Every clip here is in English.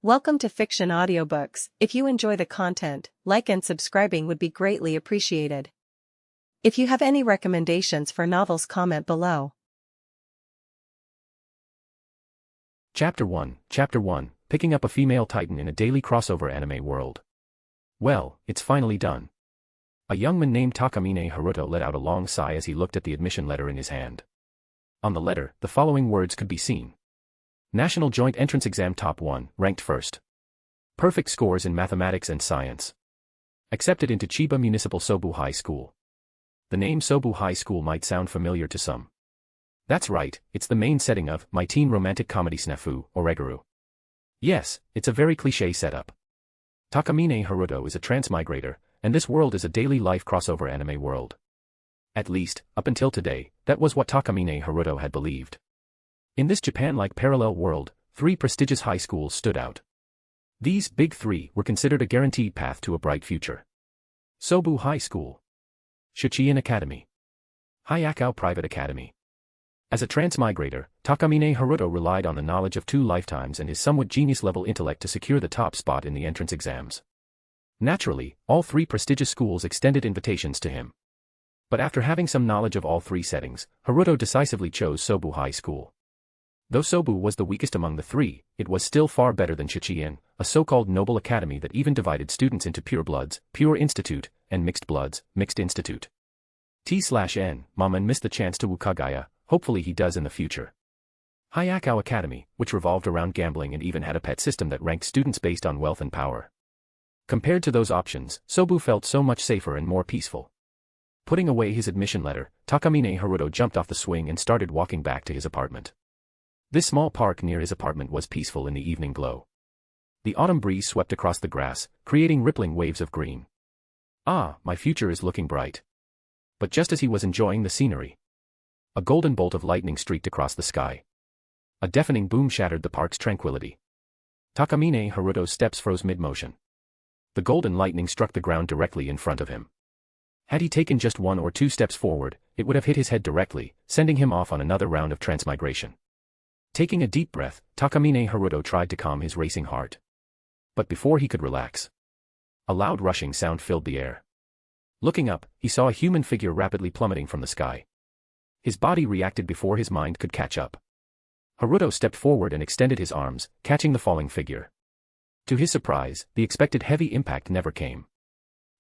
Welcome to Fiction Audiobooks. If you enjoy the content, like and subscribing would be greatly appreciated. If you have any recommendations for novels, comment below. Chapter 1, Picking Up a Female Titan in a Daily Crossover Anime World. Well, it's finally done. A young man named Takamine Haruto let out a long sigh as he looked at the admission letter in his hand. On the letter, the following words could be seen. National Joint Entrance Exam Top 1, ranked first. Perfect scores in mathematics and science. Accepted into Chiba Municipal Sobu High School. The name Sobu High School might sound familiar to some. That's right, it's the main setting of my teen romantic comedy snafu, Oreguru. Yes, it's a very cliché setup. Takamine Haruto is a transmigrator, and this world is a daily life crossover anime world. At least, up until today, that was what Takamine Haruto had believed. In this Japan-like parallel world, 3 prestigious high schools stood out. These big 3 were considered a guaranteed path to a bright future. Sobu High School, Shichiin Academy, Hayakao Private Academy. As a transmigrator, Takamine Haruto relied on the knowledge of 2 lifetimes and his somewhat genius-level intellect to secure the top spot in the entrance exams. Naturally, all 3 prestigious schools extended invitations to him. But after having some knowledge of all 3 settings, Haruto decisively chose Sobu High School. Though Sobu was the weakest among the 3, it was still far better than Shichiin, a so-called noble academy that even divided students into purebloods, pure institute, and mixed bloods, mixed institute. T/N, Maman missed the chance to woo Kaguya, hopefully he does in the future. Hayakao Academy, which revolved around gambling and even had a pet system that ranked students based on wealth and power. Compared to those options, Sobu felt so much safer and more peaceful. Putting away his admission letter, Takamine Haruto jumped off the swing and started walking back to his apartment. This small park near his apartment was peaceful in the evening glow. The autumn breeze swept across the grass, creating rippling waves of green. Ah, my future is looking bright. But just as he was enjoying the scenery, a golden bolt of lightning streaked across the sky. A deafening boom shattered the park's tranquility. Takamine Haruto's steps froze mid-motion. The golden lightning struck the ground directly in front of him. Had he taken just 1 or 2 steps forward, it would have hit his head directly, sending him off on another round of transmigration. Taking a deep breath, Takamine Haruto tried to calm his racing heart. But before he could relax, a loud rushing sound filled the air. Looking up, he saw a human figure rapidly plummeting from the sky. His body reacted before his mind could catch up. Haruto stepped forward and extended his arms, catching the falling figure. To his surprise, the expected heavy impact never came.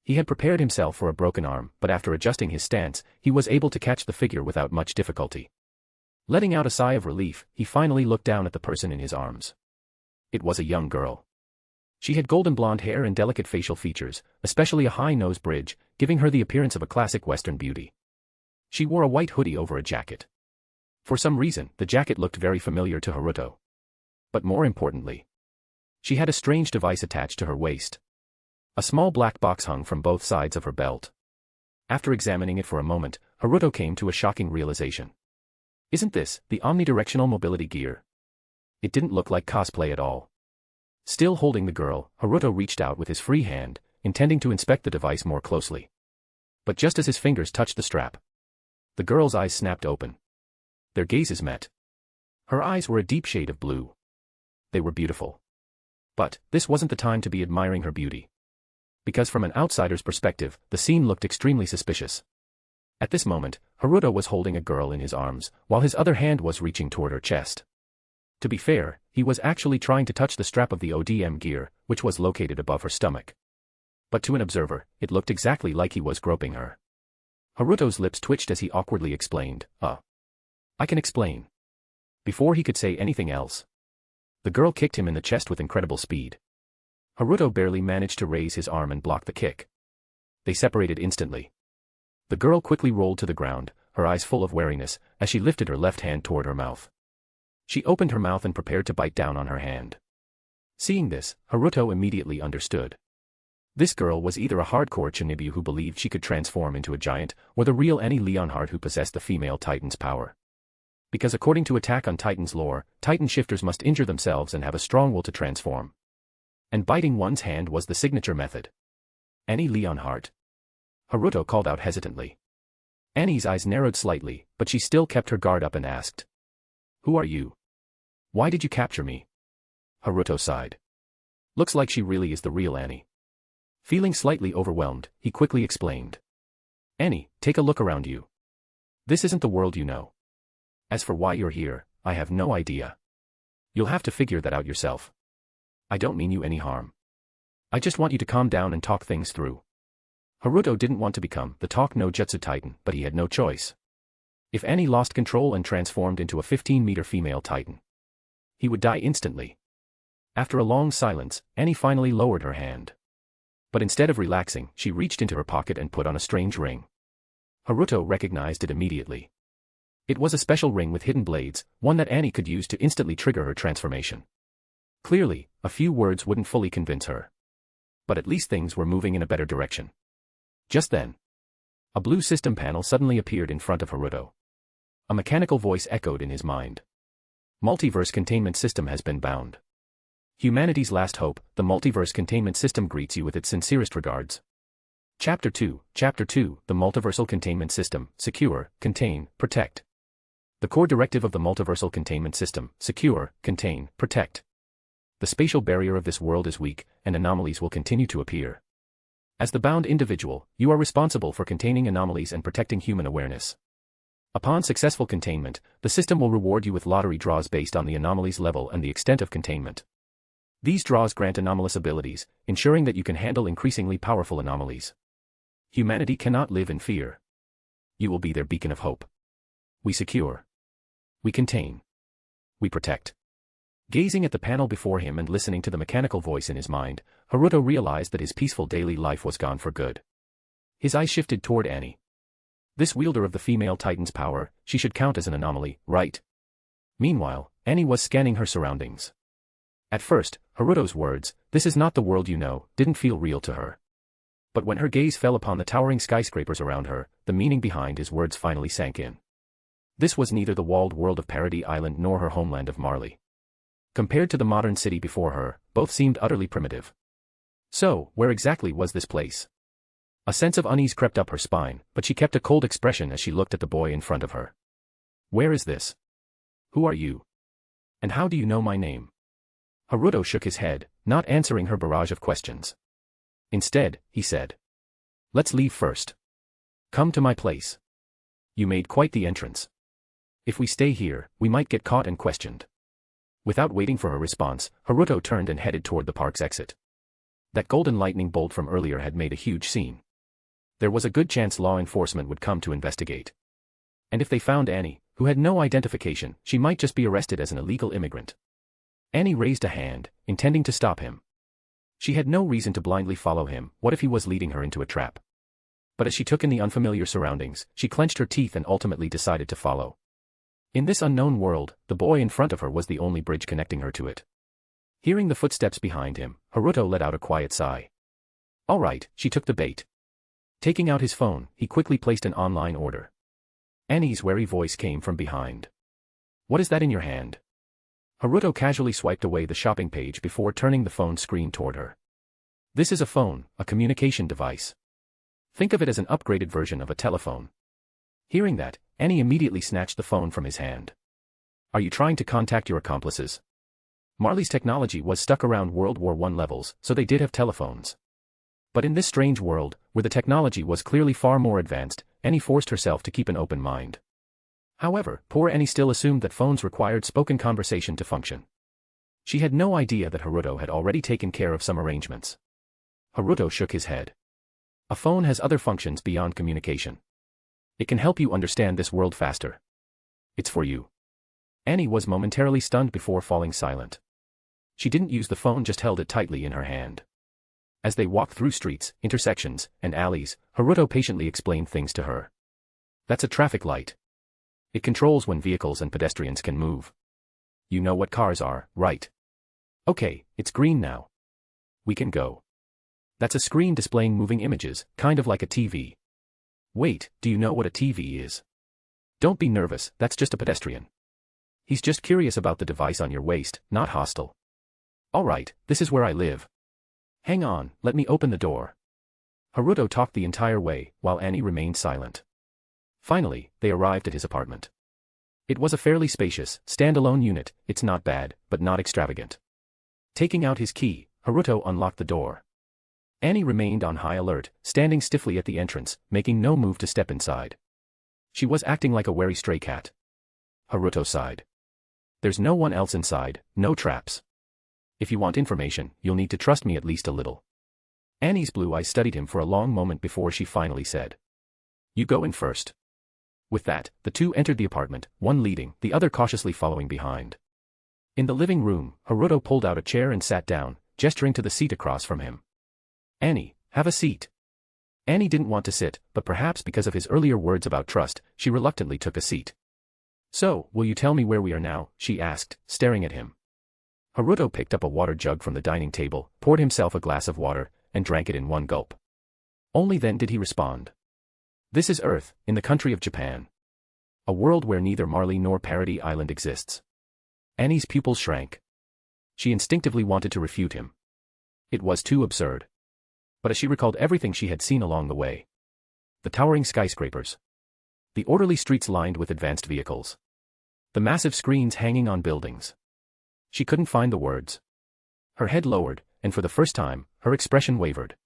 He had prepared himself for a broken arm, but after adjusting his stance, he was able to catch the figure without much difficulty. Letting out a sigh of relief, he finally looked down at the person in his arms. It was a young girl. She had golden blonde hair and delicate facial features, especially a high nose bridge, giving her the appearance of a classic Western beauty. She wore a white hoodie over a jacket. For some reason, the jacket looked very familiar to Haruto. But more importantly, she had a strange device attached to her waist. A small black box hung from both sides of her belt. After examining it for a moment, Haruto came to a shocking realization. Isn't this the omnidirectional mobility gear? It didn't look like cosplay at all. Still holding the girl, Haruto reached out with his free hand, intending to inspect the device more closely. But just as his fingers touched the strap, the girl's eyes snapped open. Their gazes met. Her eyes were a deep shade of blue. They were beautiful. But this wasn't the time to be admiring her beauty. Because from an outsider's perspective, the scene looked extremely suspicious. At this moment, Haruto was holding a girl in his arms, while his other hand was reaching toward her chest. To be fair, he was actually trying to touch the strap of the ODM gear, which was located above her stomach. But to an observer, it looked exactly like he was groping her. Haruto's lips twitched as he awkwardly explained, I can explain. Before he could say anything else, the girl kicked him in the chest with incredible speed. Haruto barely managed to raise his arm and block the kick. They separated instantly. The girl quickly rolled to the ground, her eyes full of wariness, as she lifted her left hand toward her mouth. She opened her mouth and prepared to bite down on her hand. Seeing this, Haruto immediately understood. This girl was either a hardcore Chinibu who believed she could transform into a giant, or the real Annie Leonhardt who possessed the female Titan's power. Because according to Attack on Titan's lore, Titan shifters must injure themselves and have a strong will to transform. And biting one's hand was the signature method. Annie Leonhardt? Haruto called out hesitantly. Annie's eyes narrowed slightly, but she still kept her guard up and asked. Who are you? Why did you capture me? Haruto sighed. Looks like she really is the real Annie. Feeling slightly overwhelmed, he quickly explained. Annie, take a look around you. This isn't the world you know. As for why you're here, I have no idea. You'll have to figure that out yourself. I don't mean you any harm. I just want you to calm down and talk things through. Haruto didn't want to become the talk no jutsu titan, but he had no choice. If Annie lost control and transformed into a 15-meter female titan, he would die instantly. After a long silence, Annie finally lowered her hand. But instead of relaxing, she reached into her pocket and put on a strange ring. Haruto recognized it immediately. It was a special ring with hidden blades, one that Annie could use to instantly trigger her transformation. Clearly, a few words wouldn't fully convince her. But at least things were moving in a better direction. Just then, a blue system panel suddenly appeared in front of Haruto. A mechanical voice echoed in his mind. Multiverse Containment System has been bound. Humanity's last hope, the Multiverse Containment System greets you with its sincerest regards. Chapter 2, the Multiversal Containment System, Secure, Contain, Protect. The core directive of the Multiversal Containment System, Secure, Contain, Protect. The spatial barrier of this world is weak, and anomalies will continue to appear. As the bound individual, you are responsible for containing anomalies and protecting human awareness. Upon successful containment, the system will reward you with lottery draws based on the anomaly's level and the extent of containment. These draws grant anomalous abilities, ensuring that you can handle increasingly powerful anomalies. Humanity cannot live in fear. You will be their beacon of hope. We secure. We contain. We protect. Gazing at the panel before him and listening to the mechanical voice in his mind, Haruto realized that his peaceful daily life was gone for good. His eyes shifted toward Annie. This wielder of the female titan's power, she should count as an anomaly, right? Meanwhile, Annie was scanning her surroundings. At first, Haruto's words, "This is not the world you know," didn't feel real to her. But when her gaze fell upon the towering skyscrapers around her, the meaning behind his words finally sank in. This was neither the walled world of Paradis Island nor her homeland of Marley. Compared to the modern city before her, both seemed utterly primitive. So, where exactly was this place? A sense of unease crept up her spine, but she kept a cold expression as she looked at the boy in front of her. Where is this? Who are you? And how do you know my name? Haruto shook his head, not answering her barrage of questions. Instead, he said, "Let's leave first. Come to my place. You made quite the entrance. If we stay here, we might get caught and questioned." Without waiting for her response, Haruto turned and headed toward the park's exit. That golden lightning bolt from earlier had made a huge scene. There was a good chance law enforcement would come to investigate. And if they found Annie, who had no identification, she might just be arrested as an illegal immigrant. Annie raised a hand, intending to stop him. She had no reason to blindly follow him. What if he was leading her into a trap? But as she took in the unfamiliar surroundings, she clenched her teeth and ultimately decided to follow. In this unknown world, the boy in front of her was the only bridge connecting her to it. Hearing the footsteps behind him, Haruto let out a quiet sigh. All right, she took the bait. Taking out his phone, he quickly placed an online order. Annie's wary voice came from behind. What is that in your hand? Haruto casually swiped away the shopping page before turning the phone screen toward her. This is a phone, a communication device. Think of it as an upgraded version of a telephone. Hearing that, Annie immediately snatched the phone from his hand. Are you trying to contact your accomplices? Marley's technology was stuck around World War I levels, so they did have telephones. But in this strange world, where the technology was clearly far more advanced, Annie forced herself to keep an open mind. However, poor Annie still assumed that phones required spoken conversation to function. She had no idea that Haruto had already taken care of some arrangements. Haruto shook his head. A phone has other functions beyond communication. It can help you understand this world faster. It's for you. Annie was momentarily stunned before falling silent. She didn't use the phone, just held it tightly in her hand. As they walked through streets, intersections, and alleys, Haruto patiently explained things to her. That's a traffic light. It controls when vehicles and pedestrians can move. You know what cars are, right? Okay, it's green now. We can go. That's a screen displaying moving images, kind of like a TV. Wait, do you know what a TV is? Don't be nervous, that's just a pedestrian. He's just curious about the device on your waist, not hostile. Alright, this is where I live. Hang on, let me open the door. Haruto talked the entire way, while Annie remained silent. Finally, they arrived at his apartment. It was a fairly spacious, standalone unit. It's not bad, but not extravagant. Taking out his key, Haruto unlocked the door. Annie remained on high alert, standing stiffly at the entrance, making no move to step inside. She was acting like a wary stray cat. Haruto sighed. There's no one else inside, no traps. If you want information, you'll need to trust me at least a little. Annie's blue eyes studied him for a long moment before she finally said. You go in first. With that, the two entered the apartment, one leading, the other cautiously following behind. In the living room, Haruto pulled out a chair and sat down, gesturing to the seat across from him. Annie, have a seat. Annie didn't want to sit, but perhaps because of his earlier words about trust, she reluctantly took a seat. So, will you tell me where we are now? She asked, staring at him. Haruto picked up a water jug from the dining table, poured himself a glass of water, and drank it in one gulp. Only then did he respond. This is Earth, in the country of Japan. A world where neither Marley nor Paradis Island exists. Annie's pupils shrank. She instinctively wanted to refute him. It was too absurd. But as she recalled everything she had seen along the way. The towering skyscrapers. The orderly streets lined with advanced vehicles. The massive screens hanging on buildings. She couldn't find the words. Her head lowered, and for the first time, her expression wavered.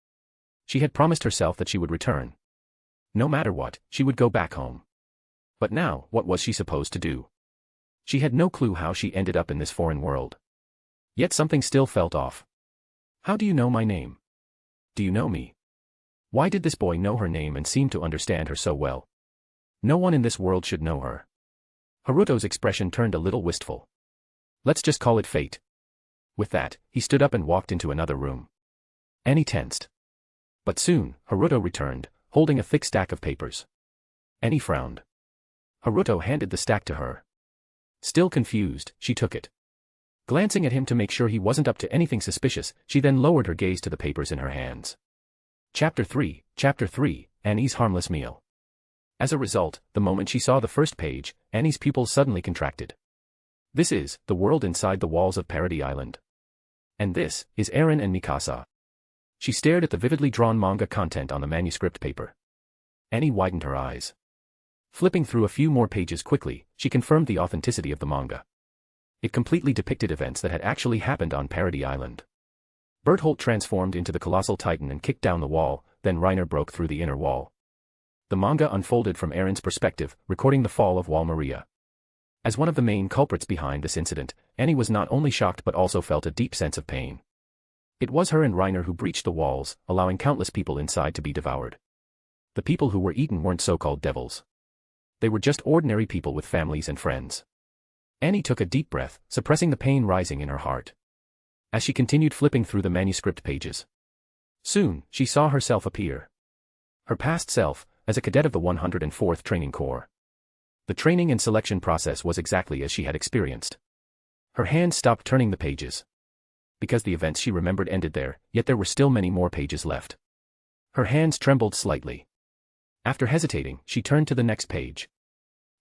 She had promised herself that she would return. No matter what, she would go back home. But now, what was she supposed to do? She had no clue how she ended up in this foreign world. Yet something still felt off. How do you know my name? Do you know me? Why did this boy know her name and seem to understand her so well? No one in this world should know her. Haruto's expression turned a little wistful. Let's just call it fate. With that, he stood up and walked into another room. Annie tensed. But soon, Haruto returned, holding a thick stack of papers. Annie frowned. Haruto handed the stack to her. Still confused, she took it. Glancing at him to make sure he wasn't up to anything suspicious, she then lowered her gaze to the papers in her hands. Chapter 3, Annie's Harmless Meal. As a result, the moment she saw the first page, Annie's pupils suddenly contracted. This is the world inside the walls of Paradis Island. And this is Eren and Mikasa. She stared at the vividly drawn manga content on the manuscript paper. Annie widened her eyes. Flipping through a few more pages quickly, she confirmed the authenticity of the manga. It completely depicted events that had actually happened on Paradis Island. Bertholdt transformed into the colossal titan and kicked down the wall, then Reiner broke through the inner wall. The manga unfolded from Eren's perspective, recording the fall of Wall Maria. As one of the main culprits behind this incident, Annie was not only shocked but also felt a deep sense of pain. It was her and Reiner who breached the walls, allowing countless people inside to be devoured. The people who were eaten weren't so-called devils. They were just ordinary people with families and friends. Annie took a deep breath, suppressing the pain rising in her heart. As she continued flipping through the manuscript pages. Soon, she saw herself appear. Her past self, as a cadet of the 104th Training Corps. The training and selection process was exactly as she had experienced. Her hand stopped turning the pages. Because the events she remembered ended there, yet there were still many more pages left. Her hands trembled slightly. After hesitating, she turned to the next page.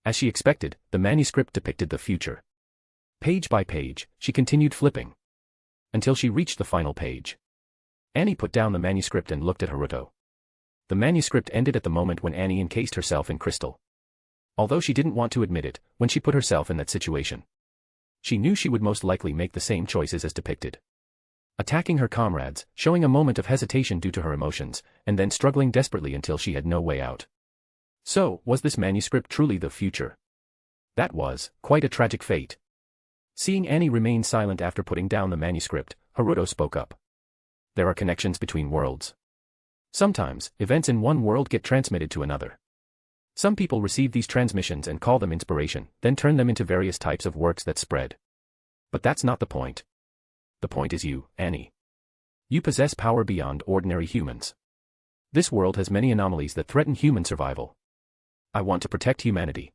As she expected, the manuscript depicted the future. Page by page, she continued flipping. Until she reached the final page. Annie put down the manuscript and looked at Haruto. The manuscript ended at the moment when Annie encased herself in crystal. Although she didn't want to admit it, when she put herself in that situation. She knew she would most likely make the same choices as depicted. Attacking her comrades, showing a moment of hesitation due to her emotions, and then struggling desperately until she had no way out. So, was this manuscript truly the future? That was quite a tragic fate. Seeing Annie remain silent after putting down the manuscript, Haruto spoke up. There are connections between worlds. Sometimes, events in one world get transmitted to another. Some people receive these transmissions and call them inspiration, then turn them into various types of works that spread. But that's not the point. The point is you, Annie. You possess power beyond ordinary humans. This world has many anomalies that threaten human survival. I want to protect humanity.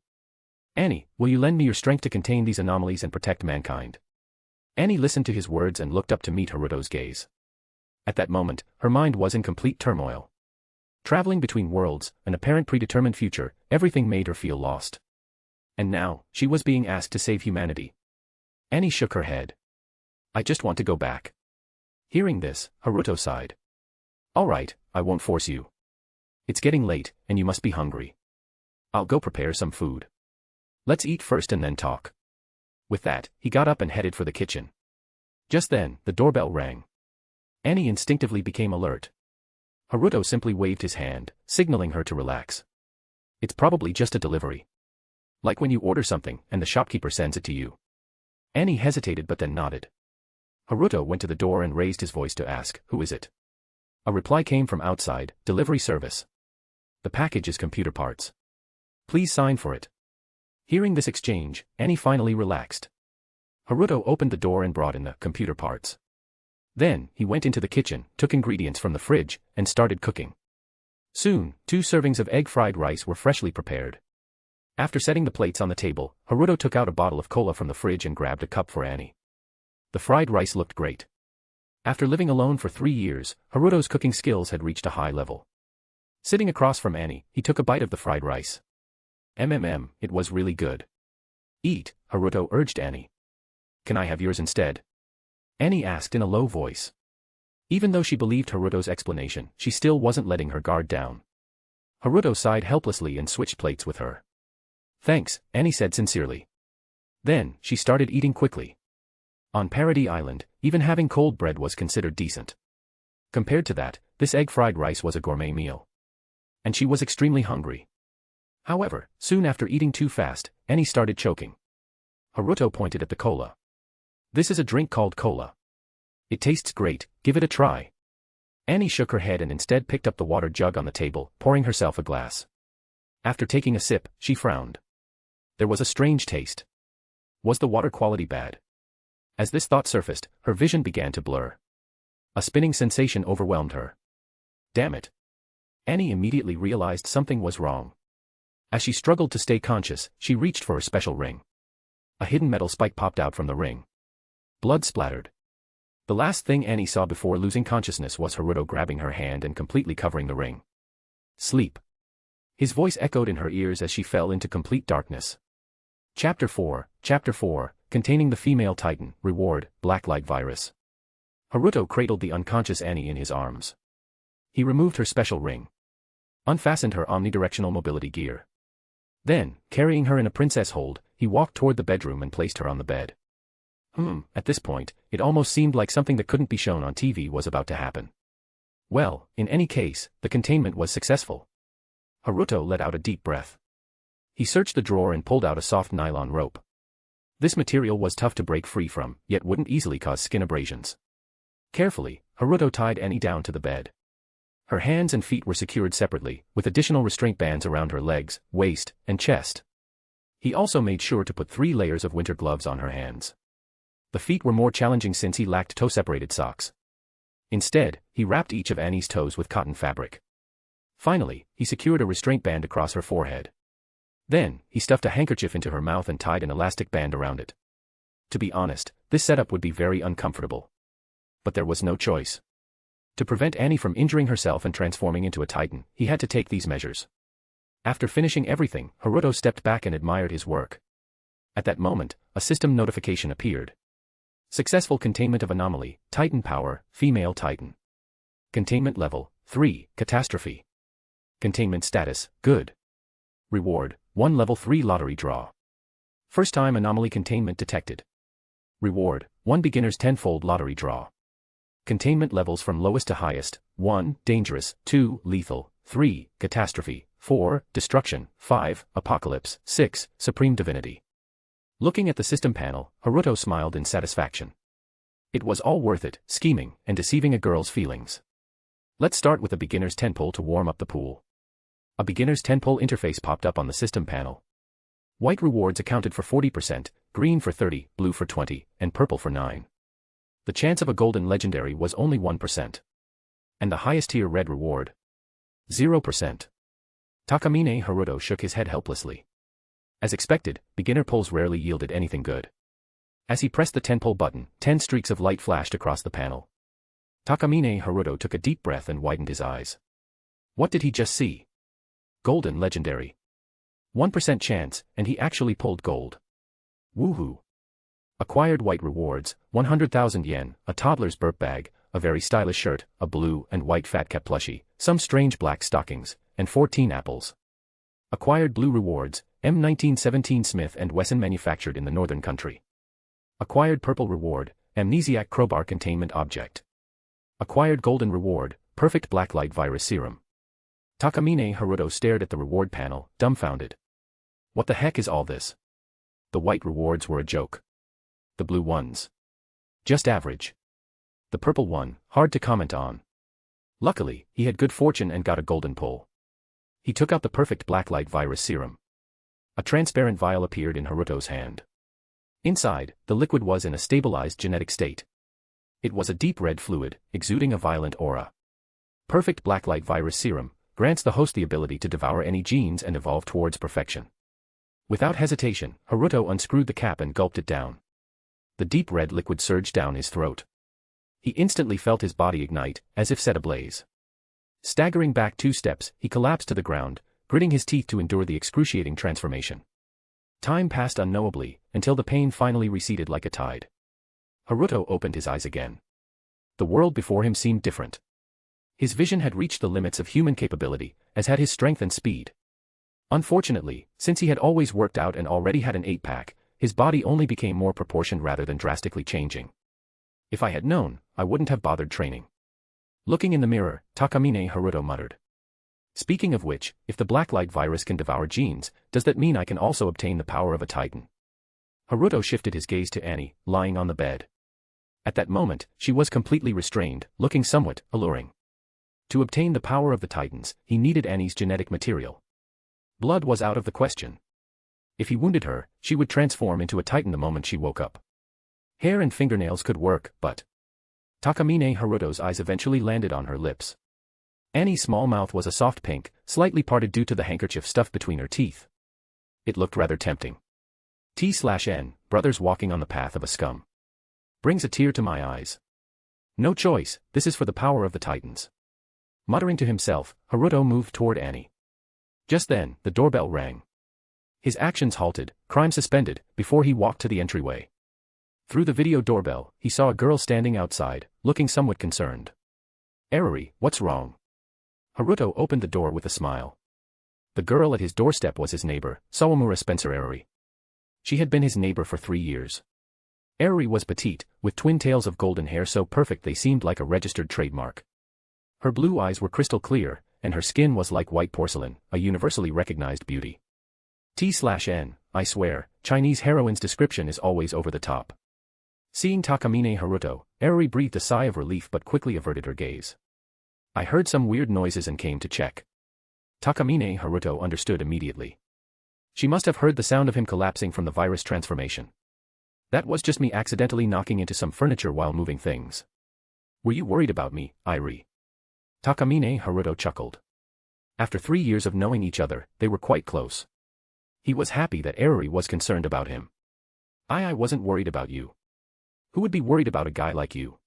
Annie, will you lend me your strength to contain these anomalies and protect mankind? Annie listened to his words and looked up to meet Haruto's gaze. At that moment, her mind was in complete turmoil. Traveling between worlds, an apparent predetermined future, everything made her feel lost. And now, she was being asked to save humanity. Annie shook her head. I just want to go back. Hearing this, Haruto sighed. All right, I won't force you. It's getting late, and you must be hungry. I'll go prepare some food. Let's eat first and then talk. With that, he got up and headed for the kitchen. Just then, the doorbell rang. Annie instinctively became alert. Haruto simply waved his hand, signaling her to relax. It's probably just a delivery. Like when you order something and the shopkeeper sends it to you. Annie hesitated but then nodded. Haruto went to the door and raised his voice to ask, "Who is it?" A reply came from outside, "Delivery service. The package is computer parts. Please sign for it." Hearing this exchange, Annie finally relaxed. Haruto opened the door and brought in the computer parts. Then, he went into the kitchen, took ingredients from the fridge, and started cooking. Soon, 2 servings of egg fried rice were freshly prepared. After setting the plates on the table, Haruto took out a bottle of cola from the fridge and grabbed a cup for Annie. The fried rice looked great. After living alone for 3 years, Haruto's cooking skills had reached a high level. Sitting across from Annie, he took a bite of the fried rice. It was really good. Eat, Haruto urged Annie. Can I have yours instead? Annie asked in a low voice. Even though she believed Haruto's explanation, she still wasn't letting her guard down. Haruto sighed helplessly and switched plates with her. Thanks, Annie said sincerely. Then, she started eating quickly. On Parody Island, even having cold bread was considered decent. Compared to that, this egg fried rice was a gourmet meal. And she was extremely hungry. However, soon after eating too fast, Annie started choking. Haruto pointed at the cola. This is a drink called cola. It tastes great, give it a try. Annie shook her head and instead picked up the water jug on the table, pouring herself a glass. After taking a sip, she frowned. There was a strange taste. Was the water quality bad? As this thought surfaced, her vision began to blur. A spinning sensation overwhelmed her. Damn it. Annie immediately realized something was wrong. As she struggled to stay conscious, she reached for her special ring. A hidden metal spike popped out from the ring. Blood splattered. The last thing Annie saw before losing consciousness was Haruto grabbing her hand and completely covering the ring. Sleep. His voice echoed in her ears as she fell into complete darkness. Chapter 4, Containing the Female Titan, Reward, Blacklight Virus. Haruto cradled the unconscious Annie in his arms. He removed her special ring. Unfastened her omnidirectional mobility gear. Then, carrying her in a princess hold, he walked toward the bedroom and placed her on the bed. At this point, it almost seemed like something that couldn't be shown on TV was about to happen. Well, in any case, the containment was successful. Haruto let out a deep breath. He searched the drawer and pulled out a soft nylon rope. This material was tough to break free from, yet wouldn't easily cause skin abrasions. Carefully, Haruto tied Annie down to the bed. Her hands and feet were secured separately, with additional restraint bands around her legs, waist, and chest. He also made sure to put 3 layers of winter gloves on her hands. The feet were more challenging since he lacked toe-separated socks. Instead, he wrapped each of Annie's toes with cotton fabric. Finally, he secured a restraint band across her forehead. Then, he stuffed a handkerchief into her mouth and tied an elastic band around it. To be honest, this setup would be very uncomfortable. But there was no choice. To prevent Annie from injuring herself and transforming into a titan, he had to take these measures. After finishing everything, Haruto stepped back and admired his work. At that moment, a system notification appeared. Successful containment of Anomaly, Titan Power, Female Titan. Containment Level, 3, Catastrophe. Containment Status, Good. Reward, 1 Level 3 Lottery Draw. First time Anomaly Containment detected. Reward, 1 Beginner's 10-fold Lottery Draw. Containment levels from lowest to highest, 1, Dangerous, 2, Lethal, 3, Catastrophe, 4, Destruction, 5, Apocalypse, 6, Supreme Divinity. Looking at the system panel, Haruto smiled in satisfaction. It was all worth it, scheming and deceiving a girl's feelings. Let's start with a beginner's 10 pull to warm up the pool. A beginner's 10 pull interface popped up on the system panel. White rewards accounted for 40%, green for 30%, blue for 20%, and purple for 9%. The chance of a golden legendary was only 1%. And the highest tier red reward? 0%. Takamine Haruto shook his head helplessly. As expected, beginner pulls rarely yielded anything good. As he pressed the 10 pull button, 10 streaks of light flashed across the panel. Takamine Haruto took a deep breath and widened his eyes. What did he just see? Golden legendary. 1% chance, and he actually pulled gold. Woohoo. Acquired white rewards, 100,000 yen, a toddler's burp bag, a very stylish shirt, a blue and white fat cat plushie, some strange black stockings, and 14 apples. Acquired blue rewards, M1917 Smith & Wesson manufactured in the northern country. Acquired purple reward, amnesiac crowbar containment object. Acquired golden reward, perfect blacklight virus serum. Takamine Haruto stared at the reward panel, dumbfounded. What the heck is all this? The white rewards were a joke. The blue ones. Just average. The purple one, hard to comment on. Luckily, he had good fortune and got a golden pull. He took out the perfect blacklight virus serum. A transparent vial appeared in Haruto's hand. Inside, the liquid was in a stabilized genetic state. It was a deep red fluid, exuding a violent aura. Perfect blacklight virus serum grants the host the ability to devour any genes and evolve towards perfection. Without hesitation, Haruto unscrewed the cap and gulped it down. The deep red liquid surged down his throat. He instantly felt his body ignite, as if set ablaze. Staggering back 2 steps, he collapsed to the ground, gritting his teeth to endure the excruciating transformation. Time passed unknowably, until the pain finally receded like a tide. Haruto opened his eyes again. The world before him seemed different. His vision had reached the limits of human capability, as had his strength and speed. Unfortunately, since he had always worked out and already had an 8-pack, his body only became more proportioned rather than drastically changing. If I had known, I wouldn't have bothered training. Looking in the mirror, Takamine Haruto muttered. Speaking of which, if the blacklight virus can devour genes, does that mean I can also obtain the power of a titan? Haruto shifted his gaze to Annie, lying on the bed. At that moment, she was completely restrained, looking somewhat alluring. To obtain the power of the titans, he needed Annie's genetic material. Blood was out of the question. If he wounded her, she would transform into a titan the moment she woke up. Hair and fingernails could work, but... Takamine Haruto's eyes eventually landed on her lips. Annie's small mouth was a soft pink, slightly parted due to the handkerchief stuffed between her teeth. It looked rather tempting. T/N, brothers walking on the path of a scum. Brings a tear to my eyes. No choice, this is for the power of the titans. Muttering to himself, Haruto moved toward Annie. Just then, the doorbell rang. His actions halted, crime suspended, before he walked to the entryway. Through the video doorbell, he saw a girl standing outside, looking somewhat concerned. Eriri, what's wrong? Haruto opened the door with a smile. The girl at his doorstep was his neighbor, Sawamura Spencer Eriri. She had been his neighbor for 3 years. Eriri was petite, with twin tails of golden hair so perfect they seemed like a registered trademark. Her blue eyes were crystal clear, and her skin was like white porcelain, a universally recognized beauty. T/N, I swear, Chinese heroine's description is always over the top. Seeing Takamine Haruto, Eriri breathed a sigh of relief but quickly averted her gaze. I heard some weird noises and came to check. Takamine Haruto understood immediately. She must have heard the sound of him collapsing from the virus transformation. That was just me accidentally knocking into some furniture while moving things. Were you worried about me, Eriri? Takamine Haruto chuckled. After 3 years of knowing each other, they were quite close. He was happy that Eriri was concerned about him. I wasn't worried about you. Who would be worried about a guy like you?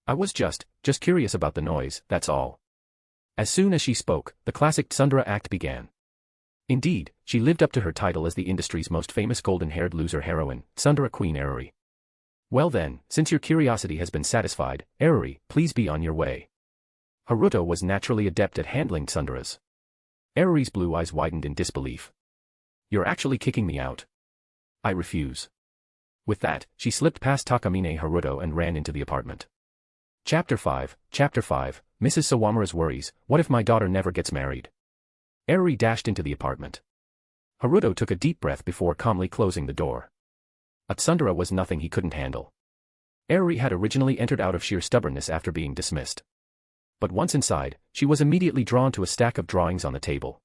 I was just curious about the noise, that's all. As soon as she spoke, the classic tsundere act began. Indeed, she lived up to her title as the industry's most famous golden-haired loser heroine, tsundere Queen Eriri. Well then, since your curiosity has been satisfied, Eriri, please be on your way. Haruto was naturally adept at handling tsunderes. Eriri's blue eyes widened in disbelief. You're actually kicking me out. I refuse. With that, she slipped past Takamine Haruto and ran into the apartment. Chapter 5, Mrs. Sawamura's worries, what if my daughter never gets married? Eriri dashed into the apartment. Haruto took a deep breath before calmly closing the door. A tsundere was nothing he couldn't handle. Eriri had originally entered out of sheer stubbornness after being dismissed. But once inside, she was immediately drawn to a stack of drawings on the table.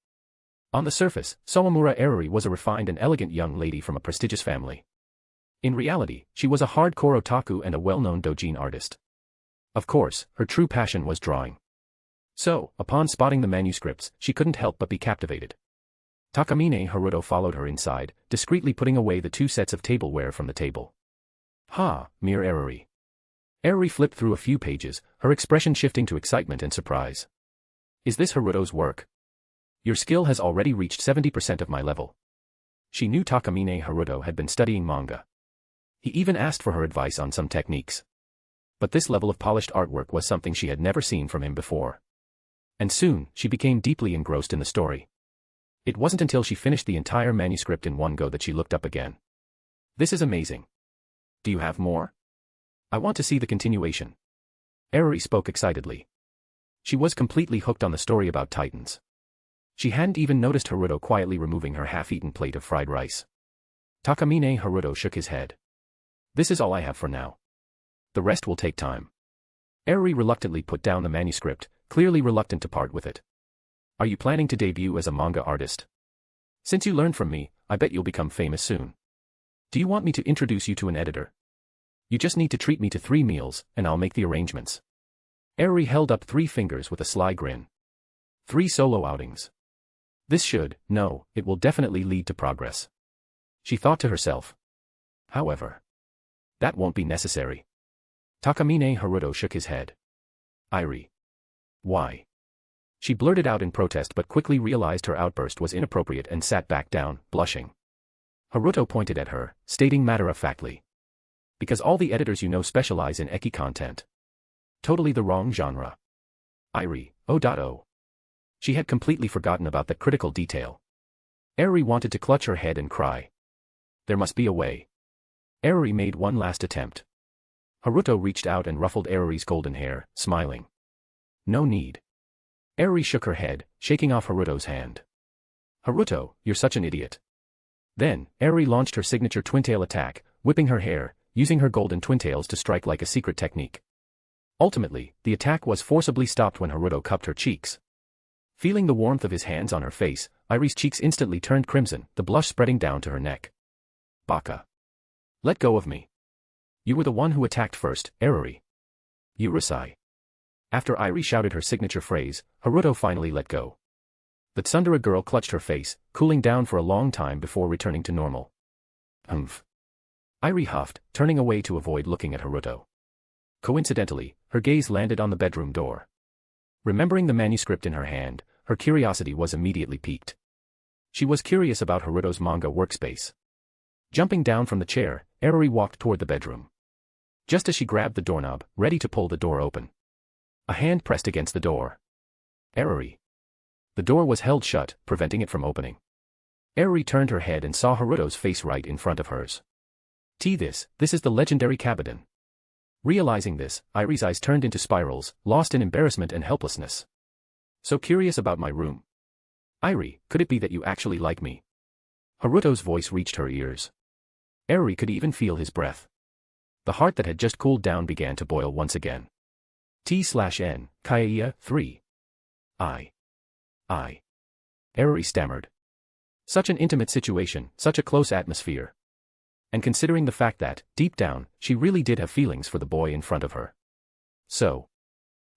On the surface, Sawamura Eriri was a refined and elegant young lady from a prestigious family. In reality, she was a hardcore otaku and a well-known doujin artist. Of course, her true passion was drawing. So, upon spotting the manuscripts, she couldn't help but be captivated. Takamine Haruto followed her inside, discreetly putting away the 2 sets of tableware from the table. Ha, mere Eriri. Eriri flipped through a few pages, her expression shifting to excitement and surprise. Is this Haruto's work? Your skill has already reached 70% of my level. She knew Takamine Haruto had been studying manga. He even asked for her advice on some techniques. But this level of polished artwork was something she had never seen from him before. And soon, she became deeply engrossed in the story. It wasn't until she finished the entire manuscript in one go that she looked up again. This is amazing. Do you have more? I want to see the continuation. Eriri spoke excitedly. She was completely hooked on the story about Titans. She hadn't even noticed Haruto quietly removing her half-eaten plate of fried rice. Takamine Haruto shook his head. This is all I have for now. The rest will take time. Eriri reluctantly put down the manuscript, clearly reluctant to part with it. Are you planning to debut as a manga artist? Since you learned from me, I bet you'll become famous soon. Do you want me to introduce you to an editor? You just need to treat me to 3 meals, and I'll make the arrangements. Eriri held up 3 fingers with a sly grin. 3 solo outings. This should, no, it will definitely lead to progress. She thought to herself. However, that won't be necessary. Takamine Haruto shook his head. Eriri. Why? She blurted out in protest but quickly realized her outburst was inappropriate and sat back down, blushing. Haruto pointed at her, stating matter-of-factly. Because all the editors you know specialize in eki content. Totally the wrong genre. Eriri, oh. She had completely forgotten about that critical detail. Eriri wanted to clutch her head and cry. There must be a way. Eriri made one last attempt. Haruto reached out and ruffled Eriri's golden hair, smiling. No need. Eriri shook her head, shaking off Haruto's hand. Haruto, you're such an idiot. Then, Eriri launched her signature twin-tail attack, whipping her hair, using her golden twin-tails to strike like a secret technique. Ultimately, the attack was forcibly stopped when Haruto cupped her cheeks. Feeling the warmth of his hands on her face, Eriri's cheeks instantly turned crimson, the blush spreading down to her neck. Baka. Let go of me. You were the one who attacked first, Eriri. Urusai. After Eriri shouted her signature phrase, Haruto finally let go. The tsundere girl clutched her face, cooling down for a long time before returning to normal. Humph. Eriri huffed, turning away to avoid looking at Haruto. Coincidentally, her gaze landed on the bedroom door. Remembering the manuscript in her hand, her curiosity was immediately piqued. She was curious about Haruto's manga workspace. Jumping down from the chair, Eriri walked toward the bedroom. Just as she grabbed the doorknob, ready to pull the door open, a hand pressed against the door. Eriri. The door was held shut, preventing it from opening. Eriri turned her head and saw Haruto's face right in front of hers. This is the legendary Kabuden. Realizing this, Eriri's eyes turned into spirals, lost in embarrassment and helplessness. So curious about my room. Eriri, could it be that you actually like me? Haruto's voice reached her ears. Eriri could even feel his breath. The heart that had just cooled down began to boil once again. T/N, Kaguya, 3. I. Eriri stammered. Such an intimate situation, such a close atmosphere. And considering the fact that, deep down, she really did have feelings for the boy in front of her. So.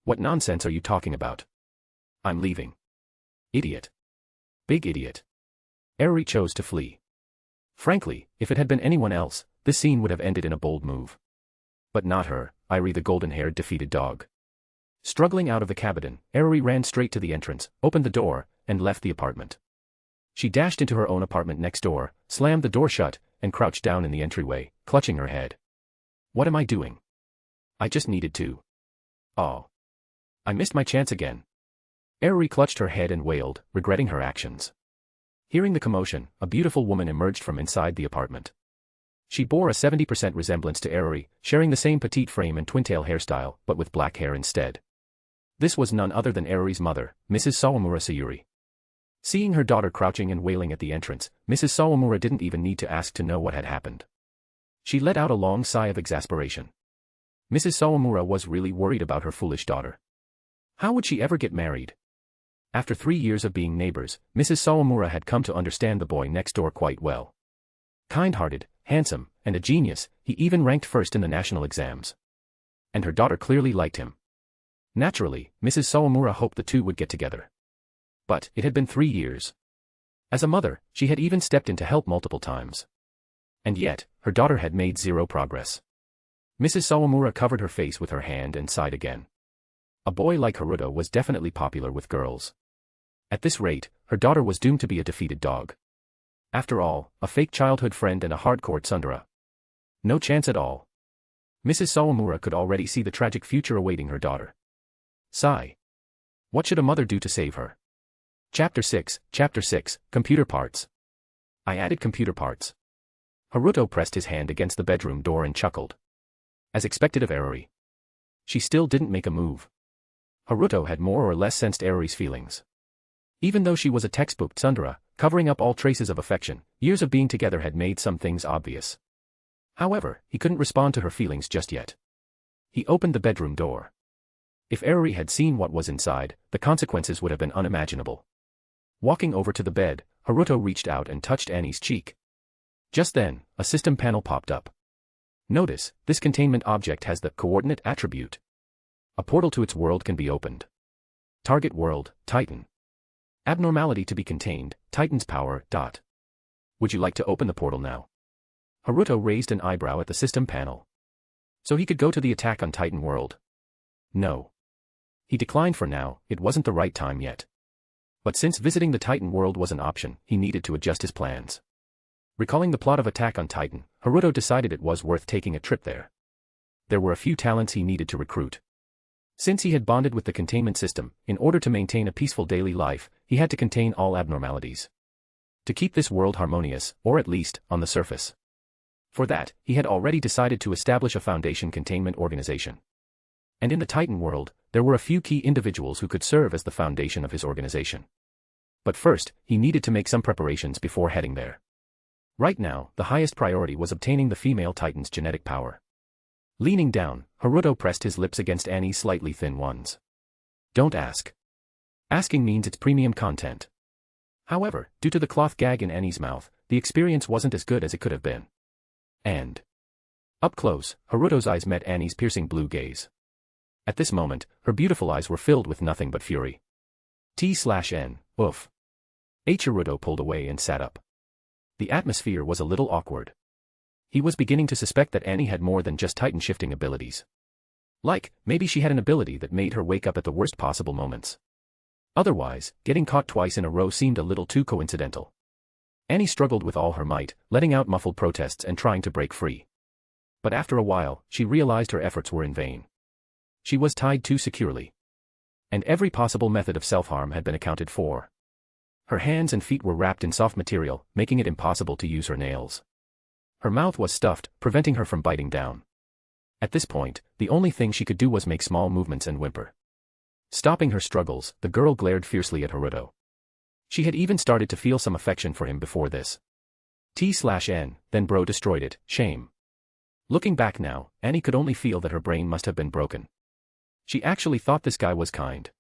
What nonsense are you talking about? I'm leaving. Idiot. Big idiot. Eriri chose to flee. Frankly, if it had been anyone else, this scene would have ended in a bold move. But not her, Eriri the golden-haired defeated dog. Struggling out of the Kabuden, Eriri ran straight to the entrance, opened the door, and left the apartment. She dashed into her own apartment next door, slammed the door shut, and crouched down in the entryway, clutching her head. What am I doing? I just needed to. Oh. I missed my chance again. Eriri clutched her head and wailed, regretting her actions. Hearing the commotion, a beautiful woman emerged from inside the apartment. She bore a 70% resemblance to Eriri, sharing the same petite frame and twin-tail hairstyle, but with black hair instead. This was none other than Eriri's mother, Mrs. Sawamura Sayuri. Seeing her daughter crouching and wailing at the entrance, Mrs. Sawamura didn't even need to ask to know what had happened. She let out a long sigh of exasperation. Mrs. Sawamura was really worried about her foolish daughter. How would she ever get married? After 3 years of being neighbors, Mrs. Sawamura had come to understand the boy next door quite well. Kind-hearted, handsome, and a genius, he even ranked first in the national exams. And her daughter clearly liked him. Naturally, Mrs. Sawamura hoped the two would get together. But it had been 3 years. As a mother, she had even stepped in to help multiple times. And yet, her daughter had made zero progress. Mrs. Sawamura covered her face with her hand and sighed again. A boy like Haruto was definitely popular with girls. At this rate, her daughter was doomed to be a defeated dog. After all, a fake childhood friend and a hardcore tsundere. No chance at all. Mrs. Sawamura could already see the tragic future awaiting her daughter. Sigh. What should a mother do to save her? Chapter 6, Computer Parts. I added computer parts. Haruto pressed his hand against the bedroom door and chuckled. As expected of Eriri. she still didn't make a move. Haruto had more or less sensed Eriri's feelings. Even though she was a textbook tsundere, covering up all traces of affection, years of being together had made some things obvious. However, he couldn't respond to her feelings just yet. He opened the bedroom door. If Eriri had seen what was inside, the consequences would have been unimaginable. Walking over to the bed, Haruto reached out and touched Annie's cheek. Just then, a system panel popped up. Notice, this containment object has the coordinate attribute. A portal to its world can be opened. Target world, Titan. Abnormality to be contained, Titan's power, ... Would you like to open the portal now? Haruto raised an eyebrow at the system panel. So he could go to the attack on Titan world. No. He declined for now, it wasn't the right time yet. But since visiting the Titan world was an option, he needed to adjust his plans. Recalling the plot of Attack on Titan, Haruto decided it was worth taking a trip there. There were a few talents he needed to recruit. Since he had bonded with the containment system, in order to maintain a peaceful daily life, he had to contain all abnormalities. To keep this world harmonious, or at least, on the surface. For that, he had already decided to establish a Foundation containment organization. And in the Titan world, there were a few key individuals who could serve as the foundation of his organization. But first, he needed to make some preparations before heading there. Right now, the highest priority was obtaining the female Titan's genetic power. Leaning down, Haruto pressed his lips against Annie's slightly thin ones. Don't ask. Asking means it's premium content. However, due to the cloth gag in Annie's mouth, the experience wasn't as good as it could have been. And up close, Haruto's eyes met Annie's piercing blue gaze. At this moment, her beautiful eyes were filled with nothing but fury. T/N, oof. Haruto pulled away and sat up. The atmosphere was a little awkward. He was beginning to suspect that Annie had more than just Titan shifting abilities. Like, maybe she had an ability that made her wake up at the worst possible moments. Otherwise, getting caught twice in a row seemed a little too coincidental. Annie struggled with all her might, letting out muffled protests and trying to break free. But after a while, she realized her efforts were in vain. She was tied too securely. And every possible method of self-harm had been accounted for. Her hands and feet were wrapped in soft material, making it impossible to use her nails. Her mouth was stuffed, preventing her from biting down. At this point, the only thing she could do was make small movements and whimper. Stopping her struggles, the girl glared fiercely at Haruto. She had even started to feel some affection for him before this. T/N, then bro destroyed it, shame. Looking back now, Annie could only feel that her brain must have been broken. She actually thought this guy was kind.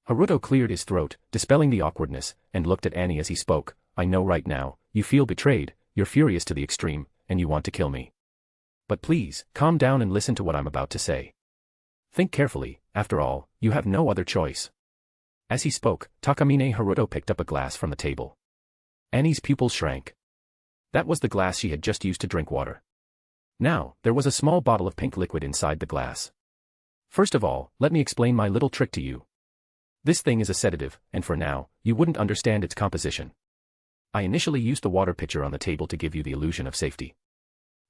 Haruto cleared his throat, dispelling the awkwardness, and looked at Annie as he spoke. I know right now, you feel betrayed, you're furious to the extreme, and you want to kill me. But please, calm down and listen to what I'm about to say. Think carefully, after all, you have no other choice. As he spoke, Takamine Haruto picked up a glass from the table. Annie's pupils shrank. That was the glass she had just used to drink water. Now, there was a small bottle of pink liquid inside the glass. First of all, let me explain my little trick to you. This thing is a sedative, and for now, you wouldn't understand its composition. I initially used the water pitcher on the table to give you the illusion of safety.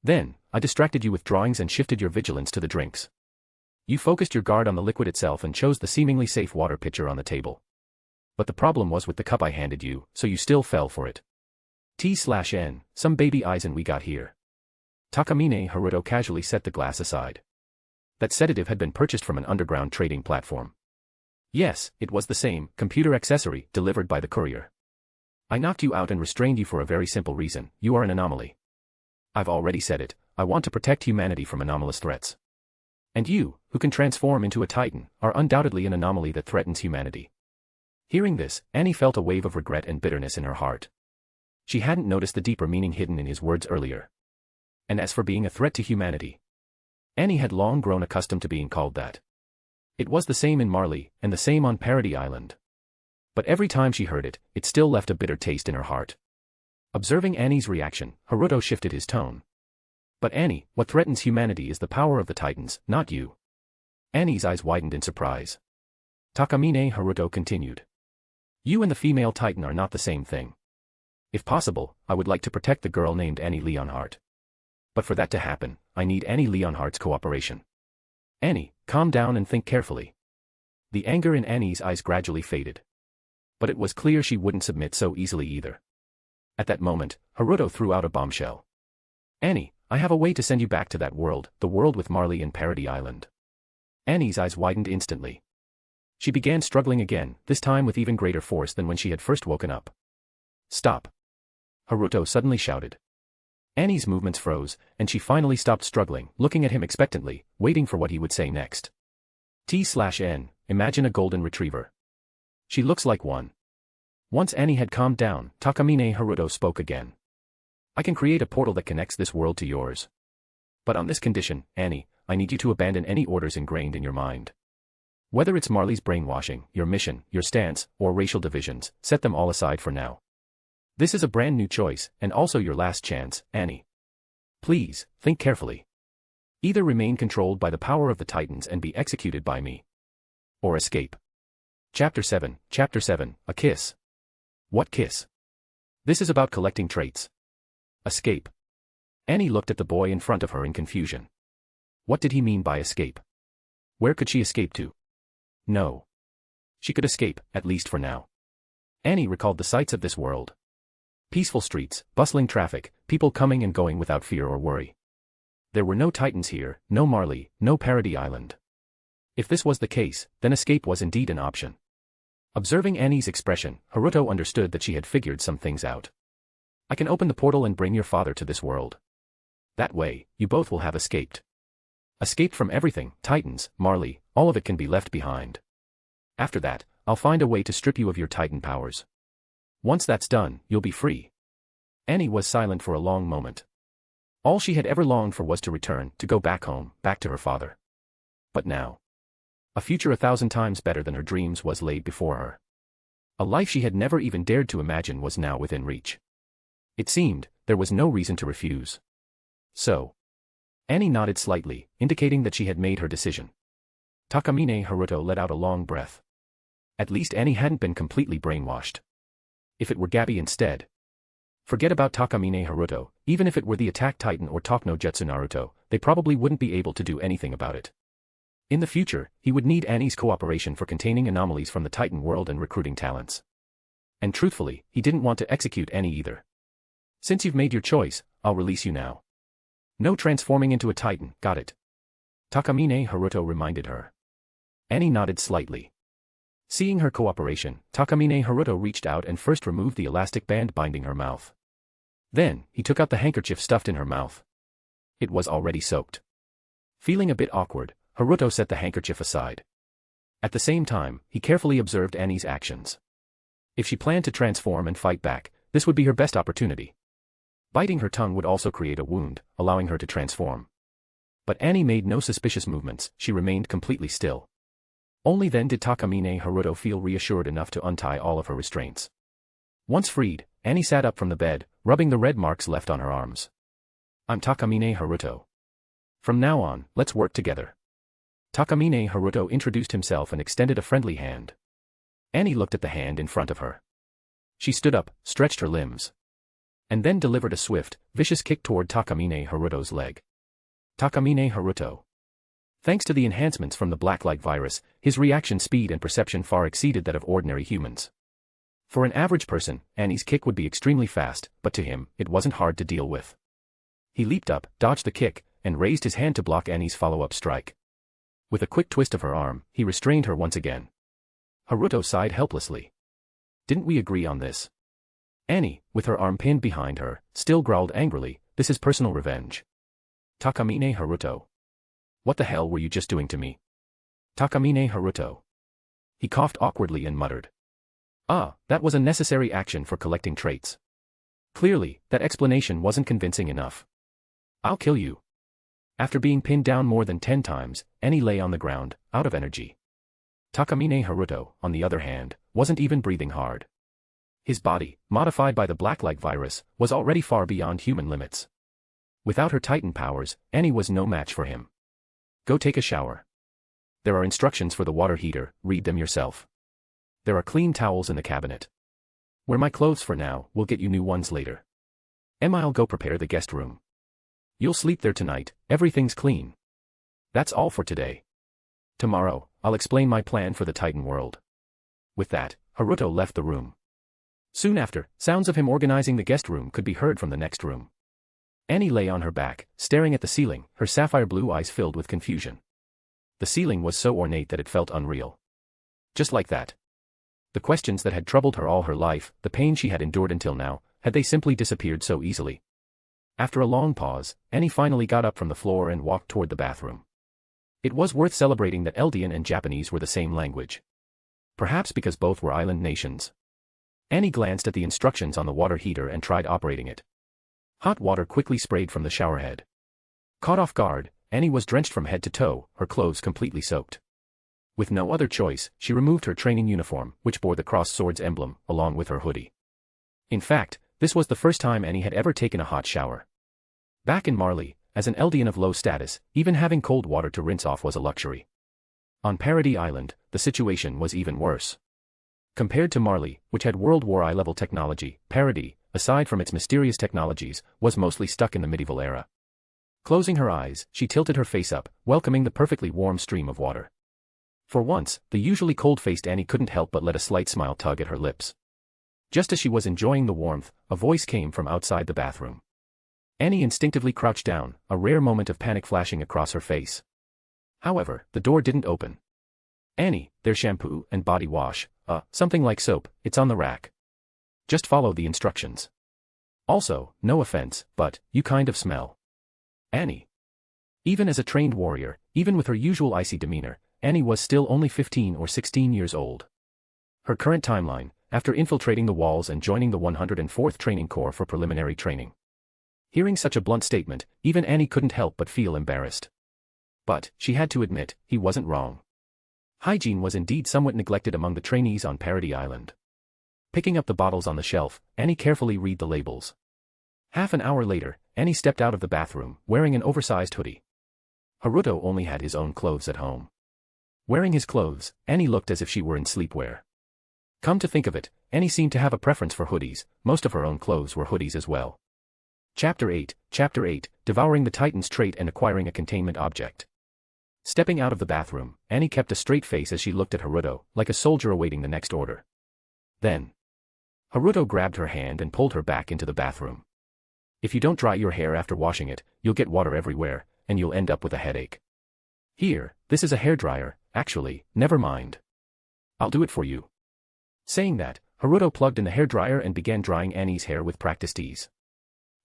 Then, I distracted you with drawings and shifted your vigilance to the drinks. You focused your guard on the liquid itself and chose the seemingly safe water pitcher on the table. But the problem was with the cup I handed you, so you still fell for it. T/N, some baby eyes and we got here. Takamine Haruto casually set the glass aside. That sedative had been purchased from an underground trading platform. Yes, it was the same, computer accessory, delivered by the courier. I knocked you out and restrained you for a very simple reason, you are an anomaly. I've already said it, I want to protect humanity from anomalous threats. And you, who can transform into a Titan, are undoubtedly an anomaly that threatens humanity. Hearing this, Annie felt a wave of regret and bitterness in her heart. She hadn't noticed the deeper meaning hidden in his words earlier. And as for being a threat to humanity, Annie had long grown accustomed to being called that. It was the same in Marley, and the same on Parody Island. But every time she heard it, it still left a bitter taste in her heart. Observing Annie's reaction, Haruto shifted his tone. But Annie, what threatens humanity is the power of the Titans, not you. Annie's eyes widened in surprise. Takamine Haruto continued. You and the female Titan are not the same thing. If possible, I would like to protect the girl named Annie Leonhardt. But for that to happen, I need Annie Leonhardt's cooperation. Annie, calm down and think carefully. The anger in Annie's eyes gradually faded. But it was clear she wouldn't submit so easily either. At that moment, Haruto threw out a bombshell. Annie, I have a way to send you back to that world, the world with Marley and Parody Island. Annie's eyes widened instantly. She began struggling again, this time with even greater force than when she had first woken up. "Stop!" Haruto suddenly shouted. Annie's movements froze, and she finally stopped struggling, looking at him expectantly, waiting for what he would say next. T/N, imagine a golden retriever. She looks like one. Once Annie had calmed down, Takamine Haruto spoke again. "I can create a portal that connects this world to yours. But on this condition, Annie, I need you to abandon any orders ingrained in your mind. Whether it's Marley's brainwashing, your mission, your stance, or racial divisions, set them all aside for now. This is a brand new choice, and also your last chance, Annie. Please, think carefully. Either remain controlled by the power of the Titans and be executed by me. Or escape." Chapter 7, A Kiss. What kiss? This is about collecting traits. Escape. Annie looked at the boy in front of her in confusion. What did he mean by escape? Where could she escape to? No. She could escape, at least for now. Annie recalled the sights of this world. Peaceful streets, bustling traffic, people coming and going without fear or worry. There were no Titans here, no Marley, no Parody Island. If this was the case, then escape was indeed an option. Observing Annie's expression, Haruto understood that she had figured some things out. "I can open the portal and bring your father to this world. That way, you both will have escaped. Escaped from everything, Titans, Marley, all of it can be left behind. After that, I'll find a way to strip you of your Titan powers. Once that's done, you'll be free." Annie was silent for a long moment. All she had ever longed for was to return, to go back home, back to her father. But now, a future 1,000 times better than her dreams was laid before her. A life she had never even dared to imagine was now within reach. It seemed, there was no reason to refuse. So, Annie nodded slightly, indicating that she had made her decision. Takamine Haruto let out a long breath. At least Annie hadn't been completely brainwashed. If it were Gabby instead. Forget about Takamine Haruto, even if it were the Attack Titan or Tokno Jutsu Naruto, they probably wouldn't be able to do anything about it. In the future, he would need Annie's cooperation for containing anomalies from the Titan world and recruiting talents. And truthfully, he didn't want to execute Annie either. "Since you've made your choice, I'll release you now. No transforming into a Titan, got it?" Takamine Haruto reminded her. Annie nodded slightly. Seeing her cooperation, Takamine Haruto reached out and first removed the elastic band binding her mouth. Then, he took out the handkerchief stuffed in her mouth. It was already soaked. Feeling a bit awkward, Haruto set the handkerchief aside. At the same time, he carefully observed Annie's actions. If she planned to transform and fight back, this would be her best opportunity. Biting her tongue would also create a wound, allowing her to transform. But Annie made no suspicious movements, she remained completely still. Only then did Takamine Haruto feel reassured enough to untie all of her restraints. Once freed, Annie sat up from the bed, rubbing the red marks left on her arms. "I'm Takamine Haruto. From now on, let's work together." Takamine Haruto introduced himself and extended a friendly hand. Annie looked at the hand in front of her. She stood up, stretched her limbs. And then delivered a swift, vicious kick toward Takamine Haruto's leg. Takamine Haruto. Thanks to the enhancements from the Blacklight virus, his reaction speed and perception far exceeded that of ordinary humans. For an average person, Annie's kick would be extremely fast, but to him, it wasn't hard to deal with. He leaped up, dodged the kick, and raised his hand to block Annie's follow-up strike. With a quick twist of her arm, he restrained her once again. Haruto sighed helplessly. "Didn't we agree on this?" Annie, with her arm pinned behind her, still growled angrily, "This is personal revenge." Takamine Haruto. "What the hell were you just doing to me?" Takamine Haruto. He coughed awkwardly and muttered. That was a necessary action for collecting traits. Clearly, that explanation wasn't convincing enough. "I'll kill you." After being pinned down more than 10 times, Annie lay on the ground, out of energy. Takamine Haruto, on the other hand, wasn't even breathing hard. His body, modified by the Blacklight virus, was already far beyond human limits. Without her Titan powers, Annie was no match for him. "Go take a shower. There are instructions for the water heater, read them yourself. There are clean towels in the cabinet. Wear my clothes for now, we'll get you new ones later. I'll go prepare the guest room. You'll sleep there tonight, everything's clean. That's all for today. Tomorrow, I'll explain my plan for the Titan world." With that, Haruto left the room. Soon after, sounds of him organizing the guest room could be heard from the next room. Annie lay on her back, staring at the ceiling, her sapphire blue eyes filled with confusion. The ceiling was so ornate that it felt unreal. Just like that. The questions that had troubled her all her life, the pain she had endured until now, had they simply disappeared so easily? After a long pause, Annie finally got up from the floor and walked toward the bathroom. It was worth celebrating that Eldian and Japanese were the same language. Perhaps because both were island nations. Annie glanced at the instructions on the water heater and tried operating it. Hot water quickly sprayed from the showerhead. Caught off guard, Annie was drenched from head to toe, her clothes completely soaked. With no other choice, she removed her training uniform, which bore the crossed swords emblem, along with her hoodie. In fact, this was the first time Annie had ever taken a hot shower. Back in Marley, as an Eldian of low status, even having cold water to rinse off was a luxury. On Paradis Island, the situation was even worse. Compared to Marley, which had World War I-level technology, Paradis, aside from its mysterious technologies, was mostly stuck in the medieval era. Closing her eyes, she tilted her face up, welcoming the perfectly warm stream of water. For once, the usually cold-faced Annie couldn't help but let a slight smile tug at her lips. Just as she was enjoying the warmth, a voice came from outside the bathroom. Annie instinctively crouched down, a rare moment of panic flashing across her face. However, the door didn't open. "Annie, there's shampoo and body wash, something like soap, it's on the rack. Just follow the instructions. Also, no offense, but you kind of smell." Annie. Even as a trained warrior, even with her usual icy demeanor, Annie was still only 15 or 16 years old. Her current timeline, after infiltrating the walls and joining the 104th Training Corps for preliminary training. Hearing such a blunt statement, even Annie couldn't help but feel embarrassed. But, she had to admit, he wasn't wrong. Hygiene was indeed somewhat neglected among the trainees on Paradis Island. Picking up the bottles on the shelf, Annie carefully read the labels. Half an hour later, Annie stepped out of the bathroom, wearing an oversized hoodie. Haruto only had his own clothes at home. Wearing his clothes, Annie looked as if she were in sleepwear. Come to think of it, Annie seemed to have a preference for hoodies, most of her own clothes were hoodies as well. Chapter 8, Devouring the Titan's Trait and Acquiring a Containment Object. Stepping out of the bathroom, Annie kept a straight face as she looked at Haruto, like a soldier awaiting the next order. Then, Haruto grabbed her hand and pulled her back into the bathroom. "If you don't dry your hair after washing it, you'll get water everywhere, and you'll end up with a headache. Here, this is a hairdryer, actually, never mind. I'll do it for you." Saying that, Haruto plugged in the hairdryer and began drying Annie's hair with practiced ease.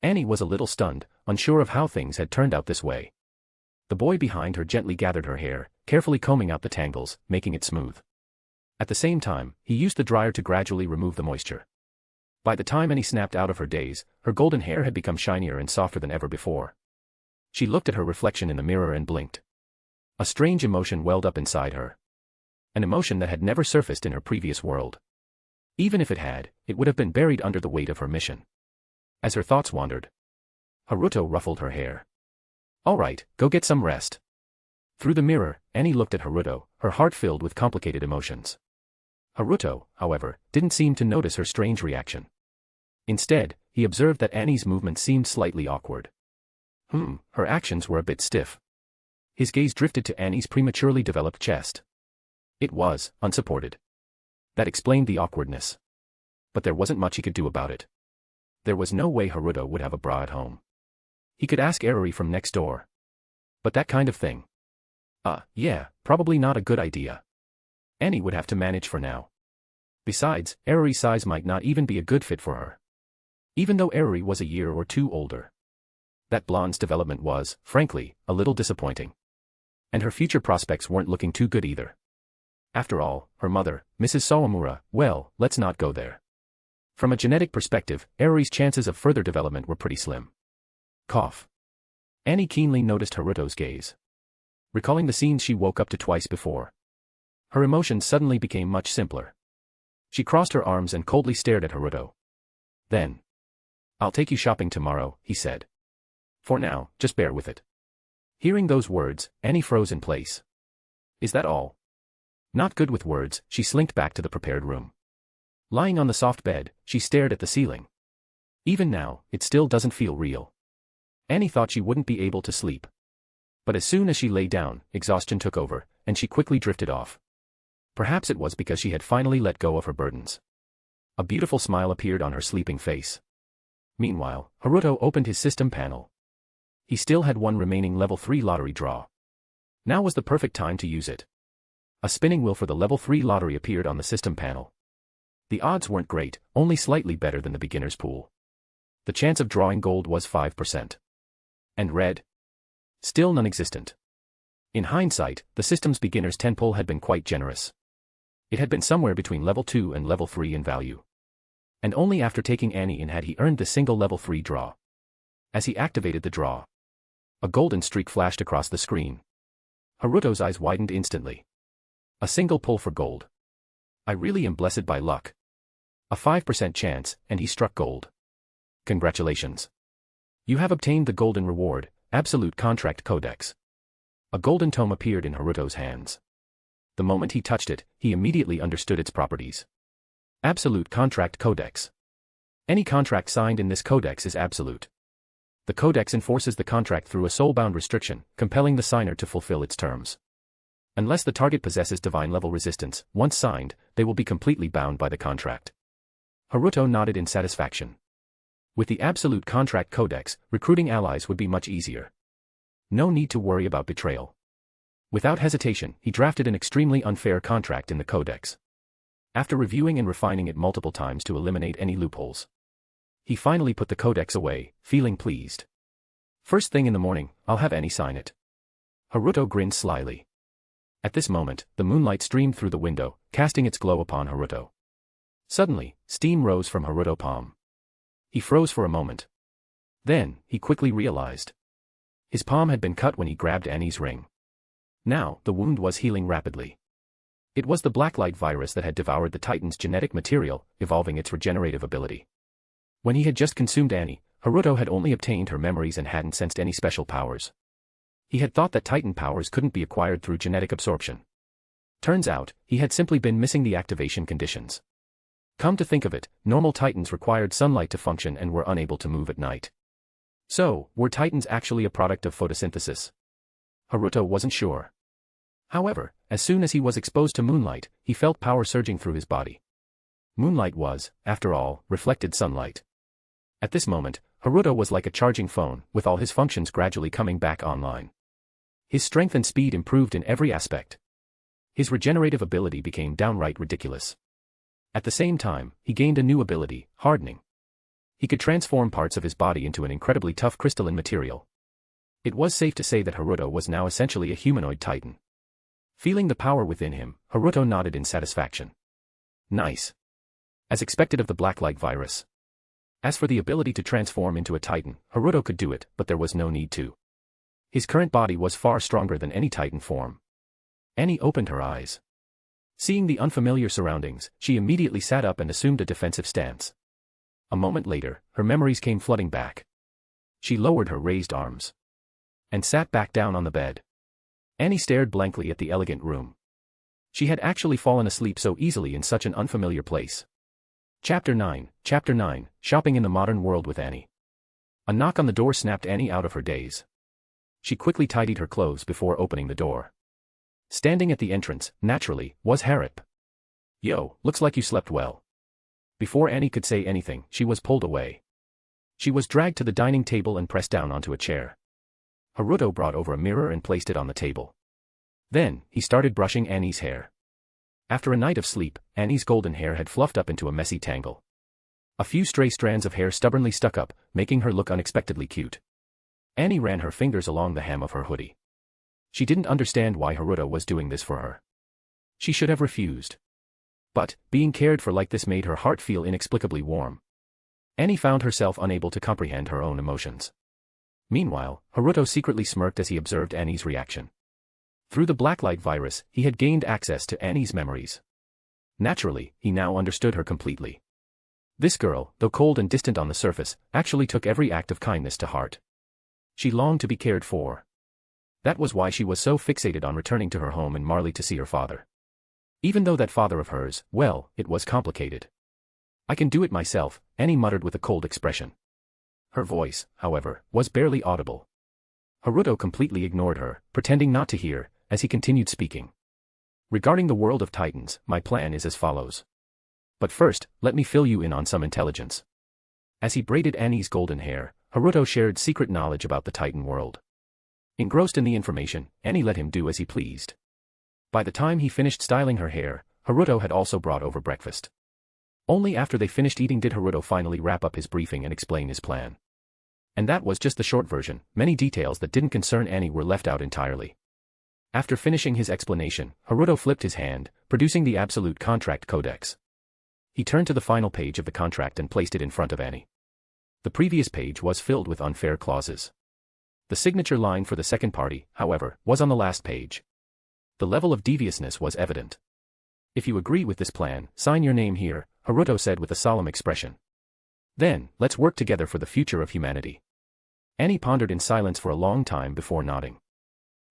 Annie was a little stunned, unsure of how things had turned out this way. The boy behind her gently gathered her hair, carefully combing out the tangles, making it smooth. At the same time, he used the dryer to gradually remove the moisture. By the time Annie snapped out of her daze, her golden hair had become shinier and softer than ever before. She looked at her reflection in the mirror and blinked. A strange emotion welled up inside her. An emotion that had never surfaced in her previous world. Even if it had, it would have been buried under the weight of her mission. As her thoughts wandered, Haruto ruffled her hair. "All right, go get some rest." Through the mirror, Annie looked at Haruto, her heart filled with complicated emotions. Haruto, however, didn't seem to notice her strange reaction. Instead, he observed that Annie's movements seemed slightly awkward. Her actions were a bit stiff. His gaze drifted to Annie's prematurely developed chest. It was unsupported. That explained the awkwardness. But there wasn't much he could do about it. There was no way Haruto would have a bra at home. He could ask Eriri from next door. But that kind of thing. Yeah, probably not a good idea. Annie would have to manage for now. Besides, Eriri's size might not even be a good fit for her. Even though Eriri was a year or two older. That blonde's development was, frankly, a little disappointing. And her future prospects weren't looking too good either. After all, her mother, Mrs. Sawamura, well, let's not go there. From a genetic perspective, Eriri's chances of further development were pretty slim. Cough. Annie keenly noticed Haruto's gaze. Recalling the scenes she woke up to twice before. Her emotions suddenly became much simpler. She crossed her arms and coldly stared at Haruto. Then, "I'll take you shopping tomorrow," he said. "For now, just bear with it." Hearing those words, Annie froze in place. Is that all? Not good with words, she slinked back to the prepared room. Lying on the soft bed, she stared at the ceiling. Even now, it still doesn't feel real. Annie thought she wouldn't be able to sleep. But as soon as she lay down, exhaustion took over, and she quickly drifted off. Perhaps it was because she had finally let go of her burdens. A beautiful smile appeared on her sleeping face. Meanwhile, Haruto opened his system panel. He still had one remaining level 3 lottery draw. Now was the perfect time to use it. A spinning wheel for the level 3 lottery appeared on the system panel. The odds weren't great, only slightly better than the beginner's pool. The chance of drawing gold was 5%. And red? Still non-existent. In hindsight, the system's beginner's 10 pull had been quite generous. It had been somewhere between level 2 and level 3 in value. And only after taking Annie in had he earned the single level 3 draw. As he activated the draw, a golden streak flashed across the screen. Haruto's eyes widened instantly. A single pull for gold. I really am blessed by luck. A 5% chance, and he struck gold. Congratulations. You have obtained the golden reward, Absolute Contract Codex. A golden tome appeared in Haruto's hands. The moment he touched it, he immediately understood its properties. Absolute Contract Codex. Any contract signed in this codex is absolute. The codex enforces the contract through a soul-bound restriction, compelling the signer to fulfill its terms. Unless the target possesses divine-level resistance, once signed, they will be completely bound by the contract. Haruto nodded in satisfaction. With the Absolute Contract Codex, recruiting allies would be much easier. No need to worry about betrayal. Without hesitation, he drafted an extremely unfair contract in the codex. After reviewing and refining it multiple times to eliminate any loopholes, he finally put the codex away, feeling pleased. First thing in the morning, I'll have Annie sign it. Haruto grinned slyly. At this moment, the moonlight streamed through the window, casting its glow upon Haruto. Suddenly, steam rose from Haruto's palm. He froze for a moment. Then, he quickly realized. His palm had been cut when he grabbed Annie's ring. Now, the wound was healing rapidly. It was the blacklight virus that had devoured the Titan's genetic material, evolving its regenerative ability. When he had just consumed Annie, Haruto had only obtained her memories and hadn't sensed any special powers. He had thought that Titan powers couldn't be acquired through genetic absorption. Turns out, he had simply been missing the activation conditions. Come to think of it, normal Titans required sunlight to function and were unable to move at night. So, were Titans actually a product of photosynthesis? Haruto wasn't sure. However, as soon as he was exposed to moonlight, he felt power surging through his body. Moonlight was, after all, reflected sunlight. At this moment, Haruto was like a charging phone, with all his functions gradually coming back online. His strength and speed improved in every aspect. His regenerative ability became downright ridiculous. At the same time, he gained a new ability, hardening. He could transform parts of his body into an incredibly tough crystalline material. It was safe to say that Haruto was now essentially a humanoid Titan. Feeling the power within him, Haruto nodded in satisfaction. Nice. As expected of the blacklight virus. As for the ability to transform into a Titan, Haruto could do it, but there was no need to. His current body was far stronger than any Titan form. Annie opened her eyes. Seeing the unfamiliar surroundings, she immediately sat up and assumed a defensive stance. A moment later, her memories came flooding back. She lowered her raised arms and sat back down on the bed. Annie stared blankly at the elegant room. She had actually fallen asleep so easily in such an unfamiliar place. Chapter 9, Shopping in the Modern World with Annie. A knock on the door snapped Annie out of her daze. She quickly tidied her clothes before opening the door. Standing at the entrance, naturally, was Harip. Yo, looks like you slept well. Before Annie could say anything, she was pulled away. She was dragged to the dining table and pressed down onto a chair. Haruto brought over a mirror and placed it on the table. Then, he started brushing Annie's hair. After a night of sleep, Annie's golden hair had fluffed up into a messy tangle. A few stray strands of hair stubbornly stuck up, making her look unexpectedly cute. Annie ran her fingers along the hem of her hoodie. She didn't understand why Haruto was doing this for her. She should have refused. But, being cared for like this made her heart feel inexplicably warm. Annie found herself unable to comprehend her own emotions. Meanwhile, Haruto secretly smirked as he observed Annie's reaction. Through the blacklight virus, he had gained access to Annie's memories. Naturally, he now understood her completely. This girl, though cold and distant on the surface, actually took every act of kindness to heart. She longed to be cared for. That was why she was so fixated on returning to her home in Marley to see her father. Even though that father of hers, well, it was complicated. I can do it myself, Annie muttered with a cold expression. Her voice, however, was barely audible. Haruto completely ignored her, pretending not to hear, as he continued speaking. Regarding the world of Titans, my plan is as follows. But first, let me fill you in on some intelligence. As he braided Annie's golden hair, Haruto shared secret knowledge about the Titan world. Engrossed in the information, Annie let him do as he pleased. By the time he finished styling her hair, Haruto had also brought over breakfast. Only after they finished eating did Haruto finally wrap up his briefing and explain his plan. And that was just the short version. Many details that didn't concern Annie were left out entirely. After finishing his explanation, Haruto flipped his hand, producing the Absolute Contract Codex. He turned to the final page of the contract and placed it in front of Annie. The previous page was filled with unfair clauses. The signature line for the second party, however, was on the last page. The level of deviousness was evident. If you agree with this plan, sign your name here, Haruto said with a solemn expression. Then, let's work together for the future of humanity. Annie pondered in silence for a long time before nodding.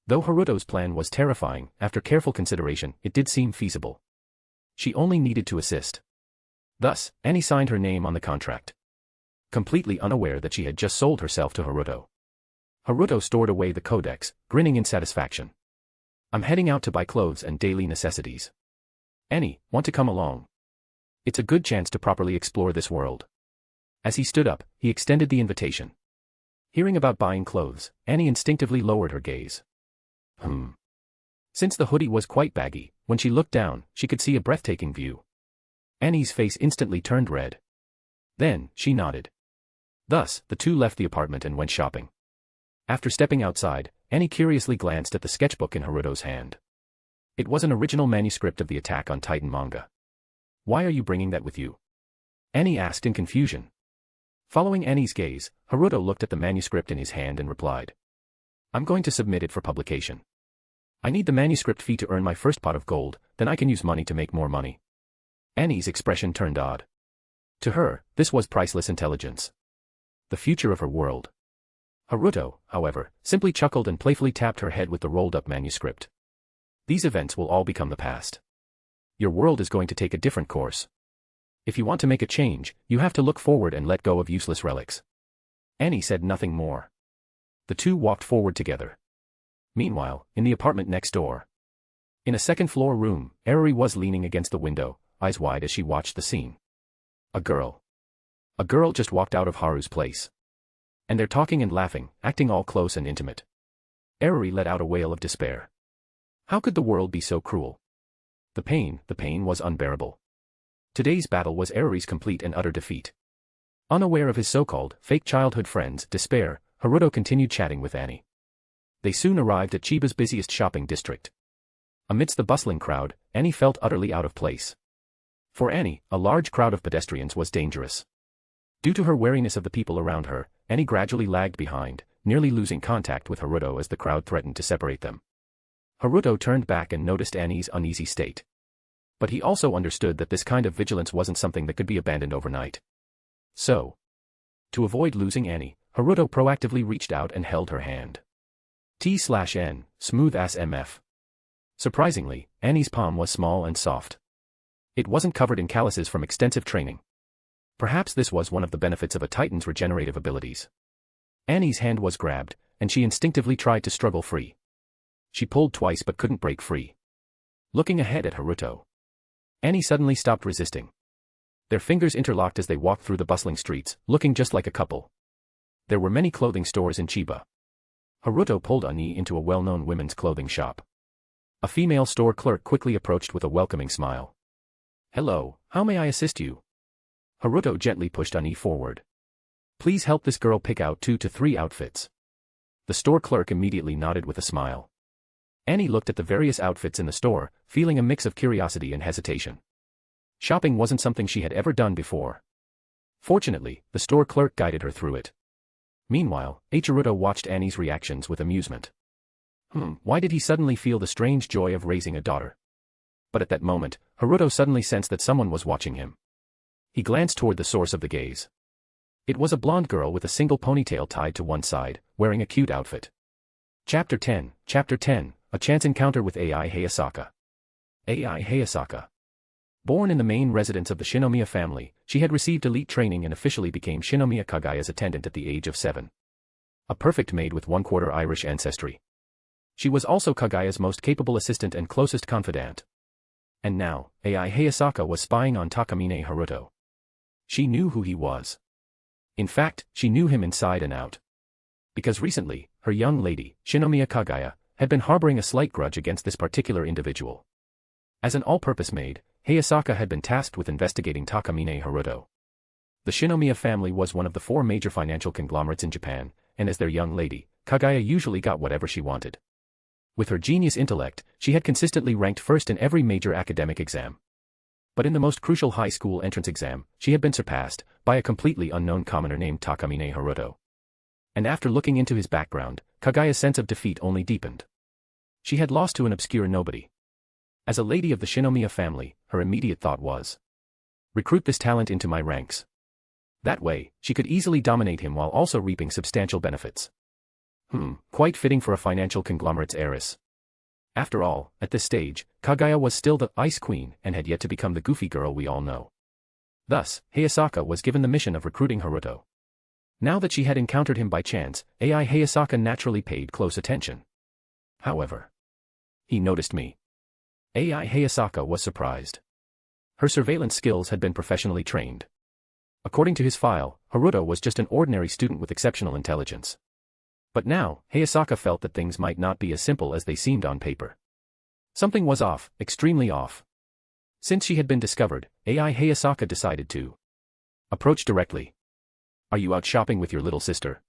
Though Haruto's plan was terrifying, after careful consideration, it did seem feasible. She only needed to assist. Thus, Annie signed her name on the contract. Completely unaware that she had just sold herself to Haruto. Haruto stored away the codex, grinning in satisfaction. I'm heading out to buy clothes and daily necessities. Annie, want to come along? It's a good chance to properly explore this world. As he stood up, he extended the invitation. Hearing about buying clothes, Annie instinctively lowered her gaze. Since the hoodie was quite baggy, when she looked down, she could see a breathtaking view. Annie's face instantly turned red. Then, she nodded. Thus, the two left the apartment and went shopping. After stepping outside, Annie curiously glanced at the sketchbook in Haruto's hand. It was an original manuscript of the Attack on Titan manga. Why are you bringing that with you? Annie asked in confusion. Following Annie's gaze, Haruto looked at the manuscript in his hand and replied. I'm going to submit it for publication. I need the manuscript fee to earn my first pot of gold, then I can use money to make more money. Annie's expression turned odd. To her, this was priceless intelligence. The future of her world. Haruto, however, simply chuckled and playfully tapped her head with the rolled-up manuscript. These events will all become the past. Your world is going to take a different course. If you want to make a change, you have to look forward and let go of useless relics. Annie said nothing more. The two walked forward together. Meanwhile, in the apartment next door. In a second-floor room, Eriri was leaning against the window, eyes wide as she watched the scene. A girl. A girl just walked out of Haru's place. And they're talking and laughing, acting all close and intimate. Eriri let out a wail of despair. How could the world be so cruel? The pain was unbearable. Today's battle was Eriri's complete and utter defeat. Unaware of his so-called fake childhood friend's despair, Haruto continued chatting with Annie. They soon arrived at Chiba's busiest shopping district. Amidst the bustling crowd, Annie felt utterly out of place. For Annie, a large crowd of pedestrians was dangerous. Due to her wariness of the people around her, Annie gradually lagged behind, nearly losing contact with Haruto as the crowd threatened to separate them. Haruto turned back and noticed Annie's uneasy state. But he also understood that this kind of vigilance wasn't something that could be abandoned overnight. So, to avoid losing Annie, Haruto proactively reached out and held her hand. T/N, smooth as MF. Surprisingly, Annie's palm was small and soft. It wasn't covered in calluses from extensive training. Perhaps this was one of the benefits of a Titan's regenerative abilities. Annie's hand was grabbed, and she instinctively tried to struggle free. She pulled twice but couldn't break free. Looking ahead at Haruto, Annie suddenly stopped resisting. Their fingers interlocked as they walked through the bustling streets, looking just like a couple. There were many clothing stores in Chiba. Haruto pulled Annie into a well-known women's clothing shop. A female store clerk quickly approached with a welcoming smile. Hello, how may I assist you? Haruto gently pushed Annie forward. Please help this girl pick out 2 to 3 outfits. The store clerk immediately nodded with a smile. Annie looked at the various outfits in the store, feeling a mix of curiosity and hesitation. Shopping wasn't something she had ever done before. Fortunately, the store clerk guided her through it. Meanwhile, Haruto watched Annie's reactions with amusement. Why did he suddenly feel the strange joy of raising a daughter? But at that moment, Haruto suddenly sensed that someone was watching him. He glanced toward the source of the gaze. It was a blonde girl with a single ponytail tied to one side, wearing a cute outfit. Chapter 10, A Chance Encounter with Ai Hayasaka. Ai Hayasaka. Born in the main residence of the Shinomiya family, she had received elite training and officially became Shinomiya Kaguya's attendant at the age of 7. A perfect maid with 1/4 Irish ancestry. She was also Kaguya's most capable assistant and closest confidant. And now, Ai Hayasaka was spying on Takamine Haruto. She knew who he was. In fact, she knew him inside and out. Because recently, her young lady, Shinomiya Kaguya, had been harboring a slight grudge against this particular individual. As an all-purpose maid, Hayasaka had been tasked with investigating Takamine Haruto. The Shinomiya family was one of the 4 major financial conglomerates in Japan, and as their young lady, Kaguya usually got whatever she wanted. With her genius intellect, she had consistently ranked first in every major academic exam. But in the most crucial high school entrance exam, she had been surpassed by a completely unknown commoner named Takamine Haruto. And after looking into his background, Kaguya's sense of defeat only deepened. She had lost to an obscure nobody. As a lady of the Shinomiya family, her immediate thought was, recruit this talent into my ranks. That way, she could easily dominate him while also reaping substantial benefits. Quite fitting for a financial conglomerate's heiress. After all, at this stage, Kaguya was still the Ice Queen and had yet to become the goofy girl we all know. Thus, Hayasaka was given the mission of recruiting Haruto. Now that she had encountered him by chance, AI Hayasaka naturally paid close attention. However, he noticed me. AI Hayasaka was surprised. Her surveillance skills had been professionally trained. According to his file, Haruto was just an ordinary student with exceptional intelligence. But now, Hayasaka felt that things might not be as simple as they seemed on paper. Something was off, extremely off. Since she had been discovered, AI Hayasaka decided to approach directly. Are you out shopping with your little sister?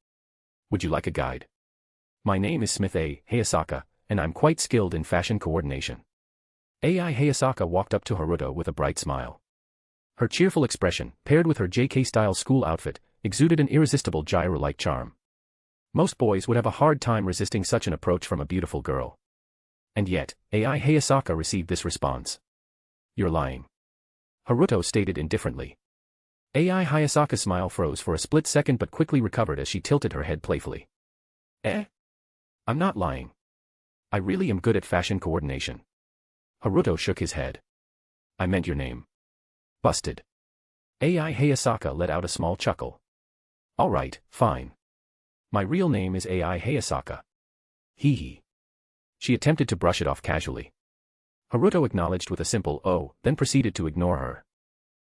Would you like a guide? My name is Smith A. Hayasaka, and I'm quite skilled in fashion coordination. AI Hayasaka walked up to Haruto with a bright smile. Her cheerful expression, paired with her JK-style school outfit, exuded an irresistible gyro-like charm. Most boys would have a hard time resisting such an approach from a beautiful girl. And yet, AI Hayasaka received this response. You're lying. Haruto stated indifferently. AI Hayasaka's smile froze for a split second but quickly recovered as she tilted her head playfully. I'm not lying. I really am good at fashion coordination. Haruto shook his head. I meant your name. Busted. AI Hayasaka let out a small chuckle. Alright, fine. My real name is AI Hayasaka. Hee hee. She attempted to brush it off casually. Haruto acknowledged with a simple "oh," then proceeded to ignore her.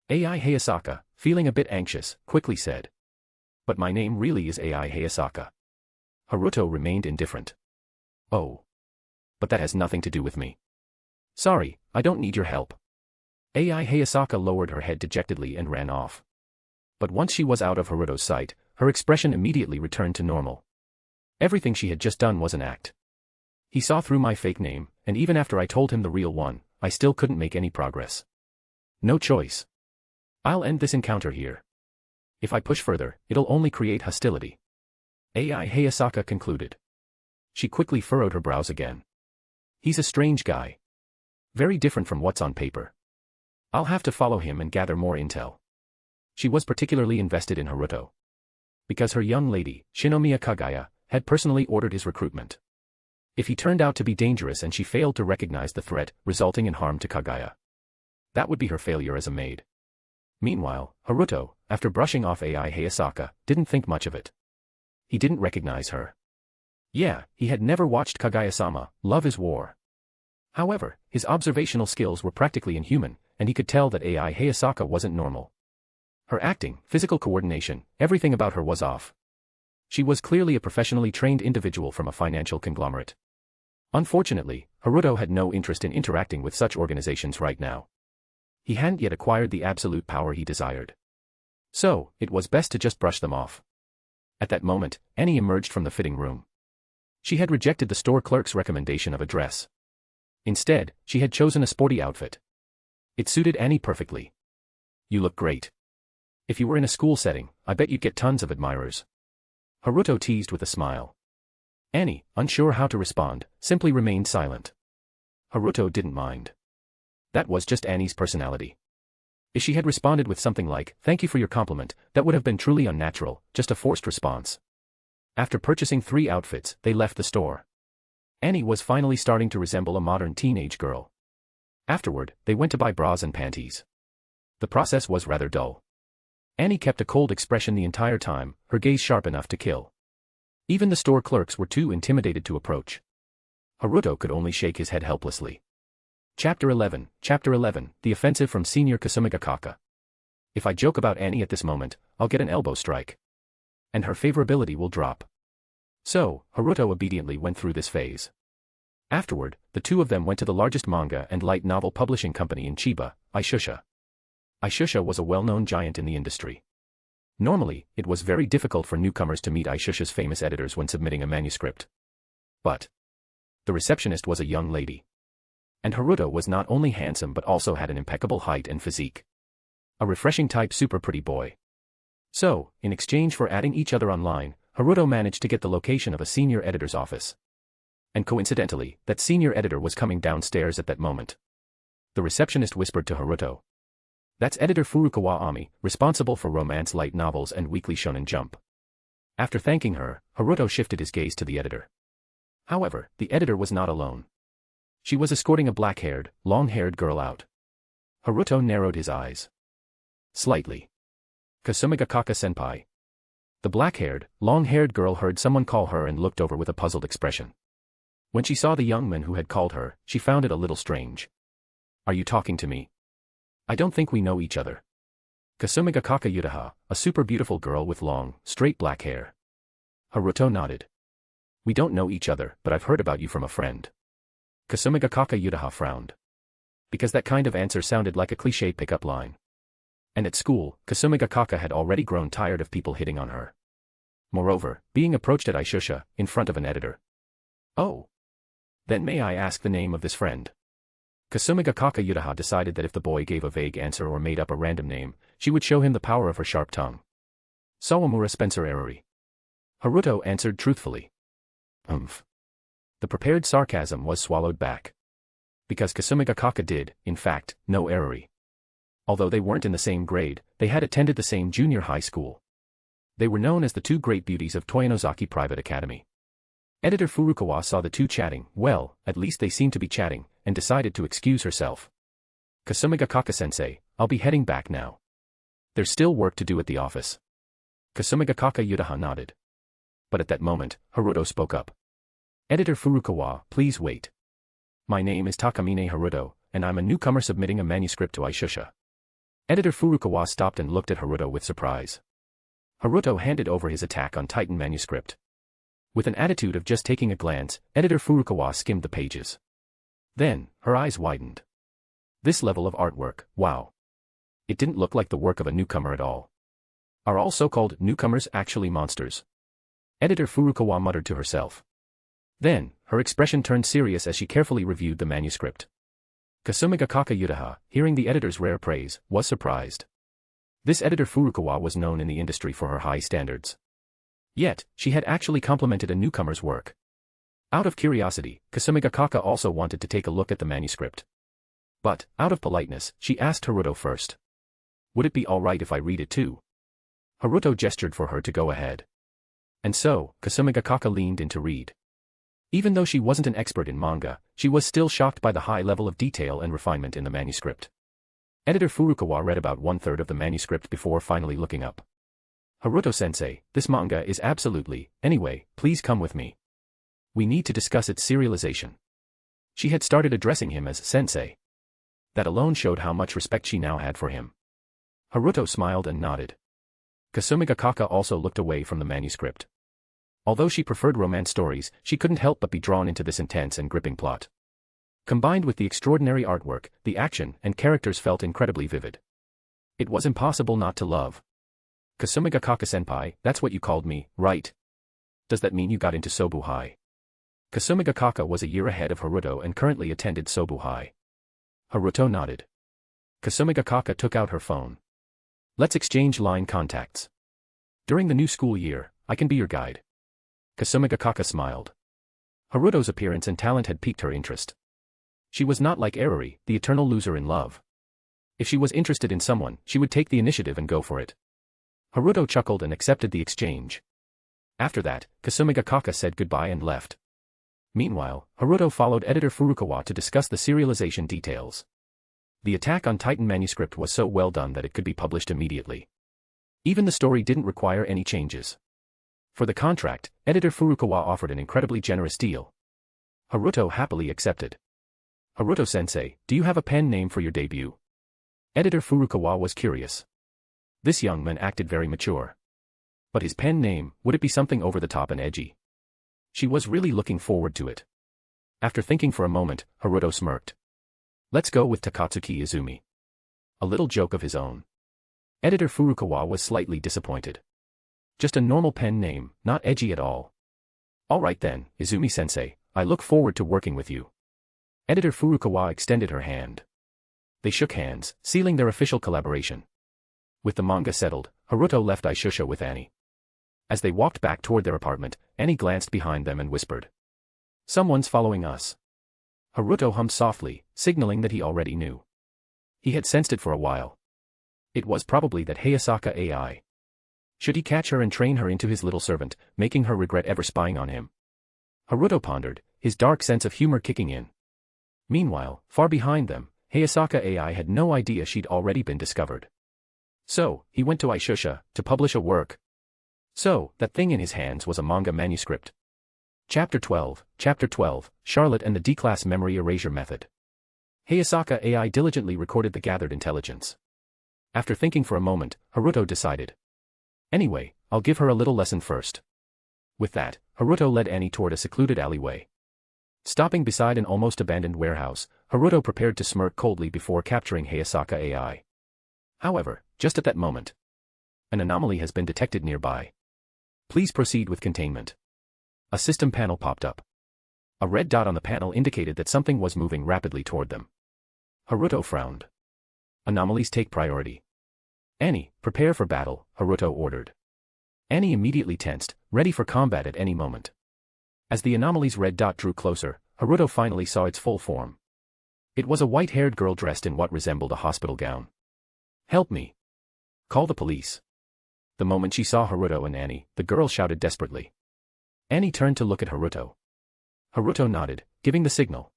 AI Hayasaka, feeling a bit anxious, quickly said. But my name really is AI Hayasaka. Haruto remained indifferent. Oh. But that has nothing to do with me. Sorry, I don't need your help. AI Hayasaka lowered her head dejectedly and ran off. But once she was out of Haruto's sight, her expression immediately returned to normal. Everything she had just done was an act. He saw through my fake name, and even after I told him the real one, I still couldn't make any progress. No choice. I'll end this encounter here. If I push further, it'll only create hostility. AI Hayasaka concluded. She quickly furrowed her brows again. He's a strange guy. Very different from what's on paper. I'll have to follow him and gather more intel. She was particularly invested in Haruto. Because her young lady, Shinomiya Kaguya, had personally ordered his recruitment. If he turned out to be dangerous and she failed to recognize the threat, resulting in harm to Kaguya, that would be her failure as a maid. Meanwhile, Haruto, after brushing off AI Hayasaka, didn't think much of it. He didn't recognize her. Yeah, he had never watched Kaguya-sama, Love is War. However, his observational skills were practically inhuman, and he could tell that AI Hayasaka wasn't normal. Her acting, physical coordination, everything about her was off. She was clearly a professionally trained individual from a financial conglomerate. Unfortunately, Haruto had no interest in interacting with such organizations right now. He hadn't yet acquired the absolute power he desired. So, it was best to just brush them off. At that moment, Annie emerged from the fitting room. She had rejected the store clerk's recommendation of a dress. Instead, she had chosen a sporty outfit. It suited Annie perfectly. You look great. If you were in a school setting, I bet you'd get tons of admirers. Haruto teased with a smile. Annie, unsure how to respond, simply remained silent. Haruto didn't mind. That was just Annie's personality. If she had responded with something like, "Thank you for your compliment," that would have been truly unnatural, just a forced response. After purchasing 3 outfits, they left the store. Annie was finally starting to resemble a modern teenage girl. Afterward, they went to buy bras and panties. The process was rather dull. Annie kept a cold expression the entire time, her gaze sharp enough to kill. Even the store clerks were too intimidated to approach. Haruto could only shake his head helplessly. Chapter 11, The Offensive from Senior Kasumigakaka. If I joke about Annie at this moment, I'll get an elbow strike. And her favorability will drop. So, Haruto obediently went through this phase. Afterward, the two of them went to the largest manga and light novel publishing company in Chiba, Ishusha. Ishusha was a well-known giant in the industry. Normally, it was very difficult for newcomers to meet Ishusha's famous editors when submitting a manuscript. But the receptionist was a young lady. And Haruto was not only handsome but also had an impeccable height and physique. A refreshing type super pretty boy. So, in exchange for adding each other online, Haruto managed to get the location of a senior editor's office. And coincidentally, that senior editor was coming downstairs at that moment. The receptionist whispered to Haruto. That's editor Furukawa Ami, responsible for romance light novels and Weekly Shonen Jump. After thanking her, Haruto shifted his gaze to the editor. However, the editor was not alone. She was escorting a black-haired, long-haired girl out. Haruto narrowed his eyes slightly. Kasumigakaka-senpai. The black-haired, long-haired girl heard someone call her and looked over with a puzzled expression. When she saw the young man who had called her, she found it a little strange. Are you talking to me? I don't think we know each other. Kasumigakaka Yutaha, a super beautiful girl with long, straight black hair. Haruto nodded. We don't know each other, but I've heard about you from a friend. Kasumigakaka Yutaha frowned. Because that kind of answer sounded like a cliché pickup line. And at school, Kasumigakaka had already grown tired of people hitting on her. Moreover, being approached at Ishusha, in front of an editor. Oh. Then may I ask the name of this friend? Kasumigakaka Yutaha decided that if the boy gave a vague answer or made up a random name, she would show him the power of her sharp tongue. Sawamura Spencer Eriri. Haruto answered truthfully. The prepared sarcasm was swallowed back. Because Kasumigakaka did, in fact, know Eriri. Although they weren't in the same grade, they had attended the same junior high school. They were known as the two great beauties of Toyonozaki Private Academy. Editor Furukawa saw the two chatting, well, at least they seemed to be chatting, and decided to excuse herself. Kasumigakaka-sensei, I'll be heading back now. There's still work to do at the office. Kasumigakaka Yutaha nodded. But at that moment, Haruto spoke up. Editor Furukawa, please wait. My name is Takamine Haruto, and I'm a newcomer submitting a manuscript to Ishusha. Editor Furukawa stopped and looked at Haruto with surprise. Haruto handed over his Attack on Titan manuscript. With an attitude of just taking a glance, Editor Furukawa skimmed the pages. Then, her eyes widened. This level of artwork, wow. It didn't look like the work of a newcomer at all. Are all so-called newcomers actually monsters? Editor Furukawa muttered to herself. Then, her expression turned serious as she carefully reviewed the manuscript. Kasumigakaka Yutaha, hearing the editor's rare praise, was surprised. This editor Furukawa was known in the industry for her high standards. Yet, she had actually complimented a newcomer's work. Out of curiosity, Kasumigakaka also wanted to take a look at the manuscript. But, out of politeness, she asked Haruto first. Would it be alright if I read it too? Haruto gestured for her to go ahead. And so, Kasumigakaka leaned in to read. Even though she wasn't an expert in manga, she was still shocked by the high level of detail and refinement in the manuscript. Editor Furukawa read about 1/3 of the manuscript before finally looking up. Haruto-sensei, this manga is absolutely, anyway, please come with me. We need to discuss its serialization. She had started addressing him as sensei. That alone showed how much respect she now had for him. Haruto smiled and nodded. Kasumigakaka also looked away from the manuscript. Although she preferred romance stories, she couldn't help but be drawn into this intense and gripping plot. Combined with the extraordinary artwork, the action and characters felt incredibly vivid. It was impossible not to love. Kasumigakaka-senpai, that's what you called me, right? Does that mean you got into Sobu High? Kasumigakaka was a year ahead of Haruto and currently attended Sobu High. Haruto nodded. Kasumigakaka took out her phone. Let's exchange line contacts. During the new school year, I can be your guide. Kasumigakaka smiled. Haruto's appearance and talent had piqued her interest. She was not like Eriri, the eternal loser in love. If she was interested in someone, she would take the initiative and go for it. Haruto chuckled and accepted the exchange. After that, Kasumigakaka said goodbye and left. Meanwhile, Haruto followed editor Furukawa to discuss the serialization details. The Attack on Titan manuscript was so well done that it could be published immediately. Even the story didn't require any changes. For the contract, editor Furukawa offered an incredibly generous deal. Haruto happily accepted. Haruto-sensei, do you have a pen name for your debut? Editor Furukawa was curious. This young man acted very mature. But his pen name, would it be something over the top and edgy? She was really looking forward to it. After thinking for a moment, Haruto smirked. Let's go with Takatsuki Izumi. A little joke of his own. Editor Furukawa was slightly disappointed. Just a normal pen name, not edgy at all. Alright then, Izumi-sensei, I look forward to working with you. Editor Furukawa extended her hand. They shook hands, sealing their official collaboration. With the manga settled, Haruto left Aishusha with Annie. As they walked back toward their apartment, Annie glanced behind them and whispered. Someone's following us. Haruto hummed softly, signaling that he already knew. He had sensed it for a while. It was probably that Hayasaka AI. Should he catch her and train her into his little servant, making her regret ever spying on him? Haruto pondered, his dark sense of humor kicking in. Meanwhile, far behind them, Hayasaka AI had no idea she'd already been discovered. So, he went to Aishusha, to publish a work. So, that thing in his hands was a manga manuscript. Chapter 12, Charlotte and the D-Class Memory Erasure Method. Hayasaka AI diligently recorded the gathered intelligence. After thinking for a moment, Haruto decided. Anyway, I'll give her a little lesson first. With that, Haruto led Annie toward a secluded alleyway. Stopping beside an almost abandoned warehouse, Haruto prepared to smirk coldly before capturing Hayasaka AI. However, just at that moment, an anomaly has been detected nearby. Please proceed with containment. A system panel popped up. A red dot on the panel indicated that something was moving rapidly toward them. Haruto frowned. Anomalies take priority. Annie, prepare for battle, Haruto ordered. Annie immediately tensed, ready for combat at any moment. As the anomaly's red dot drew closer, Haruto finally saw its full form. It was a white-haired girl dressed in what resembled a hospital gown. Help me. Call the police. The moment she saw Haruto and Annie, the girl shouted desperately. Annie turned to look at Haruto. Haruto nodded, giving the signal.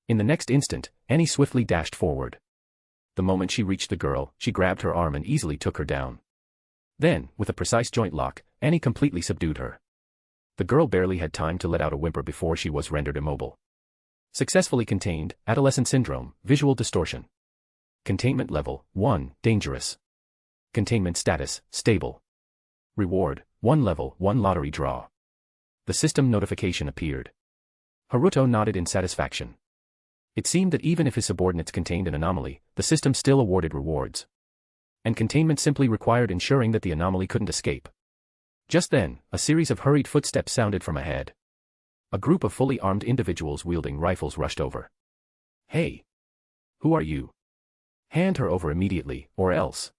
In the next instant, Annie swiftly dashed forward. The moment she reached the girl, she grabbed her arm and easily took her down. Then, with a precise joint lock, Annie completely subdued her. The girl barely had time to let out a whimper before she was rendered immobile. Successfully contained, Adolescent Syndrome, Visual Distortion. Containment Level, 1, Dangerous. Containment Status, Stable. Reward, 1 level, 1 lottery draw. The system notification appeared. Haruto nodded in satisfaction. It seemed that even if his subordinates contained an anomaly, the system still awarded rewards. And containment simply required ensuring that the anomaly couldn't escape. Just then, a series of hurried footsteps sounded from ahead. A group of fully armed individuals wielding rifles rushed over. Hey! Who are you? Hand her over immediately, or else.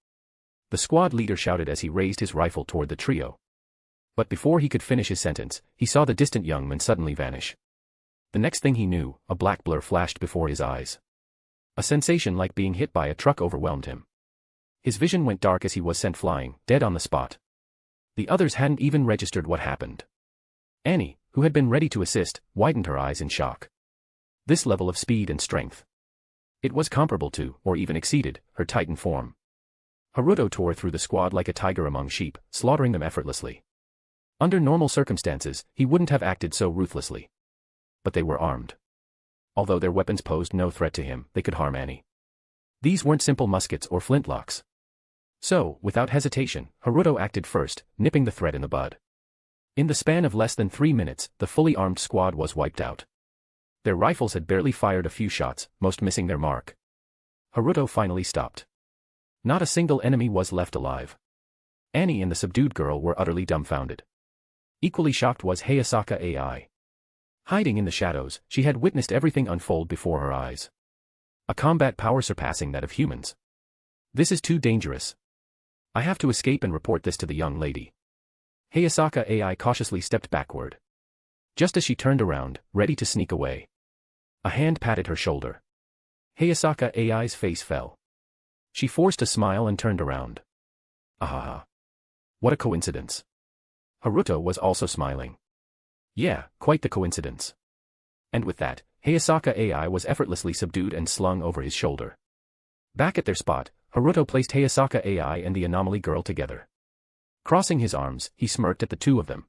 The squad leader shouted as he raised his rifle toward the trio. But before he could finish his sentence, he saw the distant young man suddenly vanish. The next thing he knew, a black blur flashed before his eyes. A sensation like being hit by a truck overwhelmed him. His vision went dark as he was sent flying, dead on the spot. The others hadn't even registered what happened. Annie, who had been ready to assist, widened her eyes in shock. This level of speed and strength. It was comparable to, or even exceeded, her Titan form. Haruto tore through the squad like a tiger among sheep, slaughtering them effortlessly. Under normal circumstances, he wouldn't have acted so ruthlessly. But they were armed. Although their weapons posed no threat to him, they could harm Annie. These weren't simple muskets or flintlocks. So, without hesitation, Haruto acted first, nipping the threat in the bud. In the span of less than 3 minutes, the fully armed squad was wiped out. Their rifles had barely fired a few shots, most missing their mark. Haruto finally stopped. Not a single enemy was left alive. Annie and the subdued girl were utterly dumbfounded. Equally shocked was Hayasaka AI. Hiding in the shadows, she had witnessed everything unfold before her eyes. A combat power surpassing that of humans. This is too dangerous. I have to escape and report this to the young lady. Hayasaka AI cautiously stepped backward. Just as she turned around, ready to sneak away. A hand patted her shoulder. Hayasaka AI's face fell. She forced a smile and turned around. Ahaha. What a coincidence. Haruto was also smiling. Yeah, quite the coincidence. And with that, Hayasaka AI was effortlessly subdued and slung over his shoulder. Back at their spot, Haruto placed Hayasaka AI and the anomaly girl together. Crossing his arms, he smirked at the two of them.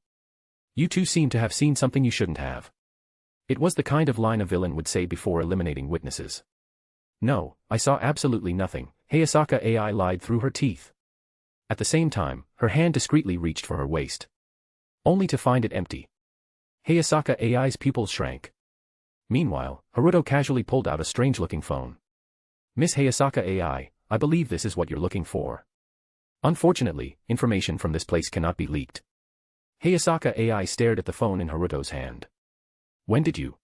You two seem to have seen something you shouldn't have. It was the kind of line a villain would say before eliminating witnesses. No, I saw absolutely nothing, Hayasaka AI lied through her teeth. At the same time, her hand discreetly reached for her waist. Only to find it empty. Hayasaka AI's pupils shrank. Meanwhile, Haruto casually pulled out a strange-looking phone. Miss Hayasaka AI, I believe this is what you're looking for. Unfortunately, information from this place cannot be leaked. Hayasaka AI stared at the phone in Haruto's hand. When did you?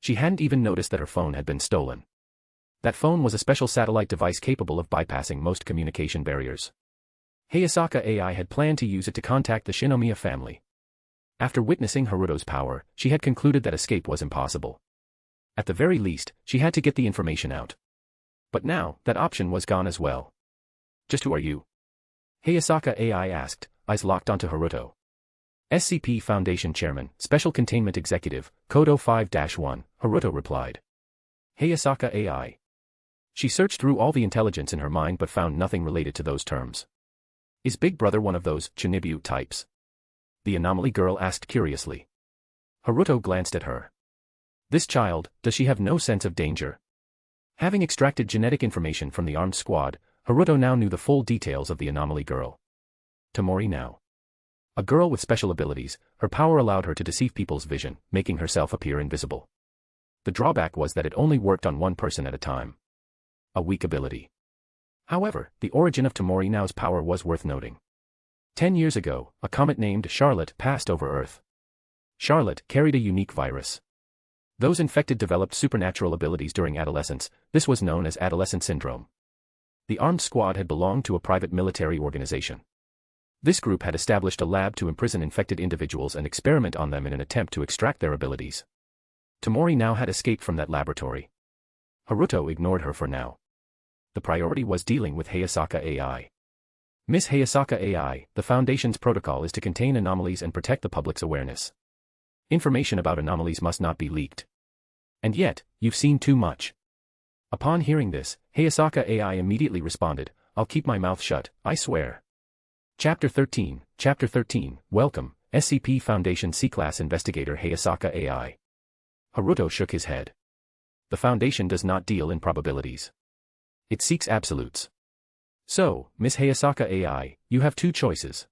She hadn't even noticed that her phone had been stolen. That phone was a special satellite device capable of bypassing most communication barriers. Hayasaka AI had planned to use it to contact the Shinomiya family. After witnessing Haruto's power, she had concluded that escape was impossible. At the very least, she had to get the information out. But now, that option was gone as well. Just who are you? Hayasaka AI asked, eyes locked onto Haruto. SCP Foundation Chairman, Special Containment Executive, Code 05-1, Haruto replied. Hayasaka AI. She searched through all the intelligence in her mind but found nothing related to those terms. Is Big Brother one of those Chinibu types? The Anomaly girl asked curiously. Haruto glanced at her. This child, does she have no sense of danger? Having extracted genetic information from the armed squad, Haruto now knew the full details of the Anomaly girl. Tamori now. A girl with special abilities, her power allowed her to deceive people's vision, making herself appear invisible. The drawback was that it only worked on one person at a time. A weak ability. However, the origin of Tamori now's power was worth noting. 10 years ago, a comet named Charlotte passed over Earth. Charlotte carried a unique virus. Those infected developed supernatural abilities during adolescence. This was known as Adolescent syndrome. The armed squad had belonged to a private military organization. This group had established a lab to imprison infected individuals and experiment on them in an attempt to extract their abilities. Tamori now had escaped from that laboratory. Haruto ignored her for now. The priority was dealing with Hayasaka AI. Miss Hayasaka AI, the Foundation's protocol is to contain anomalies and protect the public's awareness. Information about anomalies must not be leaked. And yet, you've seen too much. Upon hearing this, Hayasaka AI immediately responded, I'll keep my mouth shut, I swear. Chapter 13, Welcome, SCP Foundation C-Class Investigator Hayasaka AI. Haruto shook his head. The Foundation does not deal in probabilities. It seeks absolutes. So, Miss Hayasaka AI, you have two choices.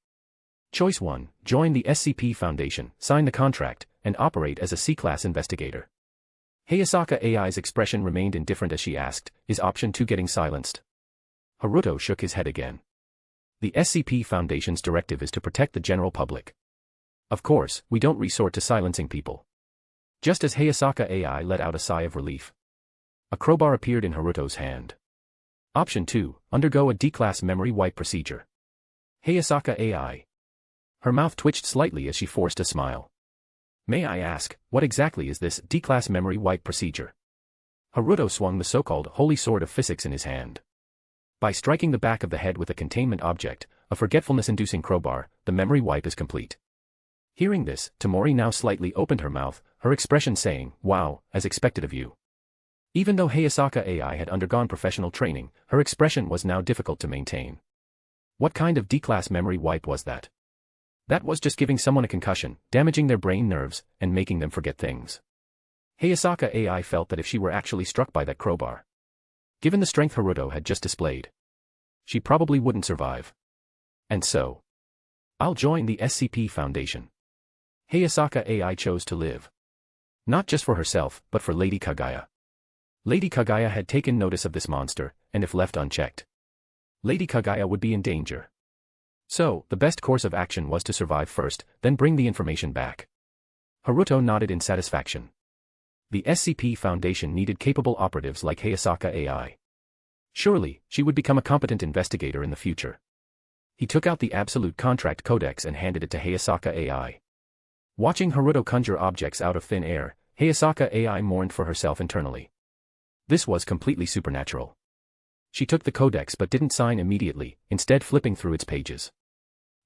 Choice 1, join the SCP Foundation, sign the contract, and operate as a C-Class investigator. Hayasaka AI's expression remained indifferent as she asked, is option 2 getting silenced? Haruto shook his head again. The SCP Foundation's directive is to protect the general public. Of course, we don't resort to silencing people. Just as Hayasaka AI let out a sigh of relief. A crowbar appeared in Haruto's hand. Option 2, undergo a D-Class memory wipe procedure. Hayasaka AI. Her mouth twitched slightly as she forced a smile. May I ask, what exactly is this D-Class memory wipe procedure? Haruto swung the so-called Holy Sword of Physics in his hand. By striking the back of the head with a containment object, a forgetfulness-inducing crowbar, the memory wipe is complete. Hearing this, Tamori now slightly opened her mouth, her expression saying, wow, as expected of you. Even though Hayasaka AI had undergone professional training, her expression was now difficult to maintain. What kind of D-Class memory wipe was that? That was just giving someone a concussion, damaging their brain nerves, and making them forget things. Hayasaka AI felt that if she were actually struck by that crowbar, given the strength Haruto had just displayed, she probably wouldn't survive. And so, I'll join the SCP Foundation. Hayasaka AI chose to live. Not just for herself, but for Lady Kaguya. Lady Kaguya had taken notice of this monster, and if left unchecked, Lady Kaguya would be in danger. So, the best course of action was to survive first, then bring the information back. Haruto nodded in satisfaction. The SCP Foundation needed capable operatives like Hayasaka AI. Surely, she would become a competent investigator in the future. He took out the Absolute Contract Codex and handed it to Hayasaka AI. Watching Haruto conjure objects out of thin air, Hayasaka AI mourned for herself internally. This was completely supernatural. She took the codex but didn't sign immediately, instead flipping through its pages.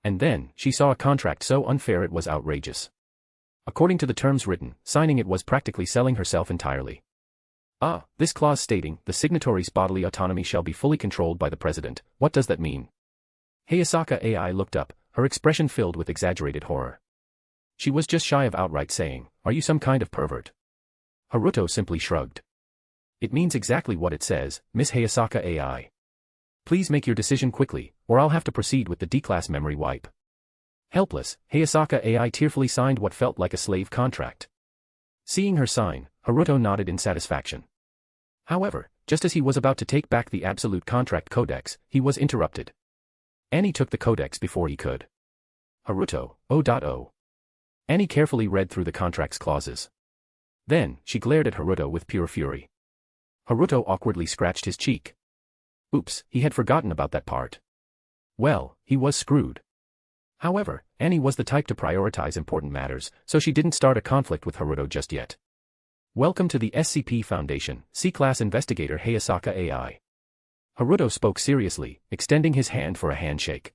And then, she saw a contract so unfair it was outrageous. According to the terms written, signing it was practically selling herself entirely. This clause stating, the signatory's bodily autonomy shall be fully controlled by the president, what does that mean? Hayasaka AI looked up, her expression filled with exaggerated horror. She was just shy of outright saying, are you some kind of pervert? Haruto simply shrugged. It means exactly what it says, Miss Hayasaka AI. Please make your decision quickly, or I'll have to proceed with the D-Class memory wipe. Helpless, Hayasaka AI tearfully signed what felt like a slave contract. Seeing her sign, Haruto nodded in satisfaction. However, just as he was about to take back the absolute contract codex, he was interrupted. Annie took the codex before he could. Haruto, O.O. Annie carefully read through the contract's clauses. Then, she glared at Haruto with pure fury. Haruto awkwardly scratched his cheek. Oops, he had forgotten about that part. Well, he was screwed. However, Annie was the type to prioritize important matters, so she didn't start a conflict with Haruto just yet. Welcome to the SCP Foundation, C-Class Investigator Hayasaka AI. Haruto spoke seriously, extending his hand for a handshake.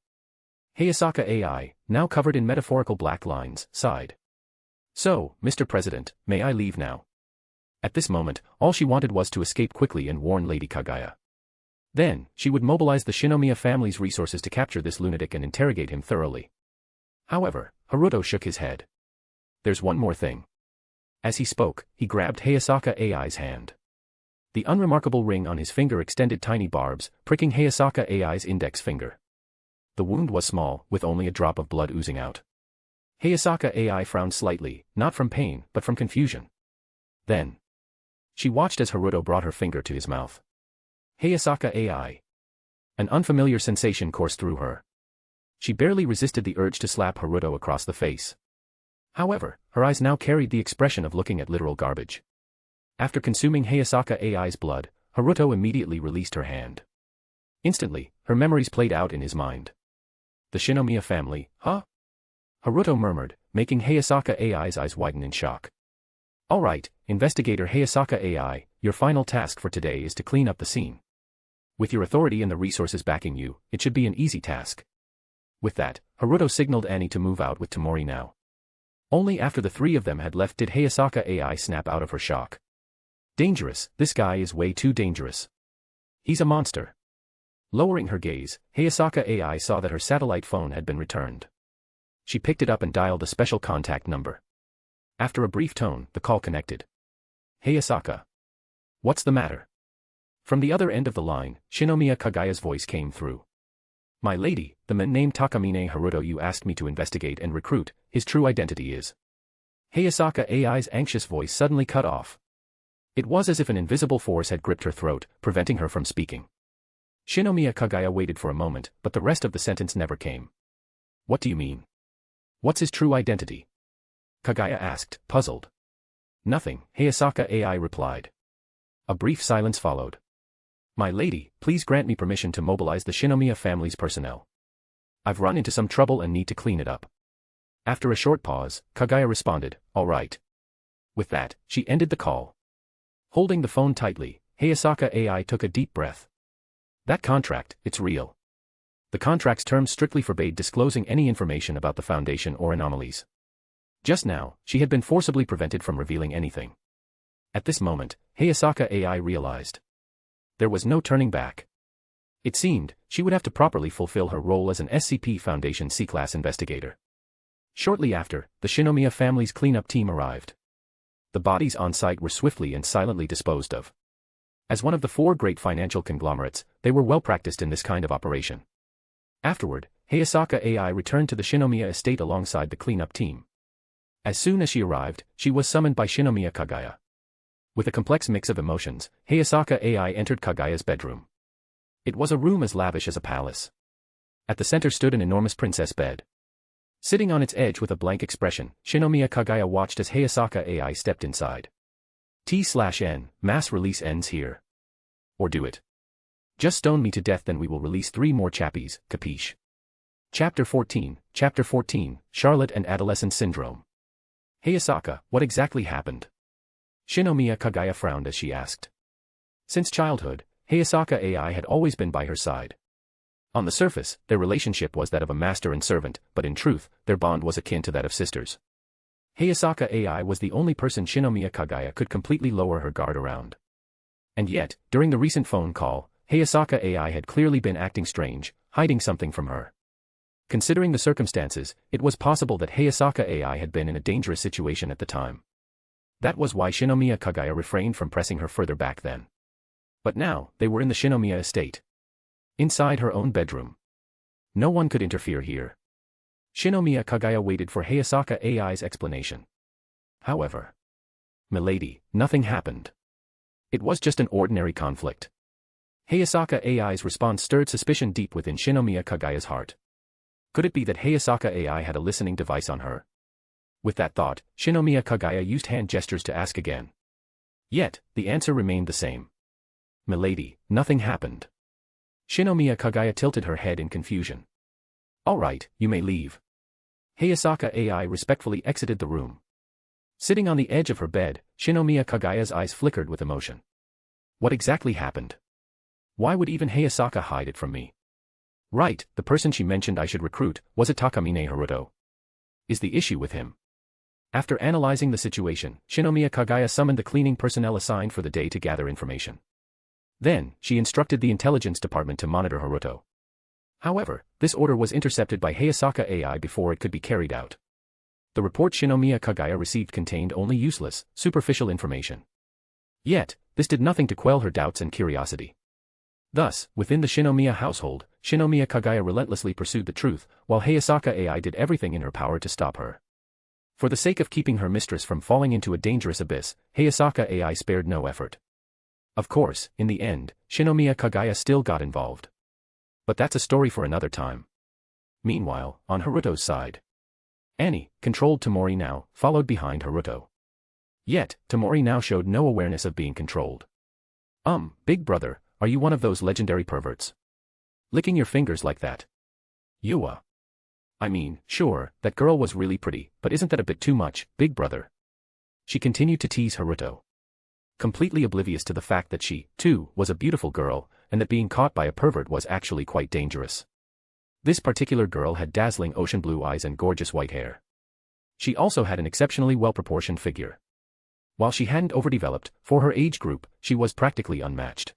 Hayasaka AI, now covered in metaphorical black lines, sighed. So, Mr. President, may I leave now? At this moment, all she wanted was to escape quickly and warn Lady Kaguya. Then, she would mobilize the Shinomiya family's resources to capture this lunatic and interrogate him thoroughly. However, Haruto shook his head. There's one more thing. As he spoke, he grabbed Hayasaka AI's hand. The unremarkable ring on his finger extended tiny barbs, pricking Hayasaka AI's index finger. The wound was small, with only a drop of blood oozing out. Hayasaka AI frowned slightly, not from pain, but from confusion. Then, she watched as Haruto brought her finger to his mouth. Hayasaka AI. An unfamiliar sensation coursed through her. She barely resisted the urge to slap Haruto across the face. However, her eyes now carried the expression of looking at literal garbage. After consuming Hayasaka AI's blood, Haruto immediately released her hand. Instantly, her memories played out in his mind. The Shinomiya family, huh? Haruto murmured, making Hayasaka AI's eyes widen in shock. Alright, Investigator Hayasaka AI, your final task for today is to clean up the scene. With your authority and the resources backing you, it should be an easy task. With that, Haruto signaled Annie to move out with Tamori now. Only after the three of them had left did Hayasaka AI snap out of her shock. Dangerous, this guy is way too dangerous. He's a monster. Lowering her gaze, Hayasaka AI saw that her satellite phone had been returned. She picked it up and dialed a special contact number. After a brief tone, the call connected. Hayasaka. What's the matter? From the other end of the line, Shinomiya Kaguya's voice came through. My lady, the man named Takamine Haruto you asked me to investigate and recruit, his true identity is. Hayasaka AI's anxious voice suddenly cut off. It was as if an invisible force had gripped her throat, preventing her from speaking. Shinomiya Kaguya waited for a moment, but the rest of the sentence never came. What do you mean? What's his true identity? Kaguya asked, puzzled. Nothing, Hayasaka AI replied. A brief silence followed. My lady, please grant me permission to mobilize the Shinomiya family's personnel. I've run into some trouble and need to clean it up. After a short pause, Kaguya responded, all right. With that, she ended the call. Holding the phone tightly, Hayasaka AI took a deep breath. That contract, it's real. The contract's terms strictly forbade disclosing any information about the Foundation or Anomalies. Just now, she had been forcibly prevented from revealing anything. At this moment, Hayasaka AI realized. There was no turning back. It seemed, she would have to properly fulfill her role as an SCP Foundation C-Class investigator. Shortly after, the Shinomiya family's cleanup team arrived. The bodies on site were swiftly and silently disposed of. As one of the four great financial conglomerates, they were well practiced in this kind of operation. Afterward, Hayasaka AI returned to the Shinomiya estate alongside the cleanup team. As soon as she arrived, she was summoned by Shinomiya Kaguya. With a complex mix of emotions, Hayasaka AI entered Kaguya's bedroom. It was a room as lavish as a palace. At the center stood an enormous princess bed. Sitting on its edge with a blank expression, Shinomiya Kaguya watched as Hayasaka AI stepped inside. T/N, mass release ends here. Or do it. Just stone me to death, then we will release 3 more chappies, capiche? Chapter 14, Charlotte and Adolescent Syndrome. Hayasaka, what exactly happened? Shinomiya Kaguya frowned as she asked. Since childhood, Hayasaka AI had always been by her side. On the surface, their relationship was that of a master and servant, but in truth, their bond was akin to that of sisters. Hayasaka AI was the only person Shinomiya Kaguya could completely lower her guard around. And yet, during the recent phone call, Hayasaka AI had clearly been acting strange, hiding something from her. Considering the circumstances, it was possible that Hayasaka AI had been in a dangerous situation at the time. That was why Shinomiya Kaguya refrained from pressing her further back then. But now, they were in the Shinomiya estate. Inside her own bedroom. No one could interfere here. Shinomiya Kaguya waited for Hayasaka AI's explanation. However, "Milady, nothing happened. It was just an ordinary conflict." Hayasaka AI's response stirred suspicion deep within Shinomiya Kaguya's heart. Could it be that Hayasaka AI had a listening device on her? With that thought, Shinomiya Kaguya used hand gestures to ask again. Yet, the answer remained the same. "Milady, nothing happened." Shinomiya Kaguya tilted her head in confusion. "All right, you may leave." Hayasaka AI respectfully exited the room. Sitting on the edge of her bed, Shinomiya Kaguya's eyes flickered with emotion. What exactly happened? Why would even Hayasaka hide it from me? Right, the person she mentioned I should recruit, was it Takamine Haruto? Is the issue with him? After analyzing the situation, Shinomiya Kaguya summoned the cleaning personnel assigned for the day to gather information. Then, she instructed the intelligence department to monitor Haruto. However, this order was intercepted by Hayasaka AI before it could be carried out. The report Shinomiya Kaguya received contained only useless, superficial information. Yet, this did nothing to quell her doubts and curiosity. Thus, within the Shinomiya household, Shinomiya Kaguya relentlessly pursued the truth, while Hayasaka AI did everything in her power to stop her. For the sake of keeping her mistress from falling into a dangerous abyss, Hayasaka AI spared no effort. Of course, in the end, Shinomiya Kaguya still got involved. But that's a story for another time. Meanwhile, on Haruto's side, Annie, controlled Tamori now, followed behind Haruto. Yet, Tamori now showed no awareness of being controlled. Big brother, are you one of those legendary perverts? Licking your fingers like that? Yua. I mean, sure, that girl was really pretty, but isn't that a bit too much, big brother? She continued to tease Haruto. Completely oblivious to the fact that she, too, was a beautiful girl, and that being caught by a pervert was actually quite dangerous. This particular girl had dazzling ocean blue eyes and gorgeous white hair. She also had an exceptionally well-proportioned figure. While she hadn't overdeveloped, for her age group, she was practically unmatched.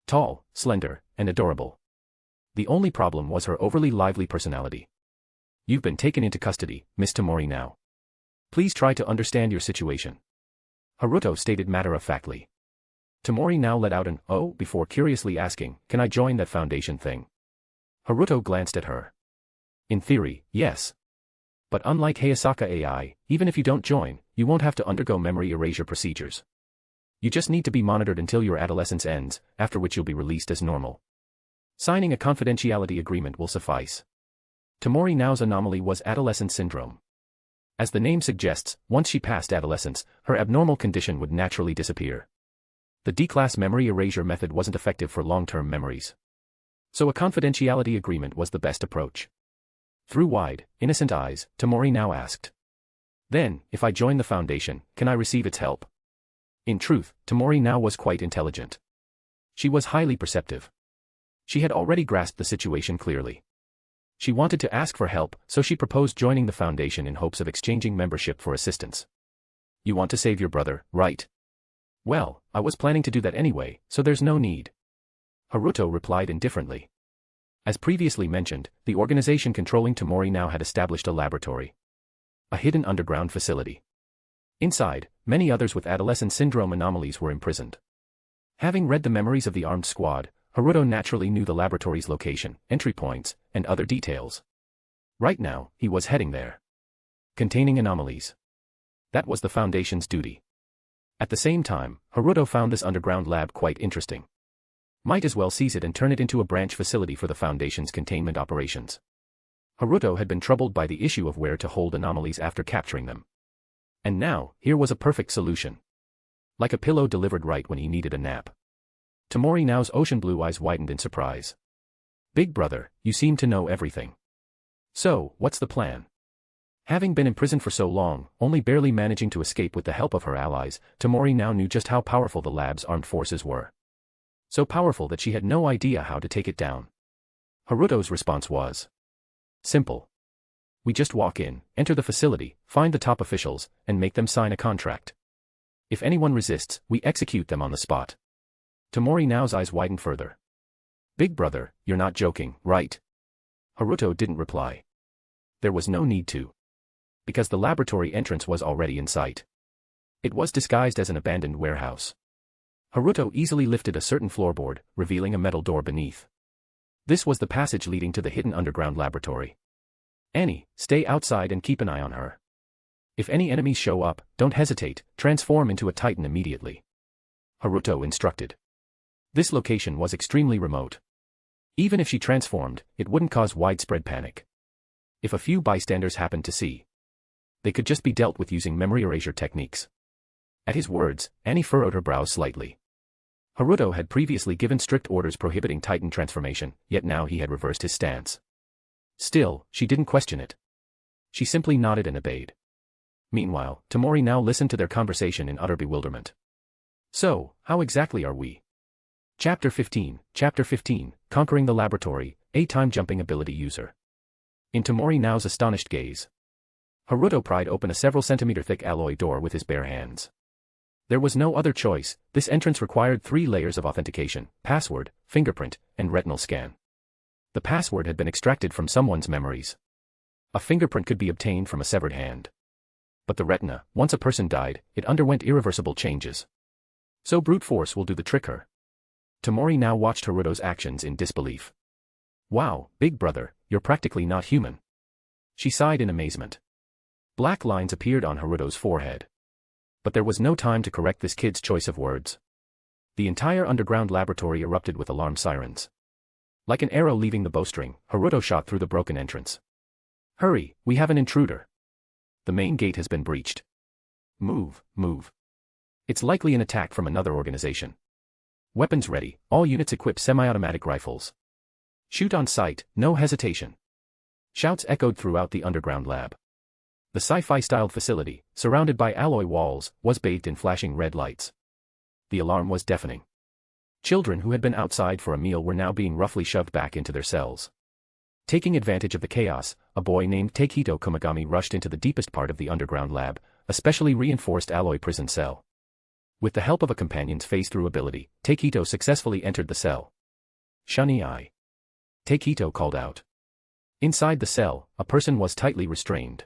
Tall, slender, and adorable. The only problem was her overly lively personality. You've been taken into custody, Miss Tamori now. Please try to understand your situation. Haruto stated matter-of-factly. Tamori now let out an "oh" before curiously asking, "Can I join that Foundation thing?" Haruto glanced at her. In theory, yes. But unlike Hayasaka AI, even if you don't join, you won't have to undergo memory erasure procedures. You just need to be monitored until your adolescence ends, after which you'll be released as normal. Signing a confidentiality agreement will suffice. Tamori Now's anomaly was adolescent syndrome. As the name suggests, once she passed adolescence, her abnormal condition would naturally disappear. The D-class memory erasure method wasn't effective for long-term memories. So a confidentiality agreement was the best approach. Through wide, innocent eyes, Tamori now asked. Then, if I join the Foundation, can I receive its help? In truth, Tamori now was quite intelligent. She was highly perceptive. She had already grasped the situation clearly. She wanted to ask for help, so she proposed joining the Foundation in hopes of exchanging membership for assistance. You want to save your brother, right? Well, I was planning to do that anyway, so there's no need. Haruto replied indifferently. As previously mentioned, the organization controlling Tamori now had established a laboratory. A hidden underground facility. Inside, many others with adolescent syndrome anomalies were imprisoned. Having read the memories of the armed squad, Haruto naturally knew the laboratory's location, entry points, and other details. Right now, he was heading there. Containing anomalies. That was the Foundation's duty. At the same time, Haruto found this underground lab quite interesting. Might as well seize it and turn it into a branch facility for the Foundation's containment operations. Haruto had been troubled by the issue of where to hold anomalies after capturing them. And now, here was a perfect solution. Like a pillow delivered right when he needed a nap. Tamori Now's ocean blue eyes widened in surprise. Big brother, you seem to know everything. So, what's the plan? Having been imprisoned for so long, only barely managing to escape with the help of her allies, Tamori now knew just how powerful the lab's armed forces were. So powerful that she had no idea how to take it down. Haruto's response was simple. We just walk in, enter the facility, find the top officials, and make them sign a contract. If anyone resists, we execute them on the spot. Tamori Now's eyes widened further. Big brother, you're not joking, right? Haruto didn't reply. There was no need to. Because the laboratory entrance was already in sight. It was disguised as an abandoned warehouse. Haruto easily lifted a certain floorboard, revealing a metal door beneath. This was the passage leading to the hidden underground laboratory. Annie, stay outside and keep an eye on her. If any enemies show up, don't hesitate, transform into a titan immediately. Haruto instructed. This location was extremely remote. Even if she transformed, it wouldn't cause widespread panic. If a few bystanders happened to see, they could just be dealt with using memory erasure techniques. At his words, Annie furrowed her brows slightly. Haruto had previously given strict orders prohibiting Titan transformation, yet now he had reversed his stance. Still, she didn't question it. She simply nodded and obeyed. Meanwhile, Tamori now listened to their conversation in utter bewilderment. So, how exactly are we? Chapter 15, Conquering the Laboratory, a time-jumping ability user. In Tamori Now's astonished gaze, Haruto pried open a several centimeter-thick alloy door with his bare hands. There was no other choice, this entrance required 3 layers of authentication, password, fingerprint, and retinal scan. The password had been extracted from someone's memories. A fingerprint could be obtained from a severed hand. But the retina, once a person died, it underwent irreversible changes. So brute force will do the trick her. Tamori now watched Haruto's actions in disbelief. Wow, big brother, you're practically not human. She sighed in amazement. Black lines appeared on Haruto's forehead. But there was no time to correct this kid's choice of words. The entire underground laboratory erupted with alarm sirens. Like an arrow leaving the bowstring, Haruto shot through the broken entrance. Hurry, we have an intruder. The main gate has been breached. Move. It's likely an attack from another organization. Weapons ready, all units equip semi-automatic rifles. Shoot on sight, no hesitation. Shouts echoed throughout the underground lab. The sci-fi-styled facility, surrounded by alloy walls, was bathed in flashing red lights. The alarm was deafening. Children who had been outside for a meal were now being roughly shoved back into their cells. Taking advantage of the chaos, a boy named Takehito Komagami rushed into the deepest part of the underground lab, a specially reinforced alloy prison cell. With the help of a companion's phase-through ability, Takehito successfully entered the cell. Shun'i. Takehito called out. Inside the cell, a person was tightly restrained.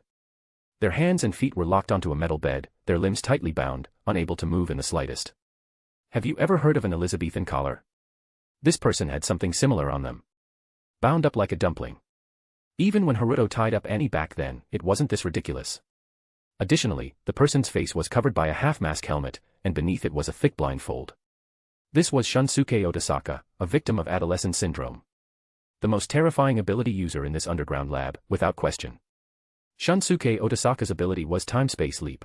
Their hands and feet were locked onto a metal bed, their limbs tightly bound, unable to move in the slightest. Have you ever heard of an Elizabethan collar? This person had something similar on them. Bound up like a dumpling. Even when Haruto tied up Annie back then, it wasn't this ridiculous. Additionally, the person's face was covered by a half-mask helmet, and beneath it was a thick blindfold. This was Shunsuke Otasaka, a victim of adolescent syndrome. The most terrifying ability user in this underground lab, without question. Shunsuke Otasaka's ability was time-space leap.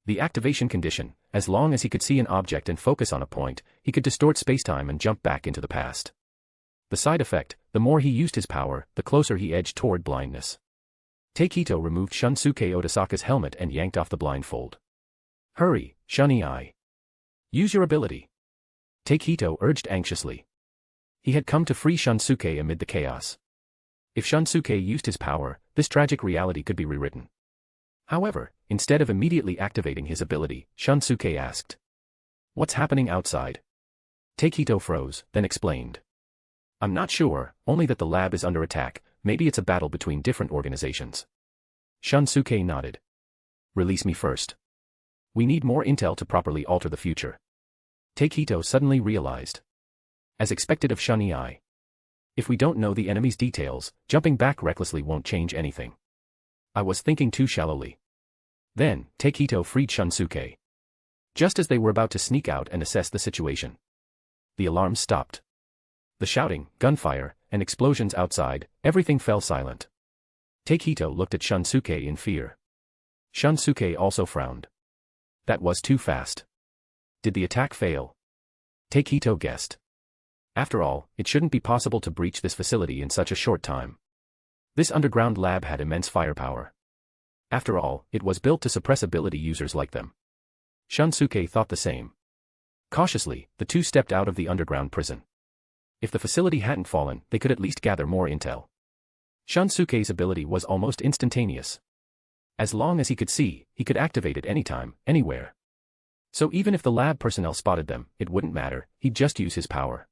The activation condition, as long as he could see an object and focus on a point, he could distort spacetime and jump back into the past. The side effect, the more he used his power, the closer he edged toward blindness. Takehito removed Shunsuke Otasaka's helmet and yanked off the blindfold. Hurry, Shun'i. Use your ability. Takehito urged anxiously. He had come to free Shunsuke amid the chaos. If Shunsuke used his power, this tragic reality could be rewritten. However, instead of immediately activating his ability, Shunsuke asked. What's happening outside? Takehito froze, then explained. I'm not sure, only that the lab is under attack, maybe it's a battle between different organizations. Shunsuke nodded. Release me first. We need more intel to properly alter the future. Takehito suddenly realized. As expected of Shun'i. If we don't know the enemy's details, jumping back recklessly won't change anything. I was thinking too shallowly. Then, Takehito freed Shunsuke. Just as they were about to sneak out and assess the situation. The alarms stopped. The shouting, gunfire, and explosions outside, everything fell silent. Takehito looked at Shunsuke in fear. Shunsuke also frowned. That was too fast. Did the attack fail? Takehito guessed. After all, it shouldn't be possible to breach this facility in such a short time. This underground lab had immense firepower. After all, it was built to suppress ability users like them. Shunsuke thought the same. Cautiously, the two stepped out of the underground prison. If the facility hadn't fallen, they could at least gather more intel. Shunsuke's ability was almost instantaneous. As long as he could see, he could activate it anytime, anywhere. So even if the lab personnel spotted them, it wouldn't matter, he'd just use his power.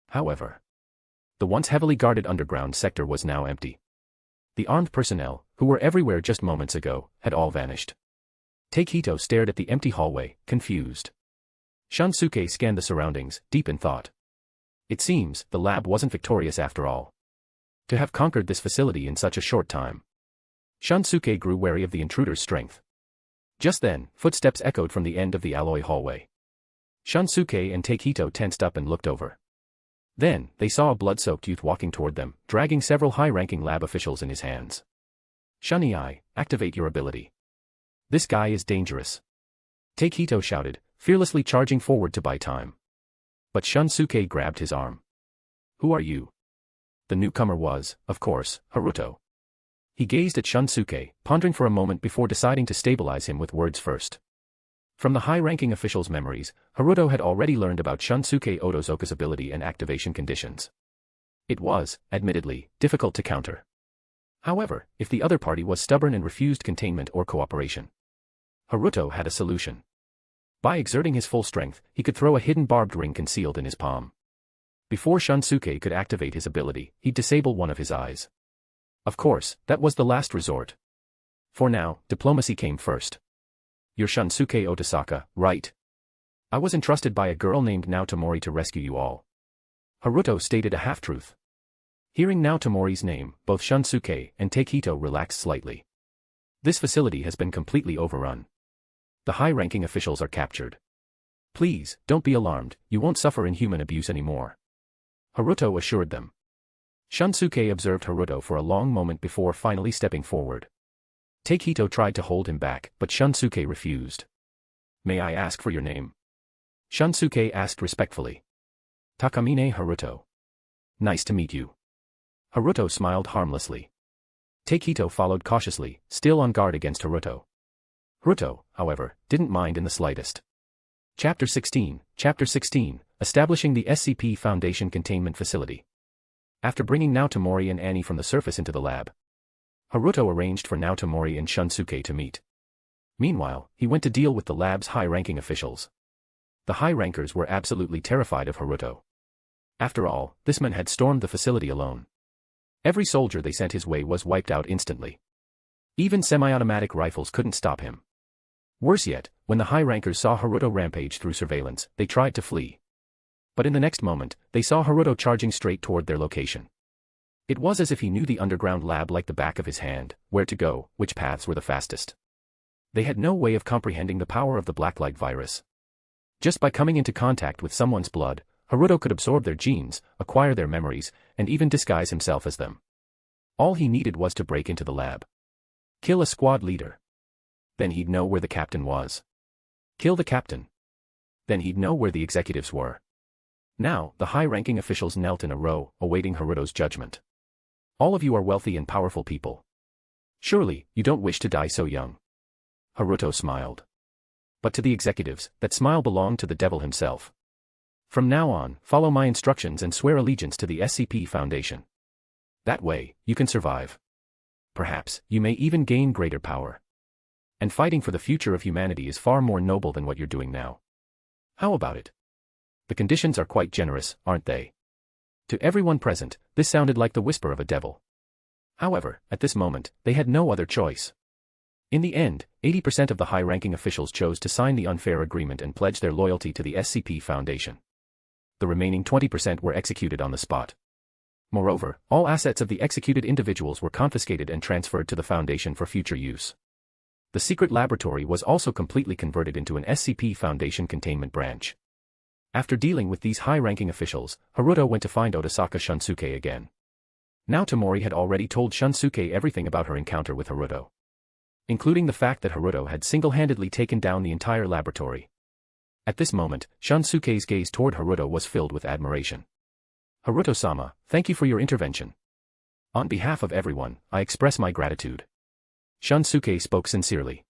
However, the once heavily guarded underground sector was now empty. The armed personnel, who were everywhere just moments ago, had all vanished. Takehito stared at the empty hallway, confused. Shunsuke scanned the surroundings, deep in thought. It seems, the lab wasn't victorious after all. To have conquered this facility in such a short time. Shunsuke grew wary of the intruder's strength. Just then, footsteps echoed from the end of the alloy hallway. Shunsuke and Takehito tensed up and looked over. Then, they saw a blood-soaked youth walking toward them, dragging several high-ranking lab officials in his hands. Shunei, activate your ability. This guy is dangerous. Takehito shouted, fearlessly charging forward to buy time. But Shunsuke grabbed his arm. Who are you? The newcomer was, of course, Haruto. He gazed at Shunsuke, pondering for a moment before deciding to stabilize him with words first. From the high-ranking official's memories, Haruto had already learned about Shunsuke Otozoka's ability and activation conditions. It was, admittedly, difficult to counter. However, if the other party was stubborn and refused containment or cooperation, Haruto had a solution. By exerting his full strength, he could throw a hidden barbed ring concealed in his palm. Before Shunsuke could activate his ability, he'd disable one of his eyes. Of course, that was the last resort. For now, diplomacy came first. You're Shunsuke Otosaka, right? I was entrusted by a girl named Naotomori to rescue you all. Haruto stated a half-truth. Hearing Naotomori's name, both Shunsuke and Takehito relaxed slightly. This facility has been completely overrun. The high-ranking officials are captured. Please, don't be alarmed, you won't suffer inhuman abuse anymore. Haruto assured them. Shunsuke observed Haruto for a long moment before finally stepping forward. Takehito tried to hold him back, but Shunsuke refused. May I ask for your name? Shunsuke asked respectfully. Takamine Haruto. Nice to meet you. Haruto smiled harmlessly. Takehito followed cautiously, still on guard against Haruto. Haruto, however, didn't mind in the slightest. Chapter 16, Establishing the SCP Foundation Containment Facility. After bringing Naotomori and Annie from the surface into the lab, Haruto arranged for Naotomori and Shunsuke to meet. Meanwhile, he went to deal with the lab's high-ranking officials. The high-rankers were absolutely terrified of Haruto. After all, this man had stormed the facility alone. Every soldier they sent his way was wiped out instantly. Even semi-automatic rifles couldn't stop him. Worse yet, when the high-rankers saw Haruto rampage through surveillance, they tried to flee. But in the next moment, they saw Haruto charging straight toward their location. It was as if he knew the underground lab like the back of his hand, where to go, which paths were the fastest. They had no way of comprehending the power of the blacklight virus. Just by coming into contact with someone's blood, Haruto could absorb their genes, acquire their memories, and even disguise himself as them. All he needed was to break into the lab. Kill a squad leader. Then he'd know where the captain was. Kill the captain. Then he'd know where the executives were. Now, the high-ranking officials knelt in a row, awaiting Haruto's judgment. All of you are wealthy and powerful people. Surely, you don't wish to die so young. Haruto smiled. But to the executives, that smile belonged to the devil himself. From now on, follow my instructions and swear allegiance to the SCP Foundation. That way, you can survive. Perhaps, you may even gain greater power. And fighting for the future of humanity is far more noble than what you're doing now. How about it? The conditions are quite generous, aren't they? To everyone present, this sounded like the whisper of a devil. However, at this moment, they had no other choice. In the end, 80% of the high-ranking officials chose to sign the unfair agreement and pledge their loyalty to the SCP Foundation. The remaining 20% were executed on the spot. Moreover, all assets of the executed individuals were confiscated and transferred to the Foundation for future use. The secret laboratory was also completely converted into an SCP Foundation containment branch. After dealing with these high-ranking officials, Haruto went to find Otosaka Shunsuke again. Naotomori had already told Shunsuke everything about her encounter with Haruto, including the fact that Haruto had single-handedly taken down the entire laboratory. At this moment, Shunsuke's gaze toward Haruto was filled with admiration. Haruto-sama, thank you for your intervention. On behalf of everyone, I express my gratitude. Shunsuke spoke sincerely.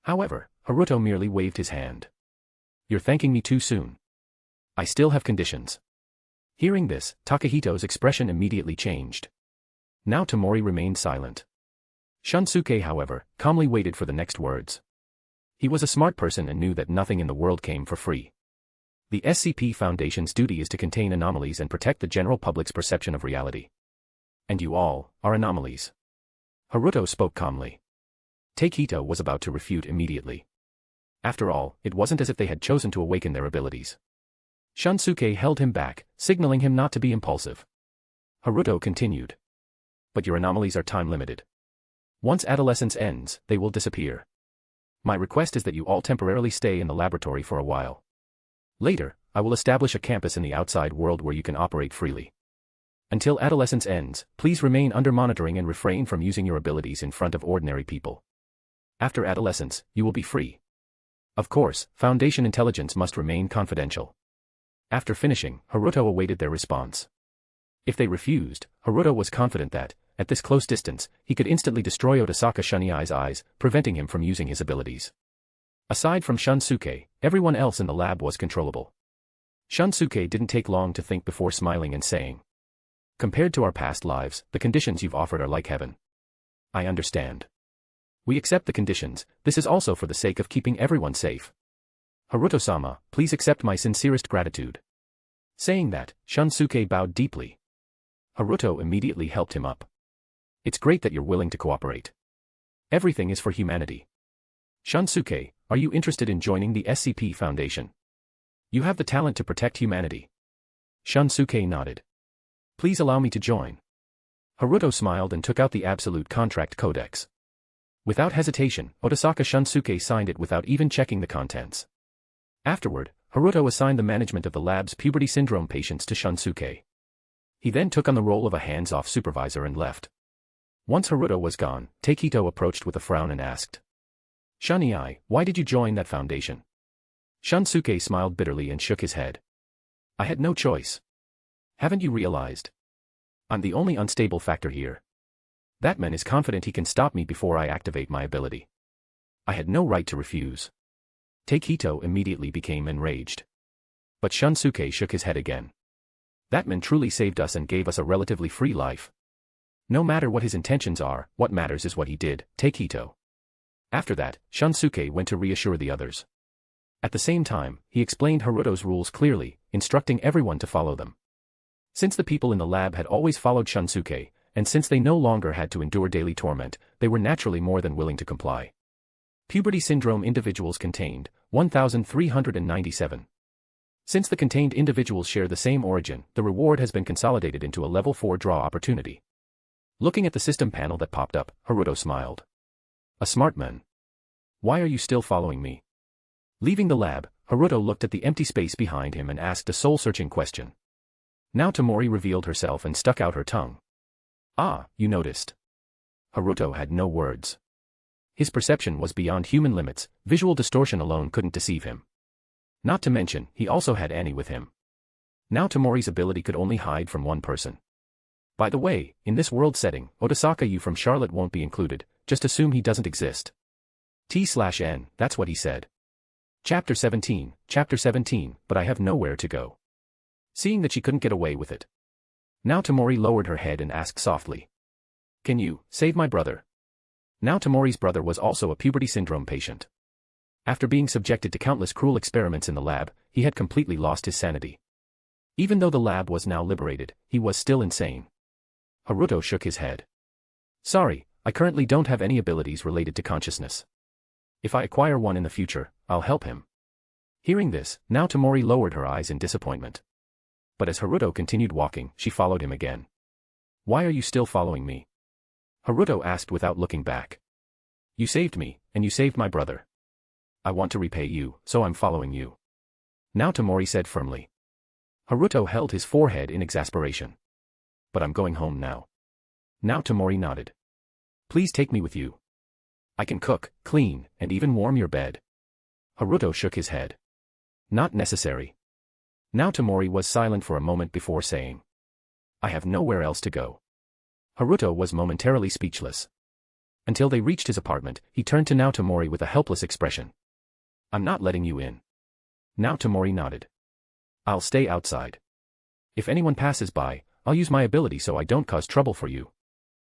However, Haruto merely waved his hand. You're thanking me too soon. I still have conditions. Hearing this, Takehito's expression immediately changed. Naotomori remained silent. Shunsuke, however, calmly waited for the next words. He was a smart person and knew that nothing in the world came for free. The SCP Foundation's duty is to contain anomalies and protect the general public's perception of reality. And you all are anomalies. Haruto spoke calmly. Takehito was about to refute immediately. After all, it wasn't as if they had chosen to awaken their abilities. Shunsuke held him back, signaling him not to be impulsive. Haruto continued. But your anomalies are time-limited. Once Adolescence ends, they will disappear. My request is that you all temporarily stay in the laboratory for a while. Later, I will establish a campus in the outside world where you can operate freely. Until Adolescence ends, please remain under monitoring and refrain from using your abilities in front of ordinary people. After Adolescence, you will be free. Of course, Foundation intelligence must remain confidential. After finishing, Haruto awaited their response. If they refused, Haruto was confident that, at this close distance, he could instantly destroy Otosaka Shunai's eyes, preventing him from using his abilities. Aside from Shunsuke, everyone else in the lab was controllable. Shunsuke didn't take long to think before smiling and saying, "Compared to our past lives, the conditions you've offered are like heaven." "I understand. We accept the conditions. This is also for the sake of keeping everyone safe. Haruto-sama, please accept my sincerest gratitude." Saying that, Shunsuke bowed deeply. Haruto immediately helped him up. "It's great that you're willing to cooperate. Everything is for humanity. Shunsuke, are you interested in joining the SCP Foundation? You have the talent to protect humanity." Shunsuke nodded. "Please allow me to join." Haruto smiled and took out the Absolute Contract Codex. Without hesitation, Otosaka Shunsuke signed it without even checking the contents. Afterward, Haruto assigned the management of the lab's puberty syndrome patients to Shunsuke. He then took on the role of a hands-off supervisor and left. Once Haruto was gone, Takehito approached with a frown and asked, "Shunai, why did you join that foundation?" Shunsuke smiled bitterly and shook his head. "I had no choice. Haven't you realized? I'm the only unstable factor here. That man is confident he can stop me before I activate my ability. I had no right to refuse." Takehito immediately became enraged. But Shunsuke shook his head again. "That man truly saved us and gave us a relatively free life. No matter what his intentions are, what matters is what he did, Takehito." After that, Shunsuke went to reassure the others. At the same time, he explained Haruto's rules clearly, instructing everyone to follow them. Since the people in the lab had always followed Shunsuke, and since they no longer had to endure daily torment, they were naturally more than willing to comply. Puberty syndrome individuals contained, 1,397. Since the contained individuals share the same origin, the reward has been consolidated into a level 4 draw opportunity. Looking at the system panel that popped up, Haruto smiled. "A smart man. Why are you still following me?" Leaving the lab, Haruto looked at the empty space behind him and asked a soul-searching question. Now Tamori revealed herself and stuck out her tongue. "Ah, you noticed." Haruto had no words. His perception was beyond human limits, visual distortion alone couldn't deceive him. Not to mention, he also had Annie with him. Now Tamori's ability could only hide from one person. By the way, in this world setting, Otosaka Yu from Charlotte won't be included, just assume he doesn't exist. T/N, that's what he said. Chapter 17, but I have nowhere to go. Seeing that she couldn't get away with it. Now Tamori lowered her head and asked softly. "Can you save my brother?" Now Tamori's brother was also a puberty syndrome patient. After being subjected to countless cruel experiments in the lab, he had completely lost his sanity. Even though the lab was now liberated, he was still insane. Haruto shook his head. "Sorry, I currently don't have any abilities related to consciousness. If I acquire one in the future, I'll help him." Hearing this, now Tamori lowered her eyes in disappointment. But as Haruto continued walking, she followed him again. "Why are you still following me?" Haruto asked without looking back. "You saved me, and you saved my brother. I want to repay you, so I'm following you." Now Tamori said firmly. Haruto held his forehead in exasperation. "But I'm going home now." Now Tamori nodded. "Please take me with you. I can cook, clean, and even warm your bed." Haruto shook his head. "Not necessary." Now Tamori was silent for a moment before saying, "I have nowhere else to go." Haruto was momentarily speechless. Until they reached his apartment, he turned to Now Tamori with a helpless expression. "I'm not letting you in." Now Tamori nodded. "I'll stay outside. If anyone passes by, I'll use my ability so I don't cause trouble for you,"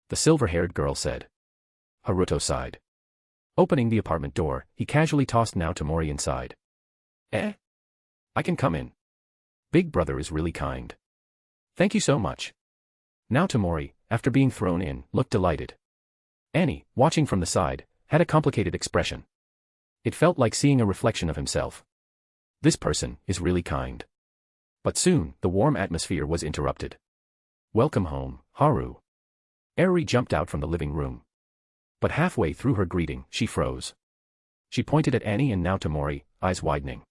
the silver-haired girl said. Haruto sighed. Opening the apartment door, he casually tossed Now Tamori inside. "Eh? I can come in. Big brother is really kind. Thank you so much." Now Tamori, after being thrown in, looked delighted. Annie, watching from the side, had a complicated expression. It felt like seeing a reflection of himself. This person is really kind. But soon, the warm atmosphere was interrupted. "Welcome home, Haru." Eriri jumped out from the living room. But halfway through her greeting, she froze. She pointed at Annie and now to Mori, eyes widening.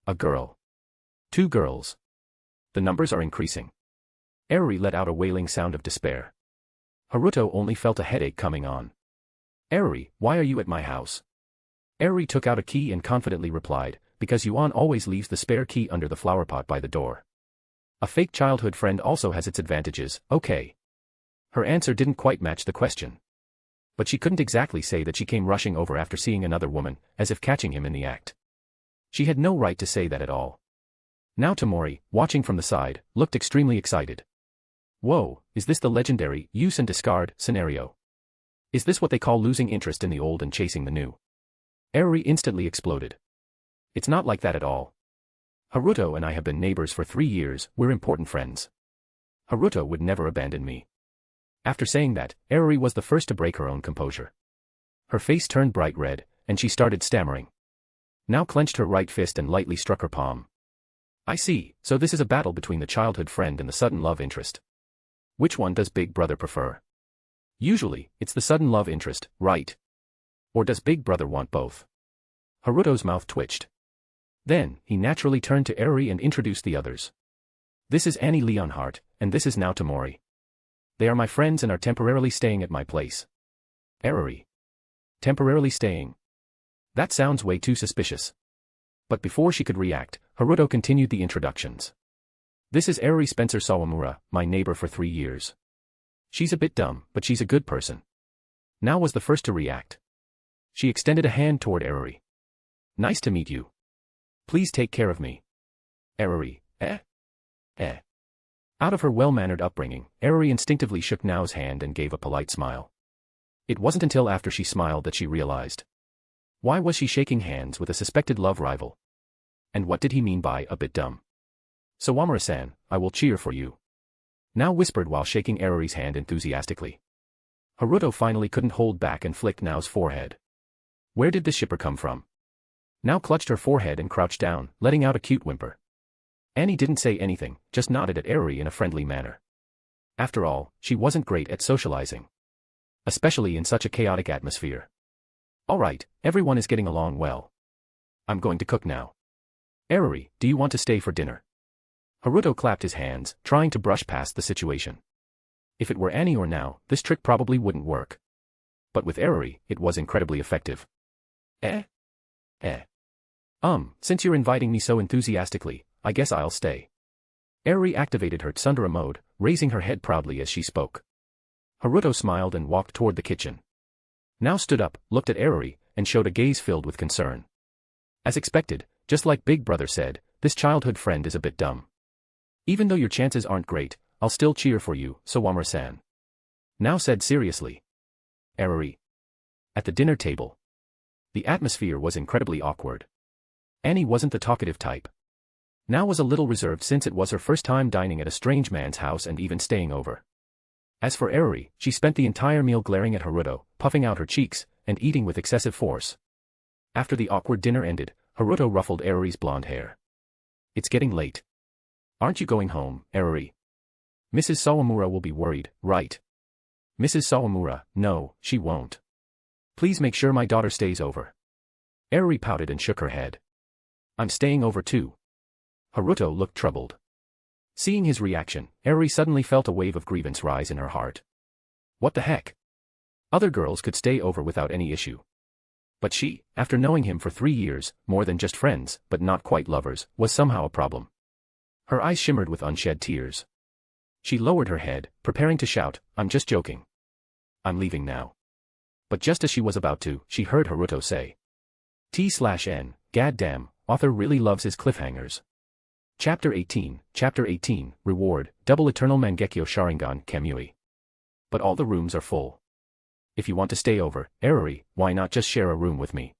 A girl. 2 girls. The numbers are increasing. Eriri let out a wailing sound of despair. Haruto only felt a headache coming on. Eriri, why are you at my house? Eriri took out a key and confidently replied, because Yuan always leaves the spare key under the flower pot by the door. A fake childhood friend also has its advantages, okay. Her answer didn't quite match the question. But she couldn't exactly say that she came rushing over after seeing another woman, as if catching him in the act. She had no right to say that at all. Now Mori, watching from the side, looked extremely excited. Whoa, is this the legendary use and discard scenario? Is this what they call losing interest in the old and chasing the new? Eriri instantly exploded. It's not like that at all. Haruto and I have been neighbors for 3 years, we're important friends. Haruto would never abandon me. After saying that, Eriri was the first to break her own composure. Her face turned bright red, and she started stammering. Now clenched her right fist and lightly struck her palm. I see, so this is a battle between the childhood friend and the sudden love interest. Which one does Big Brother prefer? Usually, it's the sudden love interest, right? Or does Big Brother want both? Haruto's mouth twitched. Then, he naturally turned to Eriri and introduced the others. This is Annie Leonhardt, and this is now Mori. They are my friends and are temporarily staying at my place. Eriri. Temporarily staying. That sounds way too suspicious. But before she could react, Haruto continued the introductions. This is Eriri Spencer Sawamura, my neighbor for 3 years. She's a bit dumb, but she's a good person. Now was the first to react. She extended a hand toward Eriri. Nice to meet you. Please take care of me. Eriri, Out of her well-mannered upbringing, Eriri instinctively shook Nao's hand and gave a polite smile. It wasn't until after she smiled that she realized. Why was she shaking hands with a suspected love rival? And what did he mean by a bit dumb? Sawamura-san, I will cheer for you. Nao whispered while shaking Eriri's hand enthusiastically. Haruto finally couldn't hold back and flicked Nao's forehead. Where did this shipper come from? Nao clutched her forehead and crouched down, letting out a cute whimper. Annie didn't say anything, just nodded at Eriri in a friendly manner. After all, she wasn't great at socializing. Especially in such a chaotic atmosphere. Alright, everyone is getting along well. I'm going to cook now. Eriri, do you want to stay for dinner? Haruto clapped his hands, trying to brush past the situation. If it were Annie or Nao, this trick probably wouldn't work. But with Eriri, it was incredibly effective. Since you're inviting me so enthusiastically, I guess I'll stay. Eriri activated her tsundere mode, raising her head proudly as she spoke. Haruto smiled and walked toward the kitchen. Nao stood up, looked at Eriri, and showed a gaze filled with concern. As expected, just like Big Brother said, this childhood friend is a bit dumb. Even though your chances aren't great, I'll still cheer for you, Sawamura-san. Nao said seriously. Eriri. At the dinner table. The atmosphere was incredibly awkward. Annie wasn't the talkative type. Nao was a little reserved since it was her first time dining at a strange man's house and even staying over. As for Eriri, she spent the entire meal glaring at Haruto, puffing out her cheeks, and eating with excessive force. After the awkward dinner ended, Haruto ruffled Eriri's blonde hair. It's getting late. Aren't you going home, Eriri? Mrs. Sawamura will be worried, right? Mrs. Sawamura, no, she won't. Please make sure my daughter stays over. Eriri pouted and shook her head. I'm staying over too. Haruto looked troubled. Seeing his reaction, Eriri suddenly felt a wave of grievance rise in her heart. What the heck? Other girls could stay over without any issue. But she, after knowing him for 3 years, more than just friends, but not quite lovers, was somehow a problem. Her eyes shimmered with unshed tears. She lowered her head, preparing to shout, I'm just joking. I'm leaving now. But just as she was about to, she heard Haruto say. T/N, gaddamn, author really loves his cliffhangers. Chapter 18, Reward, Double Eternal Mangekyo Sharingan Kamui. But all the rooms are full. If you want to stay over, Eriri, why not just share a room with me?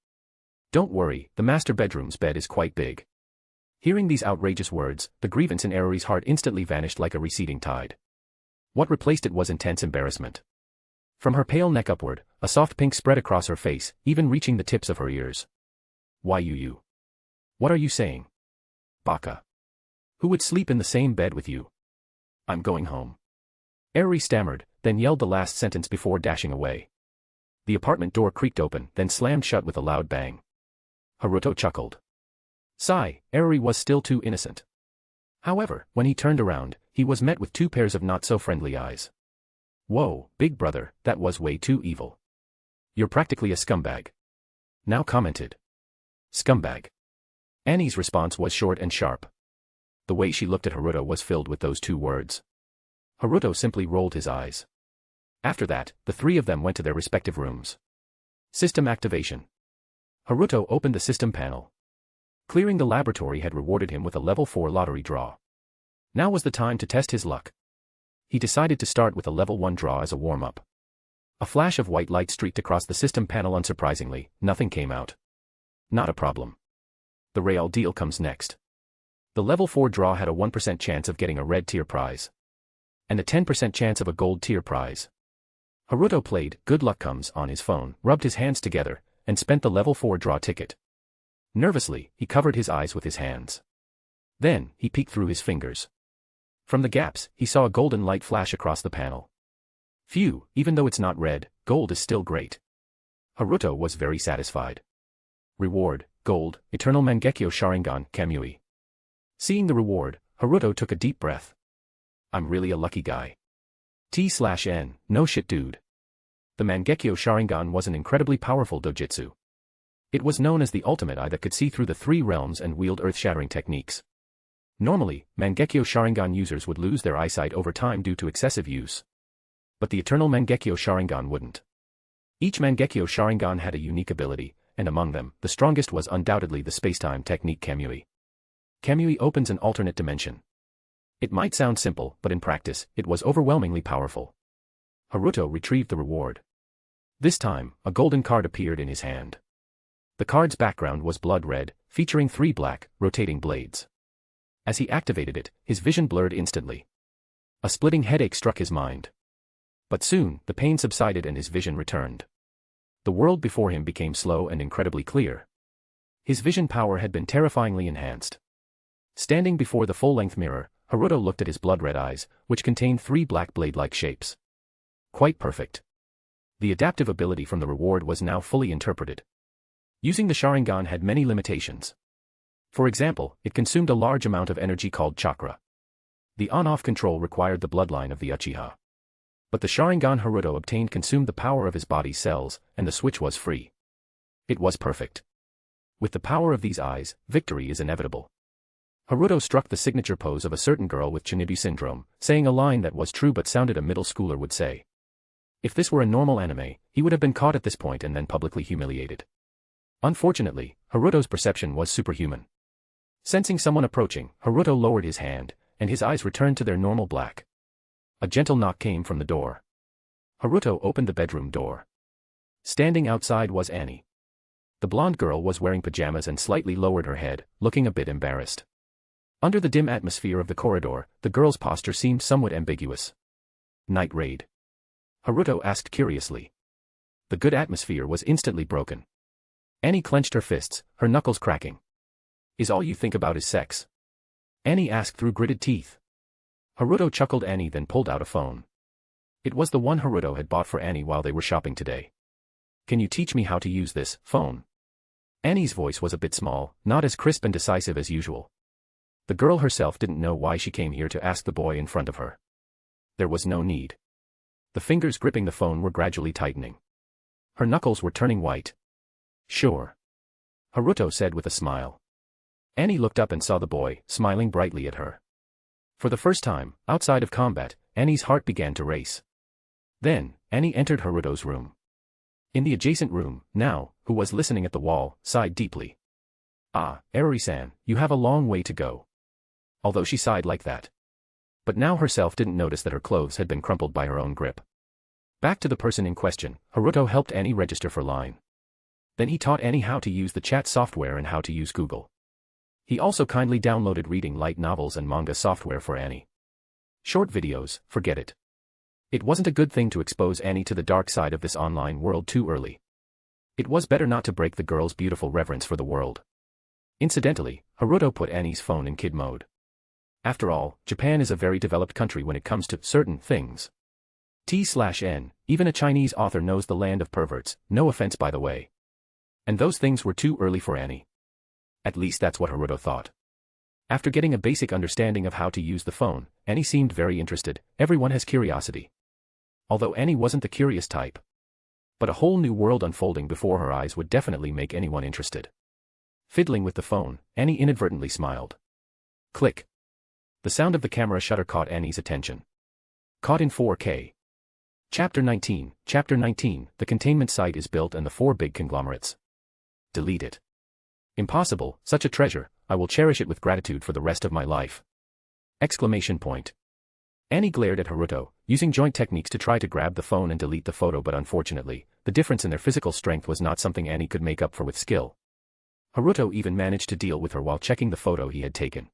Don't worry, the master bedroom's bed is quite big. Hearing these outrageous words, the grievance in Eriri's heart instantly vanished like a receding tide. What replaced it was intense embarrassment. From her pale neck upward, a soft pink spread across her face, even reaching the tips of her ears. Why you? What are you saying? Baka. Who would sleep in the same bed with you? I'm going home. Eriri stammered, then yelled the last sentence before dashing away. The apartment door creaked open, then slammed shut with a loud bang. Haruto chuckled. Sigh, Eriri was still too innocent. However, when he turned around, he was met with two pairs of not-so-friendly eyes. Whoa, big brother, that was way too evil. You're practically a scumbag. Now commented. Scumbag. Annie's response was short and sharp. The way she looked at Haruto was filled with those two words. Haruto simply rolled his eyes. After that, the three of them went to their respective rooms. System activation. Haruto opened the system panel. Clearing the laboratory had rewarded him with a level 4 lottery draw. Now was the time to test his luck. He decided to start with a level 1 draw as a warm-up. A flash of white light streaked across the system panel. Unsurprisingly, nothing came out. Not a problem. The real deal comes next. The level 4 draw had a 1% chance of getting a red tier prize. And a 10% chance of a gold tier prize. Haruto played Good Luck Comes on his phone, rubbed his hands together, and spent the level 4 draw ticket. Nervously, he covered his eyes with his hands. Then, he peeked through his fingers. From the gaps, he saw a golden light flash across the panel. Phew, even though it's not red, gold is still great. Haruto was very satisfied. Reward, gold, Eternal Mangekyo Sharingan, Kamui. Seeing the reward, Haruto took a deep breath. I'm really a lucky guy. T/N, no shit dude. The Mangekyo Sharingan was an incredibly powerful dojutsu. It was known as the ultimate eye that could see through the three realms and wield earth-shattering techniques. Normally, Mangekyo Sharingan users would lose their eyesight over time due to excessive use. But the Eternal Mangekyo Sharingan wouldn't. Each Mangekyo Sharingan had a unique ability, and among them, the strongest was undoubtedly the spacetime technique Kamui. Kamui opens an alternate dimension. It might sound simple, but in practice, it was overwhelmingly powerful. Haruto retrieved the reward. This time, a golden card appeared in his hand. The card's background was blood red, featuring 3 black, rotating blades. As he activated it, his vision blurred instantly. A splitting headache struck his mind. But soon, the pain subsided and his vision returned. The world before him became slow and incredibly clear. His vision power had been terrifyingly enhanced. Standing before the full-length mirror, Haruto looked at his blood-red eyes, which contained 3 black blade-like shapes. Quite perfect. The adaptive ability from the reward was now fully interpreted. Using the Sharingan had many limitations. For example, it consumed a large amount of energy called chakra. The on-off control required the bloodline of the Uchiha. But the Sharingan Haruto obtained consumed the power of his body's cells, and the switch was free. It was perfect. With the power of these eyes, victory is inevitable. Haruto struck the signature pose of a certain girl with Chinibu syndrome, saying a line that was true but sounded a middle schooler would say. If this were a normal anime, he would have been caught at this point and then publicly humiliated. Unfortunately, Haruto's perception was superhuman. Sensing someone approaching, Haruto lowered his hand, and his eyes returned to their normal black. A gentle knock came from the door. Haruto opened the bedroom door. Standing outside was Annie. The blonde girl was wearing pajamas and slightly lowered her head, looking a bit embarrassed. Under the dim atmosphere of the corridor, the girl's posture seemed somewhat ambiguous. Night raid? Haruto asked curiously. The good atmosphere was instantly broken. Annie clenched her fists, her knuckles cracking. Is all you think about is sex? Annie asked through gritted teeth. Haruto chuckled. Annie then pulled out a phone. It was the one Haruto had bought for Annie while they were shopping today. Can you teach me how to use this phone? Annie's voice was a bit small, not as crisp and decisive as usual. The girl herself didn't know why she came here to ask the boy in front of her. There was no need. The fingers gripping the phone were gradually tightening. Her knuckles were turning white. Sure. Haruto said with a smile. Annie looked up and saw the boy, smiling brightly at her. For the first time, outside of combat, Annie's heart began to race. Then, Annie entered Haruto's room. In the adjacent room, Nao, who was listening at the wall, sighed deeply. Ah, Eriri-san, you have a long way to go. Although she sighed like that. But Nao herself didn't notice that her clothes had been crumpled by her own grip. Back to the person in question, Haruto helped Annie register for line. Then he taught Annie how to use the chat software and how to use Google. He also kindly downloaded reading light novels and manga software for Annie. Short videos, forget it. It wasn't a good thing to expose Annie to the dark side of this online world too early. It was better not to break the girl's beautiful reverence for the world. Incidentally, Haruto put Annie's phone in kid mode. After all, Japan is a very developed country when it comes to certain things. T/N, even a Chinese author knows the land of perverts, no offense by the way. And those things were too early for Annie. At least that's what Haruto thought. After getting a basic understanding of how to use the phone, Annie seemed very interested. Everyone has curiosity. Although Annie wasn't the curious type. But a whole new world unfolding before her eyes would definitely make anyone interested. Fiddling with the phone, Annie inadvertently smiled. Click. The sound of the camera shutter caught Annie's attention. Caught in 4K. Chapter 19, the containment site is built and the 4 big conglomerates. Delete it. Impossible, such a treasure, I will cherish it with gratitude for the rest of my life. Exclamation point. Annie glared at Haruto, using joint techniques to try to grab the phone and delete the photo, but unfortunately, the difference in their physical strength was not something Annie could make up for with skill. Haruto even managed to deal with her while checking the photo he had taken.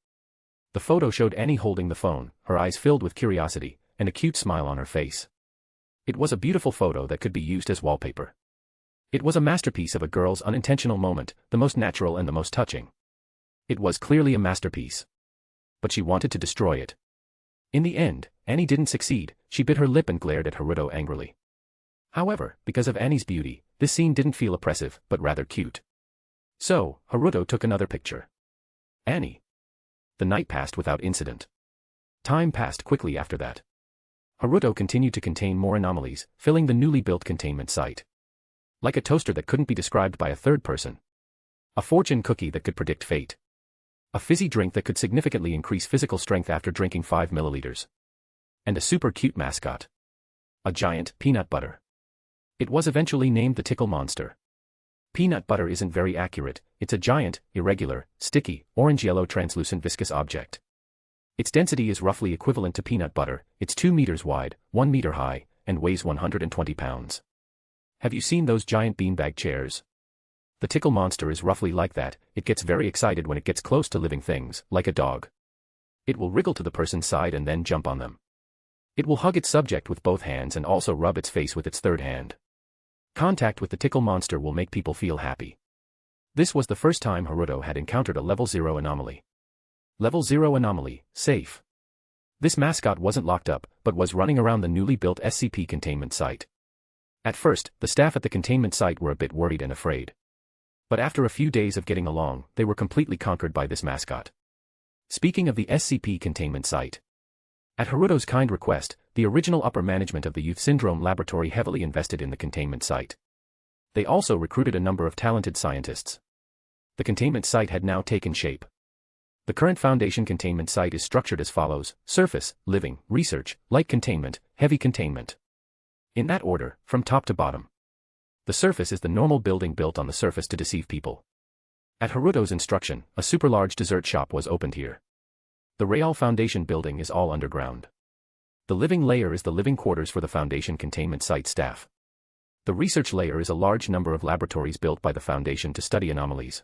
The photo showed Annie holding the phone, her eyes filled with curiosity, and a cute smile on her face. It was a beautiful photo that could be used as wallpaper. It was a masterpiece of a girl's unintentional moment, the most natural and the most touching. It was clearly a masterpiece. But she wanted to destroy it. In the end, Annie didn't succeed. She bit her lip and glared at Haruto angrily. However, because of Annie's beauty, this scene didn't feel oppressive, but rather cute. So, Haruto took another picture. Annie. The night passed without incident. Time passed quickly after that. Haruto continued to contain more anomalies, filling the newly built containment site. Like a toaster that couldn't be described by a third person. A fortune cookie that could predict fate. A fizzy drink that could significantly increase physical strength after drinking 5 milliliters. And a super cute mascot. A giant peanut butter. It was eventually named the Tickle Monster. Peanut butter isn't very accurate, it's a giant, irregular, sticky, orange-yellow translucent viscous object. Its density is roughly equivalent to peanut butter, it's 2 meters wide, 1 meter high, and weighs 120 pounds. Have you seen those giant beanbag chairs? The Tickle Monster is roughly like that. It gets very excited when it gets close to living things, like a dog. It will wriggle to the person's side and then jump on them. It will hug its subject with both hands and also rub its face with its third hand. Contact with the Tickle Monster will make people feel happy. This was the first time Haruto had encountered a level 0 anomaly. Level 0 anomaly, safe. This mascot wasn't locked up, but was running around the newly built SCP containment site. At first, the staff at the containment site were a bit worried and afraid. But after a few days of getting along, they were completely conquered by this mascot. Speaking of the SCP containment site. At Haruto's kind request, the original upper management of the Youth Syndrome Laboratory heavily invested in the containment site. They also recruited a number of talented scientists. The containment site had now taken shape. The current Foundation containment site is structured as follows: surface, living, research, light containment, heavy containment. In that order, from top to bottom. The surface is the normal building built on the surface to deceive people. At Haruto's instruction, a super large dessert shop was opened here. The Real Foundation building is all underground. The living layer is the living quarters for the Foundation containment site staff. The research layer is a large number of laboratories built by the Foundation to study anomalies.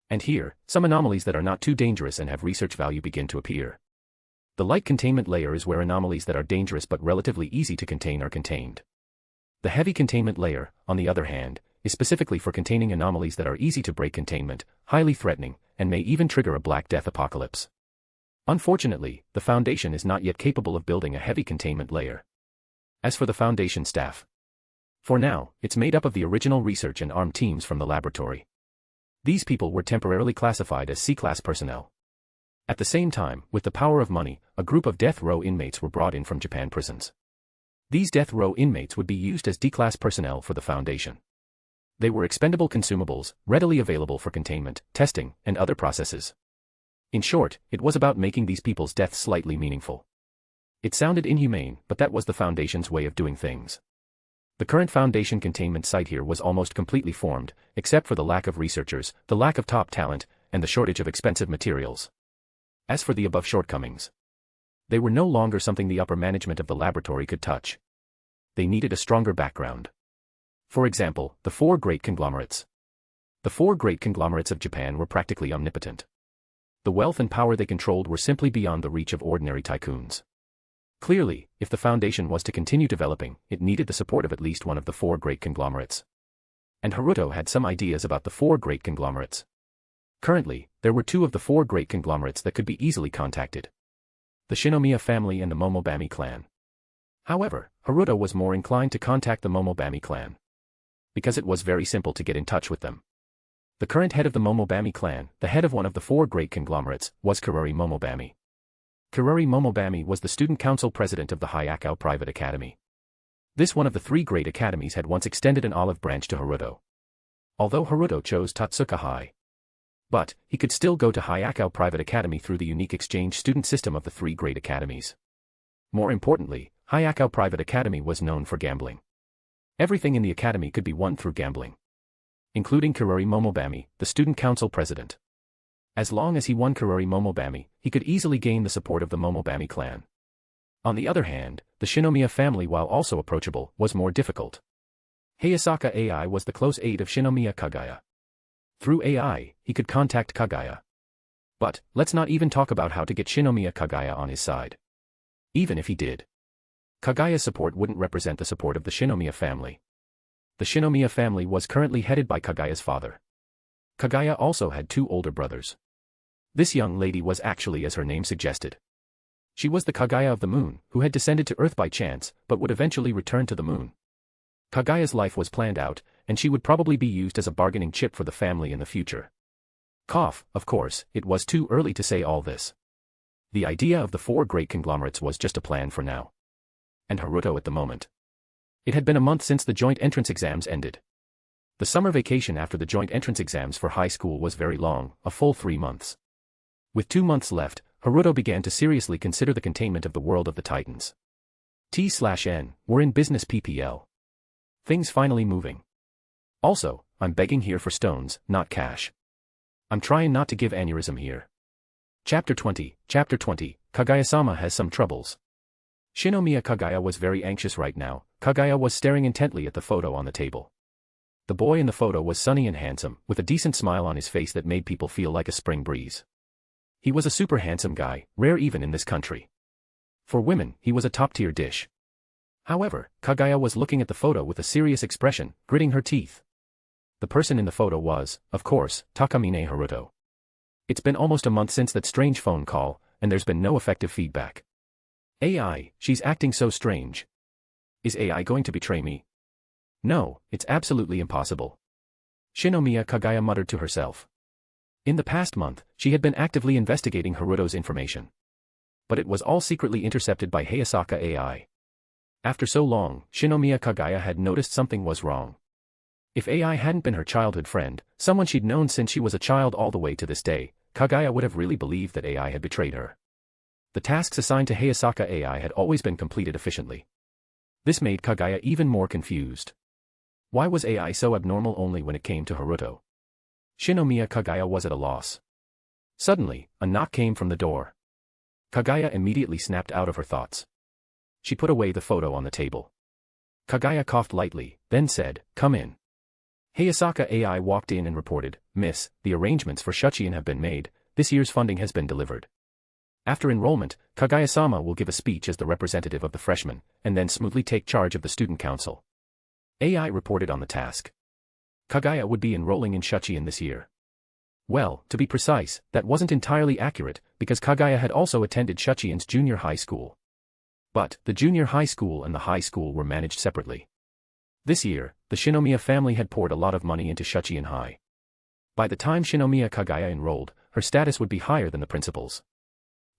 And here, some anomalies that are not too dangerous and have research value begin to appear. The light containment layer is where anomalies that are dangerous but relatively easy to contain are contained. The heavy containment layer, on the other hand, is specifically for containing anomalies that are easy to break containment, highly threatening, and may even trigger a Black Death apocalypse. Unfortunately, the Foundation is not yet capable of building a heavy containment layer. As for the Foundation staff, for now, it's made up of the original research and armed teams from the laboratory. These people were temporarily classified as C-class personnel. At the same time, with the power of money, a group of death row inmates were brought in from Japan prisons. These death row inmates would be used as D-class personnel for the Foundation. They were expendable consumables, readily available for containment, testing, and other processes. In short, it was about making these people's deaths slightly meaningful. It sounded inhumane, but that was the Foundation's way of doing things. The current Foundation containment site here was almost completely formed, except for the lack of researchers, the lack of top talent, and the shortage of expensive materials. As for the above shortcomings, they were no longer something the upper management of the laboratory could touch. They needed a stronger background. For example, the 4 great conglomerates. The 4 great conglomerates of Japan were practically omnipotent. The wealth and power they controlled were simply beyond the reach of ordinary tycoons. Clearly, if the Foundation was to continue developing, it needed the support of at least one of the 4 great conglomerates. And Haruto had some ideas about the 4 great conglomerates. Currently, there were 2 of the 4 great conglomerates that could be easily contacted. The Shinomiya family and the Momobami clan. However, Haruto was more inclined to contact the Momobami clan. Because it was very simple to get in touch with them. The current head of the Momobami clan, the head of one of the 4 great conglomerates, was Kiruri Momobami. Kiruri Momobami was the student council president of the Hyakao Private Academy. This one of the 3 great academies had once extended an olive branch to Haruto. Although Haruto chose Tatsuka High. But, he could still go to Hyakao Private Academy through the unique exchange student system of the 3 great academies. More importantly, Hyakao Private Academy was known for gambling. Everything in the academy could be won through gambling. Including Kiruri Momobami, the student council president. As long as he won Kiruri Momobami, he could easily gain the support of the Momobami clan. On the other hand, the Shinomiya family, while also approachable, was more difficult. Hayasaka AI was the close aide of Shinomiya Kaguya. Through AI, he could contact Kaguya. But, let's not even talk about how to get Shinomiya Kaguya on his side. Even if he did, Kaguya's support wouldn't represent the support of the Shinomiya family. The Shinomiya family was currently headed by Kaguya's father. Kaguya also had 2 older brothers. This young lady was actually as her name suggested. She was the Kaguya of the moon, who had descended to Earth by chance, but would eventually return to the moon. Kaguya's life was planned out, and she would probably be used as a bargaining chip for the family in the future. Of course, it was too early to say all this. The idea of the 4 great conglomerates was just a plan for now. And Haruto at the moment. It had been a month since the joint entrance exams ended. The summer vacation after the joint entrance exams for high school was very long, a full 3 months. With 2 months left, Haruto began to seriously consider the containment of the world of the Titans. T/N, we're in business PPL. Things finally moving. Also, I'm begging here for stones, not cash. I'm trying not to give aneurysm here. Chapter 20, Kaguya-sama has some troubles. Shinomiya Kaguya was very anxious right now. Kaguya was staring intently at the photo on the table. The boy in the photo was sunny and handsome, with a decent smile on his face that made people feel like a spring breeze. He was a super handsome guy, rare even in this country. For women, he was a top-tier dish. However, Kaguya was looking at the photo with a serious expression, gritting her teeth. The person in the photo was, of course, Takamine Haruto. It's been almost a month since that strange phone call, and there's been no effective feedback. AI, she's acting so strange. Is AI going to betray me? No, it's absolutely impossible. Shinomiya Kaguya muttered to herself. In the past month, she had been actively investigating Haruto's information. But it was all secretly intercepted by Hayasaka AI. After so long, Shinomiya Kaguya had noticed something was wrong. If AI hadn't been her childhood friend, someone she'd known since she was a child all the way to this day, Kaguya would have really believed that AI had betrayed her. The tasks assigned to Hayasaka AI had always been completed efficiently. This made Kaguya even more confused. Why was AI so abnormal only when it came to Haruto? Shinomiya Kaguya was at a loss. Suddenly, a knock came from the door. Kaguya immediately snapped out of her thoughts. She put away the photo on the table. Kaguya coughed lightly, then said, "Come in." Hayasaka AI walked in and reported, "Miss, the arrangements for Shuchian have been made, this year's funding has been delivered. After enrollment, Kaguya-sama will give a speech as the representative of the freshmen, and then smoothly take charge of the student council." AI reported on the task. Kaguya would be enrolling in Shuchian this year. Well, to be precise, that wasn't entirely accurate, because Kaguya had also attended Shuchian's junior high school. But, the junior high school and the high school were managed separately. This year, the Shinomiya family had poured a lot of money into Shuchian High. By the time Shinomiya Kaguya enrolled, her status would be higher than the principal's.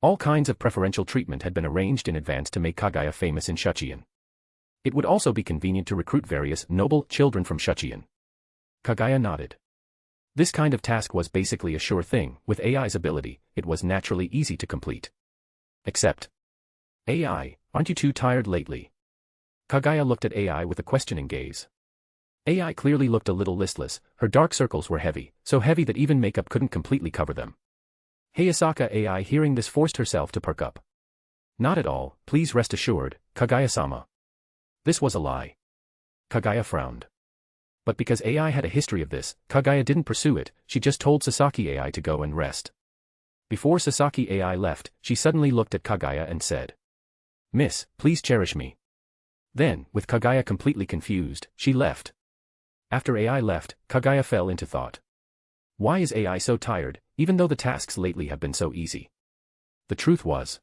All kinds of preferential treatment had been arranged in advance to make Kaguya famous in Shuchian. It would also be convenient to recruit various noble children from Shuchian. Kaguya nodded. This kind of task was basically a sure thing. With AI's ability, it was naturally easy to complete. Except, AI, aren't you too tired lately? Kaguya looked at AI with a questioning gaze. AI clearly looked a little listless. Her dark circles were heavy, so heavy that even makeup couldn't completely cover them. Hayasaka AI hearing this forced herself to perk up. Not at all, please rest assured, Kaguya-sama. This was a lie. Kaguya frowned. But because AI had a history of this, Kaguya didn't pursue it, she just told Sasaki AI to go and rest. Before Sasaki AI left, she suddenly looked at Kaguya and said, "Miss, please cherish me." Then, with Kaguya completely confused, she left. After AI left, Kaguya fell into thought. Why is AI so tired, even though the tasks lately have been so easy? The truth was,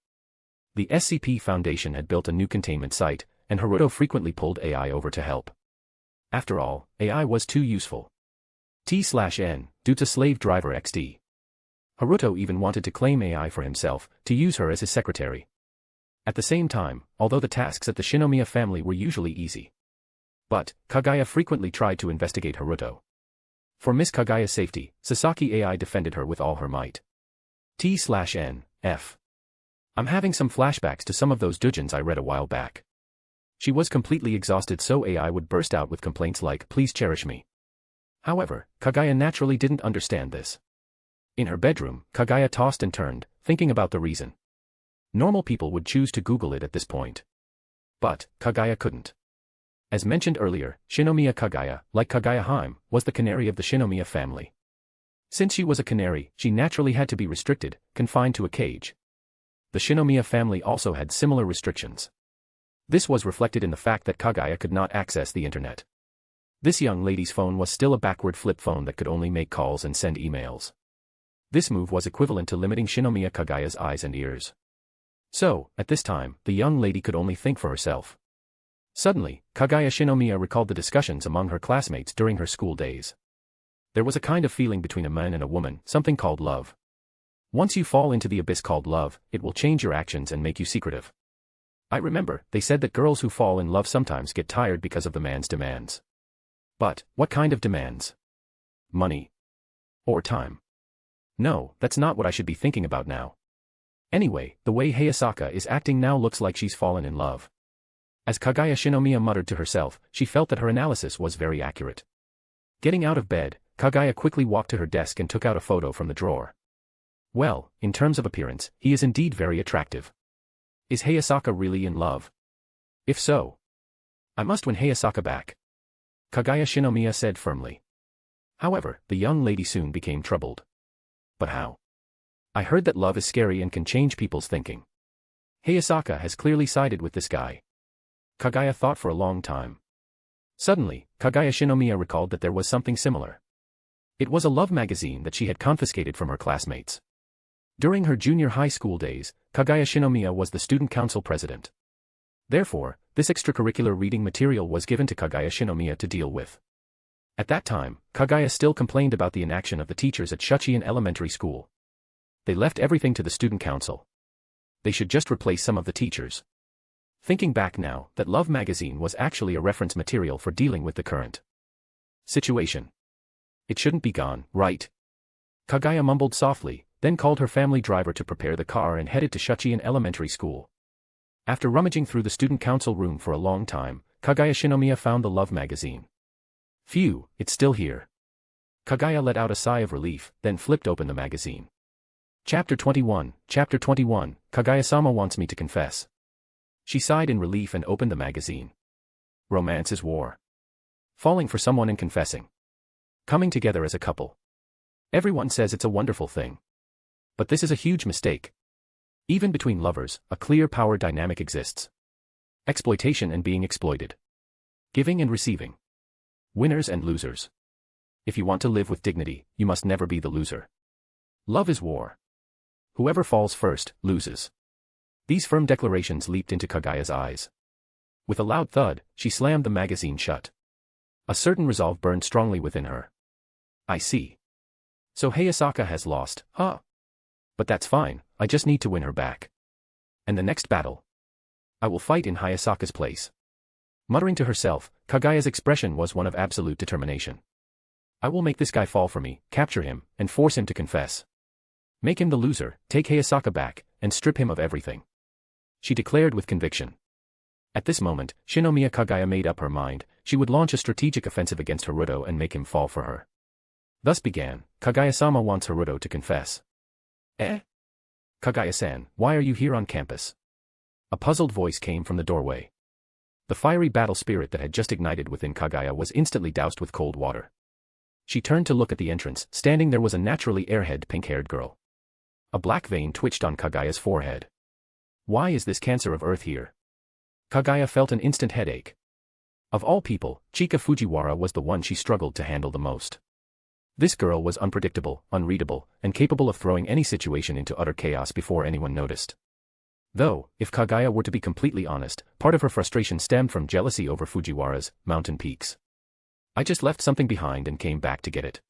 The SCP Foundation had built a new containment site, and Haruto frequently pulled AI over to help. After all, AI was too useful. T/N, due to slave driver XD. Haruto even wanted to claim AI for himself, to use her as his secretary. At the same time, although the tasks at the Shinomiya family were usually easy. But, Kaguya frequently tried to investigate Haruto. For Miss Kaguya's safety, Sasaki AI defended her with all her might. T/N, F. I'm having some flashbacks to some of those doujins I read a while back. She was completely exhausted, so AI would burst out with complaints like, "Please cherish me." However, Kaguya naturally didn't understand this. In her bedroom, Kaguya tossed and turned, thinking about the reason. Normal people would choose to Google it at this point. But, Kaguya couldn't. As mentioned earlier, Shinomiya Kaguya, like Kaguya Haim, was the canary of the Shinomiya family. Since she was a canary, she naturally had to be restricted, confined to a cage. The Shinomiya family also had similar restrictions. This was reflected in the fact that Kaguya could not access the internet. This young lady's phone was still a backward flip phone that could only make calls and send emails. This move was equivalent to limiting Shinomiya Kaguya's eyes and ears. So, at this time, the young lady could only think for herself. Suddenly, Kaguya Shinomiya recalled the discussions among her classmates during her school days. There was a kind of feeling between a man and a woman, something called love. Once you fall into the abyss called love, it will change your actions and make you secretive. I remember, they said that girls who fall in love sometimes get tired because of the man's demands. But, what kind of demands? Money? Or time? No, that's not what I should be thinking about now. Anyway, the way Hayasaka is acting now looks like she's fallen in love. As Kaguya Shinomiya muttered to herself, she felt that her analysis was very accurate. Getting out of bed, Kaguya quickly walked to her desk and took out a photo from the drawer. Well, in terms of appearance, he is indeed very attractive. Is Hayasaka really in love? If so, I must win Hayasaka back, Kaguya Shinomiya said firmly. However, the young lady soon became troubled. But how? I heard that love is scary and can change people's thinking. Hayasaka has clearly sided with this guy. Kaguya thought for a long time. Suddenly, Kaguya Shinomiya recalled that there was something similar. It was a love magazine that she had confiscated from her classmates. During her junior high school days, Kaguya Shinomiya was the student council president. Therefore, this extracurricular reading material was given to Kaguya Shinomiya to deal with. At that time, Kaguya still complained about the inaction of the teachers at Shuchian Elementary School. They left everything to the student council. They should just replace some of the teachers. Thinking back now, that love magazine was actually a reference material for dealing with the current situation. It shouldn't be gone, right? Kaguya mumbled softly, then called her family driver to prepare the car and headed to Shuchian Elementary School. After rummaging through the student council room for a long time, Kaguya Shinomiya found the love magazine. Phew, it's still here. Kaguya let out a sigh of relief, then flipped open the magazine. Chapter 21, Kaguya-sama wants me to confess. She sighed in relief and opened the magazine. Romance is war. Falling for someone and confessing. Coming together as a couple. Everyone says it's a wonderful thing. But this is a huge mistake. Even between lovers, a clear power dynamic exists. Exploitation and being exploited. Giving and receiving. Winners and losers. If you want to live with dignity, you must never be the loser. Love is war. Whoever falls first, loses. These firm declarations leaped into Kaguya's eyes. With a loud thud, she slammed the magazine shut. A certain resolve burned strongly within her. I see. So Hayasaka has lost, huh? But that's fine, I just need to win her back. And the next battle? I will fight in Hayasaka's place. Muttering to herself, Kaguya's expression was one of absolute determination. I will make this guy fall for me, capture him, and force him to confess. Make him the loser, take Hayasaka back, and strip him of everything. She declared with conviction. At this moment, Shinomiya Kaguya made up her mind, she would launch a strategic offensive against Haruto and make him fall for her. Thus began, Kaguya-sama wants Haruto to confess. Eh? Kaguya-san, why are you here on campus? A puzzled voice came from the doorway. The fiery battle spirit that had just ignited within Kaguya was instantly doused with cold water. She turned to look at the entrance. Standing there was a naturally airhead pink-haired girl. A black vein twitched on Kaguya's forehead. Why is this cancer of earth here? Kaguya felt an instant headache. Of all people, Chika Fujiwara was the one she struggled to handle the most. This girl was unpredictable, unreadable, and capable of throwing any situation into utter chaos before anyone noticed. Though, if Kaguya were to be completely honest, part of her frustration stemmed from jealousy over Fujiwara's mountain peaks. I just left something behind and came back to get it.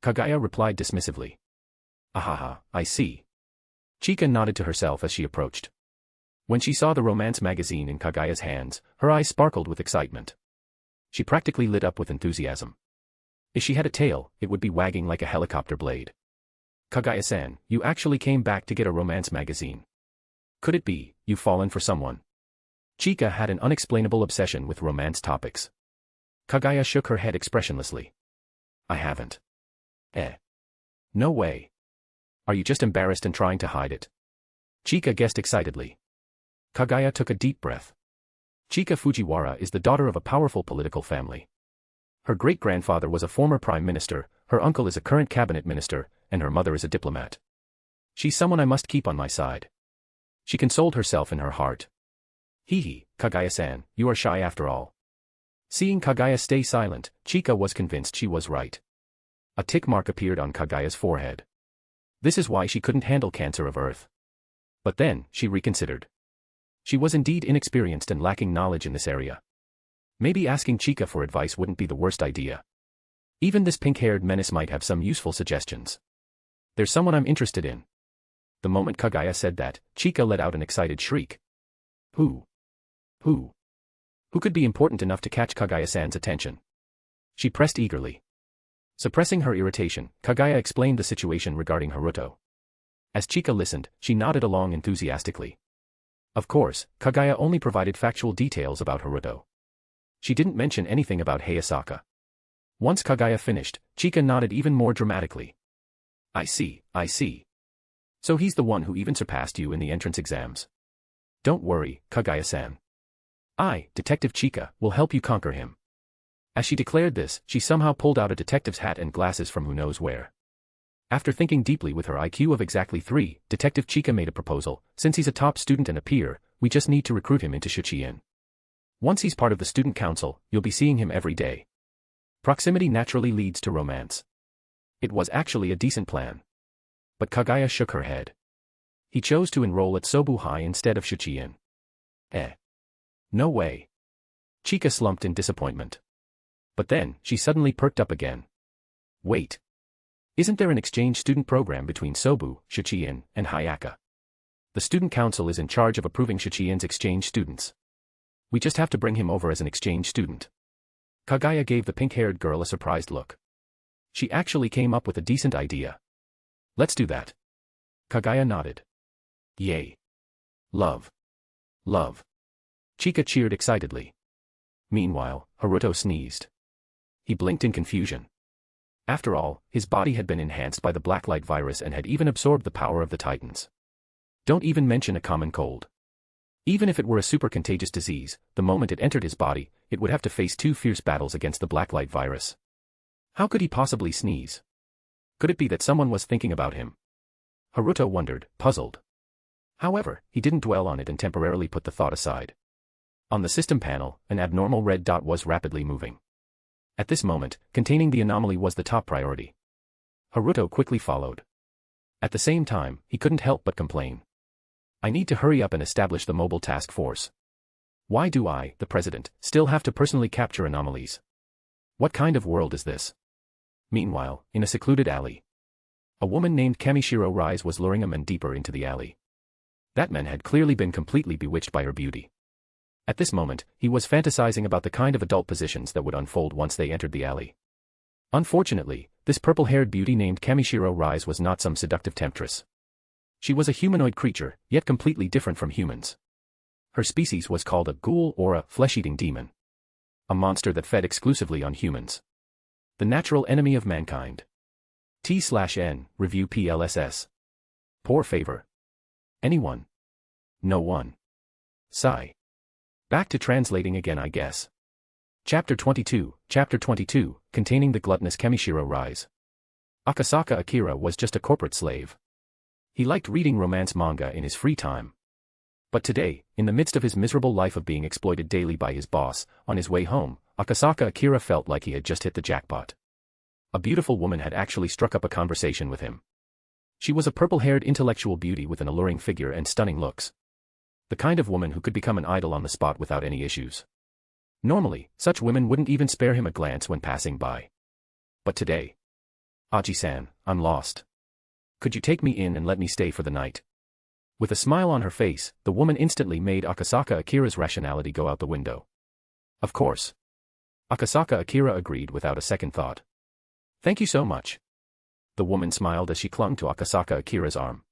Kaguya replied dismissively. Ahaha, I see. Chika nodded to herself as she approached. When she saw the romance magazine in Kaguya's hands, her eyes sparkled with excitement. She practically lit up with enthusiasm. If she had a tail, it would be wagging like a helicopter blade. Kaguya-san, you actually came back to get a romance magazine. Could it be, you've fallen for someone? Chika had an unexplainable obsession with romance topics. Kaguya shook her head expressionlessly. I haven't. No way. Are you just embarrassed and trying to hide it? Chika guessed excitedly. Kaguya took a deep breath. Chika Fujiwara is the daughter of a powerful political family. Her great-grandfather was a former prime minister, her uncle is a current cabinet minister, and her mother is a diplomat. She's someone I must keep on my side. She consoled herself in her heart. Hee, Kaguya-san, you are shy after all. Seeing Kaguya stay silent, Chika was convinced she was right. A tick mark appeared on Kaguya's forehead. This is why she couldn't handle Cancer of Earth. But then, she reconsidered. She was indeed inexperienced and lacking knowledge in this area. Maybe asking Chika for advice wouldn't be the worst idea. Even this pink-haired menace might have some useful suggestions. There's someone I'm interested in. The moment Kaguya said that, Chika let out an excited shriek. Who? Who could be important enough to catch Kaguya-san's attention? She pressed eagerly. Suppressing her irritation, Kaguya explained the situation regarding Haruto. As Chika listened, she nodded along enthusiastically. Of course, Kaguya only provided factual details about Haruto. She didn't mention anything about Hayasaka. Once Kaguya finished, Chika nodded even more dramatically. I see. So he's the one who even surpassed you in the entrance exams. Don't worry, Kaguya-san. I, Detective Chika, will help you conquer him. As she declared this, she somehow pulled out a detective's hat and glasses from who knows where. After thinking deeply with her IQ of exactly 3, Detective Chika made a proposal. Since he's a top student and a peer, we just need to recruit him into Shichien. Once he's part of the student council, you'll be seeing him every day. Proximity naturally leads to romance. It was actually a decent plan. But Kaguya shook her head. He chose to enroll at Sobu High instead of Shichien. No way. Chika slumped in disappointment. But then, she suddenly perked up again. Wait. Isn't there an exchange student program between Sobu, Shichien, and Hayaka? The student council is in charge of approving Shichien's exchange students. We just have to bring him over as an exchange student. Kaguya gave the pink-haired girl a surprised look. She actually came up with a decent idea. Let's do that. Kaguya nodded. Yay. Love. Chika cheered excitedly. Meanwhile, Haruto sneezed. He blinked in confusion. After all, his body had been enhanced by the Blacklight virus and had even absorbed the power of the Titans. Don't even mention a common cold. Even if it were a super contagious disease, the moment it entered his body, it would have to face 2 fierce battles against the Blacklight virus. How could he possibly sneeze? Could it be that someone was thinking about him? Haruto wondered, puzzled. However, he didn't dwell on it and temporarily put the thought aside. On the system panel, an abnormal red dot was rapidly moving. At this moment, containing the anomaly was the top priority. Haruto quickly followed. At the same time, he couldn't help but complain. I need to hurry up and establish the mobile task force. Why do I, the president, still have to personally capture anomalies? What kind of world is this? Meanwhile, in a secluded alley, a woman named Kamishiro Rize was luring a man deeper into the alley. That man had clearly been completely bewitched by her beauty. At this moment, he was fantasizing about the kind of adult positions that would unfold once they entered the alley. Unfortunately, this purple-haired beauty named Kamishiro Rize was not some seductive temptress. She was a humanoid creature, yet completely different from humans. Her species was called a ghoul or a flesh-eating demon. A monster that fed exclusively on humans. The natural enemy of mankind. T/N, Review PLSS. Poor favor. Anyone? No one. Sigh. Back to translating again, I guess. Chapter 22, containing the gluttonous Kamishiro Rize. Akasaka Akira was just a corporate slave. He liked reading romance manga in his free time. But today, in the midst of his miserable life of being exploited daily by his boss, on his way home, Akasaka Akira felt like he had just hit the jackpot. A beautiful woman had actually struck up a conversation with him. She was a purple-haired intellectual beauty with an alluring figure and stunning looks. The kind of woman who could become an idol on the spot without any issues. Normally, such women wouldn't even spare him a glance when passing by. But today. Aji-san, I'm lost. Could you take me in and let me stay for the night? With a smile on her face, the woman instantly made Akasaka Akira's rationality go out the window. Of course. Akasaka Akira agreed without a second thought. Thank you so much. The woman smiled as she clung to Akasaka Akira's arm.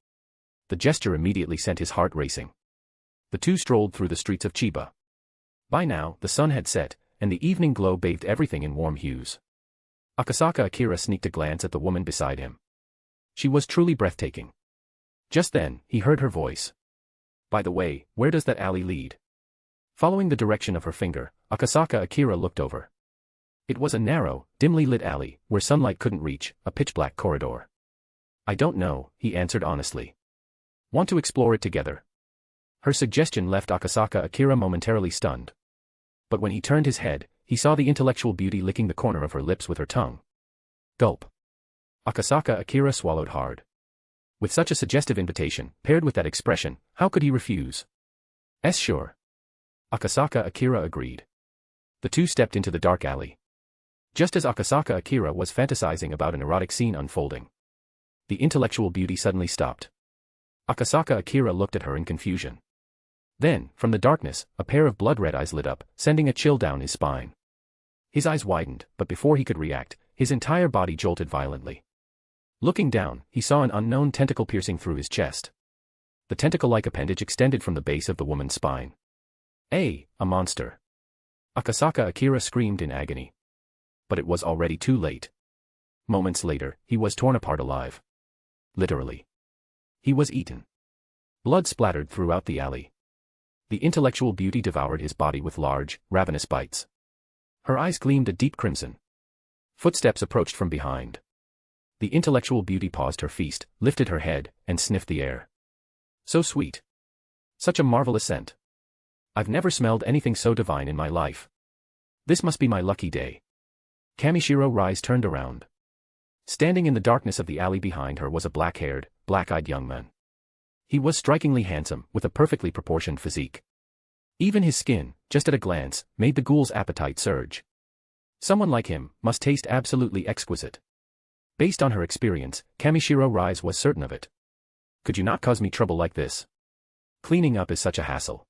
The gesture immediately sent his heart racing. The two strolled through the streets of Chiba. By now, the sun had set, and the evening glow bathed everything in warm hues. Akasaka Akira sneaked a glance at the woman beside him. She was truly breathtaking. Just then, he heard her voice. By the way, where does that alley lead? Following the direction of her finger, Akasaka Akira looked over. It was a narrow, dimly lit alley, where sunlight couldn't reach, a pitch-black corridor. I don't know, he answered honestly. Want to explore it together? Her suggestion left Akasaka Akira momentarily stunned. But when he turned his head, he saw the intellectual beauty licking the corner of her lips with her tongue. Gulp. Akasaka Akira swallowed hard. With such a suggestive invitation, paired with that expression, how could he refuse? Sure. Akasaka Akira agreed. The two stepped into the dark alley. Just as Akasaka Akira was fantasizing about an erotic scene unfolding, the intellectual beauty suddenly stopped. Akasaka Akira looked at her in confusion. Then, from the darkness, a pair of blood-red eyes lit up, sending a chill down his spine. His eyes widened, but before he could react, his entire body jolted violently. Looking down, he saw an unknown tentacle piercing through his chest. The tentacle-like appendage extended from the base of the woman's spine. A monster. Akasaka Akira screamed in agony. But it was already too late. Moments later, he was torn apart alive. Literally. He was eaten. Blood splattered throughout the alley. The intellectual beauty devoured his body with large, ravenous bites. Her eyes gleamed a deep crimson. Footsteps approached from behind. The intellectual beauty paused her feast, lifted her head, and sniffed the air. So sweet. Such a marvelous scent. I've never smelled anything so divine in my life. This must be my lucky day. Kamishiro Rize turned around. Standing in the darkness of the alley behind her was a black-haired, black-eyed young man. He was strikingly handsome, with a perfectly proportioned physique. Even his skin, just at a glance, made the ghoul's appetite surge. Someone like him must taste absolutely exquisite. Based on her experience, Kamishiro Rize was certain of it. Could you not cause me trouble like this? Cleaning up is such a hassle.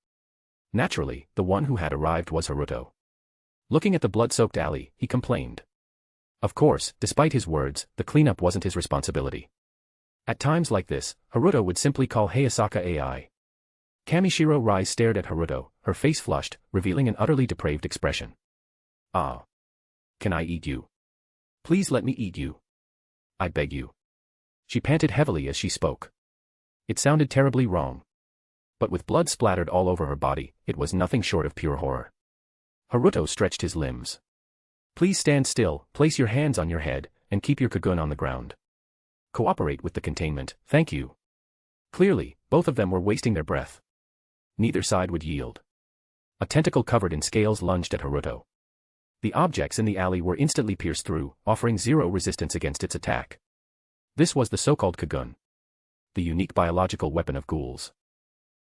Naturally, the one who had arrived was Haruto. Looking at the blood-soaked alley, he complained. Of course, despite his words, the cleanup wasn't his responsibility. At times like this, Haruto would simply call Hayasaka AI. Kamishiro Rize stared at Haruto, her face flushed, revealing an utterly depraved expression. Ah. Can I eat you? Please let me eat you. I beg you. She panted heavily as she spoke. It sounded terribly wrong. But with blood splattered all over her body, it was nothing short of pure horror. Haruto stretched his limbs. Please stand still, place your hands on your head, and keep your kagun on the ground. Cooperate with the containment, thank you. Clearly, both of them were wasting their breath. Neither side would yield. A tentacle covered in scales lunged at Haruto. The objects in the alley were instantly pierced through, offering zero resistance against its attack. This was the so-called kagun. The unique biological weapon of ghouls.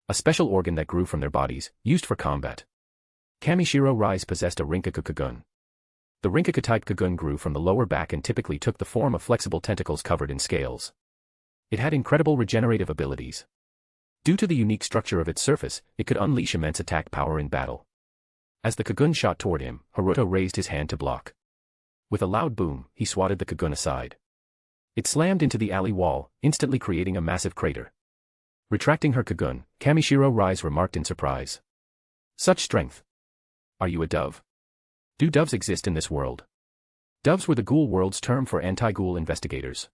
A special organ that grew from their bodies, used for combat. Kamishiro Rize possessed a Rinkaku kagun. The Rinkaku-type kagun grew from the lower back and typically took the form of flexible tentacles covered in scales. It had incredible regenerative abilities. Due to the unique structure of its surface, it could unleash immense attack power in battle. As the kagun shot toward him, Haruto raised his hand to block. With a loud boom, he swatted the kagun aside. It slammed into the alley wall, instantly creating a massive crater. Retracting her kagun, Kamishiro Rize remarked in surprise. Such strength. Are you a dove? Do doves exist in this world? Doves were the ghoul world's term for anti-ghoul investigators.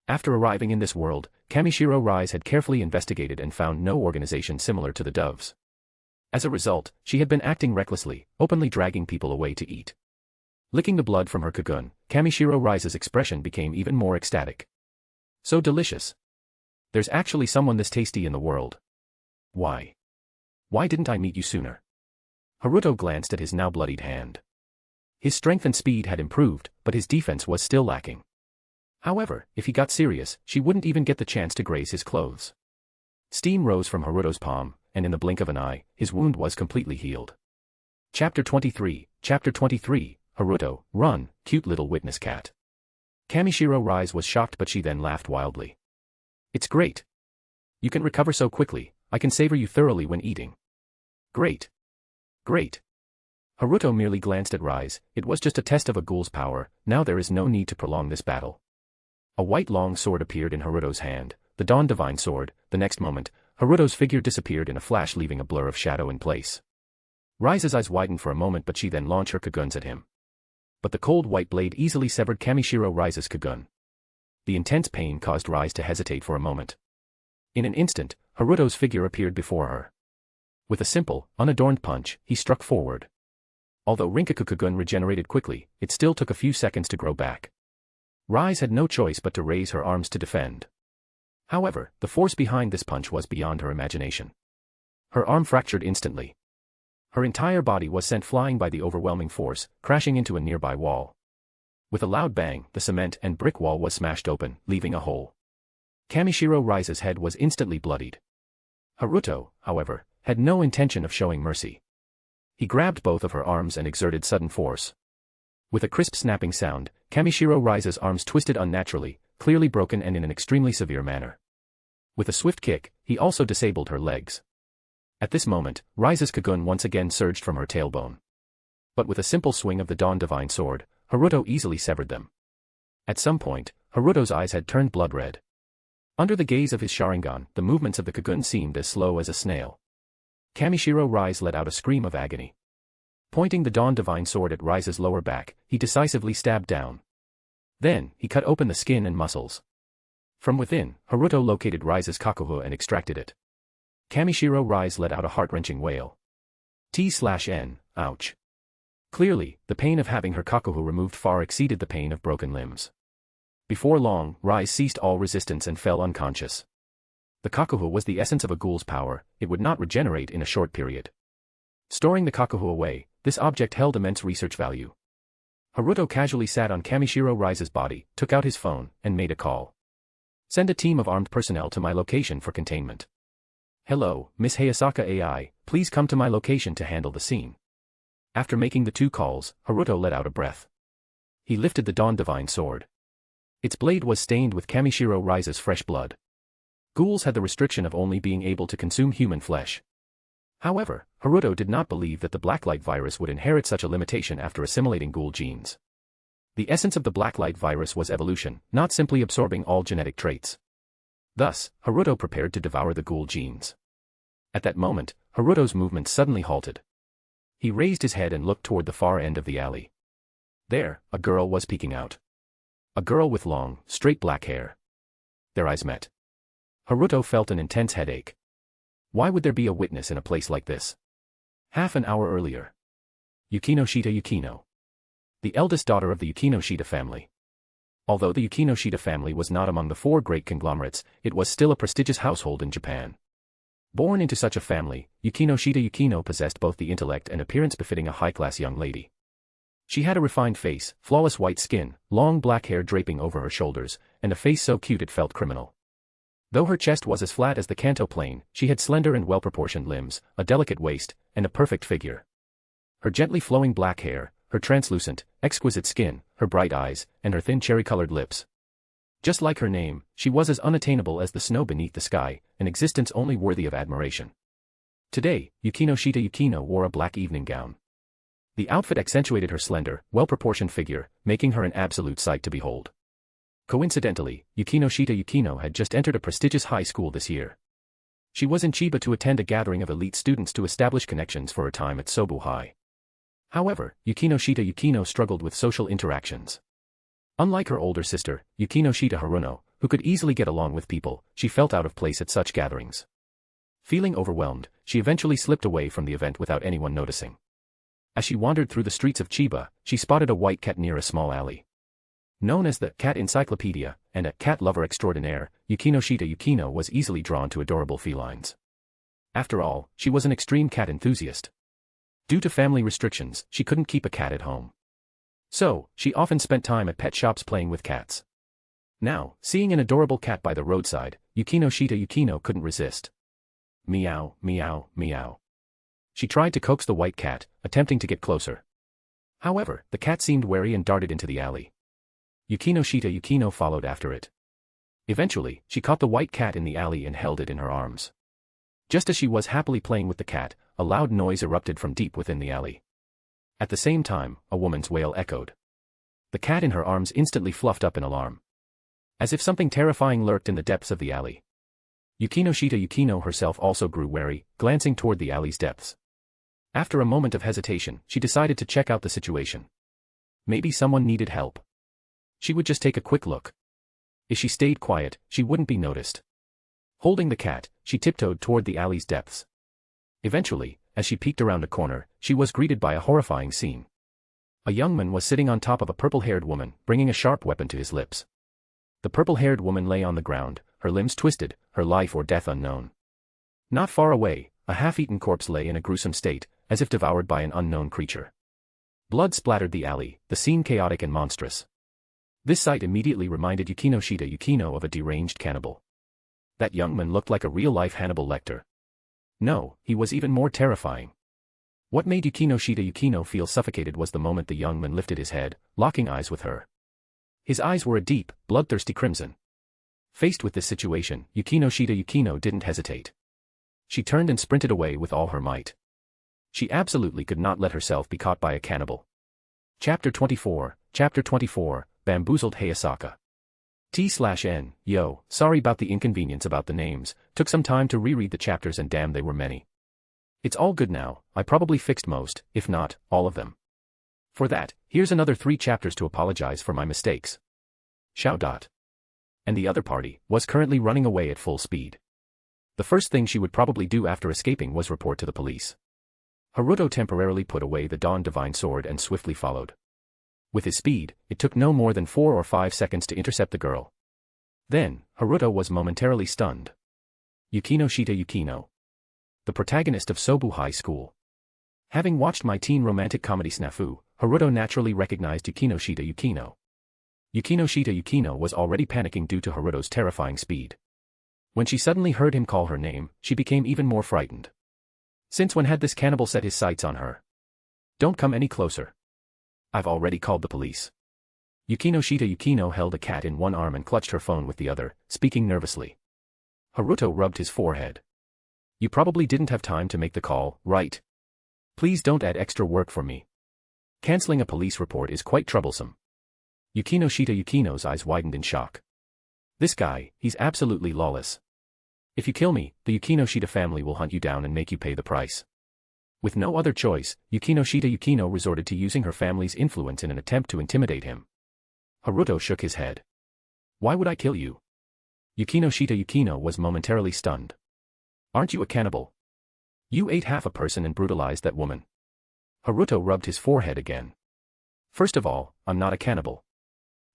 After arriving in this world, Kamishiro Rize had carefully investigated and found no organization similar to the doves. As a result, she had been acting recklessly, openly dragging people away to eat. Licking the blood from her kagun, Kamishiro Rize's expression became even more ecstatic. So delicious. There's actually someone this tasty in the world. Why? Why didn't I meet you sooner? Haruto glanced at his now bloodied hand. His strength and speed had improved, but his defense was still lacking. However, if he got serious, she wouldn't even get the chance to graze his clothes. Steam rose from Haruto's palm, and in the blink of an eye, his wound was completely healed. Chapter 23, Haruto, run, cute little witness cat. Kamishiro Rize was shocked, but she then laughed wildly. It's great. You can recover so quickly, I can savor you thoroughly when eating. Great. Great. Haruto merely glanced at Rize. It was just a test of a ghoul's power, now there is no need to prolong this battle. A white long sword appeared in Haruto's hand, the Dawn Divine Sword. The next moment, Haruto's figure disappeared in a flash, leaving a blur of shadow in place. Rize's eyes widened for a moment, but she then launched her kaguns at him. But the cold white blade easily severed Kamishiro Rize's kagun. The intense pain caused Rize to hesitate for a moment. In an instant, Haruto's figure appeared before her. With a simple, unadorned punch, he struck forward. Although Rinkaku kagun regenerated quickly, it still took a few seconds to grow back. Rize had no choice but to raise her arms to defend. However, the force behind this punch was beyond her imagination. Her arm fractured instantly. Her entire body was sent flying by the overwhelming force, crashing into a nearby wall. With a loud bang, the cement and brick wall was smashed open, leaving a hole. Kamishiro Rize's head was instantly bloodied. Haruto, however, had no intention of showing mercy. He grabbed both of her arms and exerted sudden force. With a crisp snapping sound, Kamishiro Rize's arms twisted unnaturally, clearly broken and in an extremely severe manner. With a swift kick, he also disabled her legs. At this moment, Rize's kagun once again surged from her tailbone. But with a simple swing of the Dawn Divine Sword, Haruto easily severed them. At some point, Haruto's eyes had turned blood red. Under the gaze of his Sharingan, the movements of the kagun seemed as slow as a snail. Kamishiro Rize let out a scream of agony. Pointing the Dawn Divine Sword at Rize's lower back, he decisively stabbed down. Then, he cut open the skin and muscles. From within, Haruto located Rize's kakuha and extracted it. Kamishiro Rize let out a heart-wrenching wail. T/N, ouch. Clearly, the pain of having her kakuha removed far exceeded the pain of broken limbs. Before long, Rize ceased all resistance and fell unconscious. The kakuha was the essence of a ghoul's power, it would not regenerate in a short period. Storing the kakuha away, this object held immense research value. Haruto casually sat on Kamishiro Rize's body, took out his phone, and made a call. Send a team of armed personnel to my location for containment. Hello, Miss Hayasaka AI, please come to my location to handle the scene. After making the 2 calls, Haruto let out a breath. He lifted the Dawn Divine Sword. Its blade was stained with Kamishiro Rize's fresh blood. Ghouls had the restriction of only being able to consume human flesh. However, Haruto did not believe that the Blacklight virus would inherit such a limitation after assimilating ghoul genes. The essence of the Blacklight virus was evolution, not simply absorbing all genetic traits. Thus, Haruto prepared to devour the ghoul genes. At that moment, Haruto's movement suddenly halted. He raised his head and looked toward the far end of the alley. There, a girl was peeking out. A girl with long, straight black hair. Their eyes met. Haruto felt an intense headache. Why would there be a witness in a place like this? Half an hour earlier. Yukino, the eldest daughter of the Yukinoshita family. Although the Yukinoshita family was not among the 4 great conglomerates, it was still a prestigious household in Japan. Born into such a family, Yukino possessed both the intellect and appearance befitting a high-class young lady. She had a refined face, flawless white skin, long black hair draping over her shoulders, and a face so cute it felt criminal. Though her chest was as flat as the Kanto plane, she had slender and well-proportioned limbs, a delicate waist, and a perfect figure. Her gently flowing black hair, her translucent, exquisite skin, her bright eyes, and her thin cherry-colored lips. Just like her name, she was as unattainable as the snow beneath the sky, an existence only worthy of admiration. Today, Yukino wore a black evening gown. The outfit accentuated her slender, well-proportioned figure, making her an absolute sight to behold. Coincidentally, Yukino had just entered a prestigious high school this year. She was in Chiba to attend a gathering of elite students to establish connections for her time at Sobu High. However, Yukino struggled with social interactions. Unlike her older sister, Yukinoshita Haruno, who could easily get along with people, she felt out of place at such gatherings. Feeling overwhelmed, she eventually slipped away from the event without anyone noticing. As she wandered through the streets of Chiba, she spotted a white cat near a small alley. Known as the Cat Encyclopedia, and a cat lover extraordinaire, Yukino was easily drawn to adorable felines. After all, she was an extreme cat enthusiast. Due to family restrictions, she couldn't keep a cat at home. So, she often spent time at pet shops playing with cats. Now, seeing an adorable cat by the roadside, Yukino couldn't resist. Meow, meow, meow. She tried to coax the white cat, attempting to get closer. However, the cat seemed wary and darted into the alley. Yukino followed after it. Eventually, she caught the white cat in the alley and held it in her arms. Just as she was happily playing with the cat, a loud noise erupted from deep within the alley. At the same time, a woman's wail echoed. The cat in her arms instantly fluffed up in alarm. As if something terrifying lurked in the depths of the alley. Yukino herself also grew wary, glancing toward the alley's depths. After a moment of hesitation, she decided to check out the situation. Maybe someone needed help. She would just take a quick look. If she stayed quiet, she wouldn't be noticed. Holding the cat, she tiptoed toward the alley's depths. Eventually, as she peeked around a corner, she was greeted by a horrifying scene. A young man was sitting on top of a purple-haired woman, bringing a sharp weapon to his lips. The purple-haired woman lay on the ground, her limbs twisted, her life or death unknown. Not far away, a half-eaten corpse lay in a gruesome state, as if devoured by an unknown creature. Blood splattered the alley, the scene chaotic and monstrous. This sight immediately reminded Yukino of a deranged cannibal. That young man looked like a real-life Hannibal Lecter. No, he was even more terrifying. What made Yukino feel suffocated was the moment the young man lifted his head, locking eyes with her. His eyes were a deep, bloodthirsty crimson. Faced with this situation, Yukino didn't hesitate. She turned and sprinted away with all her might. She absolutely could not let herself be caught by a cannibal. Chapter 24, Bamboozled Hayasaka. T/N, yo, sorry about the inconvenience about the names, took some time to reread the chapters and damn they were many. It's all good now, I probably fixed most, if not, all of them. For that, here's another 3 chapters to apologize for my mistakes. Shout. And the other party was currently running away at full speed. The first thing she would probably do after escaping was report to the police. Haruto temporarily put away the Dawn Divine Sword and swiftly followed. With his speed, it took no more than 4 or 5 seconds to intercept the girl. Then, Haruto was momentarily stunned. Yukino, the protagonist of Sobu High School. Having watched my teen romantic comedy Snafu, Haruto naturally recognized Yukino. Yukino was already panicking due to Haruto's terrifying speed. When she suddenly heard him call her name, she became even more frightened. Since when had this cannibal set his sights on her? Don't come any closer. I've already called the police. Yukino held a cat in one arm and clutched her phone with the other, speaking nervously. Haruto rubbed his forehead. You probably didn't have time to make the call, right? Please don't add extra work for me. Canceling a police report is quite troublesome. Yukino's eyes widened in shock. This guy, he's absolutely lawless. If you kill me, the Yukinoshita family will hunt you down and make you pay the price. With no other choice, Yukino resorted to using her family's influence in an attempt to intimidate him. Haruto shook his head. Why would I kill you? Yukino was momentarily stunned. Aren't you a cannibal? You ate half a person and brutalized that woman. Haruto rubbed his forehead again. First of all, I'm not a cannibal.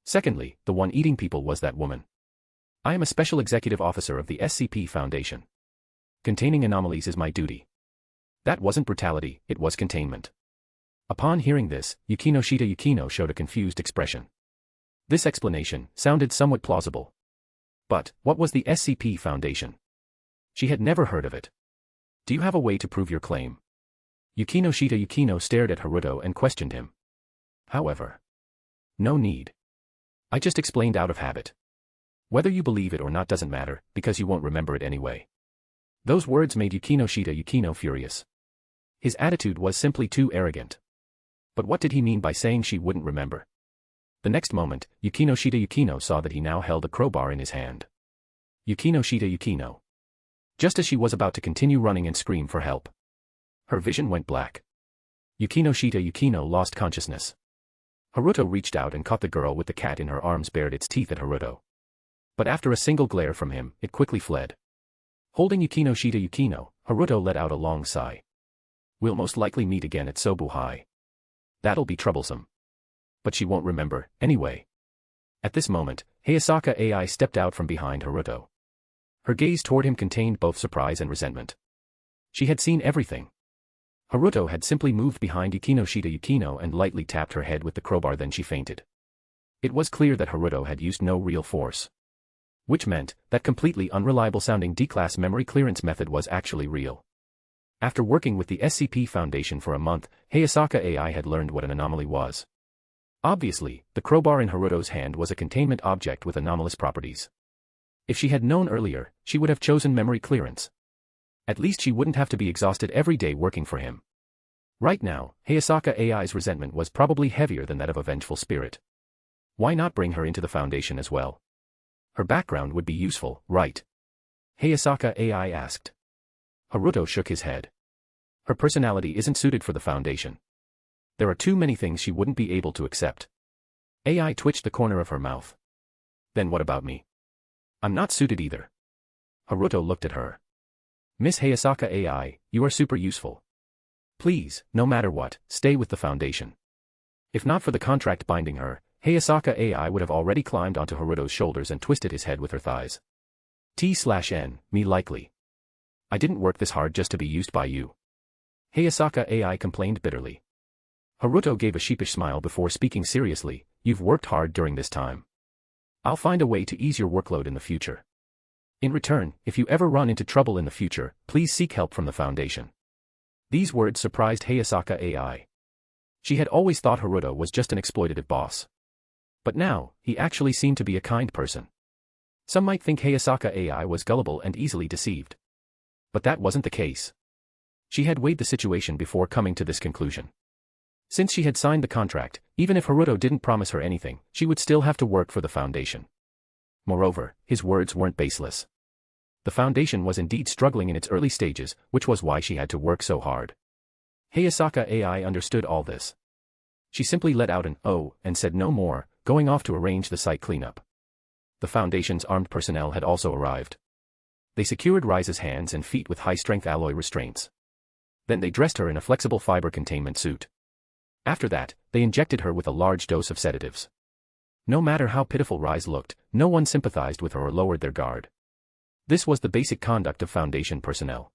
Secondly, the one eating people was that woman. I am a special executive officer of the SCP Foundation. Containing anomalies is my duty. That wasn't brutality, it was containment. Upon hearing this, Yukino showed a confused expression. This explanation sounded somewhat plausible. But, what was the SCP Foundation? She had never heard of it. Do you have a way to prove your claim? Yukino stared at Haruto and questioned him. However. No need. I just explained out of habit. Whether you believe it or not doesn't matter, because you won't remember it anyway. Those words made Yukino furious. His attitude was simply too arrogant. But what did he mean by saying she wouldn't remember? The next moment, Yukino saw that he now held a crowbar in his hand. Yukino. Just as she was about to continue running and scream for help. Her vision went black. Yukino lost consciousness. Haruto reached out and caught the girl with the cat in her arms, bared its teeth at Haruto. But after a single glare from him, it quickly fled. Holding Yukino, Haruto let out a long sigh. We'll most likely meet again at Sobu High. That'll be troublesome. But she won't remember, anyway. At this moment, Hayasaka AI stepped out from behind Haruto. Her gaze toward him contained both surprise and resentment. She had seen everything. Haruto had simply moved behind Yukino and lightly tapped her head with the crowbar, then she fainted. It was clear that Haruto had used no real force. Which meant that completely unreliable-sounding D-class memory clearance method was actually real. After working with the SCP Foundation for a month, Hayasaka AI had learned what an anomaly was. Obviously, the crowbar in Haruto's hand was a containment object with anomalous properties. If she had known earlier, she would have chosen memory clearance. At least she wouldn't have to be exhausted every day working for him. Right now, Hayasaka AI's resentment was probably heavier than that of a vengeful spirit. Why not bring her into the Foundation as well? Her background would be useful, right? Hayasaka AI asked. Haruto shook his head. Her personality isn't suited for the Foundation. There are too many things she wouldn't be able to accept. AI twitched the corner of her mouth. Then what about me? I'm not suited either. Haruto looked at her. Miss Hayasaka AI, you are super useful. Please, no matter what, stay with the Foundation. If not for the contract binding her, Hayasaka AI would have already climbed onto Haruto's shoulders and twisted his head with her thighs. T/N, me likely. I didn't work this hard just to be used by you. Hayasaka AI complained bitterly. Haruto gave a sheepish smile before speaking seriously, you've worked hard during this time. I'll find a way to ease your workload in the future. In return, if you ever run into trouble in the future, please seek help from the Foundation. These words surprised Hayasaka AI. She had always thought Haruto was just an exploitative boss. But now, he actually seemed to be a kind person. Some might think Hayasaka AI was gullible and easily deceived. But that wasn't the case. She had weighed the situation before coming to this conclusion. Since she had signed the contract, even if Haruto didn't promise her anything, she would still have to work for the Foundation. Moreover, his words weren't baseless. The Foundation was indeed struggling in its early stages, which was why she had to work so hard. Hayasaka AI understood all this. She simply let out an "oh" and said no more, going off to arrange the site cleanup. The Foundation's armed personnel had also arrived. They secured Rize's hands and feet with high-strength alloy restraints. Then they dressed her in a flexible fiber containment suit. After that, they injected her with a large dose of sedatives. No matter how pitiful Rize looked, no one sympathized with her or lowered their guard. This was the basic conduct of Foundation personnel.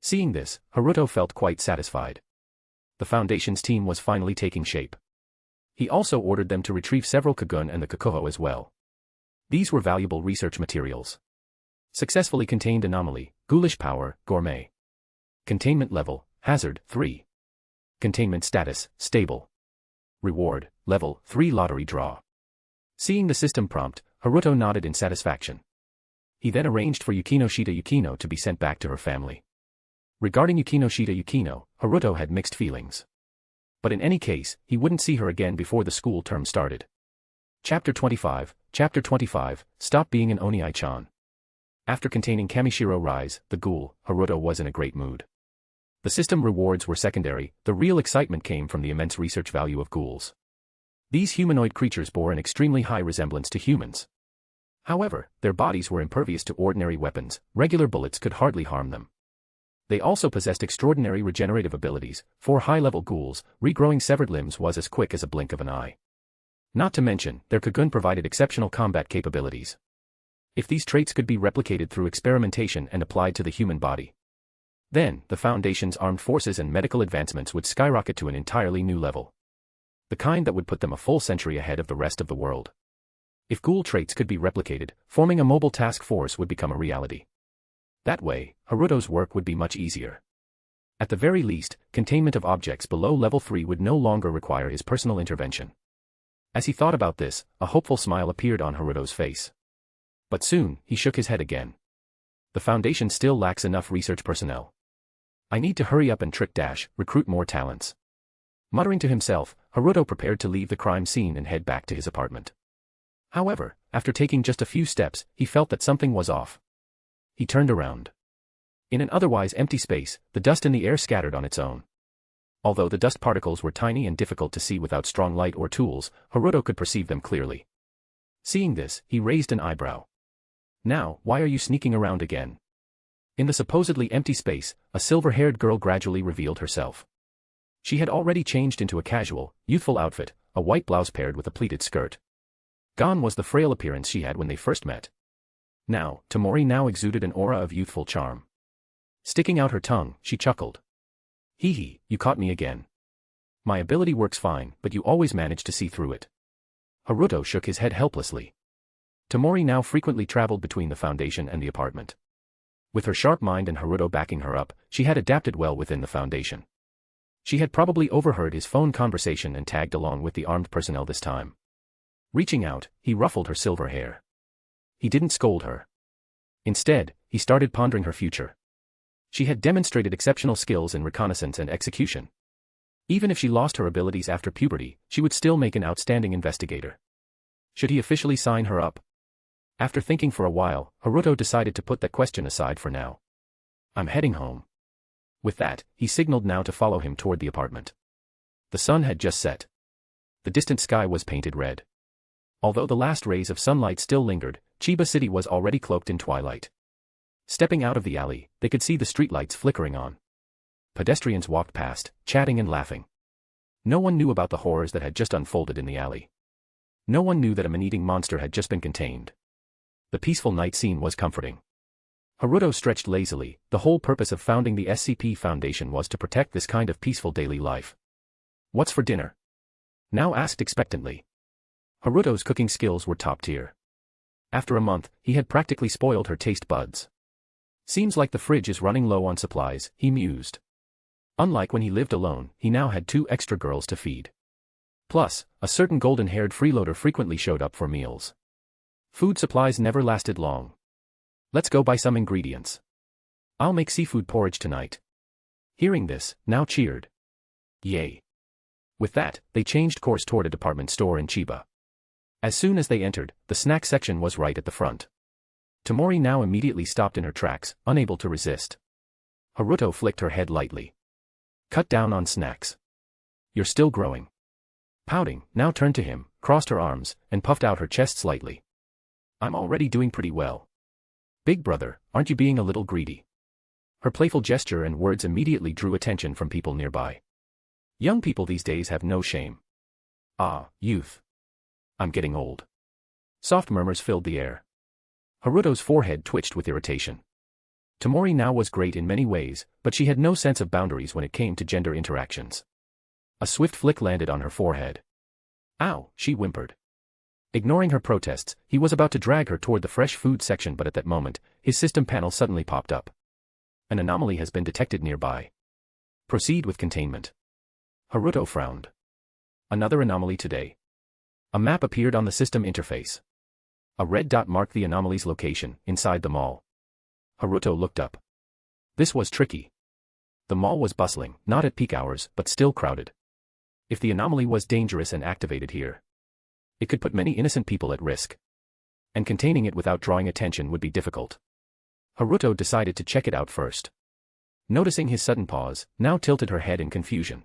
Seeing this, Haruto felt quite satisfied. The Foundation's team was finally taking shape. He also ordered them to retrieve several Kagun and the Kakuho as well. These were valuable research materials. Successfully contained anomaly, ghoulish power, gourmet. Containment level, hazard, 3. Containment status, stable. Reward, level, 3 lottery draw. Seeing the system prompt, Haruto nodded in satisfaction. He then arranged for Yukinoshita Yukino to be sent back to her family. Regarding Yukinoshita Yukino, Haruto had mixed feelings. But in any case, he wouldn't see her again before the school term started. Chapter 25, Stop being an Oni-chan. After containing Kamishiro Rize, the ghoul, Haruto was in a great mood. The system rewards were secondary, the real excitement came from the immense research value of ghouls. These humanoid creatures bore an extremely high resemblance to humans. However, their bodies were impervious to ordinary weapons, regular bullets could hardly harm them. They also possessed extraordinary regenerative abilities. For high-level ghouls, regrowing severed limbs was as quick as a blink of an eye. Not to mention, their Kagun provided exceptional combat capabilities. If these traits could be replicated through experimentation and applied to the human body, then the Foundation's armed forces and medical advancements would skyrocket to an entirely new level. The kind that would put them a full century ahead of the rest of the world. If ghoul traits could be replicated, forming a mobile task force would become a reality. That way, Haruto's work would be much easier. At the very least, containment of objects below level 3 would no longer require his personal intervention. As he thought about this, a hopeful smile appeared on Haruto's face. But soon, he shook his head again. The Foundation still lacks enough research personnel. I need to hurry up and recruit more talents. Muttering to himself, Haruto prepared to leave the crime scene and head back to his apartment. However, after taking just a few steps, he felt that something was off. He turned around. In an otherwise empty space, the dust in the air scattered on its own. Although the dust particles were tiny and difficult to see without strong light or tools, Haruto could perceive them clearly. Seeing this, he raised an eyebrow. Now, why are you sneaking around again? In the supposedly empty space, a silver-haired girl gradually revealed herself. She had already changed into a casual, youthful outfit, a white blouse paired with a pleated skirt. Gone was the frail appearance she had when they first met. Now, Tamori now exuded an aura of youthful charm. Sticking out her tongue, she chuckled. Hee hee, you caught me again. My ability works fine, but you always manage to see through it. Haruto shook his head helplessly. Tamori now frequently traveled between the Foundation and the apartment. With her sharp mind and Haruto backing her up, she had adapted well within the Foundation. She had probably overheard his phone conversation and tagged along with the armed personnel this time. Reaching out, he ruffled her silver hair. He didn't scold her. Instead, he started pondering her future. She had demonstrated exceptional skills in reconnaissance and execution. Even if she lost her abilities after puberty, she would still make an outstanding investigator. Should he officially sign her up? After thinking for a while, Haruto decided to put that question aside for now. I'm heading home. With that, he signaled now to follow him toward the apartment. The sun had just set. The distant sky was painted red. Although the last rays of sunlight still lingered, Chiba City was already cloaked in twilight. Stepping out of the alley, they could see the streetlights flickering on. Pedestrians walked past, chatting and laughing. No one knew about the horrors that had just unfolded in the alley. No one knew that a man-eating monster had just been contained. The peaceful night scene was comforting. Haruto stretched lazily. The whole purpose of founding the SCP Foundation was to protect this kind of peaceful daily life. What's for dinner? Now asked expectantly. Haruto's cooking skills were top tier. After a month, he had practically spoiled her taste buds. Seems like the fridge is running low on supplies, he mused. Unlike when he lived alone, he now had 2 extra girls to feed. Plus, a certain golden-haired freeloader frequently showed up for meals. Food supplies never lasted long. Let's go buy some ingredients. I'll make seafood porridge tonight. Hearing this, now cheered. Yay. With that, they changed course toward a department store in Chiba. As soon as they entered, the snack section was right at the front. Tamori now immediately stopped in her tracks, unable to resist. Haruto flicked her head lightly. Cut down on snacks. You're still growing. Pouting, now turned to him, crossed her arms, and puffed out her chest slightly. I'm already doing pretty well. Big brother, aren't you being a little greedy? Her playful gesture and words immediately drew attention from people nearby. Young people these days have no shame. Ah, youth. I'm getting old. Soft murmurs filled the air. Haruto's forehead twitched with irritation. Tamori now was great in many ways, but she had no sense of boundaries when it came to gender interactions. A swift flick landed on her forehead. Ow, she whimpered. Ignoring her protests, he was about to drag her toward the fresh food section, but at that moment, his system panel suddenly popped up. An anomaly has been detected nearby. Proceed with containment. Haruto frowned. Another anomaly today. A map appeared on the system interface. A red dot marked the anomaly's location, inside the mall. Haruto looked up. This was tricky. The mall was bustling, not at peak hours, but still crowded. If the anomaly was dangerous and activated here, it could put many innocent people at risk. And containing it without drawing attention would be difficult. Haruto decided to check it out first. Noticing his sudden pause, now tilted her head in confusion.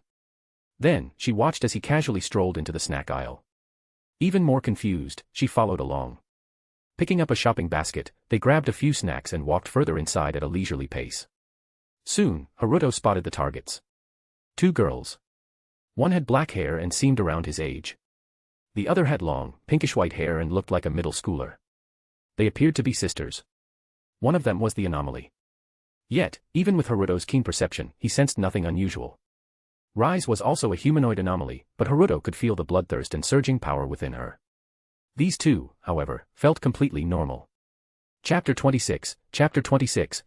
Then, she watched as he casually strolled into the snack aisle. Even more confused, she followed along. Picking up a shopping basket, they grabbed a few snacks and walked further inside at a leisurely pace. Soon, Haruto spotted the targets. 2 girls. One had black hair and seemed around his age. The other had long, pinkish-white hair and looked like a middle schooler. They appeared to be sisters. One of them was the anomaly. Yet, even with Haruto's keen perception, he sensed nothing unusual. Rize was also a humanoid anomaly, but Haruto could feel the bloodthirst and surging power within her. These two, however, felt completely normal. Chapter 26,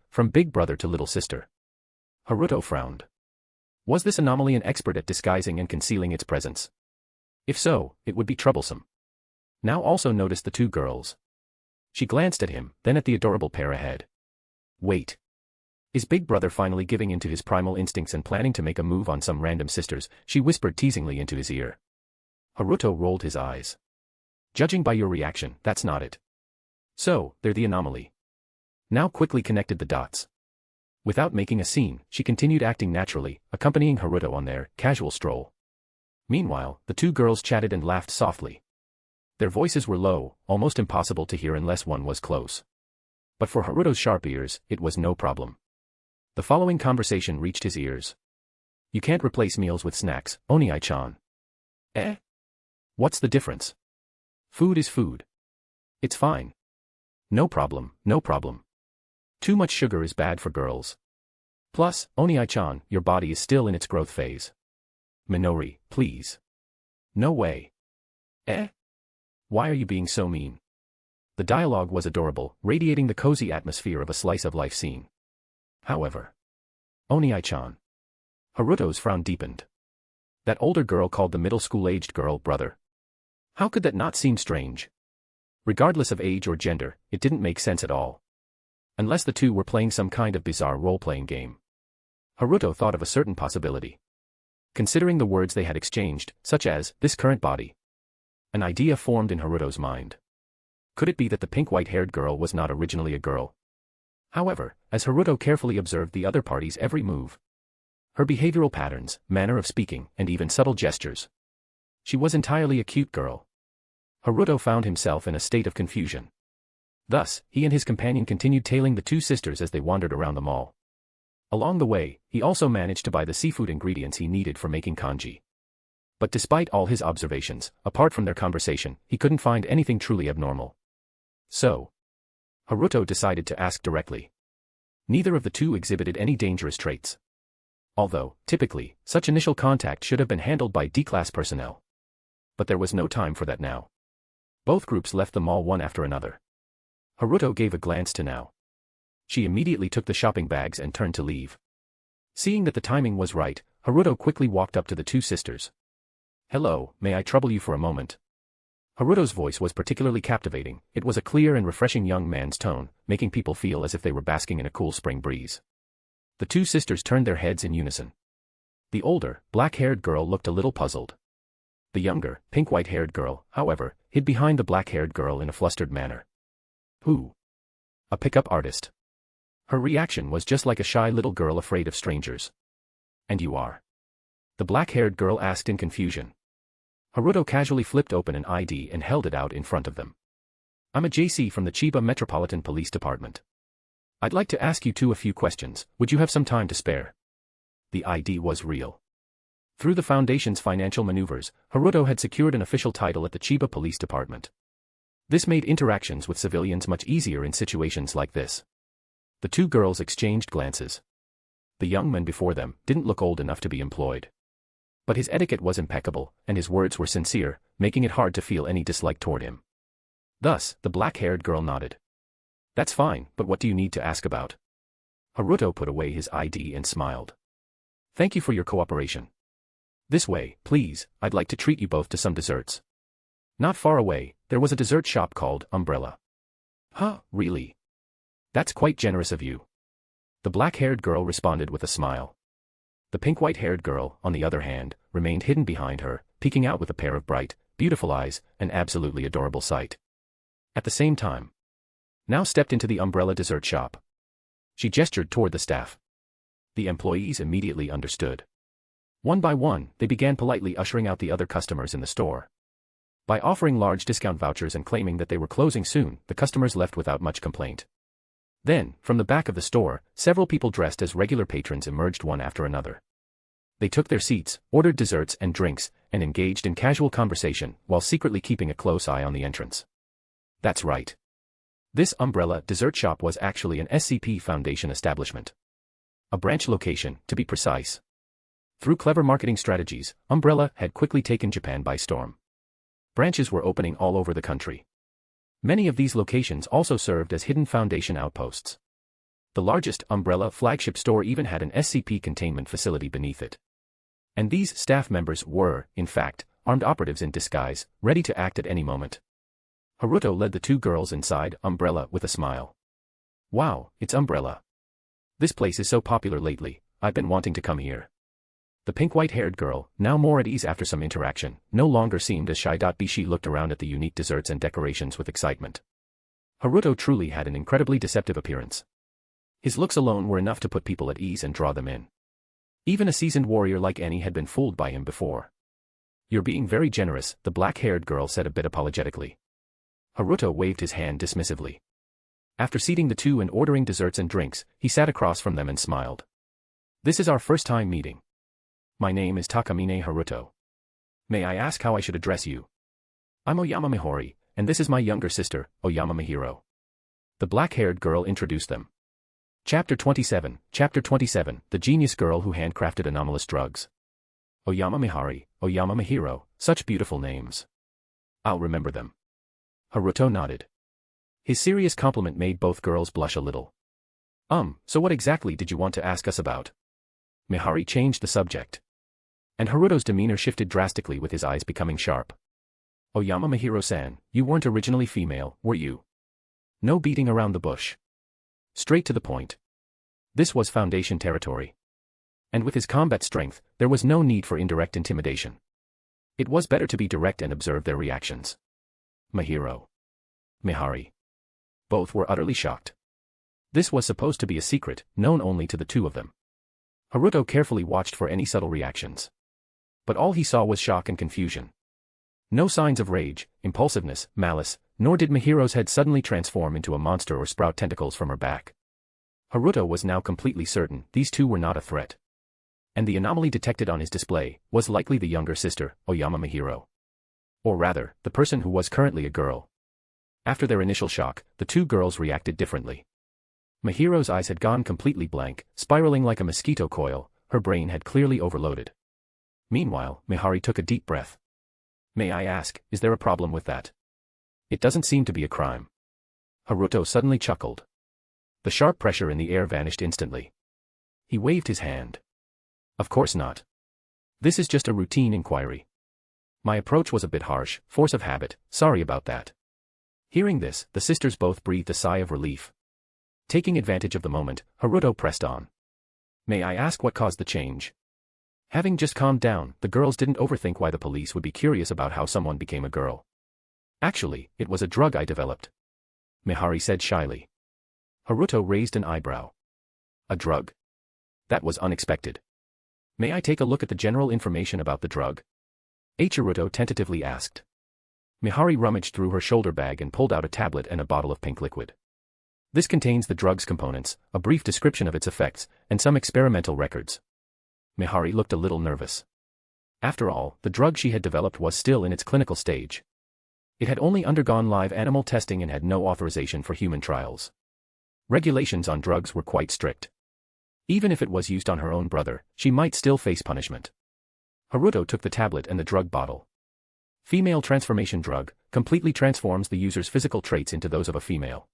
From Big Brother to Little Sister. Haruto frowned. Was this anomaly an expert at disguising and concealing its presence? If so, it would be troublesome. Now also noticed the 2 girls. She glanced at him, then at the adorable pair ahead. Wait. Is Big Brother finally giving in to his primal instincts and planning to make a move on some random sisters? She whispered teasingly into his ear. Haruto rolled his eyes. Judging by your reaction, that's not it. So, they're the anomaly. Now quickly connected the dots. Without making a scene, she continued acting naturally, accompanying Haruto on their casual stroll. Meanwhile, the 2 girls chatted and laughed softly. Their voices were low, almost impossible to hear unless one was close. But for Haruto's sharp ears, it was no problem. The following conversation reached his ears. You can't replace meals with snacks, Oni-chan. Eh? What's the difference? Food is food. It's fine. No problem, no problem. Too much sugar is bad for girls. Plus, Oni-chan, your body is still in its growth phase. Minori, please. No way. Eh? Why are you being so mean? The dialogue was adorable, radiating the cozy atmosphere of a slice-of-life scene. However, Oniai-chan. Haruto's frown deepened. That older girl called the middle school-aged girl brother. How could that not seem strange? Regardless of age or gender, it didn't make sense at all. Unless the two were playing some kind of bizarre role-playing game. Haruto thought of a certain possibility. Considering the words they had exchanged, such as, this current body. An idea formed in Haruto's mind. Could it be that the pink-white-haired girl was not originally a girl? However, as Haruto carefully observed the other party's every move, her behavioral patterns, manner of speaking, and even subtle gestures, she was entirely a cute girl. Haruto found himself in a state of confusion. Thus, he and his companion continued tailing the two sisters as they wandered around the mall. Along the way, he also managed to buy the seafood ingredients he needed for making kanji. But despite all his observations, apart from their conversation, he couldn't find anything truly abnormal. So, Haruto decided to ask directly. Neither of the two exhibited any dangerous traits. Although, typically, such initial contact should have been handled by D-class personnel. But there was no time for that now. Both groups left the mall one after another. Haruto gave a glance to Nao. She immediately took the shopping bags and turned to leave. Seeing that the timing was right, Haruto quickly walked up to the two sisters. "Hello, may I trouble you for a moment?" Haruto's voice was particularly captivating. It was a clear and refreshing young man's tone, making people feel as if they were basking in a cool spring breeze. The two sisters turned their heads in unison. The older, black-haired girl looked a little puzzled. The younger, pink-white-haired girl, however, hid behind the black-haired girl in a flustered manner. Who? A pickup artist. Her reaction was just like a shy little girl afraid of strangers. "And you are?" the black-haired girl asked in confusion. Haruto casually flipped open an ID and held it out in front of them. "I'm a JC from the Chiba Metropolitan Police Department. I'd like to ask you a few questions. Would you have some time to spare?" The ID was real. Through the Foundation's financial maneuvers, Haruto had secured an official title at the Chiba Police Department. This made interactions with civilians much easier in situations like this. The two girls exchanged glances. The young man before them didn't look old enough to be employed. But his etiquette was impeccable, and his words were sincere, making it hard to feel any dislike toward him. Thus, the black-haired girl nodded. "That's fine, but what do you need to ask about?" Haruto put away his ID and smiled. "Thank you for your cooperation. This way, please, I'd like to treat you both to some desserts." Not far away, there was a dessert shop called Umbrella. "Huh, really? That's quite generous of you." The black-haired girl responded with a smile. The pink-white-haired girl, on the other hand, remained hidden behind her, peeking out with a pair of bright, beautiful eyes, an absolutely adorable sight. At the same time, Nao stepped into the Umbrella dessert shop. She gestured toward the staff. The employees immediately understood. One by one, they began politely ushering out the other customers in the store. By offering large discount vouchers and claiming that they were closing soon, the customers left without much complaint. Then, from the back of the store, several people dressed as regular patrons emerged one after another. They took their seats, ordered desserts and drinks, and engaged in casual conversation while secretly keeping a close eye on the entrance. That's right. This Umbrella dessert shop was actually an SCP Foundation establishment. A branch location, to be precise. Through clever marketing strategies, Umbrella had quickly taken Japan by storm. Branches were opening all over the country. Many of these locations also served as hidden Foundation outposts. The largest Umbrella flagship store even had an SCP containment facility beneath it. And these staff members were, in fact, armed operatives in disguise, ready to act at any moment. Haruto led the two girls inside Umbrella with a smile. "Wow, it's Umbrella. This place is so popular lately, I've been wanting to come here." The pink-white-haired girl, now more at ease after some interaction, no longer seemed as shy. She looked around at the unique desserts and decorations with excitement. Haruto truly had an incredibly deceptive appearance. His looks alone were enough to put people at ease and draw them in. Even a seasoned warrior like Annie had been fooled by him before. "You're being very generous," the black-haired girl said a bit apologetically. Haruto waved his hand dismissively. After seating the two and ordering desserts and drinks, he sat across from them and smiled. "This is our first time meeting. My name is Takamine Haruto. May I ask how I should address you?" "I'm Oyama Mihori, and this is my younger sister, Oyama Mihiro." The black-haired girl introduced them. Chapter 27, The Genius Girl Who Handcrafted Anomalous Drugs. Oyama Mihari, Oyama Mihiro, such beautiful names. I'll remember them. Haruto nodded. His serious compliment made both girls blush a little. So what exactly did you want to ask us about? Mihari changed the subject. And Haruto's demeanor shifted drastically with his eyes becoming sharp. Oyama Mihiro-san, you weren't originally female, were you? No beating around the bush. Straight to the point. This was Foundation territory. And with his combat strength, there was no need for indirect intimidation. It was better to be direct and observe their reactions. Mihiro. Mihari. Both were utterly shocked. This was supposed to be a secret, known only to the two of them. Haruto carefully watched for any subtle reactions. But all he saw was shock and confusion. No signs of rage, impulsiveness, malice, nor did Mihiro's head suddenly transform into a monster or sprout tentacles from her back. Haruto was now completely certain these two were not a threat. And the anomaly detected on his display was likely the younger sister, Oyama Mihiro. Or rather, the person who was currently a girl. After their initial shock, the two girls reacted differently. Mihiro's eyes had gone completely blank, spiraling like a mosquito coil, her brain had clearly overloaded. Meanwhile, Mihari took a deep breath. May I ask, is there a problem with that? It doesn't seem to be a crime. Haruto suddenly chuckled. The sharp pressure in the air vanished instantly. He waved his hand. Of course not. This is just a routine inquiry. My approach was a bit harsh, force of habit, sorry about that. Hearing this, the sisters both breathed a sigh of relief. Taking advantage of the moment, Haruto pressed on. May I ask what caused the change? Having just calmed down, the girls didn't overthink why the police would be curious about how someone became a girl. Actually, it was a drug I developed. Mihari said shyly. Haruto raised an eyebrow. A drug? That was unexpected. May I take a look at the general information about the drug? Haruto tentatively asked. Mihari rummaged through her shoulder bag and pulled out a tablet and a bottle of pink liquid. This contains the drug's components, a brief description of its effects, and some experimental records. Mihari looked a little nervous. After all, the drug she had developed was still in its clinical stage. It had only undergone live animal testing and had no authorization for human trials. Regulations on drugs were quite strict. Even if it was used on her own brother, she might still face punishment. Haruto took the tablet and the drug bottle. Female transformation drug, completely transforms the user's physical traits into those of a female.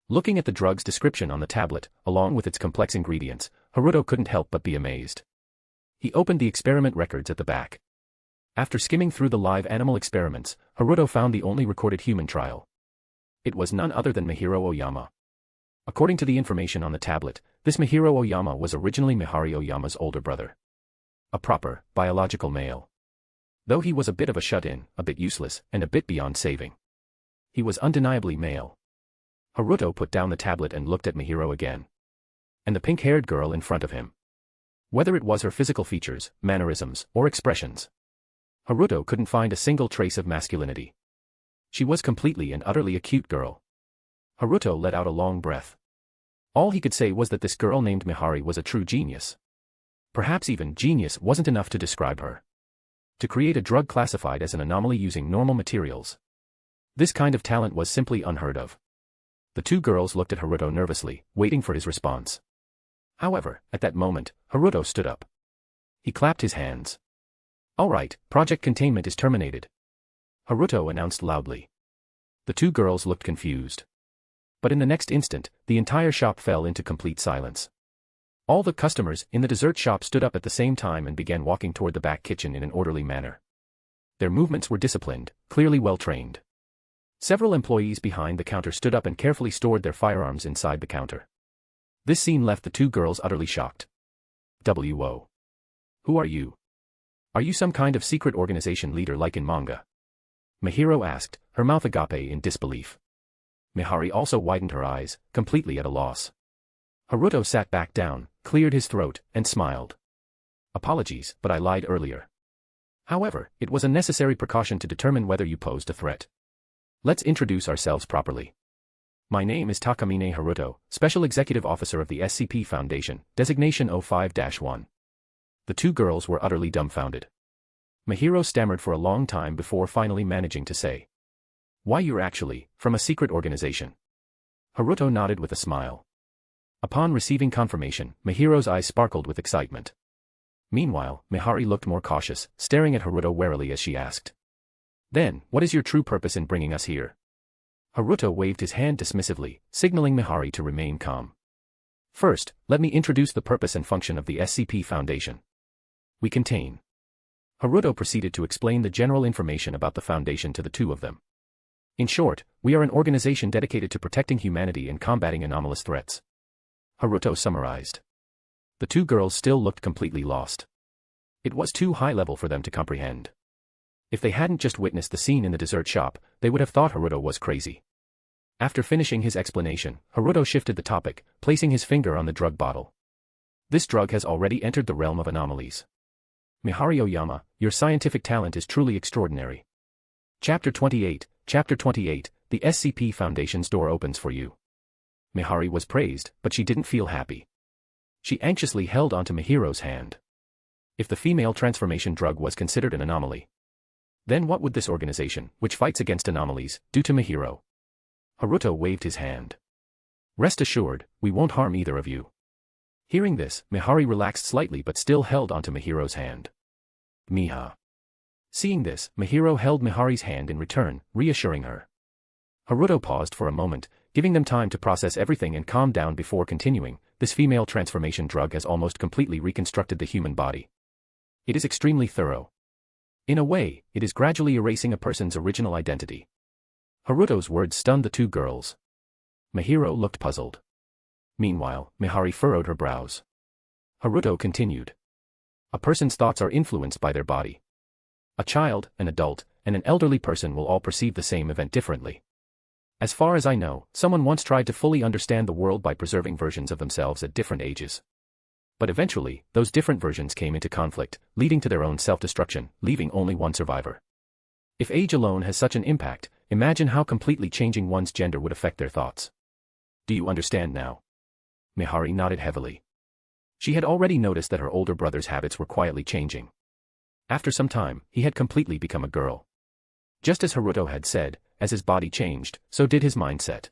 Looking at the drug's description on the tablet, along with its complex ingredients, Haruto couldn't help but be amazed. He opened the experiment records at the back. After skimming through the live animal experiments, Haruto found the only recorded human trial. It was none other than Mihiro Oyama. According to the information on the tablet, this Mihiro Oyama was originally Mihari Oyama's older brother. A proper, biological male. Though he was a bit of a shut-in, a bit useless, and a bit beyond saving. He was undeniably male. Haruto put down the tablet and looked at Mihiro again. And the pink-haired girl in front of him. Whether it was her physical features, mannerisms, or expressions, Haruto couldn't find a single trace of masculinity. She was completely and utterly a cute girl. Haruto let out a long breath. All he could say was that this girl named Mihari was a true genius. Perhaps even genius wasn't enough to describe her. To create a drug classified as an anomaly using normal materials. This kind of talent was simply unheard of. The two girls looked at Haruto nervously, waiting for his response. However, at that moment, Haruto stood up. He clapped his hands. All right, Project Containment is terminated. Haruto announced loudly. The two girls looked confused. But in the next instant, the entire shop fell into complete silence. All the customers in the dessert shop stood up at the same time and began walking toward the back kitchen in an orderly manner. Their movements were disciplined, clearly well-trained. Several employees behind the counter stood up and carefully stored their firearms inside the counter. This scene left the two girls utterly shocked. W.O. Who are you? Are you some kind of secret organization leader like in manga? Mihiro asked, her mouth agape in disbelief. Mihari also widened her eyes, completely at a loss. Haruto sat back down, cleared his throat, and smiled. Apologies, but I lied earlier. However, it was a necessary precaution to determine whether you posed a threat. Let's introduce ourselves properly. My name is Takamine Haruto, Special Executive Officer of the SCP Foundation, designation 05-1. The two girls were utterly dumbfounded. Mihiro stammered for a long time before finally managing to say. Why, you're actually from a secret organization. Haruto nodded with a smile. Upon receiving confirmation, Mihiro's eyes sparkled with excitement. Meanwhile, Mihari looked more cautious, staring at Haruto warily as she asked. Then, what is your true purpose in bringing us here? Haruto waved his hand dismissively, signaling Mihari to remain calm. First, let me introduce the purpose and function of the SCP Foundation. We contain. Haruto proceeded to explain the general information about the Foundation to the two of them. In short, we are an organization dedicated to protecting humanity and combating anomalous threats. Haruto summarized. The two girls still looked completely lost. It was too high level for them to comprehend. If they hadn't just witnessed the scene in the dessert shop, they would have thought Haruto was crazy. After finishing his explanation, Haruto shifted the topic, placing his finger on the drug bottle. This drug has already entered the realm of anomalies. Mihari Oyama, your scientific talent is truly extraordinary. Chapter 28, the SCP Foundation's door opens for you. Mihari was praised, but she didn't feel happy. She anxiously held onto Mihiro's hand. If the female transformation drug was considered an anomaly, then what would this organization, which fights against anomalies, do to Mihiro? Haruto waved his hand. Rest assured, we won't harm either of you. Hearing this, Mihari relaxed slightly but still held onto Mihiro's hand. Miha. Seeing this, Mihiro held Mihari's hand in return, reassuring her. Haruto paused for a moment, giving them time to process everything and calm down before continuing. This female transformation drug has almost completely reconstructed the human body. It is extremely thorough. In a way, it is gradually erasing a person's original identity. Haruto's words stunned the two girls. Mihiro looked puzzled. Meanwhile, Mihari furrowed her brows. Haruto continued. A person's thoughts are influenced by their body. A child, an adult, and an elderly person will all perceive the same event differently. As far as I know, someone once tried to fully understand the world by preserving versions of themselves at different ages. But eventually, those different versions came into conflict, leading to their own self-destruction, leaving only one survivor. If age alone has such an impact, imagine how completely changing one's gender would affect their thoughts. Do you understand now? Mihari nodded heavily. She had already noticed that her older brother's habits were quietly changing. After some time, he had completely become a girl. Just as Haruto had said, as his body changed, so did his mindset.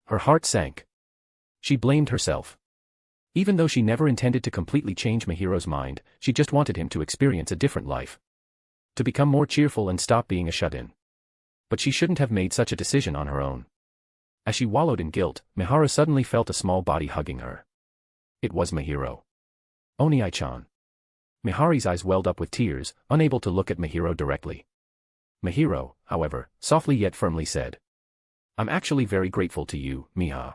Her heart sank. She blamed herself. Even though she never intended to completely change Mihiro's mind, she just wanted him to experience a different life. To become more cheerful and stop being a shut-in. But she shouldn't have made such a decision on her own. As she wallowed in guilt, Mihara suddenly felt a small body hugging her. It was Mihiro. Oniai-chan. Mihari's eyes welled up with tears, unable to look at Mihiro directly. Mihiro, however, softly yet firmly said. I'm actually very grateful to you, Miha.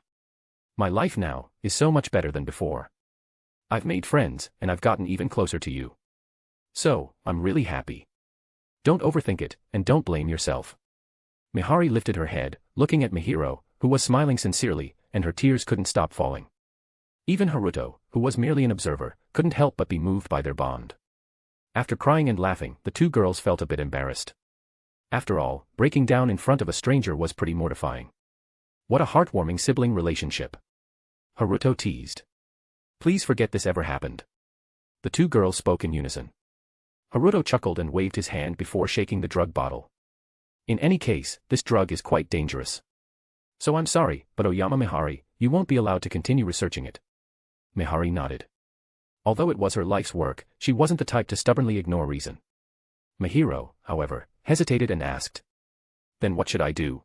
My life now is so much better than before. I've made friends, and I've gotten even closer to you. So, I'm really happy. Don't overthink it, and don't blame yourself. Mihari lifted her head, looking at Mihiro, who was smiling sincerely, and her tears couldn't stop falling. Even Haruto, who was merely an observer, couldn't help but be moved by their bond. After crying and laughing, the two girls felt a bit embarrassed. After all, breaking down in front of a stranger was pretty mortifying. What a heartwarming sibling relationship. Haruto teased. Please forget this ever happened. The two girls spoke in unison. Haruto chuckled and waved his hand before shaking the drug bottle. In any case, this drug is quite dangerous. So I'm sorry, but Oyama Mihari, you won't be allowed to continue researching it. Mihari nodded. Although it was her life's work, she wasn't the type to stubbornly ignore reason. Mihiro, however, hesitated and asked. Then what should I do?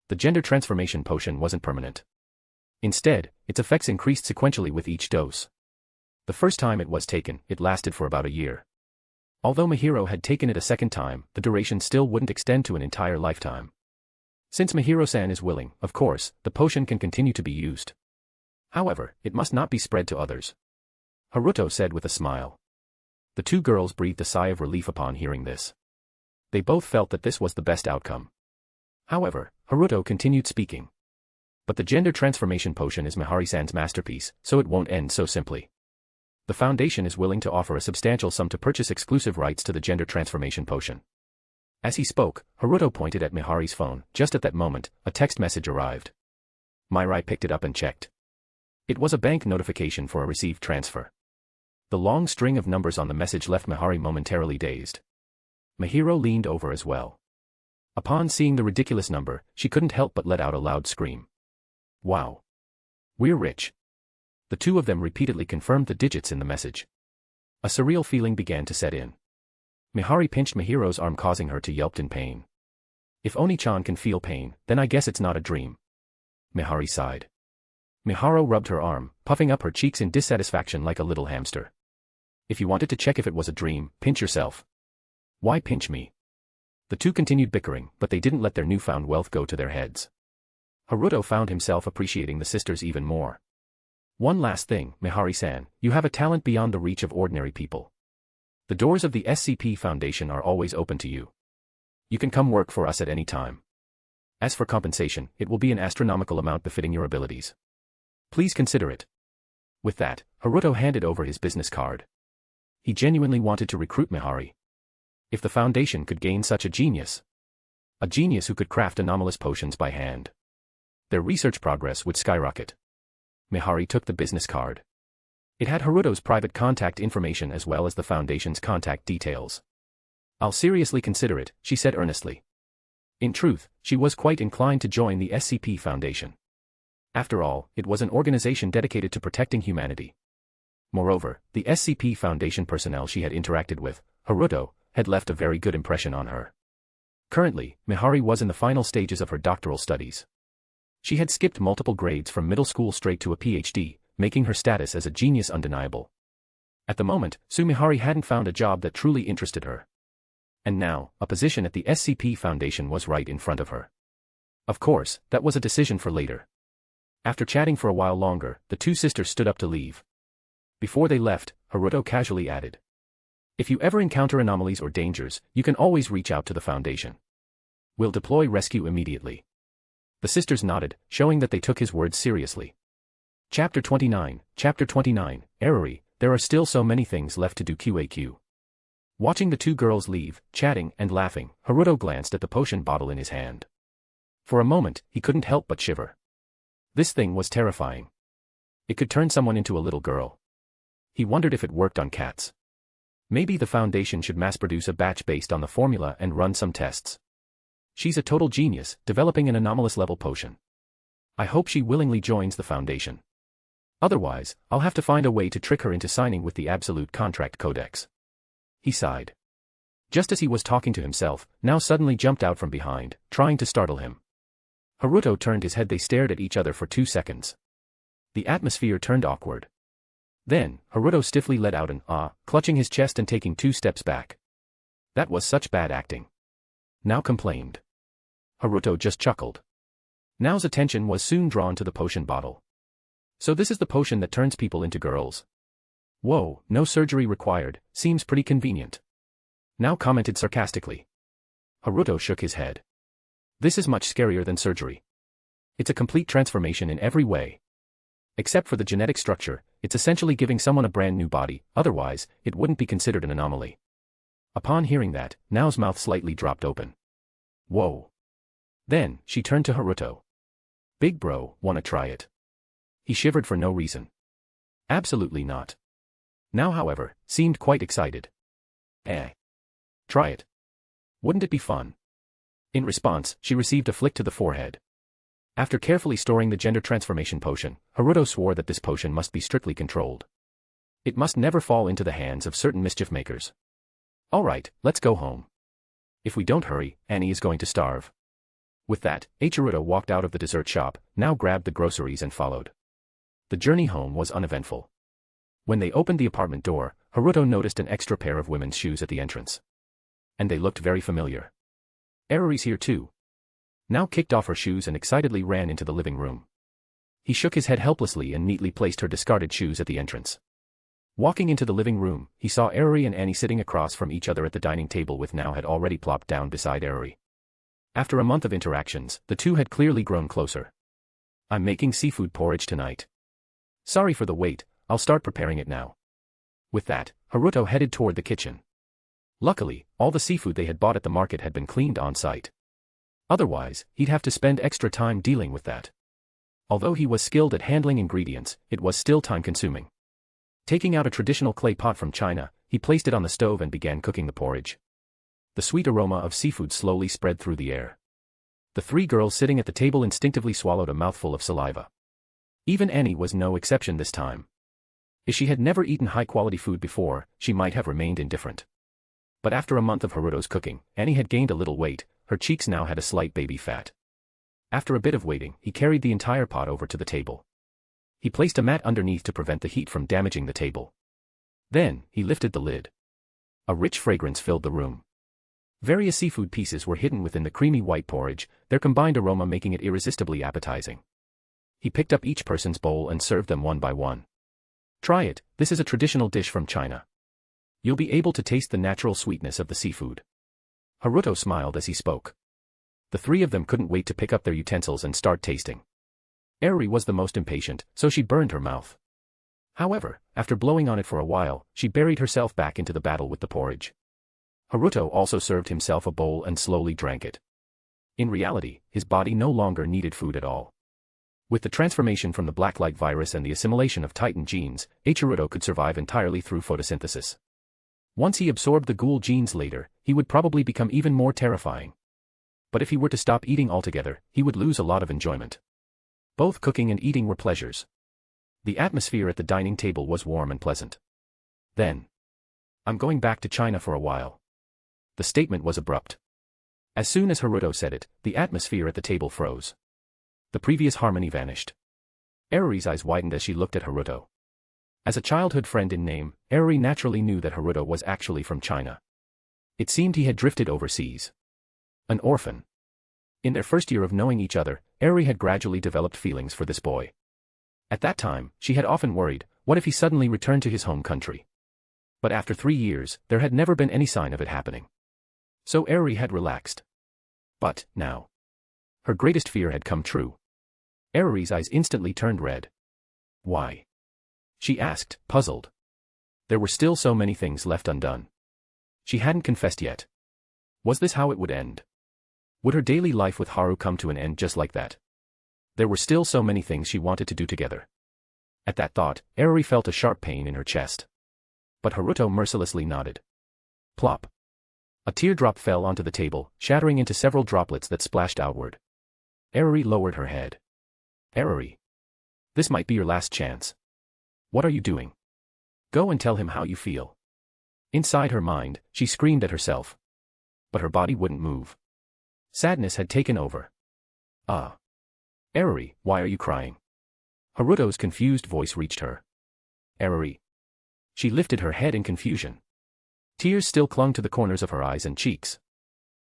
The gender transformation potion wasn't permanent. Instead, its effects increased sequentially with each dose. The first time it was taken, it lasted for about a year. Although Mihiro had taken it a second time, the duration still wouldn't extend to an entire lifetime. Since Mihiro-san is willing, of course, the potion can continue to be used. However, it must not be spread to others. Haruto said with a smile. The two girls breathed a sigh of relief upon hearing this. They both felt that this was the best outcome. However, Haruto continued speaking. But the gender transformation potion is Mihari-san's masterpiece, so it won't end so simply. The Foundation is willing to offer a substantial sum to purchase exclusive rights to the gender transformation potion. As he spoke, Haruto pointed at Mihari's phone. Just at that moment, a text message arrived. Mirai picked it up and checked. It was a bank notification for a received transfer. The long string of numbers on the message left Mihari momentarily dazed. Mihiro leaned over as well. Upon seeing the ridiculous number, she couldn't help but let out a loud scream. Wow! We're rich. The two of them repeatedly confirmed the digits in the message. A surreal feeling began to set in. Mihari pinched Mihiro's arm, causing her to yelp in pain. If Oni-chan can feel pain, then I guess it's not a dream. Mihari sighed. Miharu rubbed her arm, puffing up her cheeks in dissatisfaction like a little hamster. If you wanted to check if it was a dream, pinch yourself. Why pinch me? The two continued bickering, but they didn't let their newfound wealth go to their heads. Haruto found himself appreciating the sisters even more. One last thing, Mihari-san, you have a talent beyond the reach of ordinary people. The doors of the SCP Foundation are always open to you. You can come work for us at any time. As for compensation, it will be an astronomical amount befitting your abilities. Please consider it. With that, Haruto handed over his business card. He genuinely wanted to recruit Mihari. If the Foundation could gain such a genius who could craft anomalous potions by hand, their research progress would skyrocket. Mihari took the business card. It had Haruto's private contact information as well as the Foundation's contact details. I'll seriously consider it, she said earnestly. In truth, she was quite inclined to join the SCP Foundation. After all, it was an organization dedicated to protecting humanity. Moreover, the SCP Foundation personnel she had interacted with, Haruto, had left a very good impression on her. Currently, Mihari was in the final stages of her doctoral studies. She had skipped multiple grades from middle school straight to a PhD, making her status as a genius undeniable. At the moment, Sumihari hadn't found a job that truly interested her. And now, a position at the SCP Foundation was right in front of her. Of course, that was a decision for later. After chatting for a while longer, the two sisters stood up to leave. Before they left, Haruto casually added, if you ever encounter anomalies or dangers, you can always reach out to the Foundation. We'll deploy rescue immediately. The sisters nodded, showing that they took his words seriously. Chapter 29, Eriri, there are still so many things left to do QAQ. Watching the two girls leave, chatting and laughing, Haruto glanced at the potion bottle in his hand. For a moment, he couldn't help but shiver. This thing was terrifying. It could turn someone into a little girl. He wondered if it worked on cats. Maybe the Foundation should mass-produce a batch based on the formula and run some tests. She's a total genius, developing an anomalous-level potion. I hope she willingly joins the Foundation. Otherwise, I'll have to find a way to trick her into signing with the Absolute Contract Codex. He sighed. Just as he was talking to himself, now suddenly jumped out from behind, trying to startle him. Haruto turned his head. They stared at each other for 2 seconds. The atmosphere turned awkward. Then, Haruto stiffly let out an ah, clutching his chest and taking 2 steps back. That was such bad acting. Now complained. Haruto just chuckled. Now's attention was soon drawn to the potion bottle. So this is the potion that turns people into girls. Whoa, no surgery required, seems pretty convenient. Now commented sarcastically. Haruto shook his head. This is much scarier than surgery. It's a complete transformation in every way. Except for the genetic structure, it's essentially giving someone a brand new body, otherwise, it wouldn't be considered an anomaly. Upon hearing that, Nao's mouth slightly dropped open. Whoa. Then, she turned to Haruto. Big bro, wanna try it? He shivered for no reason. Absolutely not. Nao, however, seemed quite excited. Try it. Wouldn't it be fun? In response, she received a flick to the forehead. After carefully storing the gender transformation potion, Haruto swore that this potion must be strictly controlled. It must never fall into the hands of certain mischief makers. Alright, let's go home. If we don't hurry, Annie is going to starve. With that, Haruto walked out of the dessert shop, now grabbed the groceries and followed. The journey home was uneventful. When they opened the apartment door, Haruto noticed an extra pair of women's shoes at the entrance. And they looked very familiar. Eriri's here too. Nao kicked off her shoes and excitedly ran into the living room. He shook his head helplessly and neatly placed her discarded shoes at the entrance. Walking into the living room, he saw Eriri and Annie sitting across from each other at the dining table with Nao had already plopped down beside Eriri. After a month of interactions, the two had clearly grown closer. I'm making seafood porridge tonight. Sorry for the wait, I'll start preparing it now. With that, Haruto headed toward the kitchen. Luckily, all the seafood they had bought at the market had been cleaned on site. Otherwise, he'd have to spend extra time dealing with that. Although he was skilled at handling ingredients, it was still time-consuming. Taking out a traditional clay pot from China, he placed it on the stove and began cooking the porridge. The sweet aroma of seafood slowly spread through the air. The 3 girls sitting at the table instinctively swallowed a mouthful of saliva. Even Annie was no exception this time. If she had never eaten high-quality food before, she might have remained indifferent. But after a month of Haruto's cooking, Annie had gained a little weight, her cheeks now had a slight baby fat. After a bit of waiting, he carried the entire pot over to the table. He placed a mat underneath to prevent the heat from damaging the table. Then, he lifted the lid. A rich fragrance filled the room. Various seafood pieces were hidden within the creamy white porridge, their combined aroma making it irresistibly appetizing. He picked up each person's bowl and served them one by one. Try it, this is a traditional dish from China. You'll be able to taste the natural sweetness of the seafood. Haruto smiled as he spoke. The three of them couldn't wait to pick up their utensils and start tasting. Eriri was the most impatient, so she burned her mouth. However, after blowing on it for a while, she buried herself back into the battle with the porridge. Haruto also served himself a bowl and slowly drank it. In reality, his body no longer needed food at all. With the transformation from the blacklight virus and the assimilation of Titan genes, Haruto could survive entirely through photosynthesis. Once he absorbed the ghoul genes later, he would probably become even more terrifying. But if he were to stop eating altogether, he would lose a lot of enjoyment. Both cooking and eating were pleasures. The atmosphere at the dining table was warm and pleasant. Then, I'm going back to China for a while. The statement was abrupt. As soon as Haruto said it, the atmosphere at the table froze. The previous harmony vanished. Eriri's eyes widened as she looked at Haruto. As a childhood friend in name, Eriri naturally knew that Haruto was actually from China. It seemed he had drifted overseas. An orphan. In their first year of knowing each other, Eriri had gradually developed feelings for this boy. At that time, she had often worried, what if he suddenly returned to his home country? But after 3 years, there had never been any sign of it happening. So Eriri had relaxed. But, now, her greatest fear had come true. Eriri's eyes instantly turned red. Why? She asked, puzzled. There were still so many things left undone. She hadn't confessed yet. Was this how it would end? Would her daily life with Haru come to an end just like that? There were still so many things she wanted to do together. At that thought, Eriri felt a sharp pain in her chest. But Haruto mercilessly nodded. Plop. A teardrop fell onto the table, shattering into several droplets that splashed outward. Eriri lowered her head. Eriri. This might be your last chance. What are you doing? Go and tell him how you feel. Inside her mind, she screamed at herself. But her body wouldn't move. Sadness had taken over. Ah. Eriri, why are you crying? Haruto's confused voice reached her. Eriri. She lifted her head in confusion. Tears still clung to the corners of her eyes and cheeks.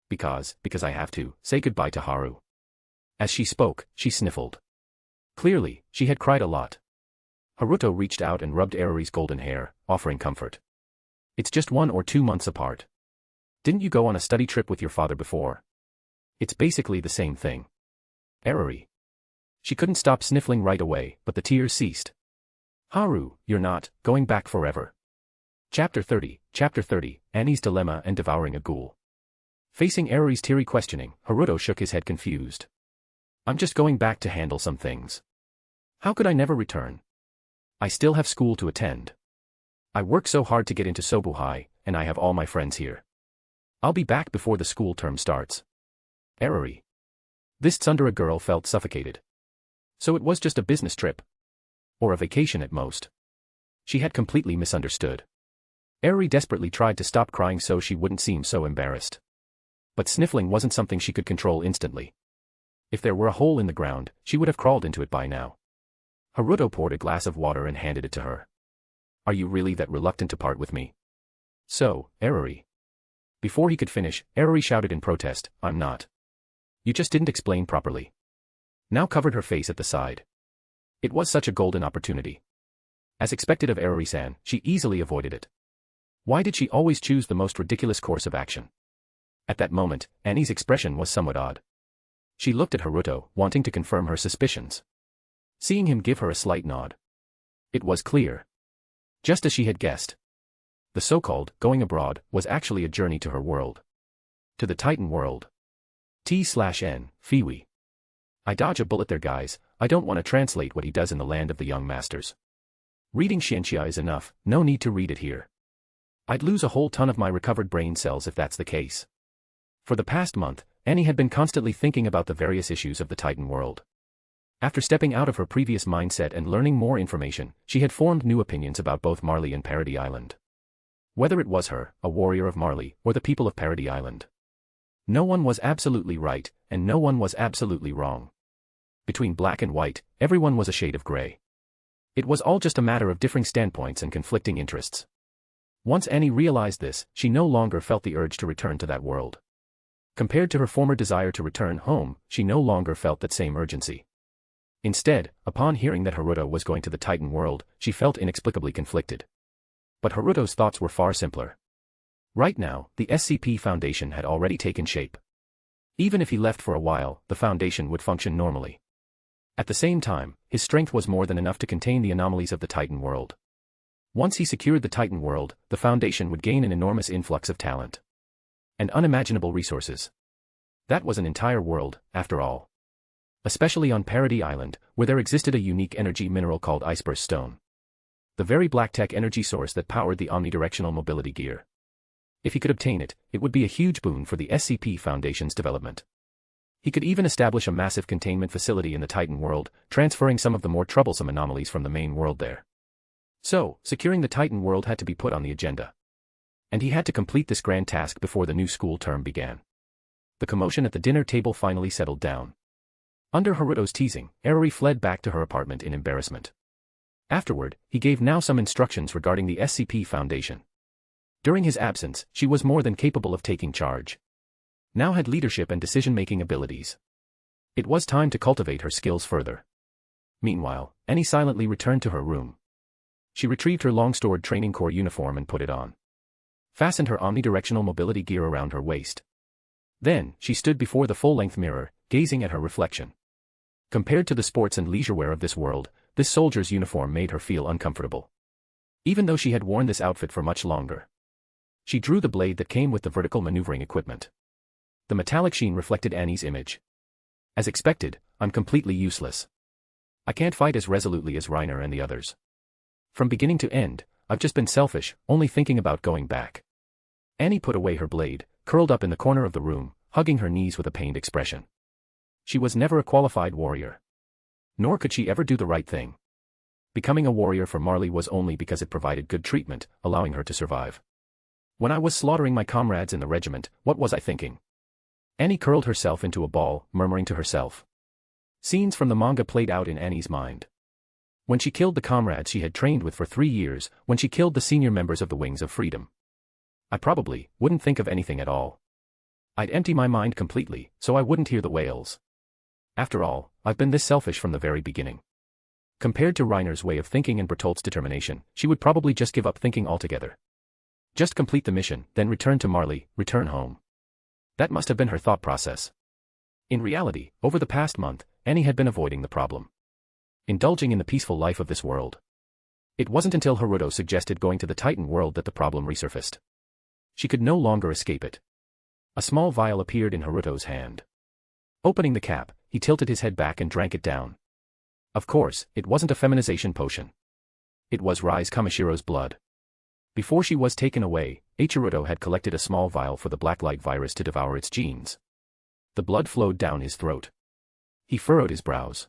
Because I have to say goodbye to Haru. As she spoke, she sniffled. Clearly, she had cried a lot. Haruto reached out and rubbed Eriri's golden hair, offering comfort. It's just 1 or 2 months apart. Didn't you go on a study trip with your father before? It's basically the same thing. Eriri. She couldn't stop sniffling right away, but the tears ceased. Haru, you're not going back forever. Chapter 30, Annie's Dilemma and Devouring a Ghoul. Facing Eriri's teary questioning, Haruto shook his head confused. I'm just going back to handle some things. How could I never return? I still have school to attend. I work so hard to get into Sobu High, and I have all my friends here. I'll be back before the school term starts. Eriri. This tsundere girl felt suffocated. So it was just a business trip? Or a vacation at most? She had completely misunderstood. Eriri desperately tried to stop crying so she wouldn't seem so embarrassed. But sniffling wasn't something she could control instantly. If there were a hole in the ground, she would have crawled into it by now. Haruto poured a glass of water and handed it to her. Are you really that reluctant to part with me? So, Eriri. Before he could finish, Eriri shouted in protest, I'm not. You just didn't explain properly. Now covered her face at the side. It was such a golden opportunity. As expected of Eriri-san, she easily avoided it. Why did she always choose the most ridiculous course of action? At that moment, Annie's expression was somewhat odd. She looked at Haruto, wanting to confirm her suspicions. Seeing him give her a slight nod. It was clear. Just as she had guessed. The so-called going abroad was actually a journey to her world. To the Titan world. T/N, Fiwi. I dodge a bullet there guys, I don't want to translate what he does in the land of the young masters. Reading Shiganshina is enough, no need to read it here. I'd lose a whole ton of my recovered brain cells if that's the case. For the past month, Annie had been constantly thinking about the various issues of the Titan world. After stepping out of her previous mindset and learning more information, she had formed new opinions about both Marley and Parody Island. Whether it was her, a warrior of Marley, or the people of Parody Island. No one was absolutely right, and no one was absolutely wrong. Between black and white, everyone was a shade of gray. It was all just a matter of differing standpoints and conflicting interests. Once Annie realized this, she no longer felt the urge to return to that world. Compared to her former desire to return home, she no longer felt that same urgency. Instead, upon hearing that Haruto was going to the Titan world, she felt inexplicably conflicted. But Haruto's thoughts were far simpler. Right now, the SCP Foundation had already taken shape. Even if he left for a while, the Foundation would function normally. At the same time, his strength was more than enough to contain the anomalies of the Titan world. Once he secured the Titan world, the Foundation would gain an enormous influx of talent and unimaginable resources. That was an entire world, after all. Especially on Parody Island, where there existed a unique energy mineral called Iceburst Stone. The very black-tech energy source that powered the omnidirectional mobility gear. If he could obtain it, it would be a huge boon for the SCP Foundation's development. He could even establish a massive containment facility in the Titan world, transferring some of the more troublesome anomalies from the main world there. So, securing the Titan world had to be put on the agenda. And he had to complete this grand task before the new school term began. The commotion at the dinner table finally settled down. Under Haruto's teasing, Eriri fled back to her apartment in embarrassment. Afterward, he gave now some instructions regarding the SCP Foundation. During his absence, she was more than capable of taking charge. Now had leadership and decision-making abilities. It was time to cultivate her skills further. Meanwhile, Annie silently returned to her room. She retrieved her long-stored training corps uniform and put it on. Fastened her omnidirectional mobility gear around her waist. Then, she stood before the full-length mirror, gazing at her reflection. Compared to the sports and leisure wear of this world, this soldier's uniform made her feel uncomfortable. Even though she had worn this outfit for much longer. She drew the blade that came with the vertical maneuvering equipment. The metallic sheen reflected Annie's image. As expected, I'm completely useless. I can't fight as resolutely as Reiner and the others. From beginning to end, I've just been selfish, only thinking about going back. Annie put away her blade, curled up in the corner of the room, hugging her knees with a pained expression. She was never a qualified warrior. Nor could she ever do the right thing. Becoming a warrior for Marley was only because it provided good treatment, allowing her to survive. When I was slaughtering my comrades in the regiment, what was I thinking? Annie curled herself into a ball, murmuring to herself. Scenes from the manga played out in Annie's mind. When she killed the comrades she had trained with for 3 years, when she killed the senior members of the Wings of Freedom. I probably wouldn't think of anything at all. I'd empty my mind completely, so I wouldn't hear the wails. After all, I've been this selfish from the very beginning. Compared to Reiner's way of thinking and Bertolt's determination, she would probably just give up thinking altogether. Just complete the mission, then return to Marley, return home. That must have been her thought process. In reality, over the past month, Annie had been avoiding the problem. Indulging in the peaceful life of this world. It wasn't until Haruto suggested going to the Titan world that the problem resurfaced. She could no longer escape it. A small vial appeared in Haruto's hand. Opening the cap, he tilted his head back and drank it down. Of course, it wasn't a feminization potion. It was Rize Kamishiro's blood. Before she was taken away, Haruto had collected a small vial for the Blacklight virus to devour its genes. The blood flowed down his throat. He furrowed his brows.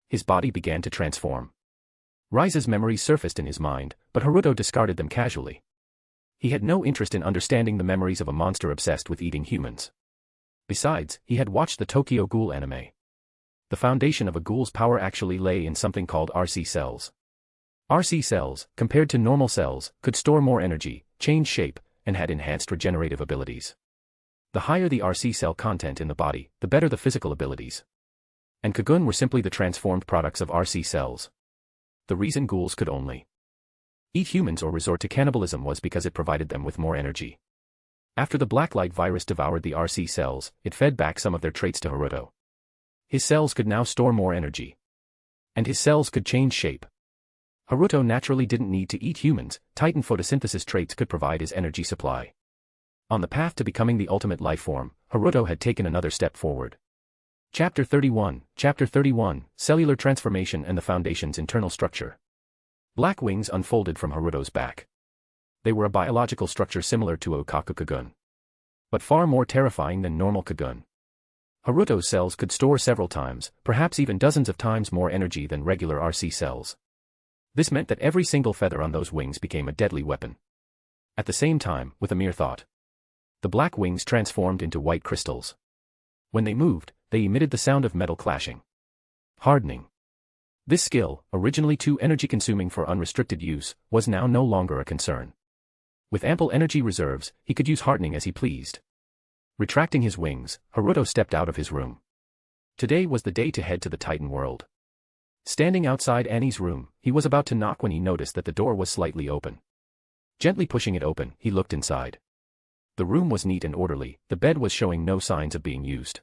His body began to transform. Rize's memories surfaced in his mind, but Haruto discarded them casually. He had no interest in understanding the memories of a monster obsessed with eating humans. Besides, he had watched the Tokyo Ghoul anime. The foundation of a ghoul's power actually lay in something called RC cells. RC cells, compared to normal cells, could store more energy, change shape, and had enhanced regenerative abilities. The higher the RC cell content in the body, the better the physical abilities. And Kagun were simply the transformed products of RC cells. The reason ghouls could only eat humans or resort to cannibalism was because it provided them with more energy. After the Blacklight virus devoured the RC cells, it fed back some of their traits to Haruto. His cells could now store more energy. And his cells could change shape. Haruto naturally didn't need to eat humans, Titan photosynthesis traits could provide his energy supply. On the path to becoming the ultimate life form, Haruto had taken another step forward. Chapter 31, Cellular Transformation and the Foundation's Internal Structure. Black wings unfolded from Haruto's back. They were a biological structure similar to a Okaku Kagun. But far more terrifying than normal Kagun. Haruto's cells could store several times, perhaps even dozens of times more energy than regular RC cells. This meant that every single feather on those wings became a deadly weapon. At the same time, with a mere thought, The black wings transformed into white crystals. When they moved, they emitted the sound of metal clashing. Hardening. This skill, originally too energy-consuming for unrestricted use, was now no longer a concern. With ample energy reserves, he could use hardening as he pleased. Retracting his wings, Haruto stepped out of his room. Today was the day to head to the Titan world. Standing outside Annie's room, he was about to knock when he noticed that the door was slightly open. Gently pushing it open, he looked inside. The room was neat and orderly, the bed was showing no signs of being used.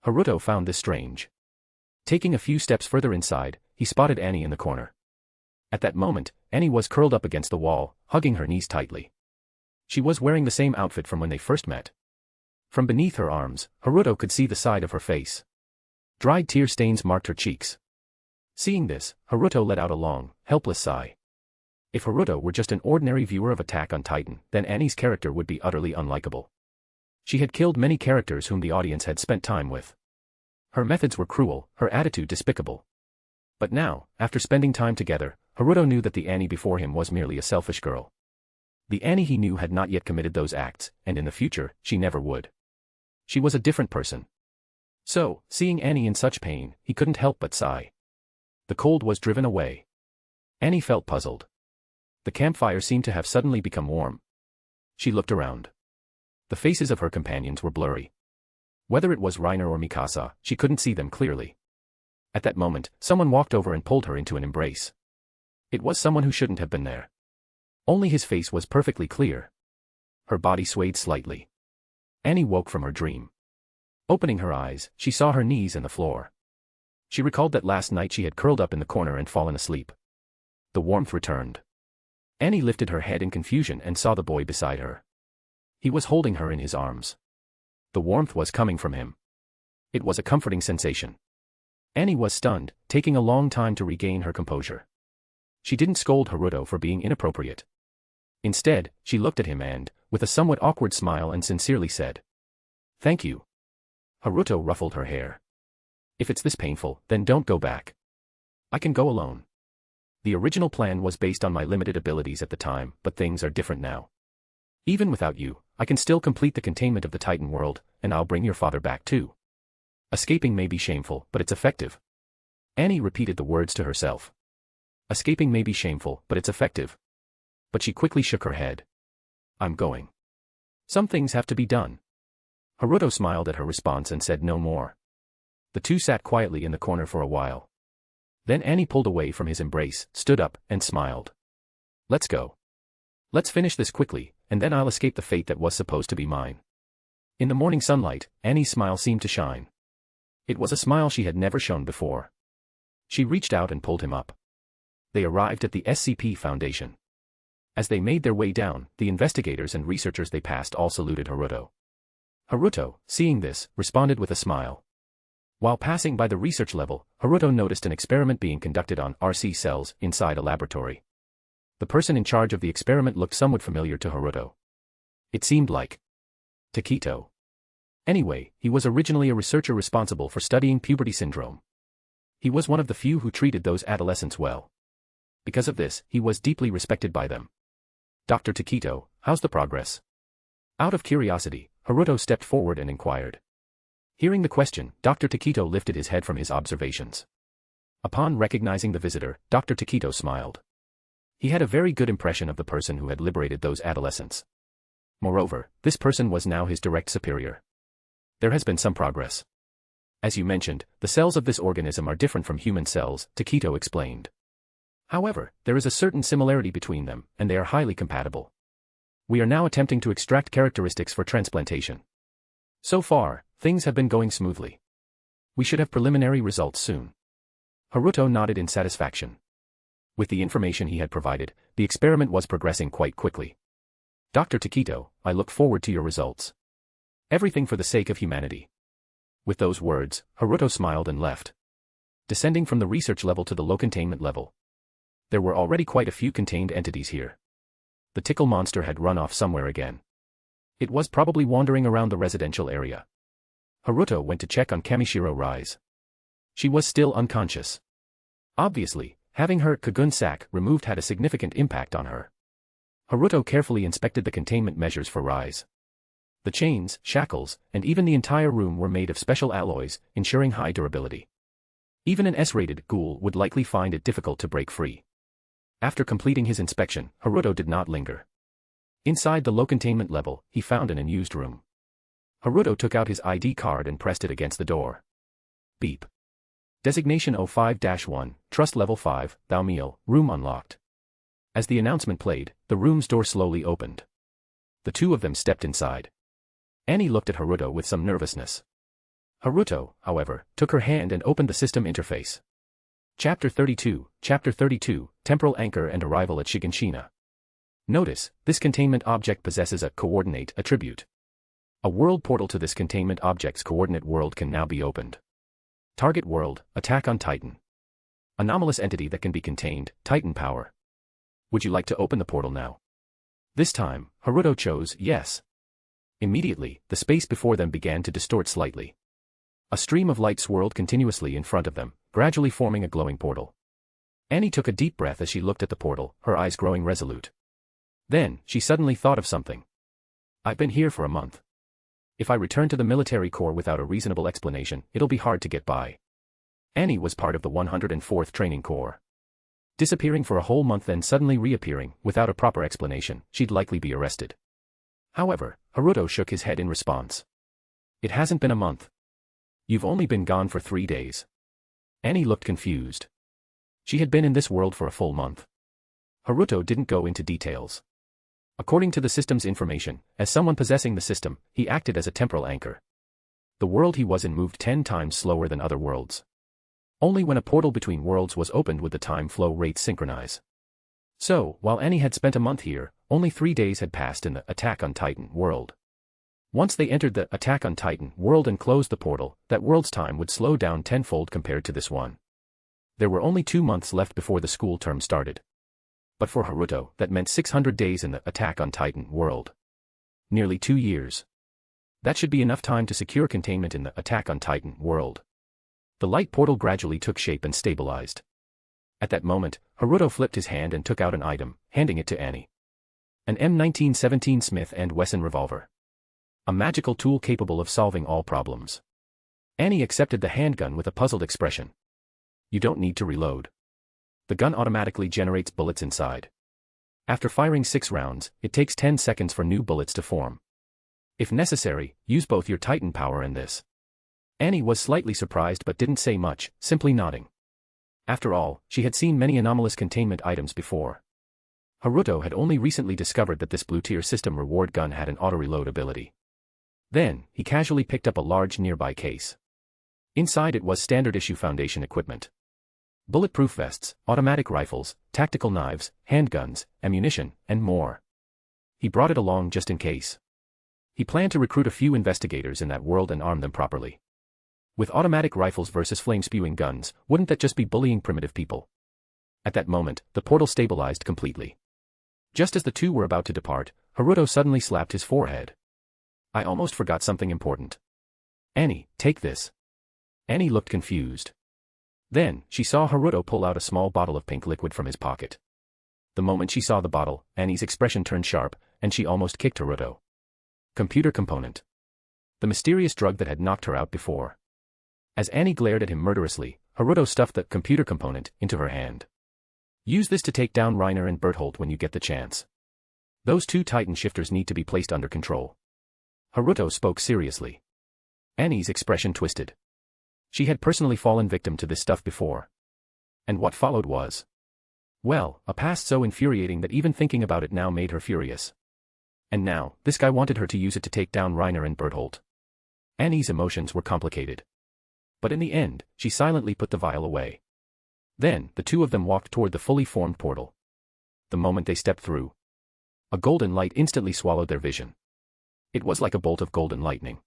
Haruto found this strange. Taking a few steps further inside, he spotted Annie in the corner. At that moment, Annie was curled up against the wall, hugging her knees tightly. She was wearing the same outfit from when they first met. From beneath her arms, Haruto could see the side of her face. Dried tear stains marked her cheeks. Seeing this, Haruto let out a long, helpless sigh. If Haruto were just an ordinary viewer of Attack on Titan, then Annie's character would be utterly unlikable. She had killed many characters whom the audience had spent time with. Her methods were cruel, her attitude despicable. But now, after spending time together, Haruto knew that the Annie before him was merely a selfish girl. The Annie he knew had not yet committed those acts, and in the future, she never would. She was a different person. So, seeing Annie in such pain, he couldn't help but sigh. The cold was driven away. Annie felt puzzled. The campfire seemed to have suddenly become warm. She looked around. The faces of her companions were blurry. Whether it was Reiner or Mikasa, she couldn't see them clearly. At that moment, someone walked over and pulled her into an embrace. It was someone who shouldn't have been there. Only his face was perfectly clear. Her body swayed slightly. Annie woke from her dream. Opening her eyes, she saw her knees and the floor. She recalled that last night she had curled up in the corner and fallen asleep. The warmth returned. Annie lifted her head in confusion and saw the boy beside her. He was holding her in his arms. The warmth was coming from him. It was a comforting sensation. Annie was stunned, taking a long time to regain her composure. She didn't scold Haruto for being inappropriate. Instead, she looked at him and, with a somewhat awkward smile and sincerely said, "Thank you." Haruto ruffled her hair. "If it's this painful, then don't go back. I can go alone. The original plan was based on my limited abilities at the time, but things are different now. Even without you, I can still complete the containment of the Titan world, and I'll bring your father back too. Escaping may be shameful, but it's effective." Annie repeated the words to herself. Escaping may be shameful, but it's effective. But she quickly shook her head. "I'm going. Some things have to be done." Haruto smiled at her response and said no more. The two sat quietly in the corner for a while. Then Annie pulled away from his embrace, stood up, and smiled. "Let's go. Let's finish this quickly, and then I'll escape the fate that was supposed to be mine." In the morning sunlight, Annie's smile seemed to shine. It was a smile she had never shown before. She reached out and pulled him up. They arrived at the SCP Foundation. As they made their way down, the investigators and researchers they passed all saluted Haruto. Haruto, seeing this, responded with a smile. While passing by the research level, Haruto noticed an experiment being conducted on RC cells inside a laboratory. The person in charge of the experiment looked somewhat familiar to Haruto. It seemed like Takito. Anyway, he was originally a researcher responsible for studying puberty syndrome. He was one of the few who treated those adolescents well. Because of this, he was deeply respected by them. "Dr. Takito, how's the progress?" Out of curiosity, Haruto stepped forward and inquired. Hearing the question, Dr. Takito lifted his head from his observations. Upon recognizing the visitor, Dr. Takito smiled. He had a very good impression of the person who had liberated those adolescents. Moreover, this person was now his direct superior. "There has been some progress. As you mentioned, the cells of this organism are different from human cells," Takito explained. "However, there is a certain similarity between them, and they are highly compatible. We are now attempting to extract characteristics for transplantation. So far, things have been going smoothly. We should have preliminary results soon." Haruto nodded in satisfaction. With the information he had provided, the experiment was progressing quite quickly. "Dr. Takito, I look forward to your results. Everything for the sake of humanity." With those words, Haruto smiled and left. Descending from the research level to the low containment level. There were already quite a few contained entities here. The tickle monster had run off somewhere again. It was probably wandering around the residential area. Haruto went to check on Kamishiro Rize. She was still unconscious. Obviously, having her Kagun sac removed had a significant impact on her. Haruto carefully inspected the containment measures for Rize. The chains, shackles, and even the entire room were made of special alloys, ensuring high durability. Even an S-rated ghoul would likely find it difficult to break free. After completing his inspection, Haruto did not linger. Inside the low containment level, he found an unused room. Haruto took out his ID card and pressed it against the door. Beep. Designation 05-1, Trust Level 5, Daumil, Room Unlocked. As the announcement played, the room's door slowly opened. The two of them stepped inside. Annie looked at Haruto with some nervousness. Haruto, however, took her hand and opened the system interface. Chapter 32, Temporal Anchor and Arrival at Shiganshina. Notice, this containment object possesses a coordinate attribute. A world portal to this containment object's coordinate world can now be opened. Target world, Attack on Titan. Anomalous entity that can be contained, Titan power. Would you like to open the portal now? This time, Haruto chose yes. Immediately, the space before them began to distort slightly. A stream of light swirled continuously in front of them, gradually forming a glowing portal. Annie took a deep breath as she looked at the portal, her eyes growing resolute. Then, she suddenly thought of something. I've been here for a month. If I return to the military corps without a reasonable explanation, it'll be hard to get by. Annie was part of the 104th Training Corps. Disappearing for a whole month then suddenly reappearing, without a proper explanation, she'd likely be arrested. However, Haruto shook his head in response. It hasn't been a month. You've only been gone for 3 days. Annie looked confused. She had been in this world for a full month. Haruto didn't go into details. According to the system's information, as someone possessing the system, he acted as a temporal anchor. The world he was in moved 10 times slower than other worlds. Only when a portal between worlds was opened would the time flow rates synchronize. So, while Annie had spent a month here, only 3 days had passed in the Attack on Titan world. Once they entered the Attack on Titan world and closed the portal, that world's time would slow down tenfold compared to this one. There were only 2 months left before the school term started. But for Haruto, that meant 600 days in the Attack on Titan world. Nearly 2 years. That should be enough time to secure containment in the Attack on Titan world. The light portal gradually took shape and stabilized. At that moment, Haruto flipped his hand and took out an item, handing it to Annie. An M1917 Smith & Wesson revolver. A magical tool capable of solving all problems. Annie accepted the handgun with a puzzled expression. You don't need to reload. The gun automatically generates bullets inside. After firing 6 rounds, it takes 10 seconds for new bullets to form. If necessary, use both your Titan power and this. Annie was slightly surprised but didn't say much, simply nodding. After all, she had seen many anomalous containment items before. Haruto had only recently discovered that this blue-tier system reward gun had an auto-reload ability. Then, he casually picked up a large nearby case. Inside it was standard-issue Foundation equipment. Bulletproof vests, automatic rifles, tactical knives, handguns, ammunition, and more. He brought it along just in case. He planned to recruit a few investigators in that world and arm them properly. With automatic rifles versus flame-spewing guns, wouldn't that just be bullying primitive people? At that moment, the portal stabilized completely. Just as the two were about to depart, Haruto suddenly slapped his forehead. I almost forgot something important. Annie, take this. Annie looked confused. Then, she saw Haruto pull out a small bottle of pink liquid from his pocket. The moment she saw the bottle, Annie's expression turned sharp, and she almost kicked Haruto. Computer component. The mysterious drug that had knocked her out before. As Annie glared at him murderously, Haruto stuffed the computer component into her hand. Use this to take down Reiner and Bertholdt when you get the chance. Those 2 Titan shifters need to be placed under control. Haruto spoke seriously. Annie's expression twisted. She had personally fallen victim to this stuff before. And what followed was... well, a past so infuriating that even thinking about it now made her furious. And now, this guy wanted her to use it to take down Reiner and Bertholdt. Annie's emotions were complicated. But in the end, she silently put the vial away. Then, the two of them walked toward the fully formed portal. The moment they stepped through, a golden light instantly swallowed their vision. It was like a bolt of golden lightning.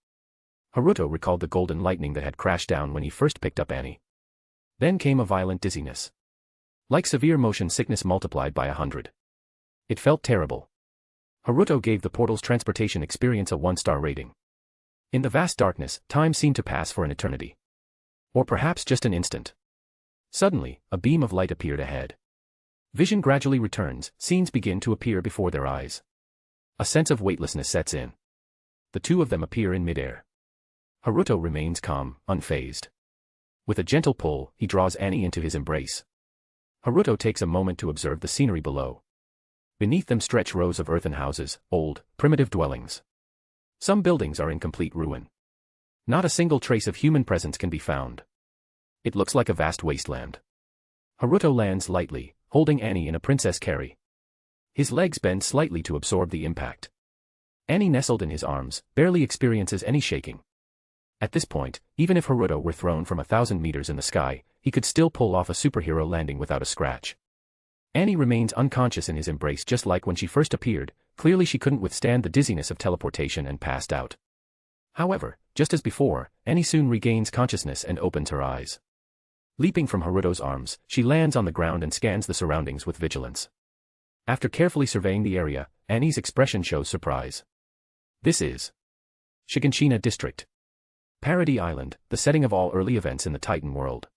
Haruto recalled the golden lightning that had crashed down when he first picked up Annie. Then came a violent dizziness. Like severe motion sickness multiplied by 100. It felt terrible. Haruto gave the portal's transportation experience a 1-star rating. In the vast darkness, time seemed to pass for an eternity. Or perhaps just an instant. Suddenly, a beam of light appeared ahead. Vision gradually returns, scenes begin to appear before their eyes. A sense of weightlessness sets in. The two of them appear in midair. Haruto remains calm, unfazed. With a gentle pull, he draws Annie into his embrace. Haruto takes a moment to observe the scenery below. Beneath them stretch rows of earthen houses, old, primitive dwellings. Some buildings are in complete ruin. Not a single trace of human presence can be found. It looks like a vast wasteland. Haruto lands lightly, holding Annie in a princess carry. His legs bend slightly to absorb the impact. Annie, nestled in his arms, barely experiences any shaking. At this point, even if Haruto were thrown from 1,000 meters in the sky, he could still pull off a superhero landing without a scratch. Annie remains unconscious in his embrace just like when she first appeared. Clearly she couldn't withstand the dizziness of teleportation and passed out. However, just as before, Annie soon regains consciousness and opens her eyes. Leaping from Haruto's arms, she lands on the ground and scans the surroundings with vigilance. After carefully surveying the area, Annie's expression shows surprise. This is Shiganshina District. Parody Island, the setting of all early events in the Titan world.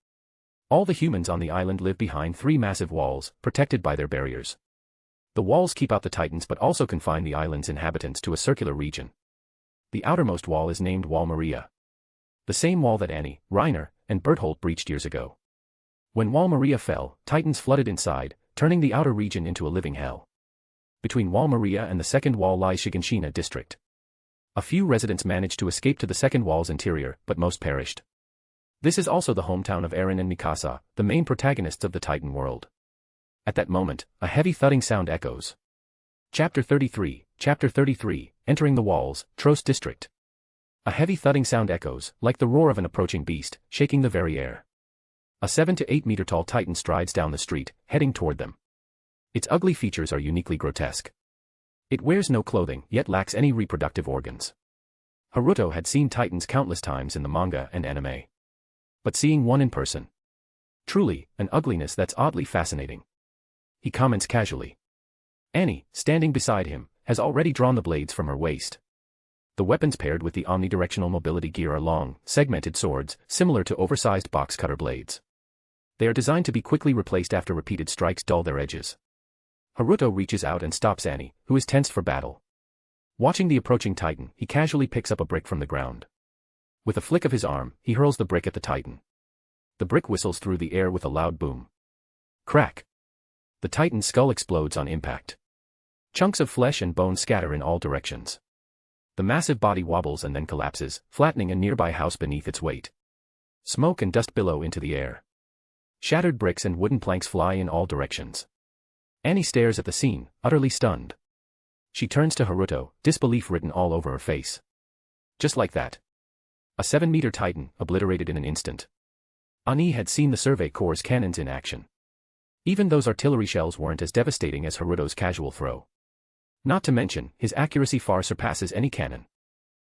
All the humans on the island live behind 3 massive walls, protected by their barriers. The walls keep out the Titans but also confine the island's inhabitants to a circular region. The outermost wall is named Wall Maria. The same wall that Annie, Reiner, and Berthold breached years ago. When Wall Maria fell, Titans flooded inside, turning the outer region into a living hell. Between Wall Maria and the second wall lies Shiganshina District. A few residents managed to escape to the second wall's interior, but most perished. This is also the hometown of Eren and Mikasa, the main protagonists of the Titan world. At that moment, a heavy thudding sound echoes. Chapter 33, Entering the Walls, Tros District. A heavy thudding sound echoes, like the roar of an approaching beast, shaking the very air. A 7 to 8 meter tall Titan strides down the street, heading toward them. Its ugly features are uniquely grotesque. It wears no clothing, yet lacks any reproductive organs. Haruto had seen Titans countless times in the manga and anime. But seeing one in person. Truly, an ugliness that's oddly fascinating. He comments casually. Annie, standing beside him, has already drawn the blades from her waist. The weapons paired with the omnidirectional mobility gear are long, segmented swords, similar to oversized box cutter blades. They are designed to be quickly replaced after repeated strikes dull their edges. Haruto reaches out and stops Annie, who is tensed for battle. Watching the approaching Titan, he casually picks up a brick from the ground. With a flick of his arm, he hurls the brick at the Titan. The brick whistles through the air with a loud boom. Crack! The Titan's skull explodes on impact. Chunks of flesh and bone scatter in all directions. The massive body wobbles and then collapses, flattening a nearby house beneath its weight. Smoke and dust billow into the air. Shattered bricks and wooden planks fly in all directions. Annie stares at the scene, utterly stunned. She turns to Haruto, disbelief written all over her face. Just like that. A 7-meter Titan, obliterated in an instant. Annie had seen the Survey Corps' cannons in action. Even those artillery shells weren't as devastating as Haruto's casual throw. Not to mention, his accuracy far surpasses any cannon.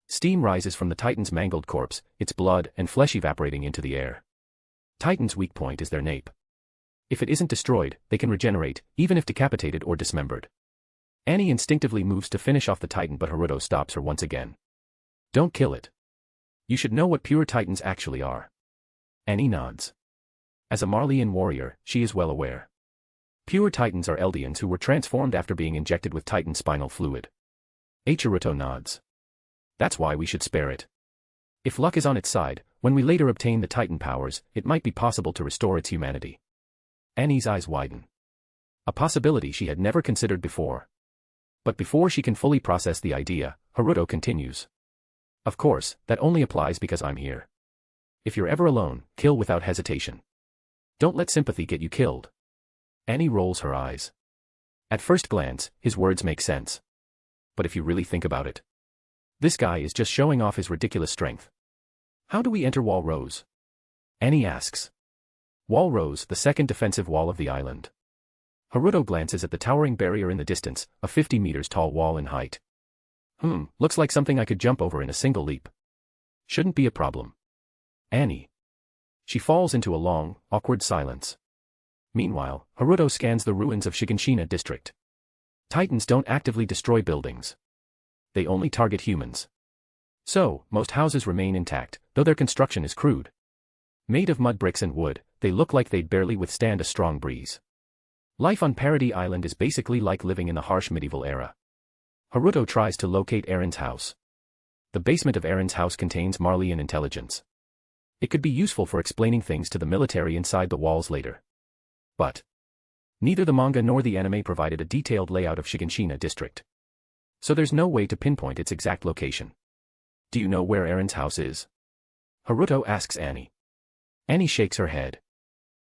Steam rises from the Titan's mangled corpse, its blood and flesh evaporating into the air. Titan's weak point is their nape. If it isn't destroyed, they can regenerate, even if decapitated or dismembered. Annie instinctively moves to finish off the Titan but Haruto stops her once again. Don't kill it. You should know what pure Titans actually are. Annie nods. As a Marleyan warrior, she is well aware. Pure Titans are Eldians who were transformed after being injected with Titan spinal fluid. Haruto nods. That's why we should spare it. If luck is on its side, when we later obtain the Titan powers, it might be possible to restore its humanity. Annie's eyes widen. A possibility she had never considered before. But before she can fully process the idea, Haruto continues. Of course, that only applies because I'm here. If you're ever alone, kill without hesitation. Don't let sympathy get you killed. Annie rolls her eyes. At first glance, his words make sense. But if you really think about it, this guy is just showing off his ridiculous strength. How do we enter Wall Rose? Annie asks. Wall Rose, the second defensive wall of the island. Haruto glances at the towering barrier in the distance, a 50 meters tall wall in height. Looks like something I could jump over in a single leap. Shouldn't be a problem. Annie. She falls into a long, awkward silence. Meanwhile, Haruto scans the ruins of Shiganshina District. Titans don't actively destroy buildings. They only target humans. So, most houses remain intact, though their construction is crude. Made of mud bricks and wood, they look like they'd barely withstand a strong breeze. Life on Parody Island is basically like living in the harsh medieval era. Haruto tries to locate Eren's house. The basement of Aaron's house contains Marleyan intelligence. It could be useful for explaining things to the military inside the walls later. But neither the manga nor the anime provided a detailed layout of Shiganshina district. So there's no way to pinpoint its exact location. Do you know where Aaron's house is? Haruto asks Annie. Annie shakes her head.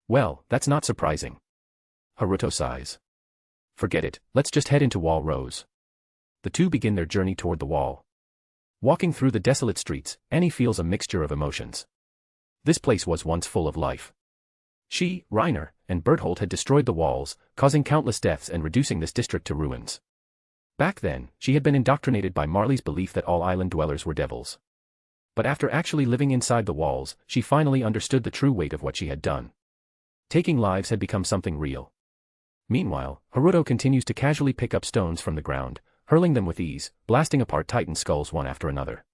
Well, that's not surprising. Haruto sighs. Forget it, let's just head into Wall Rose. The two begin their journey toward the wall. Walking through the desolate streets, Annie feels a mixture of emotions. This place was once full of life. She, Reiner, and Berthold had destroyed the walls, causing countless deaths and reducing this district to ruins. Back then, she had been indoctrinated by Marley's belief that all island dwellers were devils. But after actually living inside the walls, she finally understood the true weight of what she had done. Taking lives had become something real. Meanwhile, Haruto continues to casually pick up stones from the ground, hurling them with ease, blasting apart Titan skulls one after another.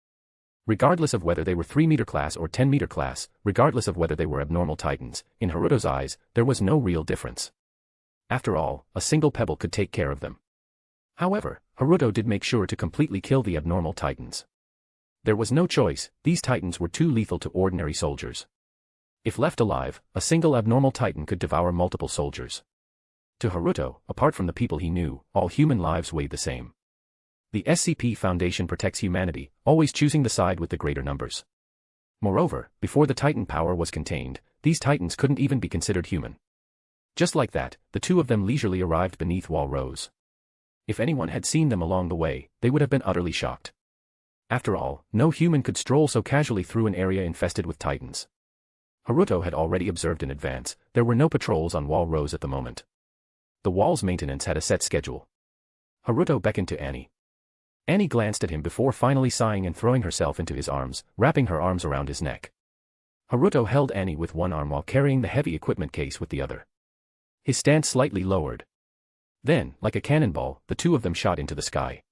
Regardless of whether they were 3-meter class or 10-meter class, regardless of whether they were abnormal Titans, in Haruto's eyes, there was no real difference. After all, a single pebble could take care of them. However, Haruto did make sure to completely kill the abnormal Titans. There was no choice, these Titans were too lethal to ordinary soldiers. If left alive, a single abnormal Titan could devour multiple soldiers. To Haruto, apart from the people he knew, all human lives weighed the same. The SCP Foundation protects humanity, always choosing the side with the greater numbers. Moreover, before the Titan power was contained, these Titans couldn't even be considered human. Just like that, the two of them leisurely arrived beneath Wall Rose. If anyone had seen them along the way, they would have been utterly shocked. After all, no human could stroll so casually through an area infested with Titans. Haruto had already observed in advance, there were no patrols on Wall Rose at the moment. The wall's maintenance had a set schedule. Haruto beckoned to Annie. Annie glanced at him before finally sighing and throwing herself into his arms, wrapping her arms around his neck. Haruto held Annie with one arm while carrying the heavy equipment case with the other. His stance slightly lowered. Then, like a cannonball, the two of them shot into the sky.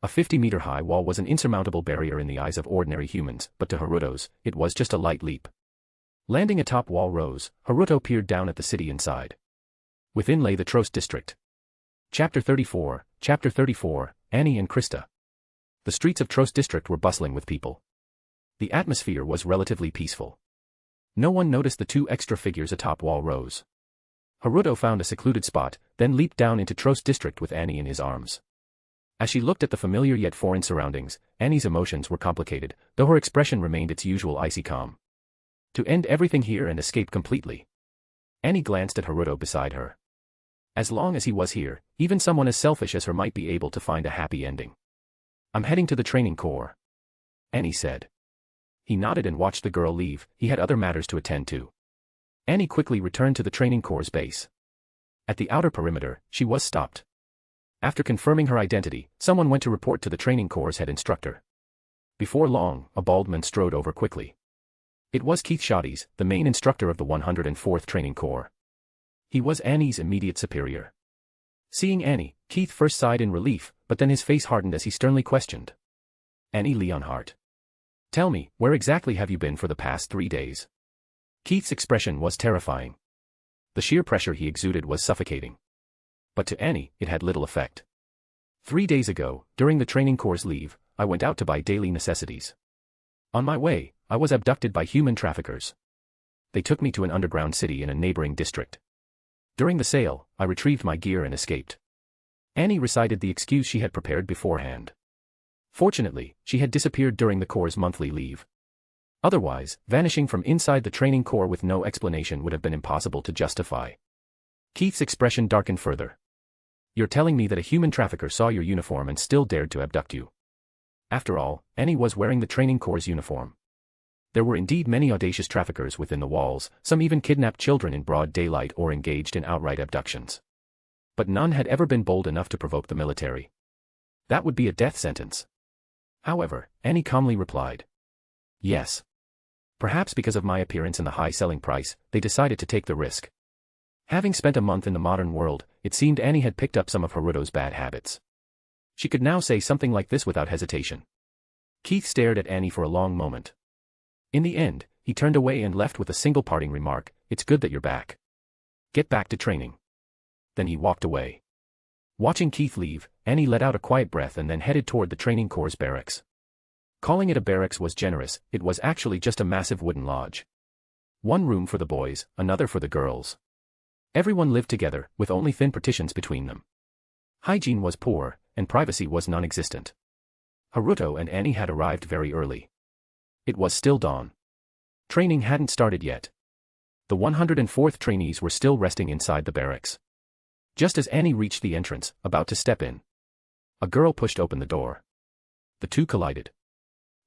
A 50-meter-high wall was an insurmountable barrier in the eyes of ordinary humans, but to Haruto's, it was just a light leap. Landing atop Wall Rose, Haruto peered down at the city inside. Within lay the Trost district. Chapter 34, Annie and Krista. The streets of Trost district were bustling with people. The atmosphere was relatively peaceful. No one noticed the two extra figures atop Wall Rose. Haruto found a secluded spot, then leaped down into Trost district with Annie in his arms. As she looked at the familiar yet foreign surroundings, Annie's emotions were complicated, though her expression remained its usual icy calm. To end everything here and escape completely. Annie glanced at Haruto beside her. As long as he was here, even someone as selfish as her might be able to find a happy ending. I'm heading to the training corps, Annie said. He nodded and watched the girl leave, he had other matters to attend to. Annie quickly returned to the training corps' base. At the outer perimeter, she was stopped. After confirming her identity, someone went to report to the training corps' head instructor. Before long, a bald man strode over quickly. It was Keith Shotties, the main instructor of the 104th Training Corps. He was Annie's immediate superior. Seeing Annie, Keith first sighed in relief, but then his face hardened as he sternly questioned. Annie Leonhardt. Tell me, where exactly have you been for the past 3 days? Keith's expression was terrifying. The sheer pressure he exuded was suffocating. But to Annie, it had little effect. 3 days ago, during the training corps' leave, I went out to buy daily necessities. On my way, I was abducted by human traffickers. They took me to an underground city in a neighboring district. During the sale, I retrieved my gear and escaped. Annie recited the excuse she had prepared beforehand. Fortunately, she had disappeared during the corps' monthly leave. Otherwise, vanishing from inside the training corps with no explanation would have been impossible to justify. Keith's expression darkened further. You're telling me that a human trafficker saw your uniform and still dared to abduct you. After all, Annie was wearing the training corps' uniform. There were indeed many audacious traffickers within the walls, some even kidnapped children in broad daylight or engaged in outright abductions. But none had ever been bold enough to provoke the military. That would be a death sentence. However, Annie calmly replied. Yes. Perhaps because of my appearance and the high selling price, they decided to take the risk. Having spent a month in the modern world, it seemed Annie had picked up some of Haruto's bad habits. She could now say something like this without hesitation. Keith stared at Annie for a long moment. In the end, he turned away and left with a single parting remark, "It's good that you're back. Get back to training." Then he walked away. Watching Keith leave, Annie let out a quiet breath and then headed toward the training corps' barracks. Calling it a barracks was generous, it was actually just a massive wooden lodge. One room for the boys, another for the girls. Everyone lived together, with only thin partitions between them. Hygiene was poor, and privacy was non-existent. Haruto and Annie had arrived very early. It was still dawn. Training hadn't started yet. The 104th trainees were still resting inside the barracks. Just as Annie reached the entrance, about to step in, a girl pushed open the door. The two collided.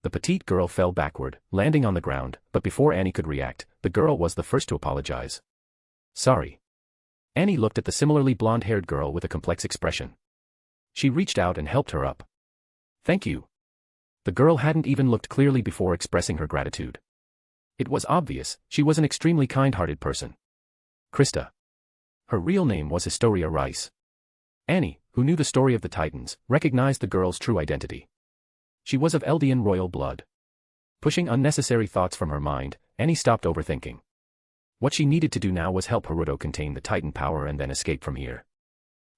The petite girl fell backward, landing on the ground, but before Annie could react, the girl was the first to apologize. Sorry. Annie looked at the similarly blonde-haired girl with a complex expression. She reached out and helped her up. Thank you. The girl hadn't even looked clearly before expressing her gratitude. It was obvious, she was an extremely kind-hearted person. Krista. Her real name was Historia Rice. Annie, who knew the story of the Titans, recognized the girl's true identity. She was of Eldian royal blood. Pushing unnecessary thoughts from her mind, Annie stopped overthinking. What she needed to do now was help Haruto contain the Titan power and then escape from here.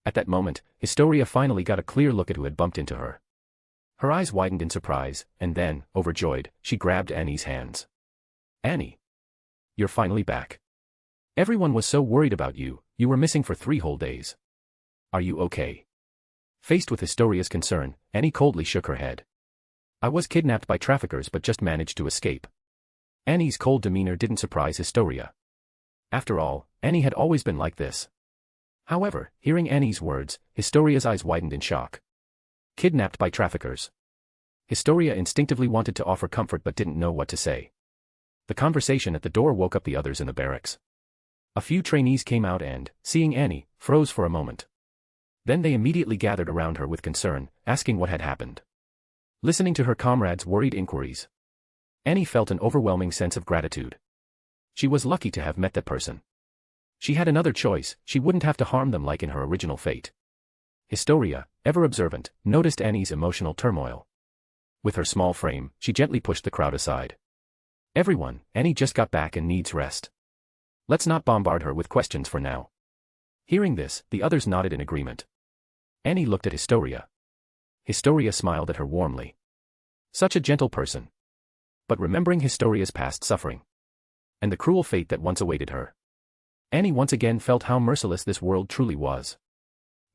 At that moment, Historia finally got a clear look at who had bumped into her. Her eyes widened in surprise, and then, overjoyed, she grabbed Annie's hands. Annie. You're finally back. Everyone was so worried about you, you were missing for 3 whole days. Are you okay? Faced with Historia's concern, Annie coldly shook her head. I was kidnapped by traffickers but just managed to escape. Annie's cold demeanor didn't surprise Historia. After all, Annie had always been like this. However, hearing Annie's words, Historia's eyes widened in shock. Kidnapped by traffickers. Historia instinctively wanted to offer comfort but didn't know what to say. The conversation at the door woke up the others in the barracks. A few trainees came out and, seeing Annie, froze for a moment. Then they immediately gathered around her with concern, asking what had happened. Listening to her comrades' worried inquiries, Annie felt an overwhelming sense of gratitude. She was lucky to have met that person. She had another choice, she wouldn't have to harm them like in her original fate. Historia, ever observant, noticed Annie's emotional turmoil. With her small frame, she gently pushed the crowd aside. Everyone, Annie just got back and needs rest. Let's not bombard her with questions for now. Hearing this, the others nodded in agreement. Annie looked at Historia. Historia smiled at her warmly. Such a gentle person. But remembering Historia's past suffering, and the cruel fate that once awaited her, Annie once again felt how merciless this world truly was.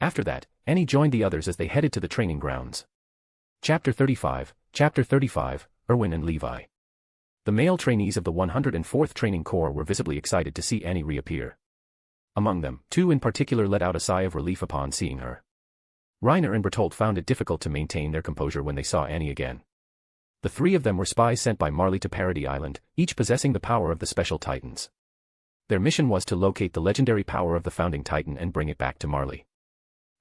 After that, Annie joined the others as they headed to the training grounds. Chapter 35, Erwin and Levi. The male trainees of the 104th Training Corps were visibly excited to see Annie reappear. Among them, 2 in particular let out a sigh of relief upon seeing her. Reiner and Bertolt found it difficult to maintain their composure when they saw Annie again. The 3 of them were spies sent by Marley to Parody Island, each possessing the power of the Special Titans. Their mission was to locate the legendary power of the Founding Titan and bring it back to Marley.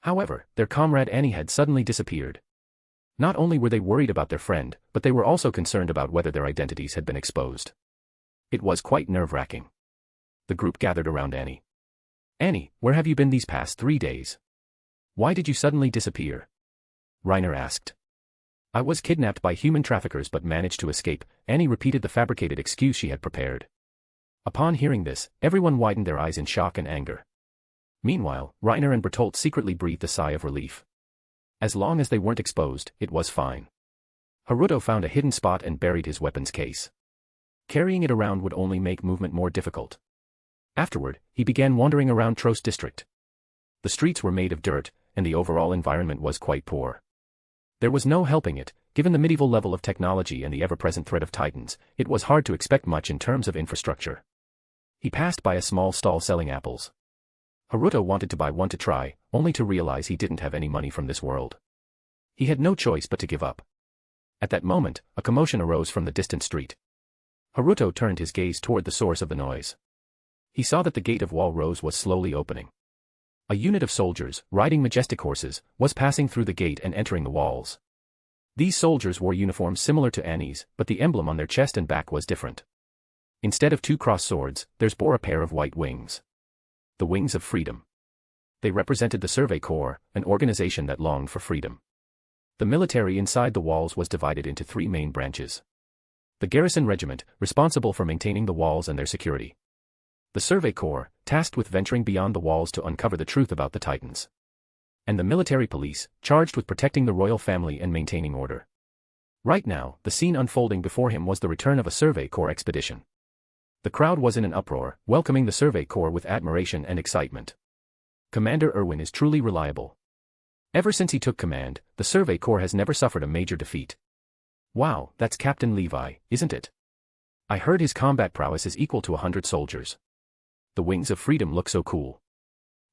However, their comrade Annie had suddenly disappeared. Not only were they worried about their friend, but they were also concerned about whether their identities had been exposed. It was quite nerve-wracking. The group gathered around Annie. Annie, where have you been these past 3 days? Why did you suddenly disappear? Reiner asked. I was kidnapped by human traffickers but managed to escape, Annie repeated the fabricated excuse she had prepared. Upon hearing this, everyone widened their eyes in shock and anger. Meanwhile, Reiner and Bertolt secretly breathed a sigh of relief. As long as they weren't exposed, it was fine. Haruto found a hidden spot and buried his weapons case. Carrying it around would only make movement more difficult. Afterward, he began wandering around Trost district. The streets were made of dirt, and the overall environment was quite poor. There was no helping it, given the medieval level of technology and the ever-present threat of Titans, it was hard to expect much in terms of infrastructure. He passed by a small stall selling apples. Haruto wanted to buy one to try, only to realize he didn't have any money from this world. He had no choice but to give up. At that moment, a commotion arose from the distant street. Haruto turned his gaze toward the source of the noise. He saw that the gate of Wall Rose was slowly opening. A unit of soldiers, riding majestic horses, was passing through the gate and entering the walls. These soldiers wore uniforms similar to Annie's, but the emblem on their chest and back was different. Instead of 2 crossed swords, theirs bore a pair of white wings. The wings of freedom. They represented the Survey Corps, an organization that longed for freedom. The military inside the walls was divided into 3 main branches. The Garrison Regiment, responsible for maintaining the walls and their security. The Survey Corps, tasked with venturing beyond the walls to uncover the truth about the Titans. And the Military Police, charged with protecting the royal family and maintaining order. Right now, the scene unfolding before him was the return of a Survey Corps expedition. The crowd was in an uproar, welcoming the Survey Corps with admiration and excitement. Commander Erwin is truly reliable. Ever since he took command, the Survey Corps has never suffered a major defeat. Wow, that's Captain Levi, isn't it? I heard his combat prowess is equal to 100 soldiers. The wings of freedom look so cool.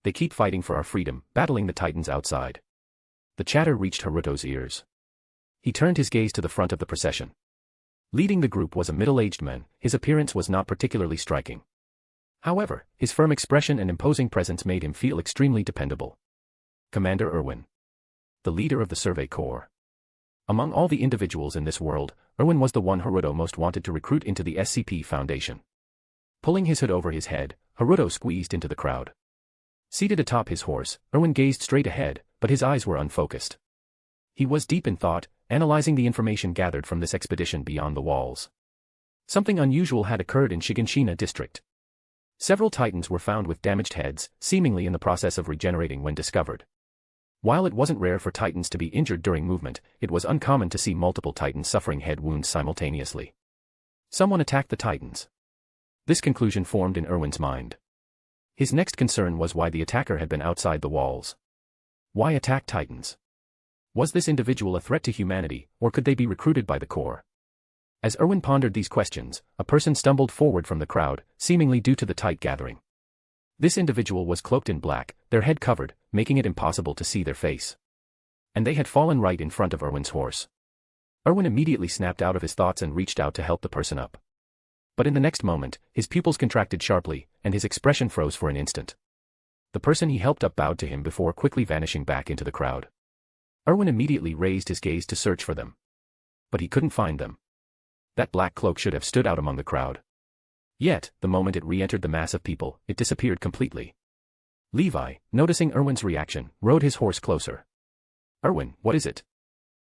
They keep fighting for our freedom, battling the titans outside. The chatter reached Haruto's ears. He turned his gaze to the front of the procession. Leading the group was a middle-aged man. His appearance was not particularly striking. However, his firm expression and imposing presence made him feel extremely dependable. Commander Erwin. The leader of the Survey Corps. Among all the individuals in this world, Erwin was the one Haruto most wanted to recruit into the SCP Foundation. Pulling his hood over his head, Haruto squeezed into the crowd. Seated atop his horse, Erwin gazed straight ahead, but his eyes were unfocused. He was deep in thought, analyzing the information gathered from this expedition beyond the walls. Something unusual had occurred in Shiganshina district. Several titans were found with damaged heads, seemingly in the process of regenerating when discovered. While it wasn't rare for titans to be injured during movement, it was uncommon to see multiple titans suffering head wounds simultaneously. Someone attacked the titans. This conclusion formed in Erwin's mind. His next concern was why the attacker had been outside the walls. Why attack titans? Was this individual a threat to humanity, or could they be recruited by the Corps? As Erwin pondered these questions, a person stumbled forward from the crowd, seemingly due to the tight gathering. This individual was cloaked in black, their head covered, making it impossible to see their face. And they had fallen right in front of Erwin's horse. Erwin immediately snapped out of his thoughts and reached out to help the person up. But in the next moment, his pupils contracted sharply, and his expression froze for an instant. The person he helped up bowed to him before quickly vanishing back into the crowd. Erwin immediately raised his gaze to search for them. But he couldn't find them. That black cloak should have stood out among the crowd. Yet, the moment it re-entered the mass of people, it disappeared completely. Levi, noticing Erwin's reaction, rode his horse closer. "Erwin, what is it?"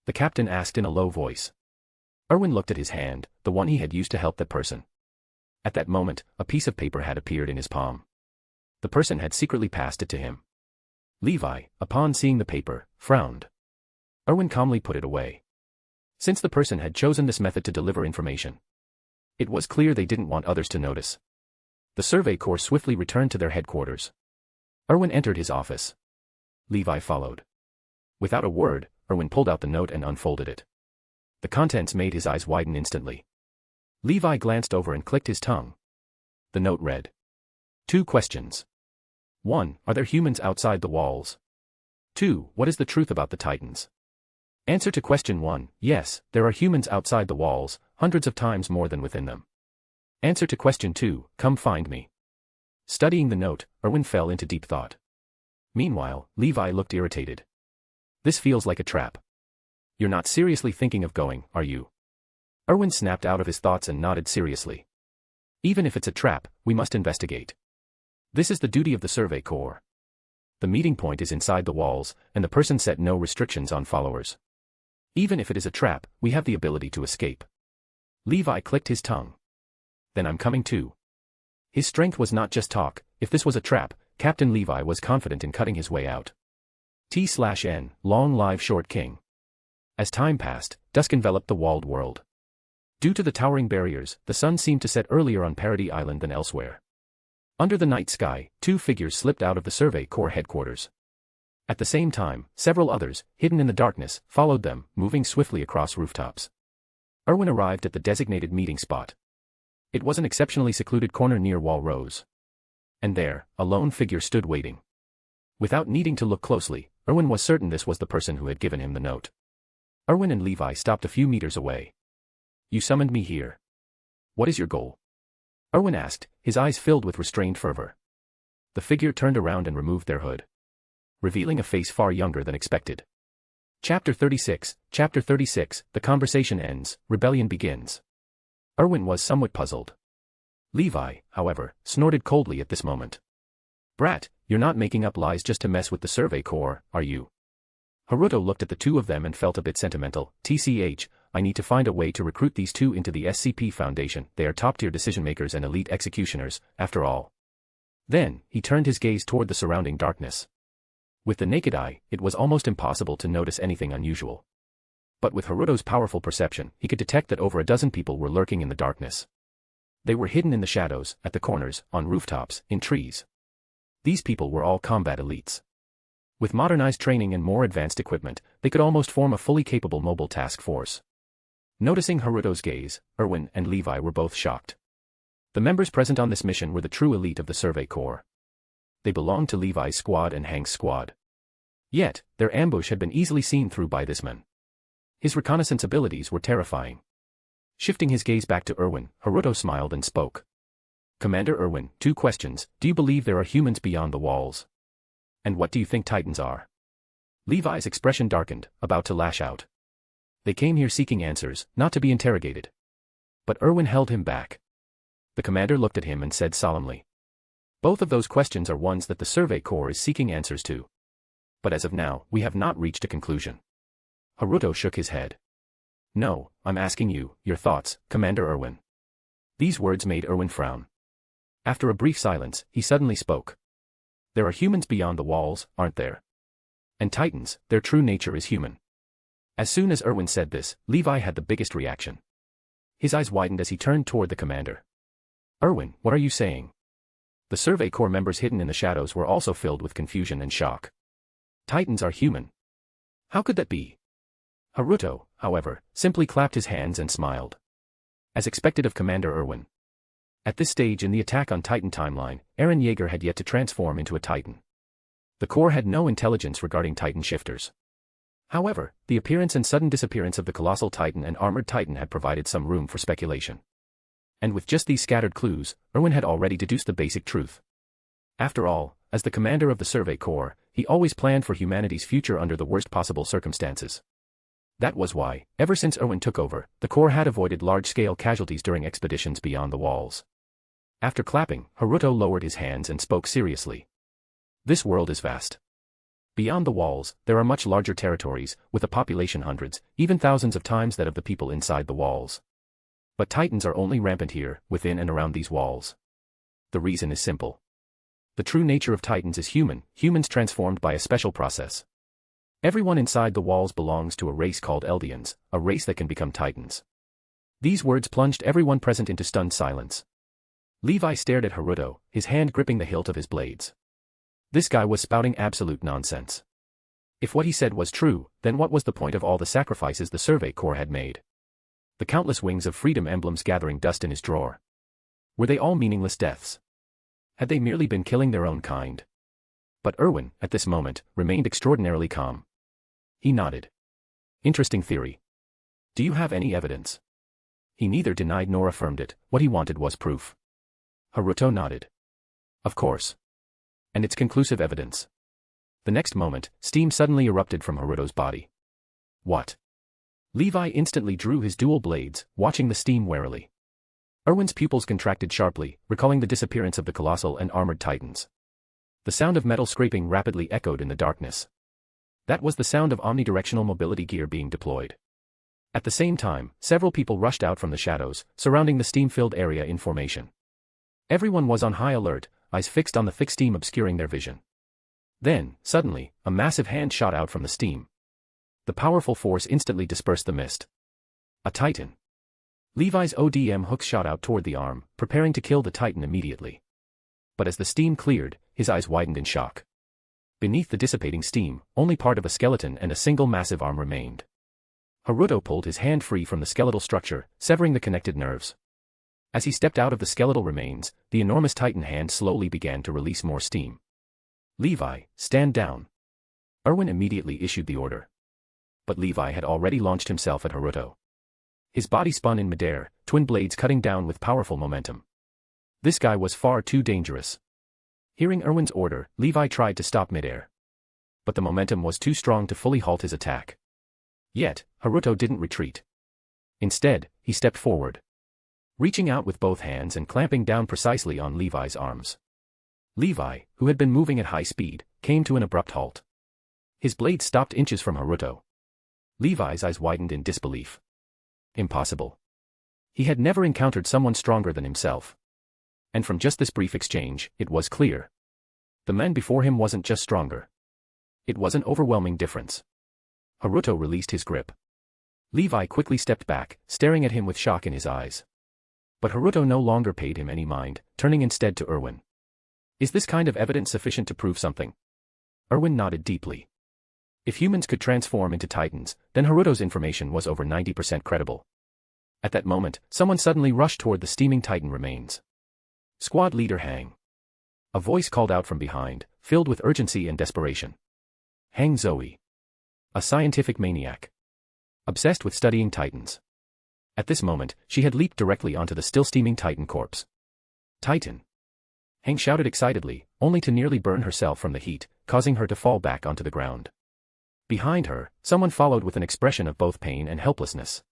the captain asked in a low voice. Erwin looked at his hand, the one he had used to help that person. At that moment, a piece of paper had appeared in his palm. The person had secretly passed it to him. Levi, upon seeing the paper, frowned. Erwin calmly put it away. Since the person had chosen this method to deliver information, it was clear they didn't want others to notice. The Survey Corps swiftly returned to their headquarters. Erwin entered his office. Levi followed. Without a word, Erwin pulled out the note and unfolded it. The contents made his eyes widen instantly. Levi glanced over and clicked his tongue. The note read. 2 questions. 1. Are there humans outside the walls? 2. What is the truth about the Titans? Answer to question 1, yes, there are humans outside the walls, hundreds of times more than within them. Answer to question 2, come find me. Studying the note, Erwin fell into deep thought. Meanwhile, Levi looked irritated. This feels like a trap. You're not seriously thinking of going, are you? Erwin snapped out of his thoughts and nodded seriously. Even if it's a trap, we must investigate. This is the duty of the Survey Corps. The meeting point is inside the walls, and the person set no restrictions on followers. Even if it is a trap, we have the ability to escape. Levi clicked his tongue. Then I'm coming too. His strength was not just talk. If this was a trap, Captain Levi was confident in cutting his way out. T/N, long live short king. As time passed, dusk enveloped the walled world. Due to the towering barriers, the sun seemed to set earlier on Parody Island than elsewhere. Under the night sky, 2 figures slipped out of the Survey Corps headquarters. At the same time, several others, hidden in the darkness, followed them, moving swiftly across rooftops. Erwin arrived at the designated meeting spot. It was an exceptionally secluded corner near Wall Rose. And there, a lone figure stood waiting. Without needing to look closely, Erwin was certain this was the person who had given him the note. Erwin and Levi stopped a few meters away. You summoned me here. What is your goal? Erwin asked, his eyes filled with restrained fervor. The figure turned around and removed their hood, revealing a face far younger than expected. Chapter 36, the conversation ends, rebellion begins. Erwin was somewhat puzzled. Levi, however, snorted coldly at this moment. Brat, you're not making up lies just to mess with the Survey Corps, are you? Haruto looked at the 2 of them and felt a bit sentimental. TCH, I need to find a way to recruit these 2 into the SCP Foundation. They are top-tier decision-makers and elite executioners, after all. Then, he turned his gaze toward the surrounding darkness. With the naked eye, it was almost impossible to notice anything unusual. But with Haruto's powerful perception, he could detect that over a dozen people were lurking in the darkness. They were hidden in the shadows, at the corners, on rooftops, in trees. These people were all combat elites. With modernized training and more advanced equipment, they could almost form a fully capable mobile task force. Noticing Haruto's gaze, Erwin and Levi were both shocked. The members present on this mission were the true elite of the Survey Corps. They belonged to Levi's squad and Hank's squad. Yet, their ambush had been easily seen through by this man. His reconnaissance abilities were terrifying. Shifting his gaze back to Erwin, Haruto smiled and spoke. Commander Erwin, 2 questions. Do you believe there are humans beyond the walls? And what do you think Titans are? Levi's expression darkened, about to lash out. They came here seeking answers, not to be interrogated. But Erwin held him back. The commander looked at him and said solemnly. Both of those questions are ones that the Survey Corps is seeking answers to. But as of now, we have not reached a conclusion. Haruto shook his head. No, I'm asking you, your thoughts, Commander Erwin. These words made Erwin frown. After a brief silence, he suddenly spoke. There are humans beyond the walls, aren't there? And Titans, their true nature is human. As soon as Erwin said this, Levi had the biggest reaction. His eyes widened as he turned toward the commander. Erwin, what are you saying? The Survey Corps members hidden in the shadows were also filled with confusion and shock. Titans are human. How could that be? Haruto, however, simply clapped his hands and smiled. As expected of Commander Erwin. At this stage in the Attack on Titan timeline, Eren Yeager had yet to transform into a Titan. The Corps had no intelligence regarding Titan shifters. However, the appearance and sudden disappearance of the Colossal Titan and Armored Titan had provided some room for speculation. And with just these scattered clues, Erwin had already deduced the basic truth. After all, as the commander of the Survey Corps, he always planned for humanity's future under the worst possible circumstances. That was why, ever since Erwin took over, the Corps had avoided large-scale casualties during expeditions beyond the walls. After clapping, Haruto lowered his hands and spoke seriously. This world is vast. Beyond the walls, there are much larger territories, with a population hundreds, even thousands of times that of the people inside the walls. But Titans are only rampant here, within and around these walls. The reason is simple. The true nature of Titans is human, humans transformed by a special process. Everyone inside the walls belongs to a race called Eldians, a race that can become Titans. These words plunged everyone present into stunned silence. Levi stared at Haruto, his hand gripping the hilt of his blades. This guy was spouting absolute nonsense. If what he said was true, then what was the point of all the sacrifices the Survey Corps had made? The countless Wings of Freedom emblems gathering dust in his drawer. Were they all meaningless deaths? Had they merely been killing their own kind? But Erwin, at this moment, remained extraordinarily calm. He nodded. Interesting theory. Do you have any evidence? He neither denied nor affirmed it, what he wanted was proof. Haruto nodded. Of course. And it's conclusive evidence. The next moment, steam suddenly erupted from Haruto's body. What? Levi instantly drew his dual blades, watching the steam warily. Erwin's pupils contracted sharply, recalling the disappearance of the colossal and armored Titans. The sound of metal scraping rapidly echoed in the darkness. That was the sound of omnidirectional mobility gear being deployed. At the same time, several people rushed out from the shadows, surrounding the steam-filled area in formation. Everyone was on high alert, eyes fixed on the thick steam obscuring their vision. Then, suddenly, a massive hand shot out from the steam. The powerful force instantly dispersed the mist. A Titan. Levi's ODM hook shot out toward the arm, preparing to kill the Titan immediately. But as the steam cleared, his eyes widened in shock. Beneath the dissipating steam, only part of a skeleton and a single massive arm remained. Haruto pulled his hand free from the skeletal structure, severing the connected nerves. As he stepped out of the skeletal remains, the enormous Titan hand slowly began to release more steam. Levi, stand down. Erwin immediately issued the order. But Levi had already launched himself at Haruto. His body spun in midair, twin blades cutting down with powerful momentum. This guy was far too dangerous. Hearing Erwin's order, Levi tried to stop midair. But the momentum was too strong to fully halt his attack. Yet, Haruto didn't retreat. Instead, he stepped forward, reaching out with both hands and clamping down precisely on Levi's arms. Levi, who had been moving at high speed, came to an abrupt halt. His blade stopped inches from Haruto. Levi's eyes widened in disbelief. Impossible. He had never encountered someone stronger than himself. And from just this brief exchange, it was clear. The man before him wasn't just stronger. It was an overwhelming difference. Haruto released his grip. Levi quickly stepped back, staring at him with shock in his eyes. But Haruto no longer paid him any mind, turning instead to Erwin. Is this kind of evidence sufficient to prove something? Erwin nodded deeply. If humans could transform into titans, then Haruto's information was over 90% credible. At that moment, someone suddenly rushed toward the steaming titan remains. Squad leader Hang. A voice called out from behind, filled with urgency and desperation. Hang Zoe. A scientific maniac. Obsessed with studying titans. At this moment, she had leaped directly onto the still steaming titan corpse. Titan. Hang shouted excitedly, only to nearly burn herself from the heat, causing her to fall back onto the ground. Behind her, someone followed with an expression of both pain and helplessness.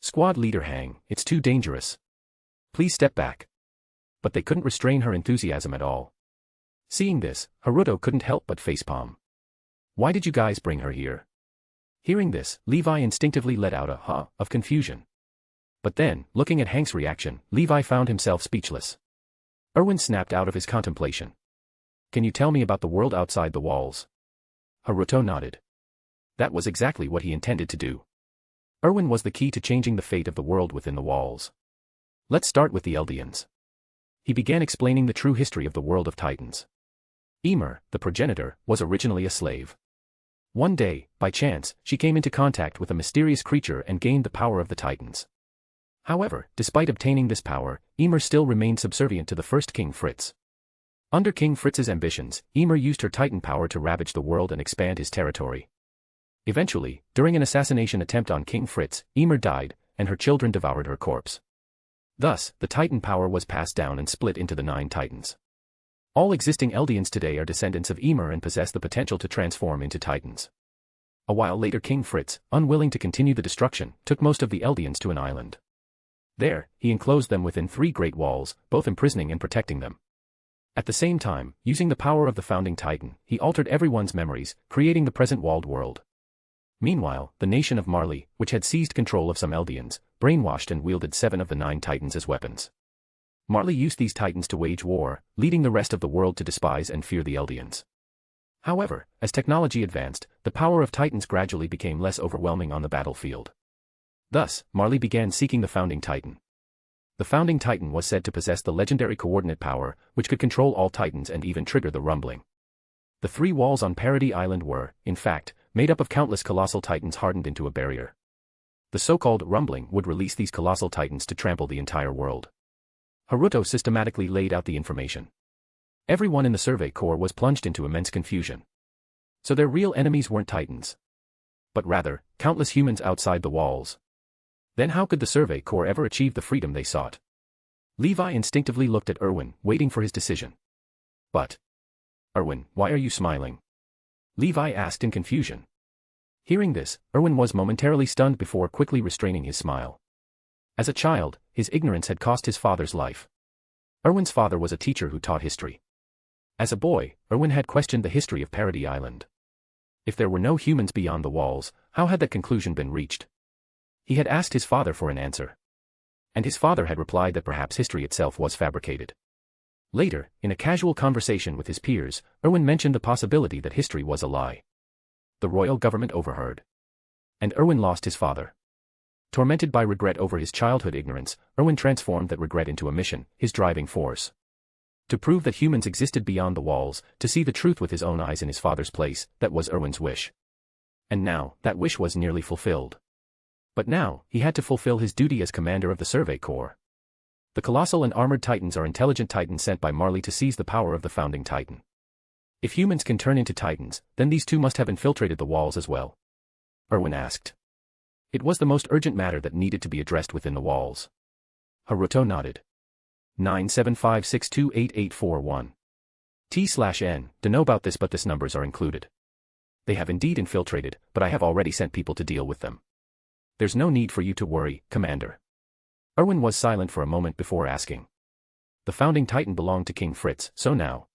Squad leader Hang, it's too dangerous. Please step back. But they couldn't restrain her enthusiasm at all. Seeing this, Haruto couldn't help but facepalm. Why did you guys bring her here? Hearing this, Levi instinctively let out a "huh" of confusion. But then, looking at Hank's reaction, Levi found himself speechless. Erwin snapped out of his contemplation. Can you tell me about the world outside the walls? Haruto nodded. That was exactly what he intended to do. Erwin was the key to changing the fate of the world within the walls. Let's start with the Eldians. He began explaining the true history of the world of Titans. Ymir, the progenitor, was originally a slave. One day, by chance, she came into contact with a mysterious creature and gained the power of the Titans. However, despite obtaining this power, Ymir still remained subservient to the first King Fritz. Under King Fritz's ambitions, Ymir used her Titan power to ravage the world and expand his territory. Eventually, during an assassination attempt on King Fritz, Ymir died, and her children devoured her corpse. Thus, the Titan power was passed down and split into the 9 Titans. All existing Eldians today are descendants of Ymir and possess the potential to transform into Titans. A while later King Fritz, unwilling to continue the destruction, took most of the Eldians to an island. There, he enclosed them within 3 great walls, both imprisoning and protecting them. At the same time, using the power of the founding Titan, he altered everyone's memories, creating the present walled world. Meanwhile, the nation of Marley, which had seized control of some Eldians, brainwashed and wielded 7 of the 9 Titans as weapons. Marley used these Titans to wage war, leading the rest of the world to despise and fear the Eldians. However, as technology advanced, the power of Titans gradually became less overwhelming on the battlefield. Thus, Marley began seeking the founding Titan. The founding Titan was said to possess the legendary coordinate power, which could control all Titans and even trigger the rumbling. The 3 walls on Parody Island were, in fact, made up of countless colossal Titans hardened into a barrier. The so-called rumbling would release these colossal Titans to trample the entire world. Haruto systematically laid out the information. Everyone in the Survey Corps was plunged into immense confusion. So their real enemies weren't Titans, but rather, countless humans outside the walls. Then how could the Survey Corps ever achieve the freedom they sought? Levi instinctively looked at Erwin, waiting for his decision. But, Erwin, why are you smiling? Levi asked in confusion. Hearing this, Erwin was momentarily stunned before quickly restraining his smile. As a child, his ignorance had cost his father's life. Erwin's father was a teacher who taught history. As a boy, Erwin had questioned the history of Parody Island. If there were no humans beyond the walls, how had that conclusion been reached? He had asked his father for an answer. And his father had replied that perhaps history itself was fabricated. Later, in a casual conversation with his peers, Erwin mentioned the possibility that history was a lie. The royal government overheard. And Erwin lost his father. Tormented by regret over his childhood ignorance, Erwin transformed that regret into a mission, his driving force. To prove that humans existed beyond the walls, to see the truth with his own eyes in his father's place, that was Erwin's wish. And now, that wish was nearly fulfilled. But now, he had to fulfill his duty as commander of the Survey Corps. The colossal and armored Titans are intelligent Titans sent by Marley to seize the power of the founding Titan. If humans can turn into Titans, then these 2 must have infiltrated the walls as well. Erwin asked. It was the most urgent matter that needed to be addressed within the walls. Haruto nodded. 975628841. T/N, don't know about this but this numbers are included. They have indeed infiltrated, but I have already sent people to deal with them. There's no need for you to worry, Commander. Erwin was silent for a moment before asking. The founding Titan belonged to King Fritz, so now.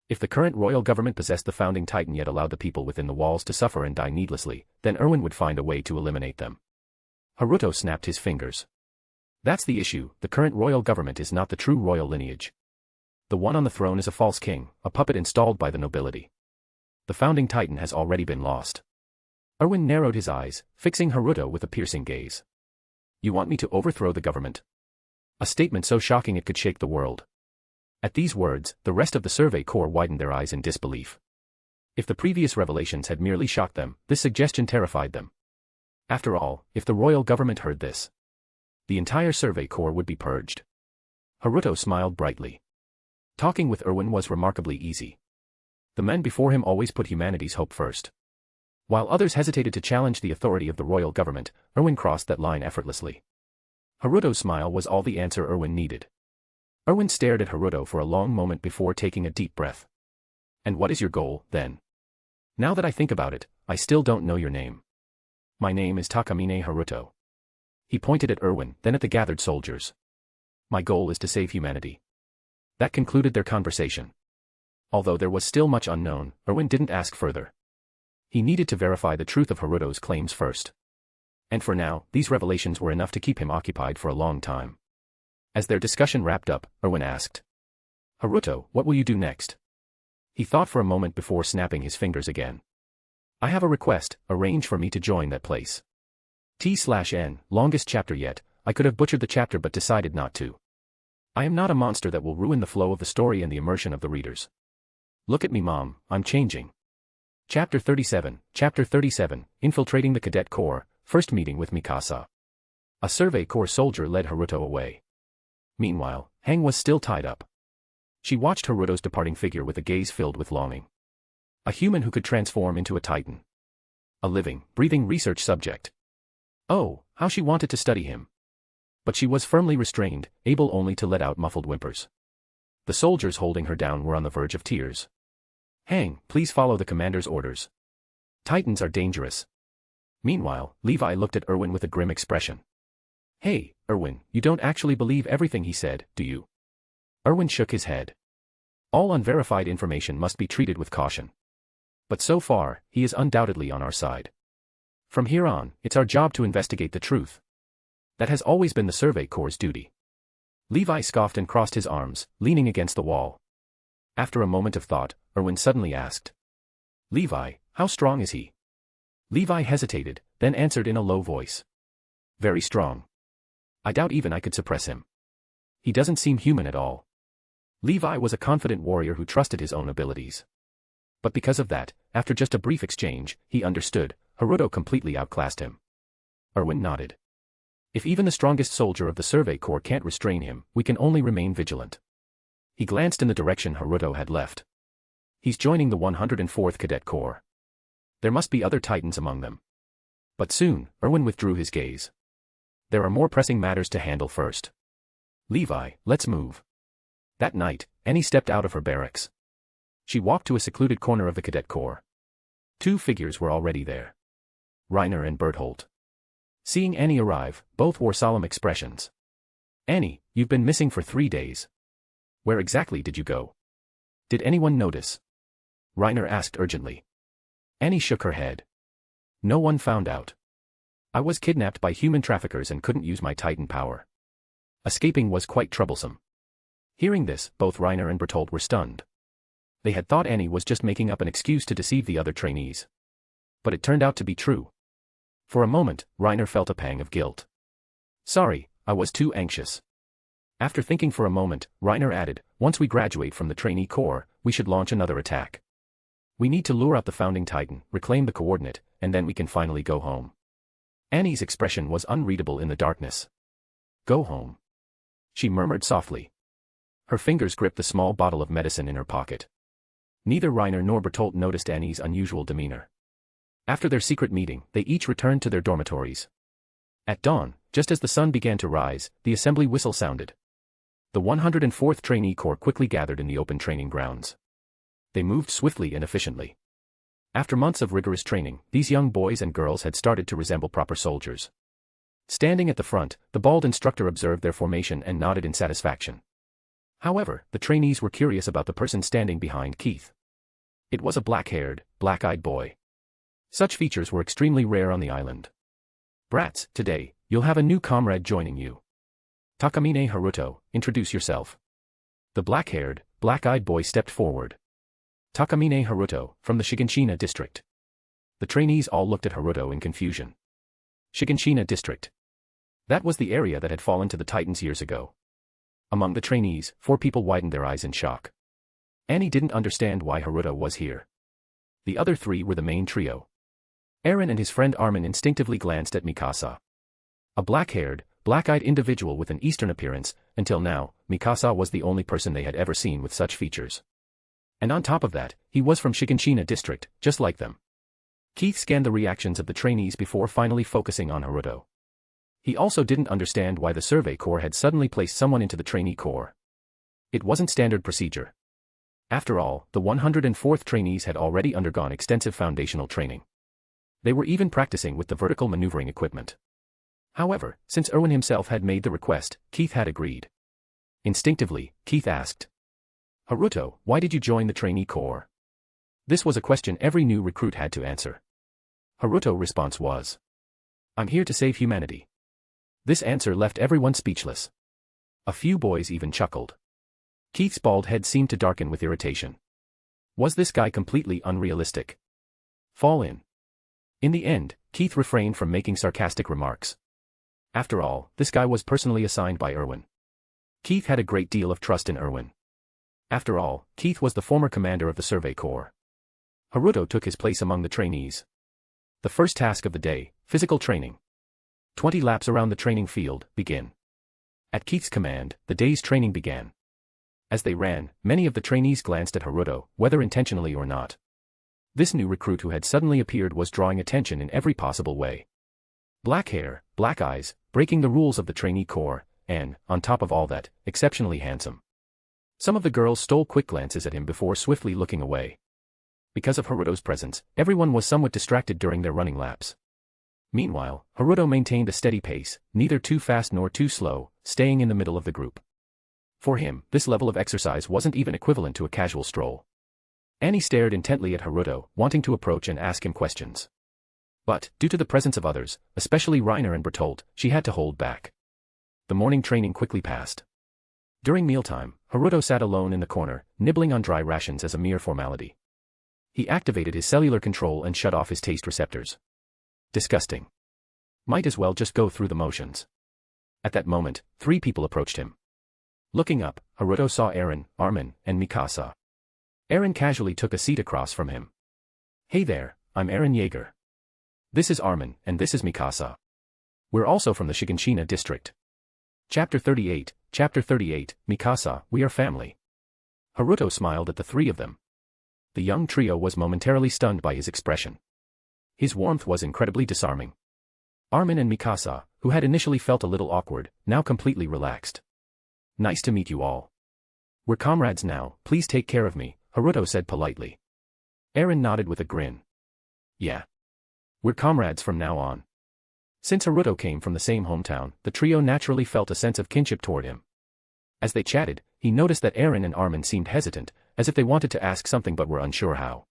If the current royal government possessed the founding Titan yet allowed the people within the walls to suffer and die needlessly, then Erwin would find a way to eliminate them. Haruto snapped his fingers. That's the issue, the current royal government is not the true royal lineage. The one on the throne is a false king, a puppet installed by the nobility. The founding Titan has already been lost. Erwin narrowed his eyes, fixing Haruto with a piercing gaze. You want me to overthrow the government? A statement so shocking it could shake the world. At these words, the rest of the Survey Corps widened their eyes in disbelief. If the previous revelations had merely shocked them, this suggestion terrified them. After all, if the royal government heard this, the entire Survey Corps would be purged. Haruto smiled brightly. Talking with Erwin was remarkably easy. The men before him always put humanity's hope first. While others hesitated to challenge the authority of the royal government, Erwin crossed that line effortlessly. Haruto's smile was all the answer Erwin needed. Erwin stared at Haruto for a long moment before taking a deep breath. And what is your goal, then? Now that I think about it, I still don't know your name. My name is Takamine Haruto. He pointed at Erwin, then at the gathered soldiers. My goal is to save humanity. That concluded their conversation. Although there was still much unknown, Erwin didn't ask further. He needed to verify the truth of Haruto's claims first. And for now, these revelations were enough to keep him occupied for a long time. As their discussion wrapped up, Erwin asked, Haruto, what will you do next? He thought for a moment before snapping his fingers again. I have a request, arrange for me to join that place. T/N, longest chapter yet, I could have butchered the chapter but decided not to. I am not a monster that will ruin the flow of the story and the immersion of the readers. Look at me, Mom, I'm changing. Chapter 37, Infiltrating the Cadet Corps, First Meeting with Mikasa. A Survey Corps soldier led Haruto away. Meanwhile, Hang was still tied up. She watched Haruto's departing figure with a gaze filled with longing. A human who could transform into a titan. A living, breathing research subject. Oh, how she wanted to study him. But she was firmly restrained, able only to let out muffled whimpers. The soldiers holding her down were on the verge of tears. Hang, please follow the commander's orders. Titans are dangerous. Meanwhile, Levi looked at Erwin with a grim expression. Hey, Erwin, you don't actually believe everything he said, do you? Erwin shook his head. All unverified information must be treated with caution. But so far, he is undoubtedly on our side. From here on, it's our job to investigate the truth. That has always been the Survey Corps' duty. Levi scoffed and crossed his arms, leaning against the wall. After a moment of thought, Erwin suddenly asked. Levi, how strong is he? Levi hesitated, then answered in a low voice. Very strong. I doubt even I could suppress him. He doesn't seem human at all. Levi was a confident warrior who trusted his own abilities. But because of that, after just a brief exchange, he understood, Haruto completely outclassed him. Erwin nodded. If even the strongest soldier of the Survey Corps can't restrain him, we can only remain vigilant. He glanced in the direction Haruto had left. He's joining the 104th Cadet Corps. There must be other titans among them. But soon, Erwin withdrew his gaze. There are more pressing matters to handle first. Levi, let's move. That night, Annie stepped out of her barracks. She walked to a secluded corner of the Cadet Corps. Two figures were already there. Reiner and Berthold. Seeing Annie arrive, both wore solemn expressions. Annie, you've been missing for 3 days. Where exactly did you go? Did anyone notice? Reiner asked urgently. Annie shook her head. No one found out. I was kidnapped by human traffickers and couldn't use my Titan power. Escaping was quite troublesome. Hearing this, both Reiner and Berthold were stunned. They had thought Annie was just making up an excuse to deceive the other trainees. But it turned out to be true. For a moment, Reiner felt a pang of guilt. Sorry, I was too anxious. After thinking for a moment, Reiner added, once we graduate from the trainee corps, we should launch another attack. We need to lure out the founding titan, reclaim the coordinate, and then we can finally go home. Annie's expression was unreadable in the darkness. Go home. She murmured softly. Her fingers gripped the small bottle of medicine in her pocket. Neither Reiner nor Berthold noticed Annie's unusual demeanor. After their secret meeting, they each returned to their dormitories. At dawn, just as the sun began to rise, the assembly whistle sounded. The 104th Trainee Corps quickly gathered in the open training grounds. They moved swiftly and efficiently. After months of rigorous training, these young boys and girls had started to resemble proper soldiers. Standing at the front, the bald instructor observed their formation and nodded in satisfaction. However, the trainees were curious about the person standing behind Keith. It was a black-haired, black-eyed boy. Such features were extremely rare on the island. Brats, today, you'll have a new comrade joining you. Takamine Haruto, introduce yourself. The black-haired, black-eyed boy stepped forward. Takamine Haruto, from the Shiganshina district. The trainees all looked at Haruto in confusion. Shiganshina district. That was the area that had fallen to the Titans years ago. Among the trainees, 4 people widened their eyes in shock. Annie didn't understand why Haruto was here. The other 3 were the main trio. Eren and his friend Armin instinctively glanced at Mikasa. A black-haired, black-eyed individual with an Eastern appearance. Until now, Mikasa was the only person they had ever seen with such features. And on top of that, he was from Shiganshina district, just like them. Keith scanned the reactions of the trainees before finally focusing on Haruto. He also didn't understand why the Survey Corps had suddenly placed someone into the trainee corps. It wasn't standard procedure. After all, the 104th trainees had already undergone extensive foundational training. They were even practicing with the vertical maneuvering equipment. However, since Erwin himself had made the request, Keith had agreed. Instinctively, Keith asked, "Haruto, why did you join the trainee corps?" This was a question every new recruit had to answer. Haruto's response was, "I'm here to save humanity." This answer left everyone speechless. A few boys even chuckled. Keith's bald head seemed to darken with irritation. Was this guy completely unrealistic? Fall in. In the end, Keith refrained from making sarcastic remarks. After all, this guy was personally assigned by Erwin. Keith had a great deal of trust in Erwin. After all, Keith was the former commander of the Survey Corps. Haruto took his place among the trainees. The first task of the day, physical training. 20 laps around the training field, begin. At Keith's command, the day's training began. As they ran, many of the trainees glanced at Haruto, whether intentionally or not. This new recruit who had suddenly appeared was drawing attention in every possible way. Black hair, black eyes, breaking the rules of the trainee corps, and, on top of all that, exceptionally handsome. Some of the girls stole quick glances at him before swiftly looking away. Because of Haruto's presence, everyone was somewhat distracted during their running laps. Meanwhile, Haruto maintained a steady pace, neither too fast nor too slow, staying in the middle of the group. For him, this level of exercise wasn't even equivalent to a casual stroll. Annie stared intently at Haruto, wanting to approach and ask him questions. But, due to the presence of others, especially Reiner and Bertolt, she had to hold back. The morning training quickly passed. During mealtime, Haruto sat alone in the corner, nibbling on dry rations as a mere formality. He activated his cellular control and shut off his taste receptors. Disgusting. Might as well just go through the motions. At that moment, 3 people approached him. Looking up, Haruto saw Eren, Armin, and Mikasa. Eren casually took a seat across from him. "Hey there, I'm Eren Yeager. This is Armin, and this is Mikasa. We're also from the Shiganshina district." Chapter 38, Mikasa, we are family. Haruto smiled at the 3 of them. The young trio was momentarily stunned by his expression. His warmth was incredibly disarming. Armin and Mikasa, who had initially felt a little awkward, now completely relaxed. "Nice to meet you all. We're comrades now, please take care of me," Haruto said politely. Eren nodded with a grin. "Yeah. We're comrades from now on." Since Haruto came from the same hometown, the trio naturally felt a sense of kinship toward him. As they chatted, he noticed that Eren and Armin seemed hesitant, as if they wanted to ask something but were unsure how.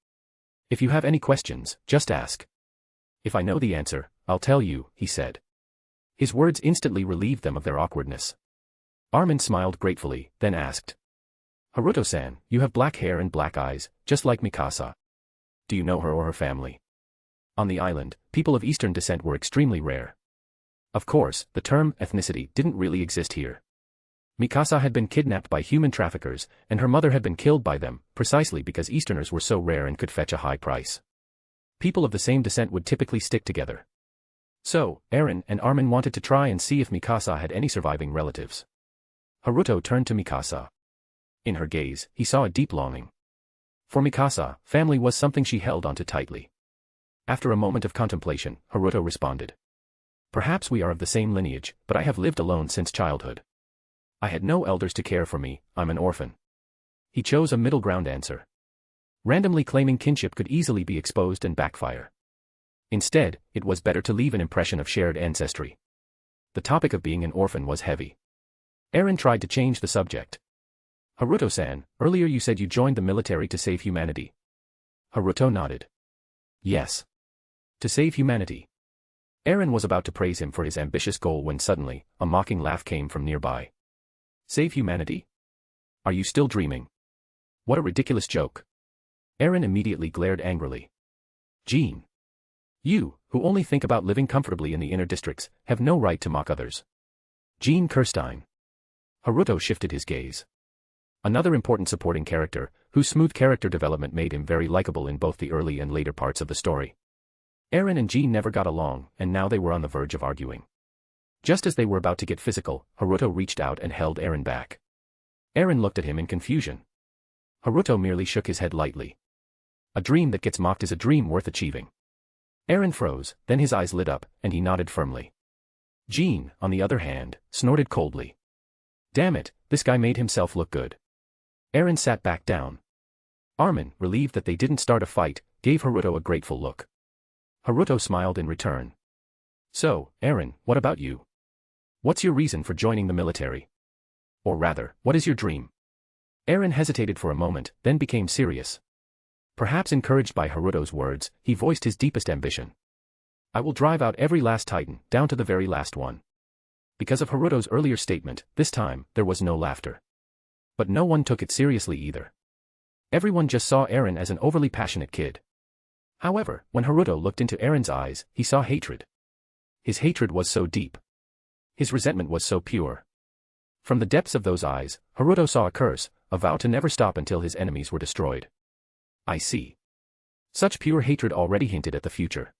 "If you have any questions, just ask. If I know the answer, I'll tell you," he said. His words instantly relieved them of their awkwardness. Armin smiled gratefully, then asked, "Haruto-san, you have black hair and black eyes, just like Mikasa. Do you know her or her family?" On the island, people of Eastern descent were extremely rare. Of course, the term ethnicity didn't really exist here. Mikasa had been kidnapped by human traffickers, and her mother had been killed by them, precisely because Easterners were so rare and could fetch a high price. People of the same descent would typically stick together. So, Eren and Armin wanted to try and see if Mikasa had any surviving relatives. Haruto turned to Mikasa. In her gaze, he saw a deep longing. For Mikasa, family was something she held onto tightly. After a moment of contemplation, Haruto responded. "Perhaps we are of the same lineage, but I have lived alone since childhood. I had no elders to care for me, I'm an orphan." He chose a middle ground answer. Randomly claiming kinship could easily be exposed and backfire. Instead, it was better to leave an impression of shared ancestry. The topic of being an orphan was heavy. Eren tried to change the subject. "Haruto-san, earlier you said you joined the military to save humanity." Haruto nodded. "Yes. To save humanity." Eren was about to praise him for his ambitious goal when suddenly, a mocking laugh came from nearby. "Save humanity? Are you still dreaming? What a ridiculous joke." Eren immediately glared angrily. "Jean. You, who only think about living comfortably in the inner districts, have no right to mock others. Jean Kirstein. Haruto shifted his gaze. Another important supporting character, whose smooth character development made him very likable in both the early and later parts of the story. Eren and Jean never got along, and now they were on the verge of arguing. Just as they were about to get physical, Haruto reached out and held Eren back. Eren looked at him in confusion. Haruto merely shook his head lightly. A dream that gets mocked is a dream worth achieving. Eren froze, then his eyes lit up, and he nodded firmly. Jean, on the other hand, snorted coldly. Damn it, this guy made himself look good. Eren sat back down. Armin, relieved that they didn't start a fight, gave Haruto a grateful look. Haruto smiled in return. So, Eren, what about you? What's your reason for joining the military? Or rather, what is your dream? Eren hesitated for a moment, then became serious. Perhaps encouraged by Haruto's words, he voiced his deepest ambition. I will drive out every last Titan, down to the very last one. Because of Haruto's earlier statement, this time, there was no laughter. But no one took it seriously either. Everyone just saw Eren as an overly passionate kid. However, when Haruto looked into Eren's eyes, he saw hatred. His hatred was so deep. His resentment was so pure. From the depths of those eyes, Haruto saw a curse, a vow to never stop until his enemies were destroyed. I see. Such pure hatred already hinted at the future.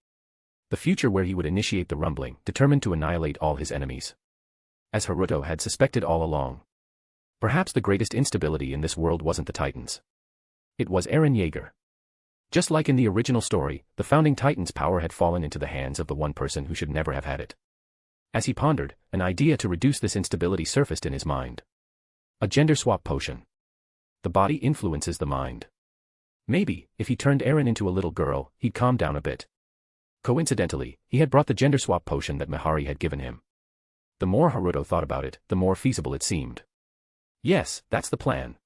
The future where he would initiate the rumbling, determined to annihilate all his enemies. As Haruto had suspected all along. Perhaps the greatest instability in this world wasn't the Titans. It was Eren Yeager. Just like in the original story, the founding Titan's power had fallen into the hands of the one person who should never have had it. As he pondered, an idea to reduce this instability surfaced in his mind. A gender swap potion. The body influences the mind. Maybe, if he turned Eren into a little girl, he'd calm down a bit. Coincidentally, he had brought the gender swap potion that Mihari had given him. The more Haruto thought about it, the more feasible it seemed. Yes, that's the plan.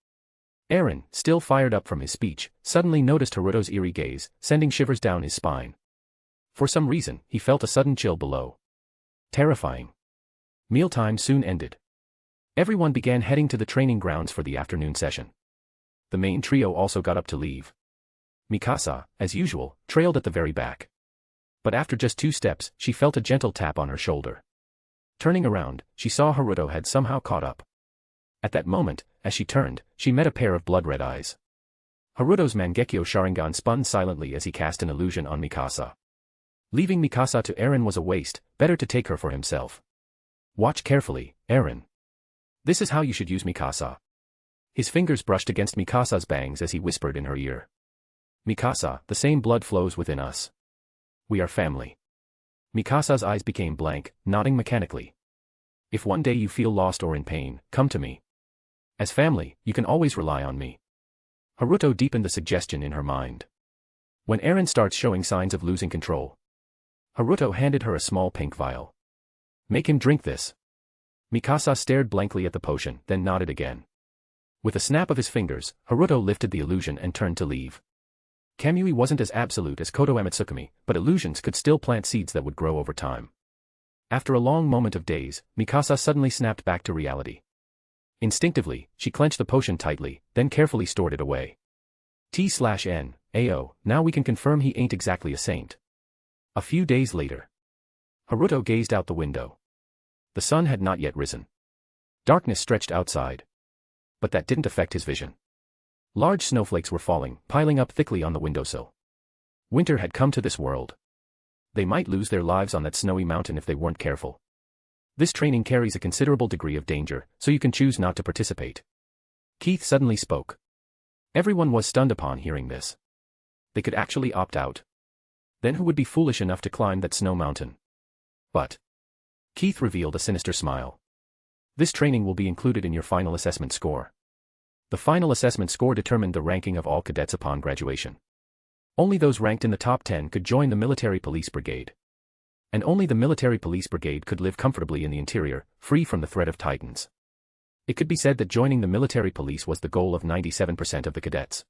Eren, still fired up from his speech, suddenly noticed Haruto's eerie gaze, sending shivers down his spine. For some reason, he felt a sudden chill below. Terrifying. Mealtime soon ended. Everyone began heading to the training grounds for the afternoon session. The main trio also got up to leave. Mikasa, as usual, trailed at the very back. But after just 2 steps, she felt a gentle tap on her shoulder. Turning around, she saw Haruto had somehow caught up. At that moment, as she turned, she met a pair of blood-red eyes. Haruto's Mangekyo Sharingan spun silently as he cast an illusion on Mikasa. Leaving Mikasa to Eren was a waste, better to take her for himself. Watch carefully, Eren. This is how you should use Mikasa. His fingers brushed against Mikasa's bangs as he whispered in her ear. Mikasa, the same blood flows within us. We are family. Mikasa's eyes became blank, nodding mechanically. If one day you feel lost or in pain, come to me. As family, you can always rely on me. Haruto deepened the suggestion in her mind. When Eren starts showing signs of losing control, Haruto handed her a small pink vial. Make him drink this. Mikasa stared blankly at the potion, then nodded again. With a snap of his fingers, Haruto lifted the illusion and turned to leave. Kamui wasn't as absolute as Koto Amatsukami, but illusions could still plant seeds that would grow over time. After a long moment of daze, Mikasa suddenly snapped back to reality. Instinctively, she clenched the potion tightly, then carefully stored it away. T/N, AO, now we can confirm he ain't exactly a saint. A few days later. Haruto gazed out the window. The sun had not yet risen. Darkness stretched outside. But that didn't affect his vision. Large snowflakes were falling, piling up thickly on the windowsill. Winter had come to this world. They might lose their lives on that snowy mountain if they weren't careful. This training carries a considerable degree of danger, so you can choose not to participate. Keith suddenly spoke. Everyone was stunned upon hearing this. They could actually opt out. Then who would be foolish enough to climb that snow mountain? But Keith revealed a sinister smile. This training will be included in your final assessment score. The final assessment score determined the ranking of all cadets upon graduation. Only those ranked in the top 10 could join the military police brigade. And only the military police brigade could live comfortably in the interior, free from the threat of Titans. It could be said that joining the military police was the goal of 97% of the cadets.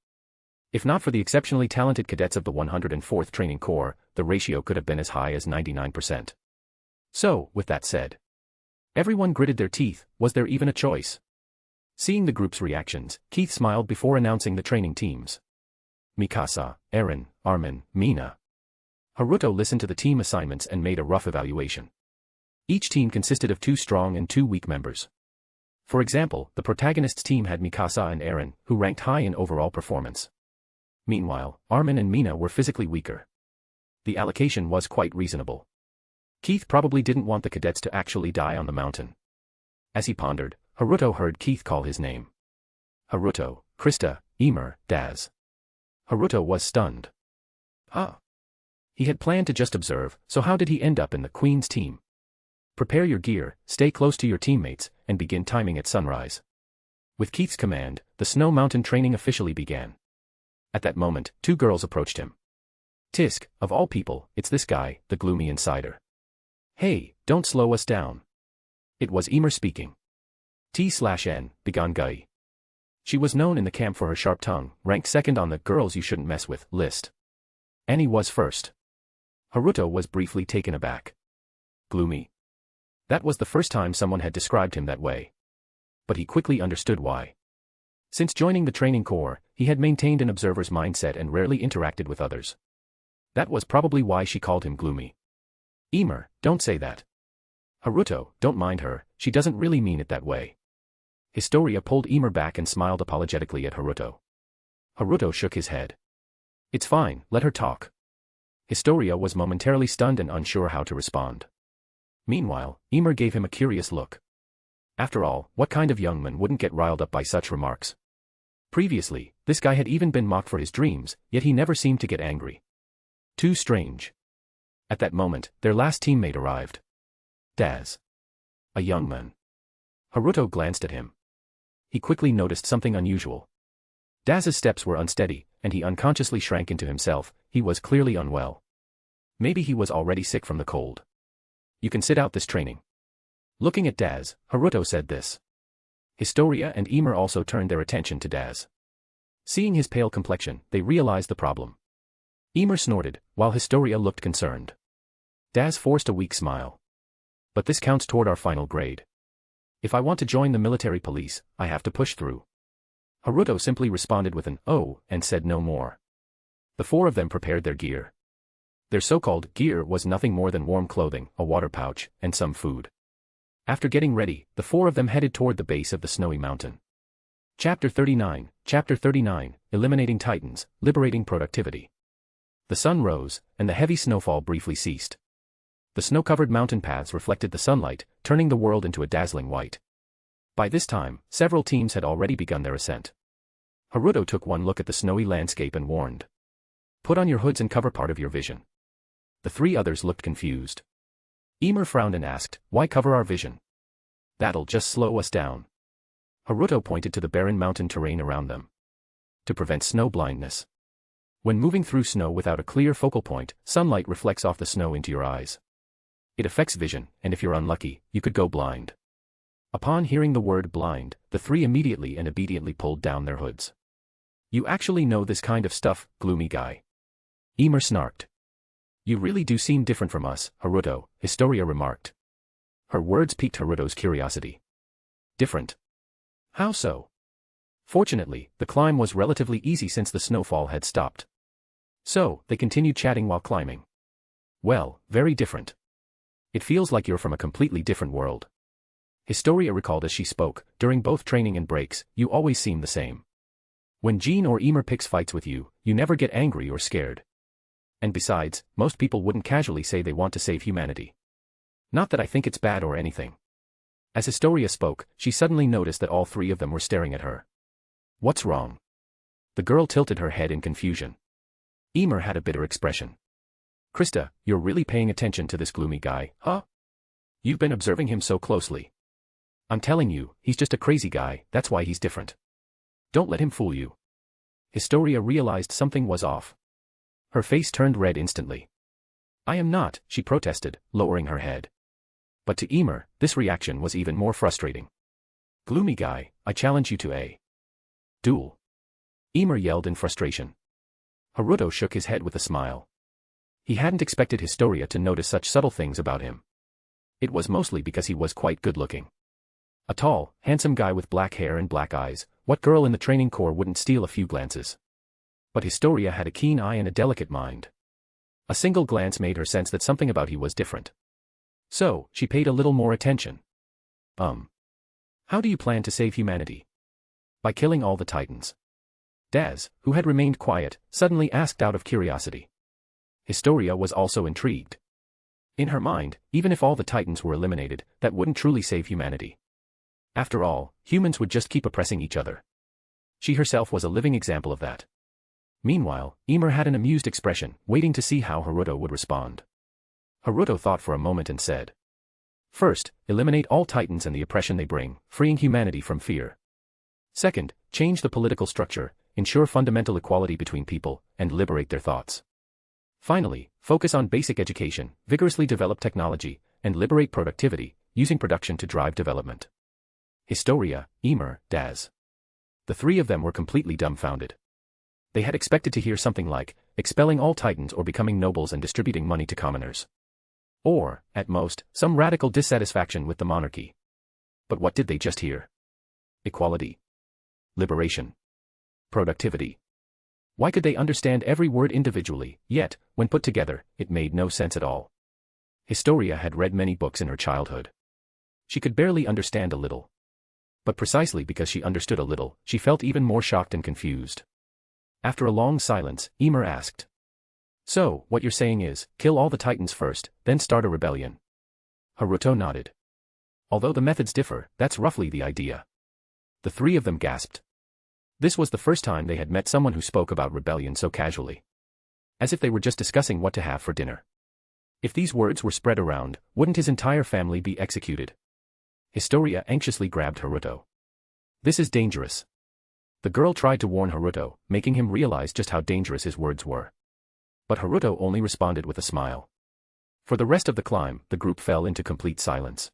If not for the exceptionally talented cadets of the 104th Training Corps, the ratio could have been as high as 99%. So, with that said, everyone gritted their teeth. Was there even a choice? Seeing the group's reactions, Keith smiled before announcing the training teams. Mikasa, Eren, Armin, Mina. Haruto listened to the team assignments and made a rough evaluation. Each team consisted of 2 strong and 2 weak members. For example, the protagonist's team had Mikasa and Eren, who ranked high in overall performance. Meanwhile, Armin and Mina were physically weaker. The allocation was quite reasonable. Keith probably didn't want the cadets to actually die on the mountain. As he pondered, Haruto heard Keith call his name. Haruto, Krista, Emer, Daz. Haruto was stunned. Huh? He had planned to just observe, so how did he end up in the Queen's team? Prepare your gear, stay close to your teammates, and begin timing at sunrise. With Keith's command, the Snow Mountain training officially began. At that moment, 2 girls approached him. Tisk, of all people, it's this guy, the gloomy insider. Hey, don't slow us down. It was Emer speaking. T/N, begone Gai. She was known in the camp for her sharp tongue, ranked second on the girls you shouldn't mess with list. Annie was first. Haruto was briefly taken aback. Gloomy. That was the first time someone had described him that way. But he quickly understood why. Since joining the training corps, he had maintained an observer's mindset and rarely interacted with others. That was probably why she called him gloomy. Emer, don't say that. Haruto, don't mind her, she doesn't really mean it that way. Historia pulled Emer back and smiled apologetically at Haruto. Haruto shook his head. It's fine, let her talk. Historia was momentarily stunned and unsure how to respond. Meanwhile, Emer gave him a curious look. After all, what kind of young man wouldn't get riled up by such remarks? Previously, this guy had even been mocked for his dreams, yet he never seemed to get angry. Too strange. At that moment, their last teammate arrived. Daz. A young man. Haruto glanced at him. He quickly noticed something unusual. Daz's steps were unsteady, and he unconsciously shrank into himself. He was clearly unwell. Maybe he was already sick from the cold. You can sit out this training. Looking at Daz, Haruto said this. Historia and Emer also turned their attention to Daz. Seeing his pale complexion, they realized the problem. Emer snorted, while Historia looked concerned. Daz forced a weak smile. But this counts toward our final grade. If I want to join the military police, I have to push through. Haruto simply responded with an "oh" and said no more. The 4 of them prepared their gear. Their so-called gear was nothing more than warm clothing, a water pouch, and some food. After getting ready, the 4 of them headed toward the base of the snowy mountain. Chapter 39, Eliminating Titans, Liberating Productivity. The sun rose, and the heavy snowfall briefly ceased. The snow-covered mountain paths reflected the sunlight, turning the world into a dazzling white. By this time, several teams had already begun their ascent. Haruto took one look at the snowy landscape and warned. Put on your hoods and cover part of your vision. The 3 others looked confused. Emer frowned and asked, why cover our vision? That'll just slow us down. Haruto pointed to the barren mountain terrain around them. To prevent snow blindness. When moving through snow without a clear focal point, sunlight reflects off the snow into your eyes. It affects vision, and if you're unlucky, you could go blind. Upon hearing the word blind, the 3 immediately and obediently pulled down their hoods. You actually know this kind of stuff, gloomy guy. Emer snarked. You really do seem different from us, Haruto, Historia remarked. Her words piqued Haruto's curiosity. Different? How so? Fortunately, the climb was relatively easy since the snowfall had stopped. So, they continued chatting while climbing. Well, very different. It feels like you're from a completely different world. Historia recalled as she spoke, during both training and breaks, you always seem the same. When Jean or Emer picks fights with you, you never get angry or scared. And besides, most people wouldn't casually say they want to save humanity. Not that I think it's bad or anything. As Historia spoke, she suddenly noticed that all 3 of them were staring at her. What's wrong? The girl tilted her head in confusion. Emer had a bitter expression. Krista, you're really paying attention to this gloomy guy, huh? You've been observing him so closely. I'm telling you, he's just a crazy guy, that's why he's different. Don't let him fool you. Historia realized something was off. Her face turned red instantly. I am not, she protested, lowering her head. But to Emer, this reaction was even more frustrating. Gloomy guy, I challenge you to a duel. Emer yelled in frustration. Haruto shook his head with a smile. He hadn't expected Historia to notice such subtle things about him. It was mostly because he was quite good-looking. A tall, handsome guy with black hair and black eyes, what girl in the training corps wouldn't steal a few glances? But Historia had a keen eye and a delicate mind. A single glance made her sense that something about he was different. So, she paid a little more attention. How do you plan to save humanity? By killing all the Titans. Daz, who had remained quiet, suddenly asked out of curiosity. Historia was also intrigued. In her mind, even if all the Titans were eliminated, that wouldn't truly save humanity. After all, humans would just keep oppressing each other. She herself was a living example of that. Meanwhile, Emer had an amused expression, waiting to see how Haruto would respond. Haruto thought for a moment and said, "First, eliminate all Titans and the oppression they bring, freeing humanity from fear. Second, change the political structure, ensure fundamental equality between people, and liberate their thoughts. Finally, focus on basic education, vigorously develop technology, and liberate productivity, using production to drive development." Historia, Emer, Daz. The three of them were completely dumbfounded. They had expected to hear something like, expelling all Titans or becoming nobles and distributing money to commoners. Or, at most, some radical dissatisfaction with the monarchy. But what did they just hear? Equality. Liberation. Productivity. Why could they understand every word individually, yet, when put together, it made no sense at all? Historia had read many books in her childhood. She could barely understand a little. But precisely because she understood a little, she felt even more shocked and confused. After a long silence, Emer asked, "So, what you're saying is, kill all the Titans first, then start a rebellion?" Haruto nodded. Although the methods differ, that's roughly the idea. The three of them gasped. This was the first time they had met someone who spoke about rebellion so casually. As if they were just discussing what to have for dinner. If these words were spread around, wouldn't his entire family be executed? Historia anxiously grabbed Haruto. "This is dangerous." The girl tried to warn Haruto, making him realize just how dangerous his words were. But Haruto only responded with a smile. For the rest of the climb, the group fell into complete silence.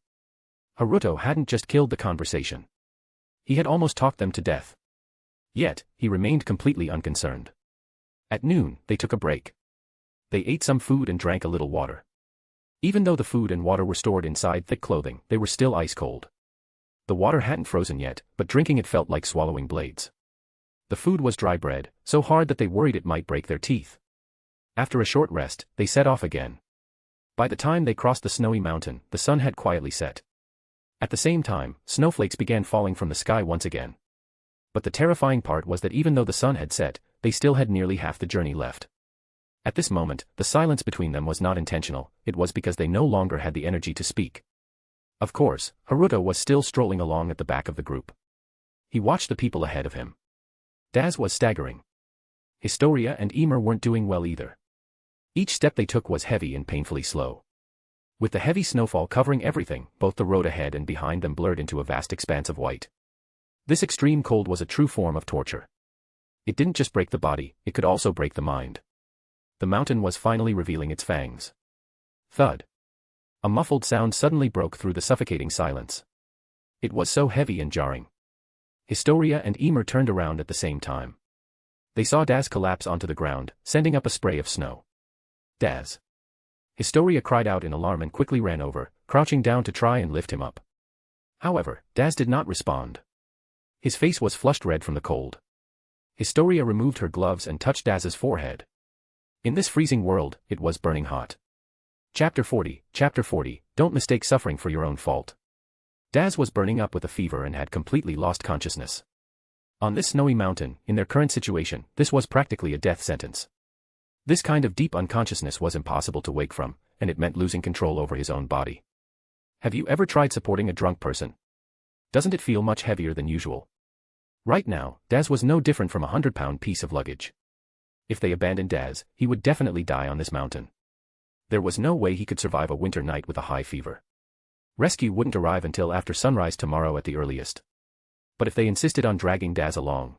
Haruto hadn't just killed the conversation. He had almost talked them to death. Yet, he remained completely unconcerned. At noon, they took a break. They ate some food and drank a little water. Even though the food and water were stored inside thick clothing, they were still ice cold. The water hadn't frozen yet, but drinking it felt like swallowing blades. The food was dry bread, so hard that they worried it might break their teeth. After a short rest, they set off again. By the time they crossed the snowy mountain, the sun had quietly set. At the same time, snowflakes began falling from the sky once again. But the terrifying part was that even though the sun had set, they still had nearly half the journey left. At this moment, the silence between them was not intentional, it was because they no longer had the energy to speak. Of course, Haruto was still strolling along at the back of the group. He watched the people ahead of him. Daz was staggering. Historia and Emer weren't doing well either. Each step they took was heavy and painfully slow. With the heavy snowfall covering everything, both the road ahead and behind them blurred into a vast expanse of white. This extreme cold was a true form of torture. It didn't just break the body, it could also break the mind. The mountain was finally revealing its fangs. Thud. A muffled sound suddenly broke through the suffocating silence. It was so heavy and jarring. Historia and Emer turned around at the same time. They saw Daz collapse onto the ground, sending up a spray of snow. Daz. Historia cried out in alarm and quickly ran over, crouching down to try and lift him up. However, Daz did not respond. His face was flushed red from the cold. Historia removed her gloves and touched Daz's forehead. In this freezing world, it was burning hot. Chapter 40, Don't mistake suffering for your own fault. Daz was burning up with a fever and had completely lost consciousness. On this snowy mountain, in their current situation, this was practically a death sentence. This kind of deep unconsciousness was impossible to wake from, and it meant losing control over his own body. Have you ever tried supporting a drunk person? Doesn't it feel much heavier than usual? Right now, Daz was no different from a 100-pound piece of luggage. If they abandoned Daz, he would definitely die on this mountain. There was no way he could survive a winter night with a high fever. Rescue wouldn't arrive until after sunrise tomorrow at the earliest. But if they insisted on dragging Daz along,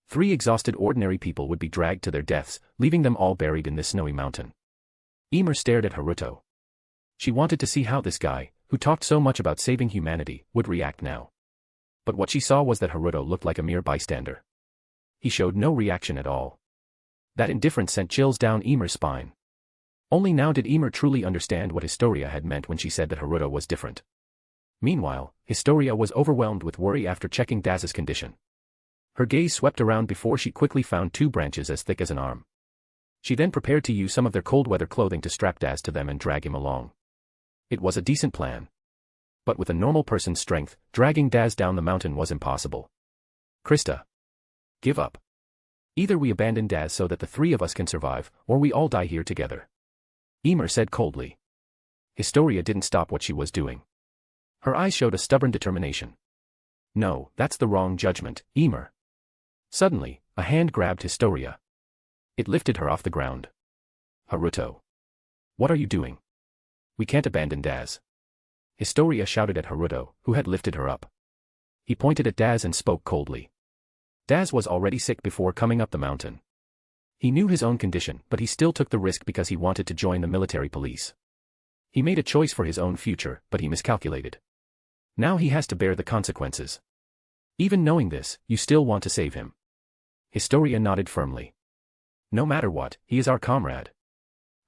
3 exhausted ordinary people would be dragged to their deaths, leaving them all buried in this snowy mountain. Emer stared at Haruto. She wanted to see how this guy, who talked so much about saving humanity, would react now. But what she saw was that Haruto looked like a mere bystander. He showed no reaction at all. That indifference sent chills down Emer's spine. Only now did Emer truly understand what Historia had meant when she said that Haruto was different. Meanwhile, Historia was overwhelmed with worry after checking Daz's condition. Her gaze swept around before she quickly found 2 branches as thick as an arm. She then prepared to use some of their cold-weather clothing to strap Daz to them and drag him along. It was a decent plan. But with a normal person's strength, dragging Daz down the mountain was impossible. Krista. Give up. Either we abandon Daz so that the three of us can survive, or we all die here together. Emer said coldly. Historia didn't stop what she was doing. Her eyes showed a stubborn determination. No, that's the wrong judgment, Emer. Suddenly, a hand grabbed Historia. It lifted her off the ground. Haruto. What are you doing? We can't abandon Daz. Historia shouted at Haruto, who had lifted her up. He pointed at Daz and spoke coldly. Daz was already sick before coming up the mountain. He knew his own condition, but he still took the risk because he wanted to join the military police. He made a choice for his own future, but he miscalculated. Now he has to bear the consequences. Even knowing this, you still want to save him. Historia nodded firmly. No matter what, he is our comrade.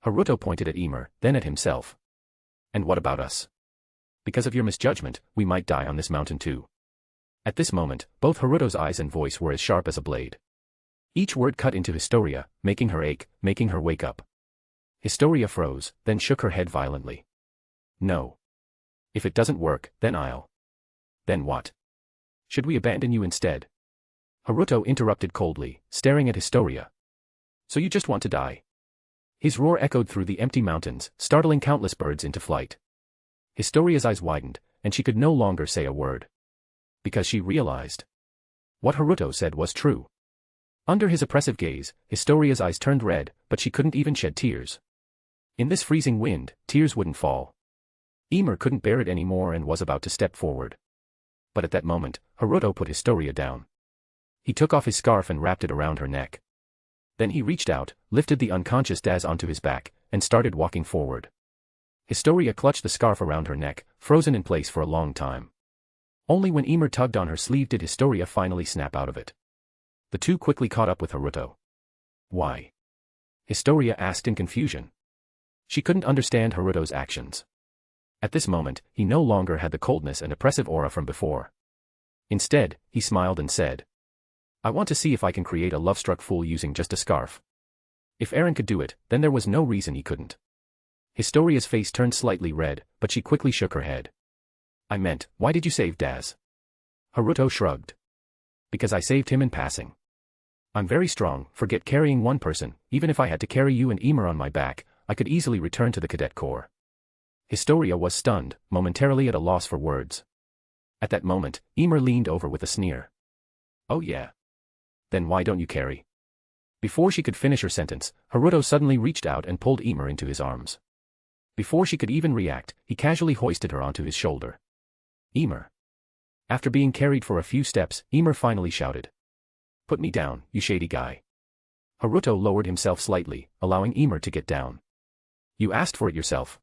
Haruto pointed at Emer, then at himself. And what about us? Because of your misjudgment, we might die on this mountain too. At this moment, both Haruto's eyes and voice were as sharp as a blade. Each word cut into Historia, making her ache, making her wake up. Historia froze, then shook her head violently. No. If it doesn't work, then I'll. Then what? Should we abandon you instead? Haruto interrupted coldly, staring at Historia. So you just want to die? His roar echoed through the empty mountains, startling countless birds into flight. Historia's eyes widened, and she could no longer say a word. Because she realized. What Haruto said was true. Under his oppressive gaze, Historia's eyes turned red, but she couldn't even shed tears. In this freezing wind, tears wouldn't fall. Emer couldn't bear it anymore and was about to step forward. But at that moment, Haruto put Historia down. He took off his scarf and wrapped it around her neck. Then he reached out, lifted the unconscious Daz onto his back, and started walking forward. Historia clutched the scarf around her neck, frozen in place for a long time. Only when Emer tugged on her sleeve did Historia finally snap out of it. The two quickly caught up with Haruto. Why? Historia asked in confusion. She couldn't understand Haruto's actions. At this moment, he no longer had the coldness and oppressive aura from before. Instead, he smiled and said, I want to see if I can create a love-struck fool using just a scarf. If Eren could do it, then there was no reason he couldn't. Historia's face turned slightly red, but she quickly shook her head. I meant, why did you save Daz? Haruto shrugged. Because I saved him in passing. I'm very strong, forget carrying one person, even if I had to carry you and Emer on my back, I could easily return to the cadet corps. Historia was stunned, momentarily at a loss for words. At that moment, Emer leaned over with a sneer. Oh yeah. Then why don't you carry? Before she could finish her sentence, Haruto suddenly reached out and pulled Emer into his arms. Before she could even react, he casually hoisted her onto his shoulder. Emer. After being carried for a few steps, Emer finally shouted. Put me down, you shady guy. Haruto lowered himself slightly, allowing Emer to get down. You asked for it yourself.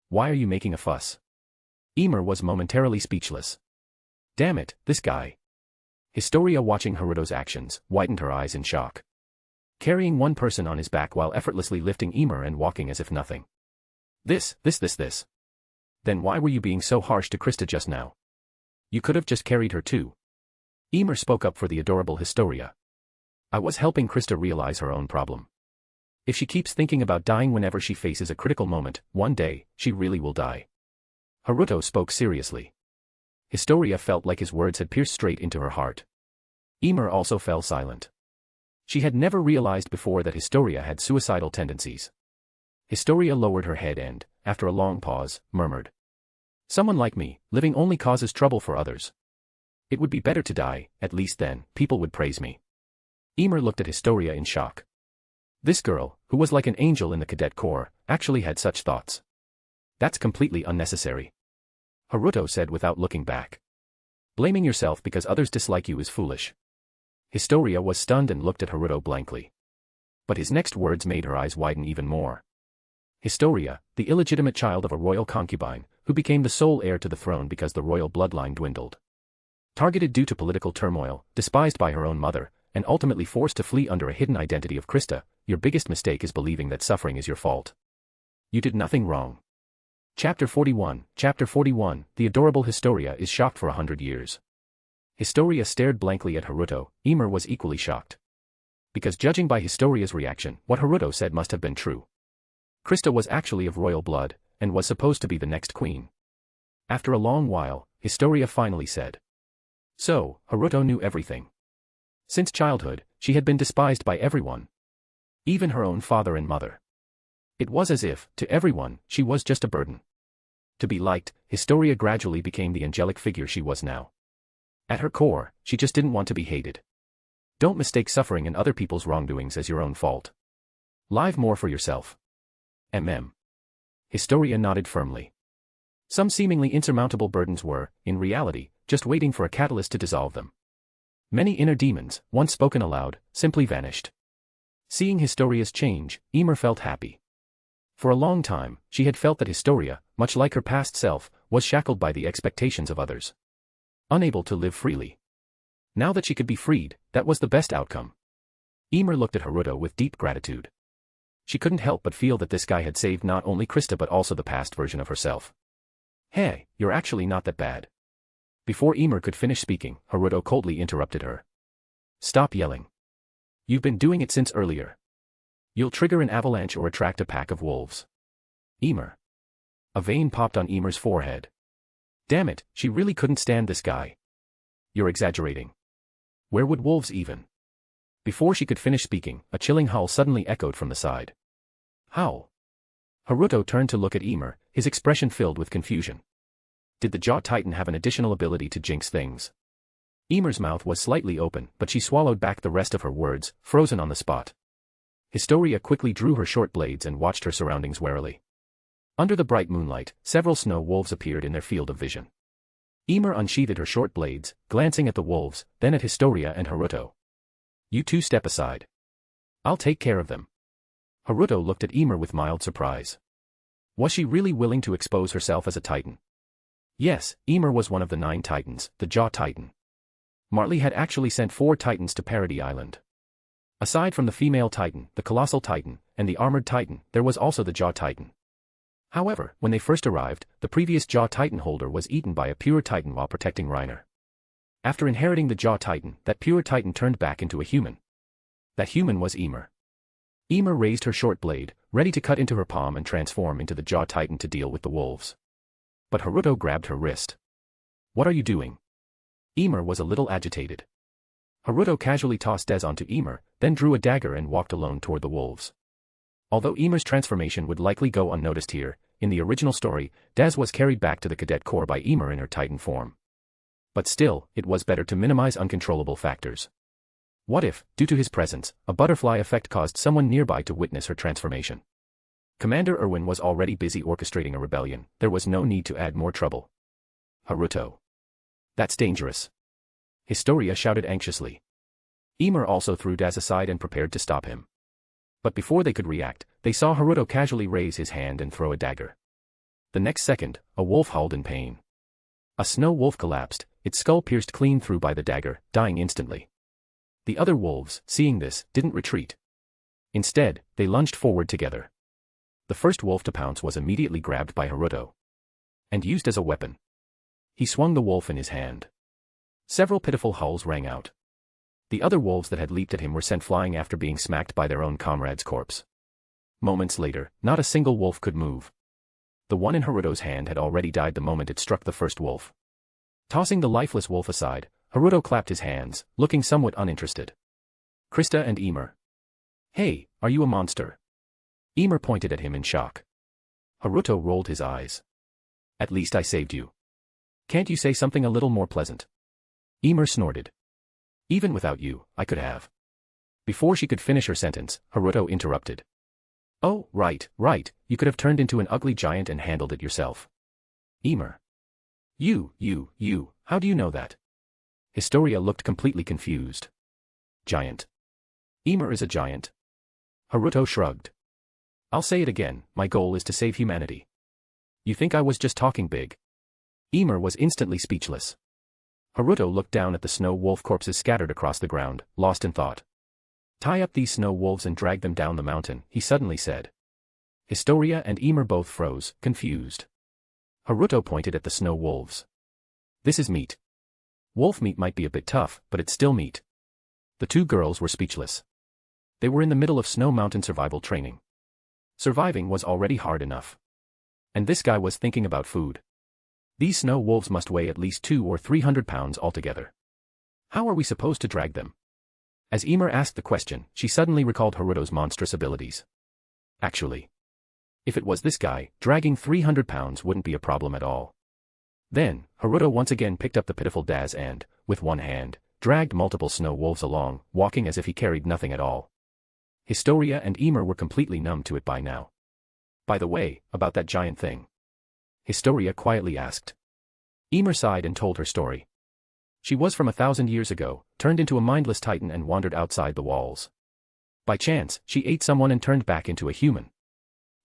Why are you making a fuss? Emer was momentarily speechless. Damn it, this guy. Historia, watching Haruto's actions, widened her eyes in shock. Carrying one person on his back while effortlessly lifting Emer and walking as if nothing. This. Then why were you being so harsh to Krista just now? You could have just carried her too. Emer spoke up for the adorable Historia. I was helping Krista realize her own problem. If she keeps thinking about dying whenever she faces a critical moment, one day, she really will die. Haruto spoke seriously. Historia felt like his words had pierced straight into her heart. Emer also fell silent. She had never realized before that Historia had suicidal tendencies. Historia lowered her head and, after a long pause, murmured. Someone like me, living only causes trouble for others. It would be better to die, at least then, people would praise me. Emer looked at Historia in shock. This girl, who was like an angel in the cadet corps, actually had such thoughts. That's completely unnecessary. Haruto said without looking back. Blaming yourself because others dislike you is foolish. Historia was stunned and looked at Haruto blankly. But his next words made her eyes widen even more. Historia, the illegitimate child of a royal concubine, who became the sole heir to the throne because the royal bloodline dwindled. Targeted due to political turmoil, despised by her own mother, and ultimately forced to flee under a hidden identity of Krista, your biggest mistake is believing that suffering is your fault. You did nothing wrong. Chapter 41, the adorable Historia is shocked for 100 years. Historia stared blankly at Haruto, Emer was equally shocked. Because judging by Historia's reaction, what Haruto said must have been true. Krista was actually of royal blood, and was supposed to be the next queen. After a long while, Historia finally said. So, Haruto knew everything. Since childhood, she had been despised by everyone. Even her own father and mother. It was as if, to everyone, she was just a burden. To be liked, Historia gradually became the angelic figure she was now. At her core, she just didn't want to be hated. Don't mistake suffering and other people's wrongdoings as your own fault. Live more for yourself. Historia nodded firmly. Some seemingly insurmountable burdens were, in reality, just waiting for a catalyst to dissolve them. Many inner demons, once spoken aloud, simply vanished. Seeing Historia's change, Emer felt happy. For a long time, she had felt that Historia, much like her past self, was shackled by the expectations of others. Unable to live freely. Now that she could be freed, that was the best outcome. Emer looked at Haruto with deep gratitude. She couldn't help but feel that this guy had saved not only Krista but also the past version of herself. Hey, you're actually not that bad. Before Emer could finish speaking, Haruto coldly interrupted her. Stop yelling. You've been doing it since earlier. You'll trigger an avalanche or attract a pack of wolves. Emer. A vein popped on Emer's forehead. Damn it, she really couldn't stand this guy. You're exaggerating. Where would wolves even? Before she could finish speaking, a chilling howl suddenly echoed from the side. Howl. Haruto turned to look at Emer, his expression filled with confusion. Did the Jaw Titan have an additional ability to jinx things? Emer's mouth was slightly open, but she swallowed back the rest of her words, frozen on the spot. Historia quickly drew her short blades and watched her surroundings warily. Under the bright moonlight, several snow wolves appeared in their field of vision. Emer unsheathed her short blades, glancing at the wolves, then at Historia and Haruto. You two step aside. I'll take care of them. Haruto looked at Emer with mild surprise. Was she really willing to expose herself as a titan? Yes, Emer was one of the 9 titans, the Jaw Titan. Marley had actually sent 4 titans to Parody Island. Aside from the female titan, the colossal titan, and the armored titan, there was also the Jaw Titan. However, when they first arrived, the previous Jaw Titan holder was eaten by a pure titan while protecting Reiner. After inheriting the Jaw Titan, that pure titan turned back into a human. That human was Emer. Emer raised her short blade, ready to cut into her palm and transform into the Jaw Titan to deal with the wolves. But Haruto grabbed her wrist. What are you doing? Emer was a little agitated. Haruto casually tossed Des onto Emer, then drew a dagger and walked alone toward the wolves. Although Emer's transformation would likely go unnoticed here, in the original story, Des was carried back to the cadet corps by Emer in her Titan form. But still, it was better to minimize uncontrollable factors. What if, due to his presence, a butterfly effect caused someone nearby to witness her transformation? Commander Erwin was already busy orchestrating a rebellion, there was no need to add more trouble. Haruto. That's dangerous. Historia shouted anxiously. Emer also threw Des aside and prepared to stop him. But before they could react, they saw Haruto casually raise his hand and throw a dagger. The next second, a wolf howled in pain. A snow wolf collapsed, its skull pierced clean through by the dagger, dying instantly. The other wolves, seeing this, didn't retreat. Instead, they lunged forward together. The first wolf to pounce was immediately grabbed by Haruto. And used as a weapon. He swung the wolf in his hand. Several pitiful howls rang out. The other wolves that had leaped at him were sent flying after being smacked by their own comrade's corpse. Moments later, not a single wolf could move. The one in Haruto's hand had already died the moment it struck the first wolf. Tossing the lifeless wolf aside, Haruto clapped his hands, looking somewhat uninterested. Krista and Emer. Hey, are you a monster? Emer pointed at him in shock. Haruto rolled his eyes. At least I saved you. Can't you say something a little more pleasant? Emer snorted. Even without you, I could have. Before she could finish her sentence, Haruto interrupted. Oh, right, you could have turned into an ugly giant and handled it yourself. Emer. You, how do you know that? Historia looked completely confused. Giant. Emer is a giant. Haruto shrugged. I'll say it again, my goal is to save humanity. You think I was just talking big? Emer was instantly speechless. Haruto looked down at the snow wolf corpses scattered across the ground, lost in thought. Tie up these snow wolves and drag them down the mountain, he suddenly said. Historia and Emer both froze, confused. Haruto pointed at the snow wolves. This is meat. Wolf meat might be a bit tough, but it's still meat. The two girls were speechless. They were in the middle of snow mountain survival training. Surviving was already hard enough. And this guy was thinking about food. These snow wolves must weigh at least 200 or 300 pounds altogether. How are we supposed to drag them? As Emer asked the question, she suddenly recalled Haruto's monstrous abilities. Actually, if it was this guy, dragging 300 pounds wouldn't be a problem at all. Then, Haruto once again picked up the pitiful Daz and, with one hand, dragged multiple snow wolves along, walking as if he carried nothing at all. Historia and Emer were completely numb to it by now. By the way, about that giant thing. Historia quietly asked. Emer sighed and told her story. She was from 1,000 years ago, turned into a mindless titan and wandered outside the walls. By chance, she ate someone and turned back into a human.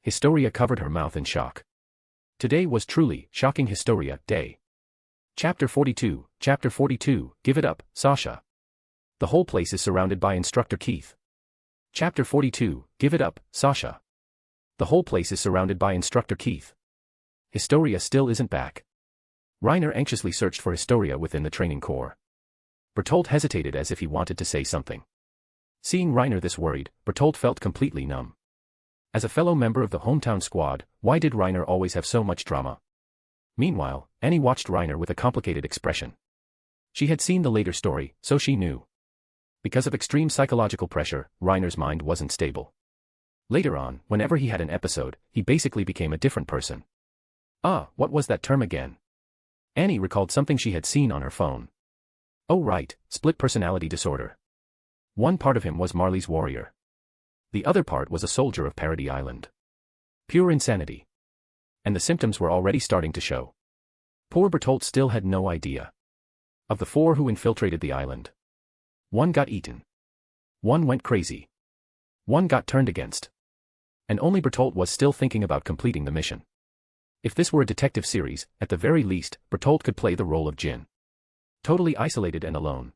Historia covered her mouth in shock. Today was truly shocking Historia Day. Chapter 42, Chapter 42, Give It Up, Sasha. The whole place is surrounded by Instructor Keith. Chapter 42, Give It Up, Sasha. The whole place is surrounded by Instructor Keith. Historia still isn't back. Reiner anxiously searched for Historia within the training corps. Bertolt hesitated as if he wanted to say something. Seeing Reiner this worried, Bertolt felt completely numb. As a fellow member of the hometown squad, why did Reiner always have so much drama? Meanwhile, Annie watched Reiner with a complicated expression. She had seen the later story, so she knew. Because of extreme psychological pressure, Reiner's mind wasn't stable. Later on, whenever he had an episode, he basically became a different person. What was that term again? Annie recalled something she had seen on her phone. Oh right, split personality disorder. One part of him was Marley's warrior. The other part was a soldier of Parody Island. Pure insanity. And the symptoms were already starting to show. Poor Bertolt still had no idea. Of the 4 who infiltrated the island, 1 got eaten. 1 went crazy. 1 got turned against. And only Bertolt was still thinking about completing the mission. If this were a detective series, at the very least, Bertolt could play the role of Jin. Totally isolated and alone.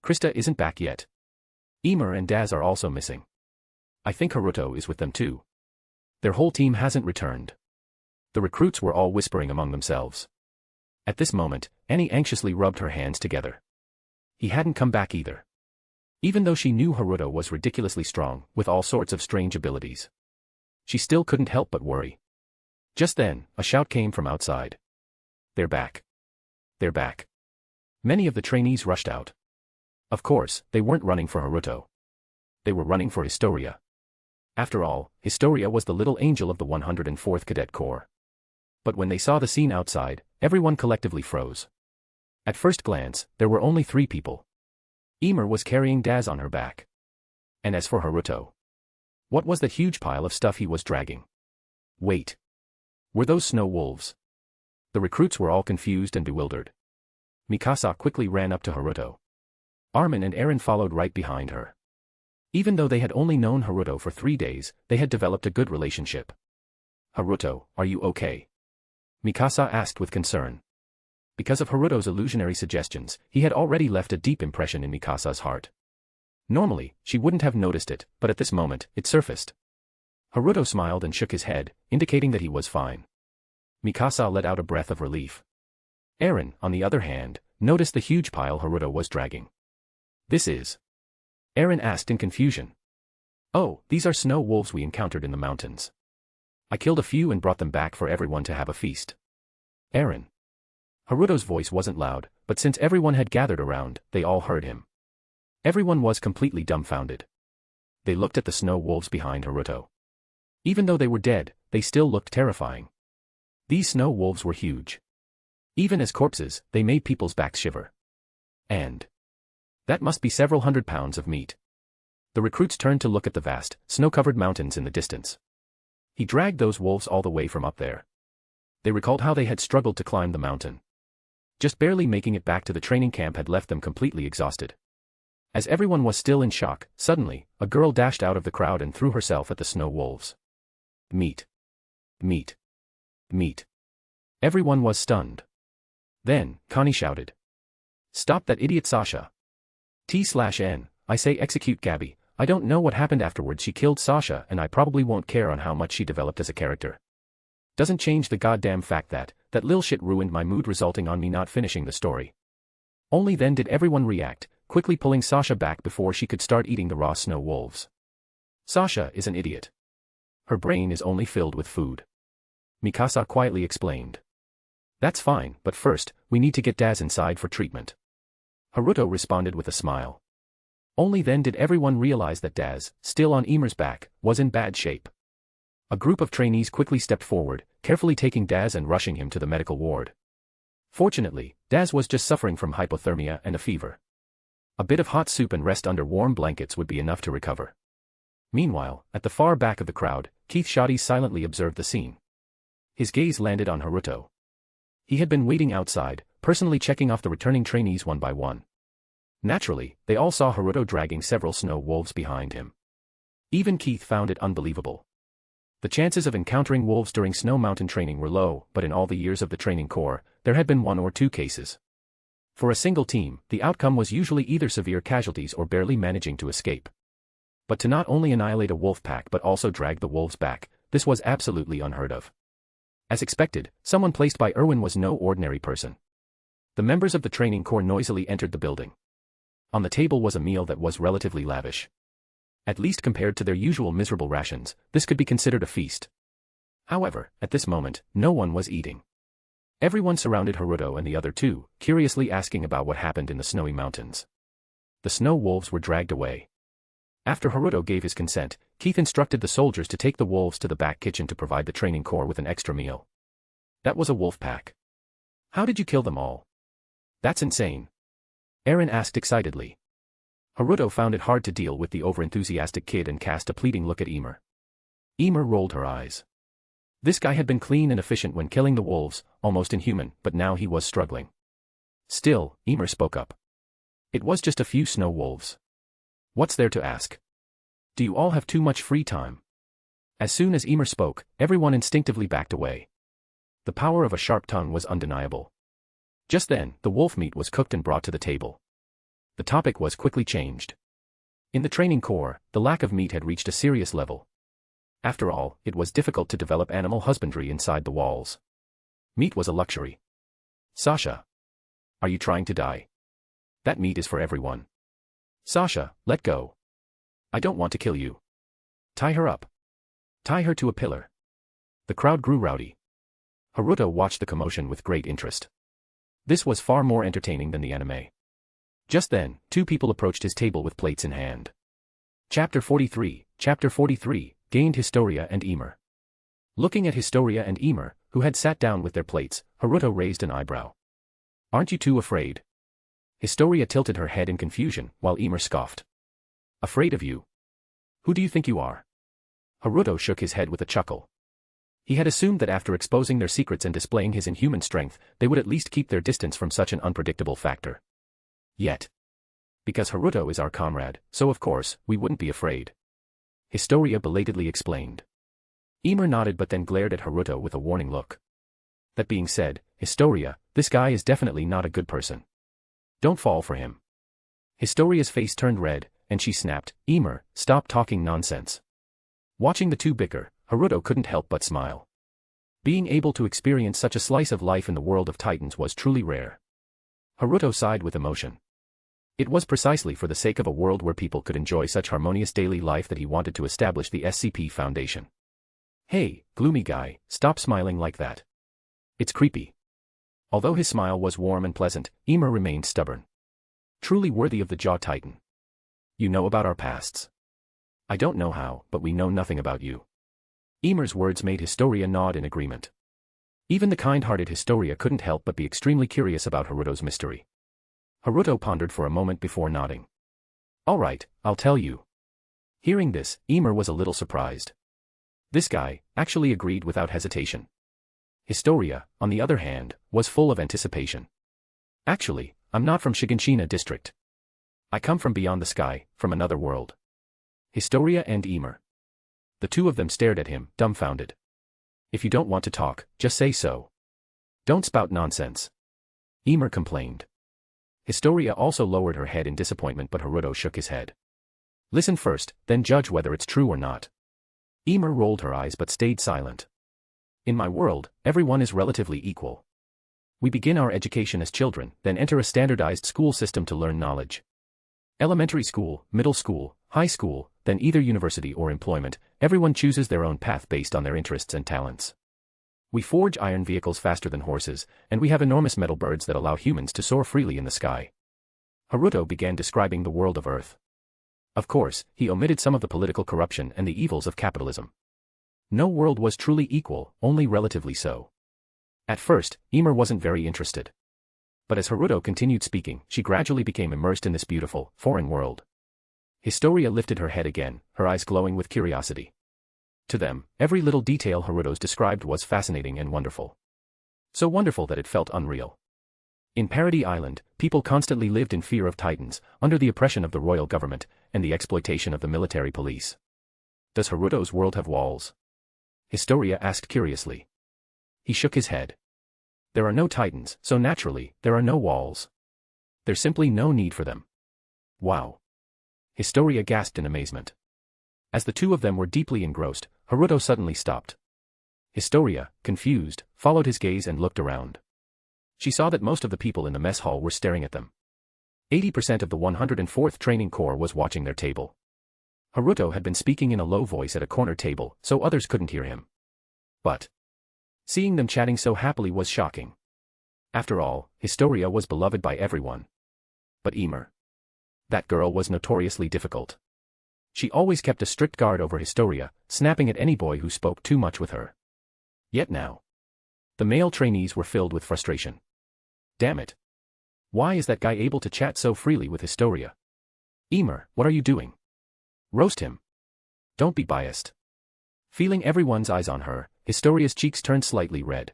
Krista isn't back yet. Emer and Daz are also missing. I think Haruto is with them too. Their whole team hasn't returned. The recruits were all whispering among themselves. At this moment, Annie anxiously rubbed her hands together. He hadn't come back either. Even though she knew Haruto was ridiculously strong, with all sorts of strange abilities, she still couldn't help but worry. Just then, a shout came from outside. They're back. They're back. Many of the trainees rushed out. Of course, they weren't running for Haruto. They were running for Historia. After all, Historia was the little angel of the 104th Cadet Corps. But when they saw the scene outside, everyone collectively froze. At first glance, there were only 3 people. Emer was carrying Daz on her back. And as for Haruto, what was that huge pile of stuff he was dragging? Wait. Were those snow wolves? The recruits were all confused and bewildered. Mikasa quickly ran up to Haruto. Armin and Eren followed right behind her. Even though they had only known Haruto for 3 days, they had developed a good relationship. Haruto, are you okay? Mikasa asked with concern. Because of Haruto's illusionary suggestions, he had already left a deep impression in Mikasa's heart. Normally, she wouldn't have noticed it, but at this moment, it surfaced. Haruto smiled and shook his head, indicating that he was fine. Mikasa let out a breath of relief. Eren, on the other hand, noticed the huge pile Haruto was dragging. This is? Eren asked in confusion. Oh, these are snow wolves we encountered in the mountains. I killed a few and brought them back for everyone to have a feast. Eren. Haruto's voice wasn't loud, but since everyone had gathered around, they all heard him. Everyone was completely dumbfounded. They looked at the snow wolves behind Haruto. Even though they were dead, they still looked terrifying. These snow wolves were huge. Even as corpses, they made people's backs shiver. And that must be several hundred pounds of meat. The recruits turned to look at the vast, snow-covered mountains in the distance. He dragged those wolves all the way from up there. They recalled how they had struggled to climb the mountain. Just barely making it back to the training camp had left them completely exhausted. As everyone was still in shock, suddenly, a girl dashed out of the crowd and threw herself at the snow wolves. Meat. Meat. Meat. Everyone was stunned. Then, Connie shouted. Stop that idiot Sasha. T/N, I say execute Gabby. I don't know what happened afterwards. She killed Sasha and I probably won't care on how much she developed as a character. Doesn't change the goddamn fact that lil shit ruined my mood, resulting on me not finishing the story. Only then did everyone react, quickly pulling Sasha back before she could start eating the raw snow wolves. Sasha is an idiot. Her brain is only filled with food. Mikasa quietly explained. That's fine, but first, we need to get Daz inside for treatment. Haruto responded with a smile. Only then did everyone realize that Daz, still on Ymer's back, was in bad shape. A group of trainees quickly stepped forward, carefully taking Daz and rushing him to the medical ward. Fortunately, Daz was just suffering from hypothermia and a fever. A bit of hot soup and rest under warm blankets would be enough to recover. Meanwhile, at the far back of the crowd, Keith Shoddy silently observed the scene. His gaze landed on Haruto. He had been waiting outside, personally checking off the returning trainees one by one. Naturally, they all saw Haruto dragging several snow wolves behind him. Even Keith found it unbelievable. The chances of encountering wolves during snow mountain training were low, but in all the years of the training corps, there had been 1 or 2 cases. For a single team, the outcome was usually either severe casualties or barely managing to escape. But to not only annihilate a wolf pack but also drag the wolves back, this was absolutely unheard of. As expected, someone placed by Erwin was no ordinary person. The members of the training corps noisily entered the building. On the table was a meal that was relatively lavish. At least compared to their usual miserable rations, this could be considered a feast. However, at this moment, no one was eating. Everyone surrounded Haruto and the other two, curiously asking about what happened in the snowy mountains. The snow wolves were dragged away. After Haruto gave his consent, Keith instructed the soldiers to take the wolves to the back kitchen to provide the training corps with an extra meal. That was a wolf pack. How did you kill them all? That's insane. Eren asked excitedly. Haruto found it hard to deal with the overenthusiastic kid and cast a pleading look at Ymer. Ymer rolled her eyes. This guy had been clean and efficient when killing the wolves, almost inhuman, but now he was struggling. Still, Ymer spoke up. It was just a few snow wolves. What's there to ask? Do you all have too much free time? As soon as Ymer spoke, everyone instinctively backed away. The power of a sharp tongue was undeniable. Just then, the wolf meat was cooked and brought to the table. The topic was quickly changed. In the training corps, the lack of meat had reached a serious level. After all, it was difficult to develop animal husbandry inside the walls. Meat was a luxury. Sasha. Are you trying to die? That meat is for everyone. Sasha, let go. I don't want to kill you. Tie her up. Tie her to a pillar. The crowd grew rowdy. Haruto watched the commotion with great interest. This was far more entertaining than the anime. Just then, 2 people approached his table with plates in hand. Chapter 43, gained Historia and Ymer. Looking at Historia and Ymer, who had sat down with their plates, Haruto raised an eyebrow. Aren't you two afraid? Historia tilted her head in confusion, while Ymer scoffed. Afraid of you? Who do you think you are? Haruto shook his head with a chuckle. He had assumed that after exposing their secrets and displaying his inhuman strength, they would at least keep their distance from such an unpredictable factor. Yet. Because Haruto is our comrade, so of course, we wouldn't be afraid. Historia belatedly explained. Ymer nodded but then glared at Haruto with a warning look. That being said, Historia, this guy is definitely not a good person. Don't fall for him. Historia's face turned red, and she snapped, Ymer, stop talking nonsense. Watching the two bicker, Haruto couldn't help but smile. Being able to experience such a slice of life in the world of Titans was truly rare. Haruto sighed with emotion. It was precisely for the sake of a world where people could enjoy such harmonious daily life that he wanted to establish the SCP Foundation. Hey, gloomy guy, stop smiling like that. It's creepy. Although his smile was warm and pleasant, Ymer remained stubborn. Truly worthy of the Jaw Titan. You know about our pasts. I don't know how, but we know nothing about you. Ymer's words made Historia nod in agreement. Even the kind-hearted Historia couldn't help but be extremely curious about Haruto's mystery. Haruto pondered for a moment before nodding. All right, I'll tell you. Hearing this, Ymer was a little surprised. This guy actually agreed without hesitation. Historia, on the other hand, was full of anticipation. Actually, I'm not from Shiganshina district. I come from beyond the sky, from another world. Historia and Ymer. The two of them stared at him, dumbfounded. If you don't want to talk, just say so. Don't spout nonsense. Ymer complained. Historia also lowered her head in disappointment, but Haruto shook his head. Listen first, then judge whether it's true or not. Ymer rolled her eyes but stayed silent. In my world, everyone is relatively equal. We begin our education as children, then enter a standardized school system to learn knowledge. Elementary school, middle school, high school, then either university or employment. Everyone chooses their own path based on their interests and talents. We forge iron vehicles faster than horses, and we have enormous metal birds that allow humans to soar freely in the sky. Haruto began describing the world of Earth. Of course, he omitted some of the political corruption and the evils of capitalism. No world was truly equal, only relatively so. At first, Emer wasn't very interested. But as Haruto continued speaking, she gradually became immersed in this beautiful, foreign world. Historia lifted her head again, her eyes glowing with curiosity. To them, every little detail Haruto's described was fascinating and wonderful. So wonderful that it felt unreal. In Parody Island, people constantly lived in fear of Titans, under the oppression of the royal government, and the exploitation of the military police. Does Haruto's world have walls? Historia asked curiously. He shook his head. There are no Titans, so naturally, there are no walls. There's simply no need for them. Wow. Historia gasped in amazement. As the two of them were deeply engrossed, Haruto suddenly stopped. Historia, confused, followed his gaze and looked around. She saw that most of the people in the mess hall were staring at them. 80% of the 104th Training Corps was watching their table. Haruto had been speaking in a low voice at a corner table, so others couldn't hear him. But seeing them chatting so happily was shocking. After all, Historia was beloved by everyone. But Emer. That girl was notoriously difficult. She always kept a strict guard over Historia, snapping at any boy who spoke too much with her. Yet now, the male trainees were filled with frustration. Damn it. Why is that guy able to chat so freely with Historia? Emer, what are you doing? Roast him. Don't be biased. Feeling everyone's eyes on her, Historia's cheeks turned slightly red.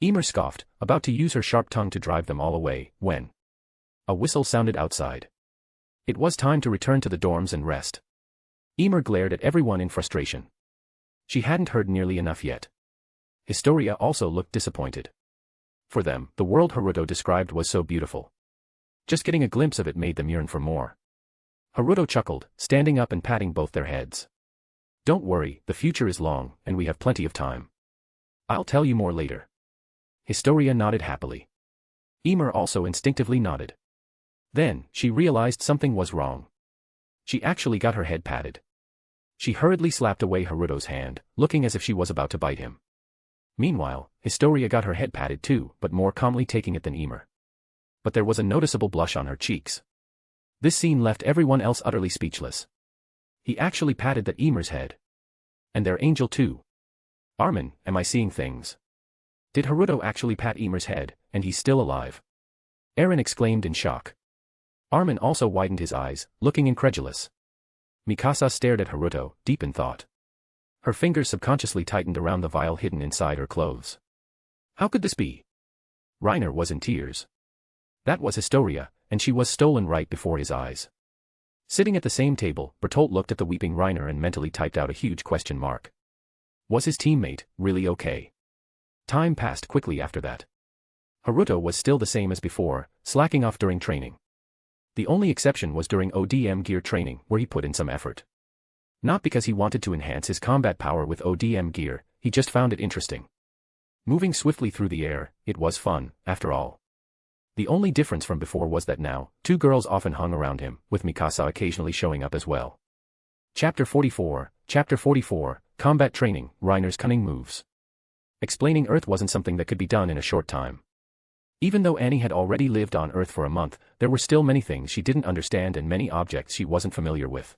Emer scoffed, about to use her sharp tongue to drive them all away, when a whistle sounded outside. It was time to return to the dorms and rest. Emer glared at everyone in frustration. She hadn't heard nearly enough yet. Historia also looked disappointed. For them, the world Haruto described was so beautiful. Just getting a glimpse of it made them yearn for more. Haruto chuckled, standing up and patting both their heads. Don't worry, the future is long, and we have plenty of time. I'll tell you more later. Historia nodded happily. Emer also instinctively nodded. Then, she realized something was wrong. She actually got her head patted. She hurriedly slapped away Haruto's hand, looking as if she was about to bite him. Meanwhile, Historia got her head patted too, but more calmly taking it than Emer. But there was a noticeable blush on her cheeks. This scene left everyone else utterly speechless. He actually patted that Emer's head. And their angel too. Armin, am I seeing things? Did Haruto actually pat Emer's head, and he's still alive? Eren exclaimed in shock. Armin also widened his eyes, looking incredulous. Mikasa stared at Haruto, deep in thought. Her fingers subconsciously tightened around the vial hidden inside her clothes. How could this be? Reiner was in tears. That was Historia, and she was stolen right before his eyes. Sitting at the same table, Bertolt looked at the weeping Reiner and mentally typed out a huge question mark. Was his teammate really okay? Time passed quickly after that. Haruto was still the same as before, slacking off during training. The only exception was during ODM gear training, where he put in some effort. Not because he wanted to enhance his combat power with ODM gear, he just found it interesting. Moving swiftly through the air, it was fun, after all. The only difference from before was that now, two girls often hung around him, with Mikasa occasionally showing up as well. Chapter 44, Combat Training, Reiner's Cunning Moves. Explaining Earth wasn't something that could be done in a short time. Even though Annie had already lived on Earth for a month, there were still many things she didn't understand and many objects she wasn't familiar with.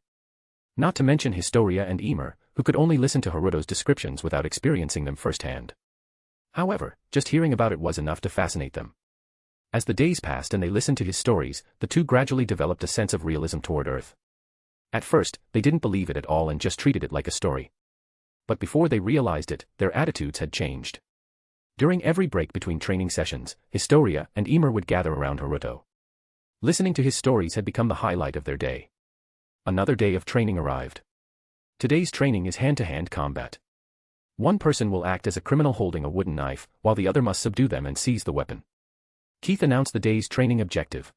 Not to mention Historia and Emer, who could only listen to Haruto's descriptions without experiencing them firsthand. However, just hearing about it was enough to fascinate them. As the days passed and they listened to his stories, the two gradually developed a sense of realism toward Earth. At first, they didn't believe it at all and just treated it like a story. But before they realized it, their attitudes had changed. During every break between training sessions, Historia and Emer would gather around Haruto. Listening to his stories had become the highlight of their day. Another day of training arrived. Today's training is hand-to-hand combat. One person will act as a criminal holding a wooden knife, while the other must subdue them and seize the weapon. Keith announced the day's training objective.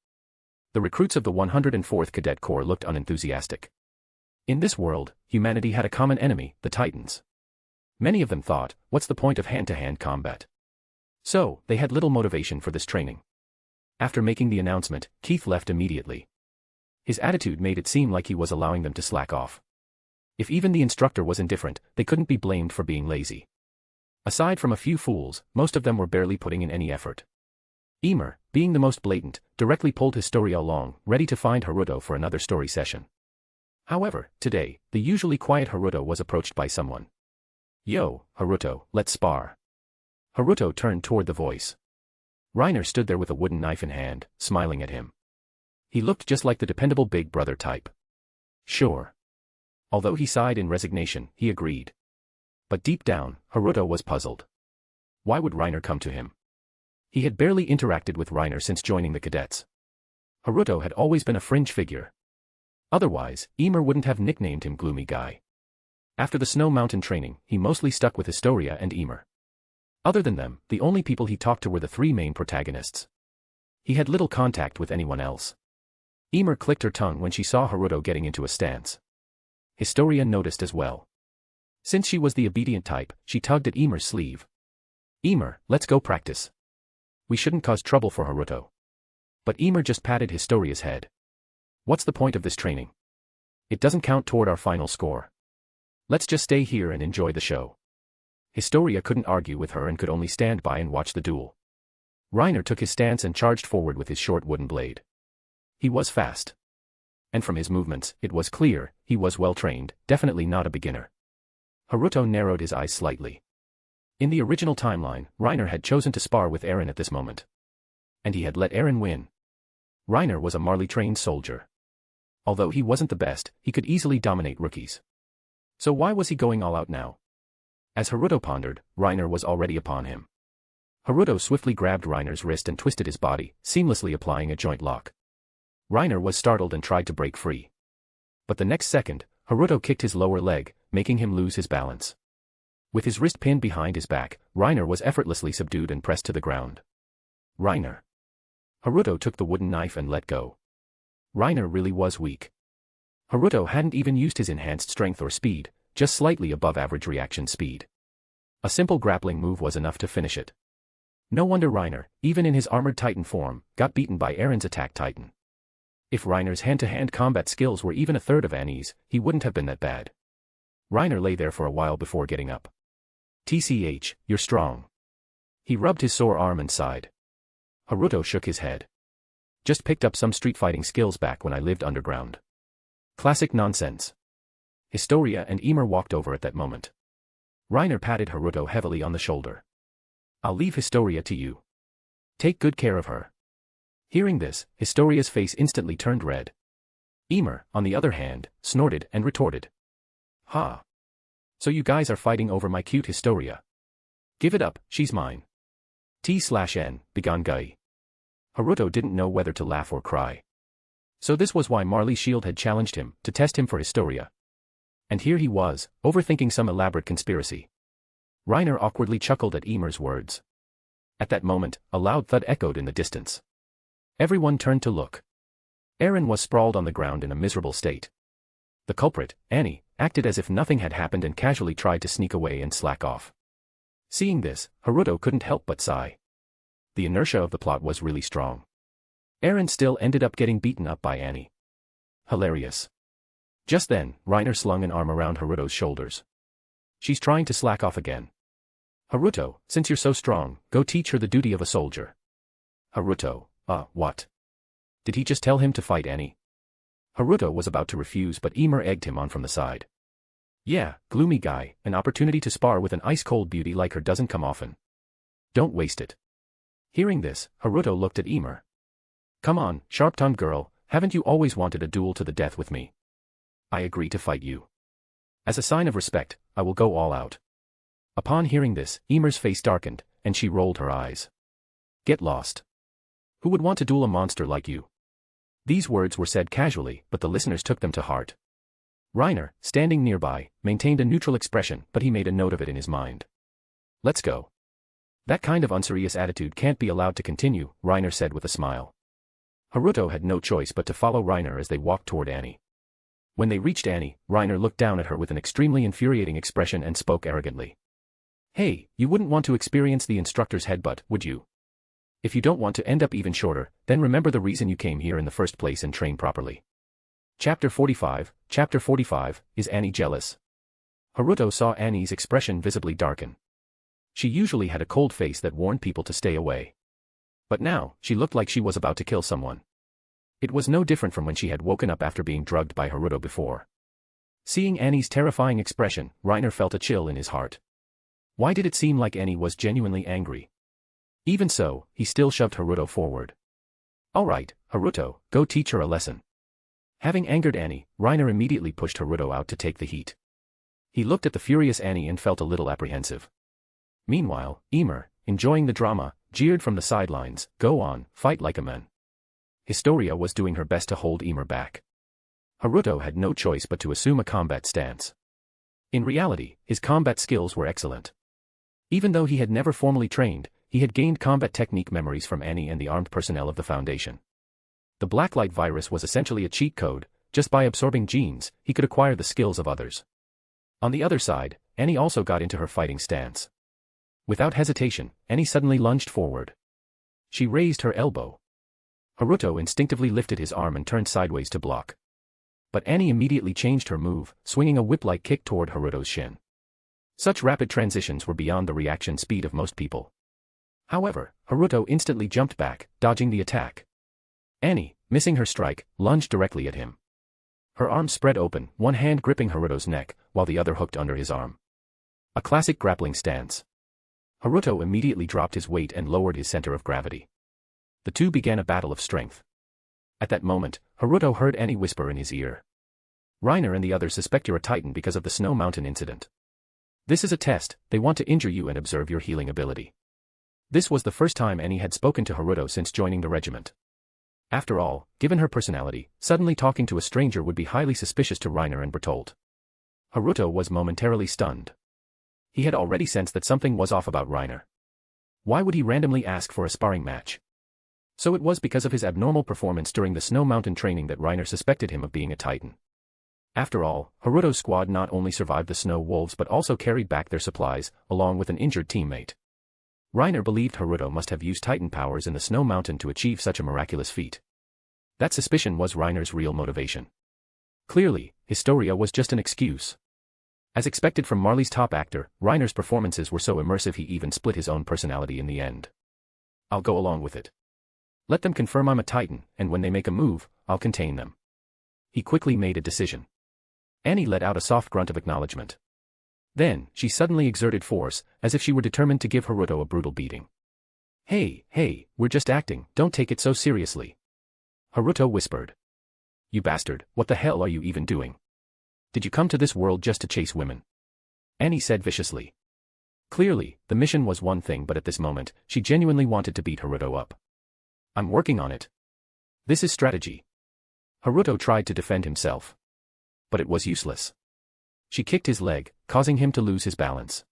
The recruits of the 104th Cadet Corps looked unenthusiastic. In this world, humanity had a common enemy, the Titans. Many of them thought, what's the point of hand-to-hand combat? So, they had little motivation for this training. After making the announcement, Keith left immediately. His attitude made it seem like he was allowing them to slack off. If even the instructor was indifferent, they couldn't be blamed for being lazy. Aside from a few fools, most of them were barely putting in any effort. Emer, being the most blatant, directly pulled Historia along, ready to find Haruto for another story session. However, today, the usually quiet Haruto was approached by someone. "Yo, Haruto, let's spar." Haruto turned toward the voice. Reiner stood there with a wooden knife in hand, smiling at him. He looked just like the dependable big brother type. Sure. Although he sighed in resignation, he agreed. But deep down, Haruto was puzzled. Why would Reiner come to him? He had barely interacted with Reiner since joining the cadets. Haruto had always been a fringe figure. Otherwise, Emer wouldn't have nicknamed him Gloomy Guy. After the Snow Mountain training, he mostly stuck with Historia and Emer. Other than them, the only people he talked to were the three main protagonists. He had little contact with anyone else. Emer clicked her tongue when she saw Haruto getting into a stance. Historia noticed as well. Since she was the obedient type, she tugged at Emer's sleeve. "Emer, let's go practice. We shouldn't cause trouble for Haruto." But Emer just patted Historia's head. "What's the point of this training? It doesn't count toward our final score. Let's just stay here and enjoy the show." Historia couldn't argue with her and could only stand by and watch the duel. Reiner took his stance and charged forward with his short wooden blade. He was fast. And from his movements, it was clear, he was well trained, definitely not a beginner. Haruto narrowed his eyes slightly. In the original timeline, Reiner had chosen to spar with Eren at this moment. And he had let Eren win. Reiner was a Marley-trained soldier. Although he wasn't the best, he could easily dominate rookies. So why was he going all out now? As Haruto pondered, Reiner was already upon him. Haruto swiftly grabbed Reiner's wrist and twisted his body, seamlessly applying a joint lock. Reiner was startled and tried to break free. But the next second, Haruto kicked his lower leg, making him lose his balance. With his wrist pinned behind his back, Reiner was effortlessly subdued and pressed to the ground. Reiner. Haruto took the wooden knife and let go. Reiner really was weak. Haruto hadn't even used his enhanced strength or speed, just slightly above average reaction speed. A simple grappling move was enough to finish it. No wonder Reiner, even in his armored titan form, got beaten by Eren's attack titan. If Reiner's hand-to-hand combat skills were even a third of Annie's, he wouldn't have been that bad. Reiner lay there for a while before getting up. "TCH, you're strong." He rubbed his sore arm and sighed. Haruto shook his head. "Just picked up some street fighting skills back when I lived underground." Classic nonsense. Historia and Emer walked over at that moment. Reiner patted Haruto heavily on the shoulder. "I'll leave Historia to you. Take good care of her." Hearing this, Historia's face instantly turned red. Emer, on the other hand, snorted and retorted. "Ha! So you guys are fighting over my cute Historia. Give it up, she's mine. T/N, begone guy." Haruto didn't know whether to laugh or cry. So this was why Marley Shield had challenged him, to test him for Historia. And here he was, overthinking some elaborate conspiracy. Reiner awkwardly chuckled at Emer's words. At that moment, a loud thud echoed in the distance. Everyone turned to look. Eren was sprawled on the ground in a miserable state. The culprit, Annie, acted as if nothing had happened and casually tried to sneak away and slack off. Seeing this, Haruto couldn't help but sigh. The inertia of the plot was really strong. Eren still ended up getting beaten up by Annie. Hilarious. Just then, Reiner slung an arm around Haruto's shoulders. "She's trying to slack off again. Haruto, since you're so strong, go teach her the duty of a soldier." Haruto, what? Did he just tell him to fight Annie? Haruto was about to refuse but Emer egged him on from the side. "Yeah, Gloomy Guy, an opportunity to spar with an ice-cold beauty like her doesn't come often. Don't waste it." Hearing this, Haruto looked at Emer. "Come on, sharp-tongued girl, haven't you always wanted a duel to the death with me? I agree to fight you. As a sign of respect, I will go all out." Upon hearing this, Emer's face darkened, and she rolled her eyes. "Get lost. Who would want to duel a monster like you?" These words were said casually, but the listeners took them to heart. Reiner, standing nearby, maintained a neutral expression, but he made a note of it in his mind. "Let's go." "That kind of unserious attitude can't be allowed to continue," Reiner said with a smile. Haruto had no choice but to follow Reiner as they walked toward Annie. When they reached Annie, Reiner looked down at her with an extremely infuriating expression and spoke arrogantly. "Hey, you wouldn't want to experience the instructor's headbutt, would you? If you don't want to end up even shorter, then remember the reason you came here in the first place and train properly." Chapter 45, Is Annie jealous? Haruto saw Annie's expression visibly darken. She usually had a cold face that warned people to stay away. But now, she looked like she was about to kill someone. It was no different from when she had woken up after being drugged by Haruto before. Seeing Annie's terrifying expression, Reiner felt a chill in his heart. Why did it seem like Annie was genuinely angry? Even so, he still shoved Haruto forward. Alright, Haruto, go teach her a lesson. Having angered Annie, Reiner immediately pushed Haruto out to take the heat. He looked at the furious Annie and felt a little apprehensive. Meanwhile, Emer, enjoying the drama, jeered from the sidelines, "Go on, fight like a man." Historia was doing her best to hold Emer back. Haruto had no choice but to assume a combat stance. In reality, his combat skills were excellent. Even though he had never formally trained, he had gained combat technique memories from Annie and the armed personnel of the Foundation. The Blacklight virus was essentially a cheat code. Just by absorbing genes, he could acquire the skills of others. On the other side, Annie also got into her fighting stance. Without hesitation, Annie suddenly lunged forward. She raised her elbow. Haruto instinctively lifted his arm and turned sideways to block. But Annie immediately changed her move, swinging a whip-like kick toward Haruto's shin. Such rapid transitions were beyond the reaction speed of most people. However, Haruto instantly jumped back, dodging the attack. Annie, missing her strike, lunged directly at him. Her arms spread open, one hand gripping Haruto's neck, while the other hooked under his arm. A classic grappling stance. Haruto immediately dropped his weight and lowered his center of gravity. The two began a battle of strength. At that moment, Haruto heard Annie whisper in his ear. "Reiner and the others suspect you're a Titan because of the Snow Mountain incident. This is a test, they want to injure you and observe your healing ability." This was the first time Annie had spoken to Haruto since joining the regiment. After all, given her personality, suddenly talking to a stranger would be highly suspicious to Reiner and Bertolt. Haruto was momentarily stunned. He had already sensed that something was off about Reiner. Why would he randomly ask for a sparring match? So it was because of his abnormal performance during the Snow Mountain training that Reiner suspected him of being a Titan. After all, Haruto's squad not only survived the Snow Wolves but also carried back their supplies, along with an injured teammate. Reiner believed Haruto must have used Titan powers in the Snow Mountain to achieve such a miraculous feat. That suspicion was Reiner's real motivation. Clearly, Historia was just an excuse. As expected from Marley's top actor, Reiner's performances were so immersive he even split his own personality in the end. "I'll go along with it. Let them confirm I'm a Titan, and when they make a move, I'll contain them." He quickly made a decision. Annie let out a soft grunt of acknowledgement. Then, she suddenly exerted force, as if she were determined to give Haruto a brutal beating. Hey, we're just acting, don't take it so seriously." Haruto whispered. "You bastard, what the hell are you even doing? Did you come to this world just to chase women?" Annie said viciously. Clearly, the mission was one thing, but at this moment, she genuinely wanted to beat Haruto up. "I'm working on it. This is strategy." Haruto tried to defend himself. But it was useless. She kicked his leg, causing him to lose his balance.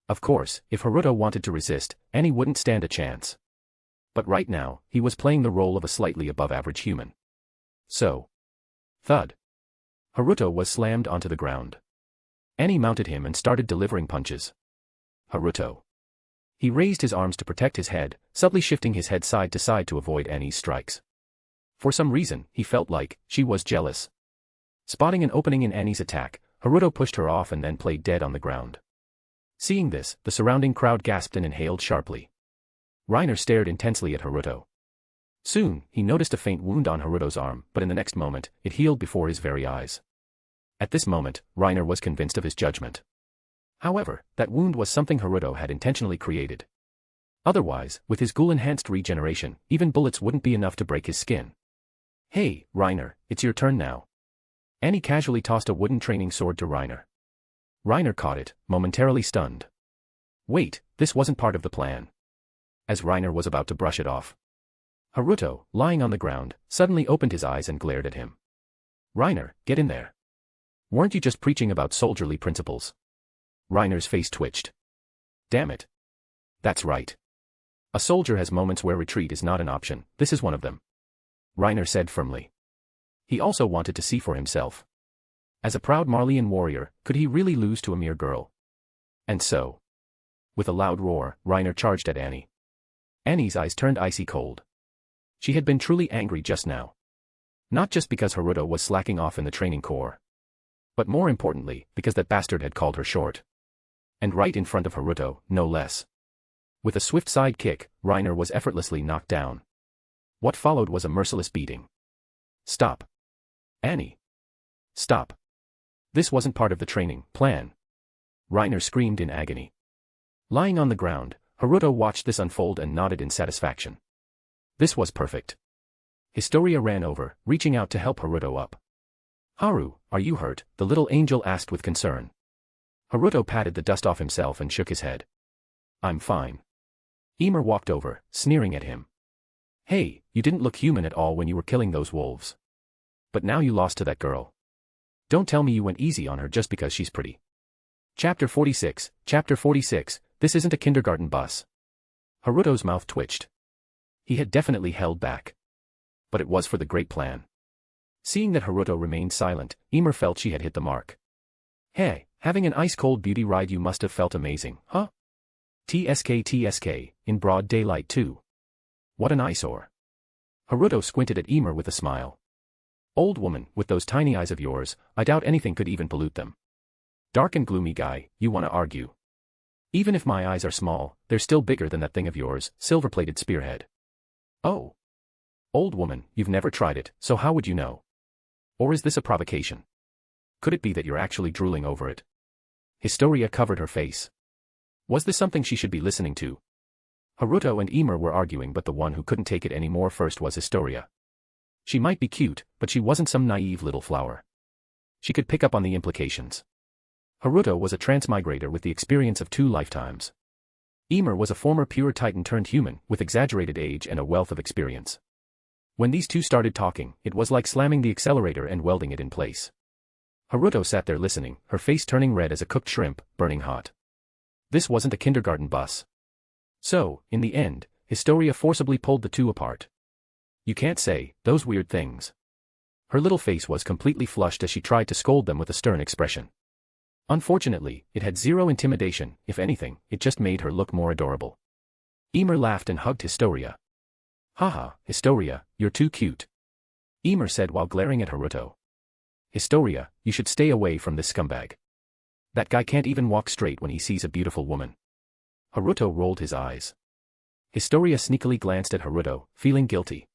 Of course, if Haruto wanted to resist, Annie wouldn't stand a chance. But right now, he was playing the role of a slightly above-average human. So. Thud. Haruto was slammed onto the ground. Annie mounted him and started delivering punches. Haruto. He raised his arms to protect his head, subtly shifting his head side to side to avoid Annie's strikes. For some reason, he felt like she was jealous. Spotting an opening in Annie's attack, Haruto pushed her off and then played dead on the ground. Seeing this, the surrounding crowd gasped and inhaled sharply. Reiner stared intensely at Haruto. Soon, he noticed a faint wound on Haruto's arm, but in the next moment, it healed before his very eyes. At this moment, Reiner was convinced of his judgment. However, that wound was something Haruto had intentionally created. Otherwise, with his ghoul-enhanced regeneration, even bullets wouldn't be enough to break his skin. "Hey, Reiner, it's your turn now." Annie casually tossed a wooden training sword to Reiner. Reiner caught it, momentarily stunned. Wait, this wasn't part of the plan. As Reiner was about to brush it off, Haruto, lying on the ground, suddenly opened his eyes and glared at him. "Reiner, get in there. Weren't you just preaching about soldierly principles?" Reiner's face twitched. "Damn it. That's right. A soldier has moments where retreat is not an option, this is one of them," Reiner said firmly. He also wanted to see for himself. As a proud Marleyan warrior, could he really lose to a mere girl? And so. With a loud roar, Reiner charged at Annie. Annie's eyes turned icy cold. She had been truly angry just now. Not just because Haruto was slacking off in the training corps. But more importantly, because that bastard had called her short. And right in front of Haruto, no less. With a swift side kick, Reiner was effortlessly knocked down. What followed was a merciless beating. Stop. Annie. Stop. This wasn't part of the training plan. Reiner screamed in agony. Lying on the ground, Haruto watched this unfold and nodded in satisfaction. This was perfect. Historia ran over, reaching out to help Haruto up. Haru, are you hurt? The little angel asked with concern. Haruto patted the dust off himself and shook his head. I'm fine. Ymir walked over, sneering at him. Hey, you didn't look human at all when you were killing those wolves. But now you lost to that girl. Don't tell me you went easy on her just because she's pretty. Chapter 46, this isn't a kindergarten bus. Haruto's mouth twitched. He had definitely held back. But it was for the great plan. Seeing that Haruto remained silent, Ymir felt she had hit the mark. Hey, having an ice-cold beauty ride you must have felt amazing, huh? TSK, in broad daylight too. What an eyesore. Haruto squinted at Ymir with a smile. Old woman, with those tiny eyes of yours, I doubt anything could even pollute them. Dark and gloomy guy, you wanna argue. Even if my eyes are small, they're still bigger than that thing of yours, silver-plated spearhead. Oh. Old woman, you've never tried it, so how would you know? Or is this a provocation? Could it be that you're actually drooling over it? Historia covered her face. Was this something she should be listening to? Haruto and Ymir were arguing, but the one who couldn't take it anymore first was Historia. She might be cute, but she wasn't some naive little flower. She could pick up on the implications. Haruto was a transmigrator with the experience of 2 lifetimes. Ymir was a former pure titan turned human with exaggerated age and a wealth of experience. When these two started talking, it was like slamming the accelerator and welding it in place. Haruto sat there listening, her face turning red as a cooked shrimp, burning hot. This wasn't a kindergarten bus. So, in the end, Historia forcibly pulled the two apart. You can't say those weird things. Her little face was completely flushed as she tried to scold them with a stern expression. Unfortunately, it had zero intimidation. If anything, it just made her look more adorable. Ymir laughed and hugged Historia. Haha, Historia, you're too cute. Ymir said while glaring at Haruto. Historia, you should stay away from this scumbag. That guy can't even walk straight when he sees a beautiful woman. Haruto rolled his eyes. Historia sneakily glanced at Haruto, feeling guilty.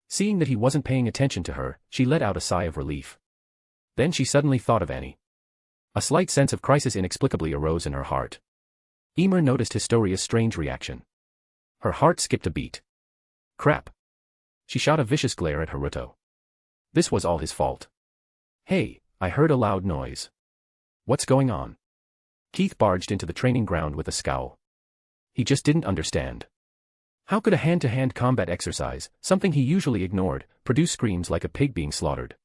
Seeing that he wasn't paying attention to her, she let out a sigh of relief. Then she suddenly thought of Annie. A slight sense of crisis inexplicably arose in her heart. Ymir noticed Historia's strange reaction. Her heart skipped a beat. Crap. She shot a vicious glare at Haruto. This was all his fault. Hey, I heard a loud noise. What's going on? Keith barged into the training ground with a scowl. He just didn't understand. How could a hand-to-hand combat exercise, something he usually ignored, produce screams like a pig being slaughtered?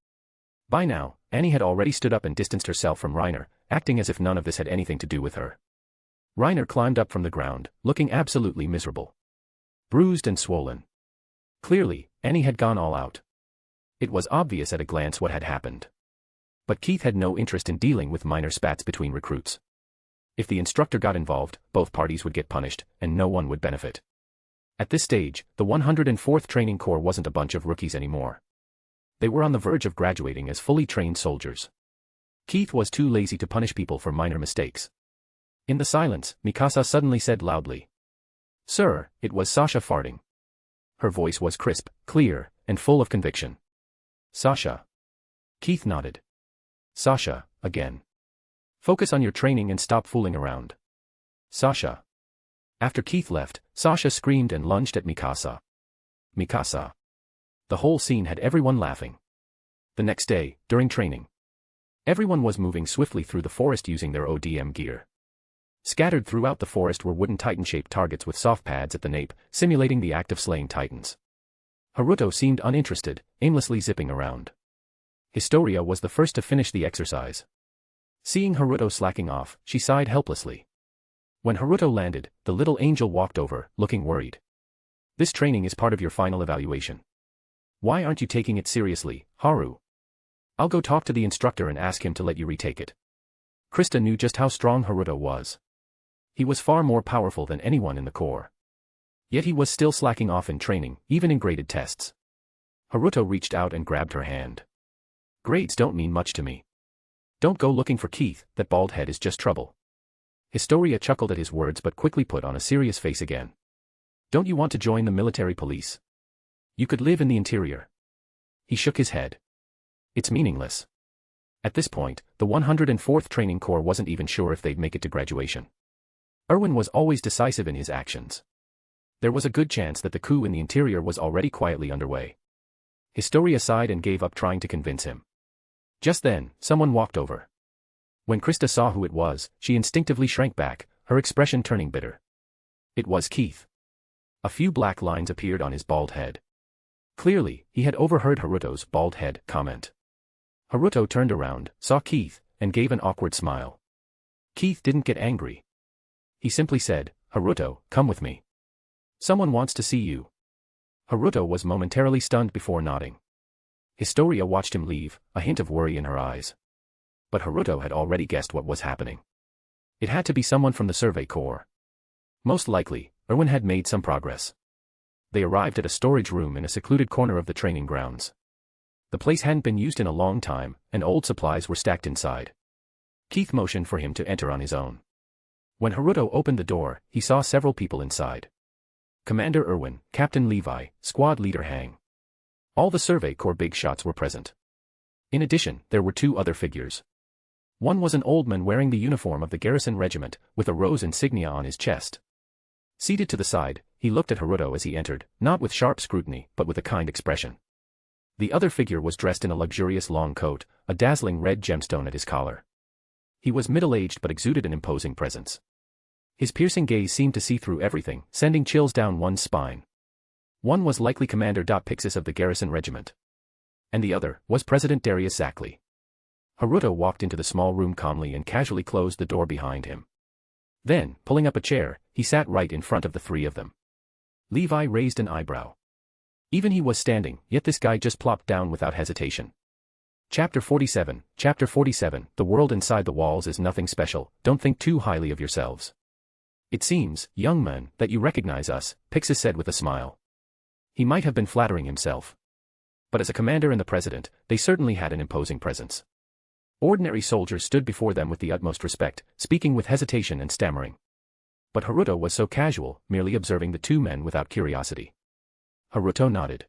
By now, Annie had already stood up and distanced herself from Reiner, acting as if none of this had anything to do with her. Reiner climbed up from the ground, looking absolutely miserable. Bruised and swollen. Clearly, Annie had gone all out. It was obvious at a glance what had happened. But Keith had no interest in dealing with minor spats between recruits. If the instructor got involved, both parties would get punished, and no one would benefit. At this stage, the 104th Training Corps wasn't a bunch of rookies anymore. They were on the verge of graduating as fully trained soldiers. Keith was too lazy to punish people for minor mistakes. In the silence, Mikasa suddenly said loudly. Sir, it was Sasha farting. Her voice was crisp, clear, and full of conviction. Sasha. Keith nodded. Sasha, again. Focus on your training and stop fooling around. Sasha. After Keith left, Sasha screamed and lunged at Mikasa. Mikasa. The whole scene had everyone laughing. The next day, during training, everyone was moving swiftly through the forest using their ODM gear. Scattered throughout the forest were wooden titan-shaped targets with soft pads at the nape, simulating the act of slaying titans. Haruto seemed uninterested, aimlessly zipping around. Historia was the first to finish the exercise. Seeing Haruto slacking off, she sighed helplessly. When Haruto landed, the little angel walked over, looking worried. This training is part of your final evaluation. Why aren't you taking it seriously, Haru? I'll go talk to the instructor and ask him to let you retake it. Krista knew just how strong Haruto was. He was far more powerful than anyone in the Corps. Yet he was still slacking off in training, even in graded tests. Haruto reached out and grabbed her hand. Grades don't mean much to me. Don't go looking for Keith, that bald head is just trouble. Historia chuckled at his words but quickly put on a serious face again. Don't you want to join the military police? You could live in the interior. He shook his head. It's meaningless. At this point, the 104th Training Corps wasn't even sure if they'd make it to graduation. Erwin was always decisive in his actions. There was a good chance that the coup in the interior was already quietly underway. Historia sighed and gave up trying to convince him. Just then, someone walked over. When Krista saw who it was, she instinctively shrank back, her expression turning bitter. It was Keith. A few black lines appeared on his bald head. Clearly, he had overheard Haruto's bald head comment. Haruto turned around, saw Keith, and gave an awkward smile. Keith didn't get angry. He simply said, Haruto, come with me. Someone wants to see you. Haruto was momentarily stunned before nodding. Historia watched him leave, a hint of worry in her eyes. But Haruto had already guessed what was happening. It had to be someone from the Survey Corps. Most likely, Erwin had made some progress. They arrived at a storage room in a secluded corner of the training grounds. The place hadn't been used in a long time, and old supplies were stacked inside. Keith motioned for him to enter on his own. When Haruto opened the door, he saw several people inside. Commander Erwin, Captain Levi, Squad Leader Hang. All the Survey Corps big shots were present. In addition, there were two other figures. One was an old man wearing the uniform of the Garrison Regiment, with a rose insignia on his chest. Seated to the side, he looked at Haruto as he entered, not with sharp scrutiny, but with a kind expression. The other figure was dressed in a luxurious long coat, a dazzling red gemstone at his collar. He was middle-aged but exuded an imposing presence. His piercing gaze seemed to see through everything, sending chills down one's spine. One was likely Commander Pixis of the Garrison Regiment. And the other was President Darius Zackley. Haruto walked into the small room calmly and casually closed the door behind him. Then, pulling up a chair, he sat right in front of the three of them. Levi raised an eyebrow. Even he was standing, yet this guy just plopped down without hesitation. Chapter 47, The world inside the walls is nothing special, don't think too highly of yourselves. It seems, young man, that you recognize us, Pixis said with a smile. He might have been flattering himself. But as a commander and the president, they certainly had an imposing presence. Ordinary soldiers stood before them with the utmost respect, speaking with hesitation and stammering. But Haruto was so casual, merely observing the two men without curiosity. Haruto nodded.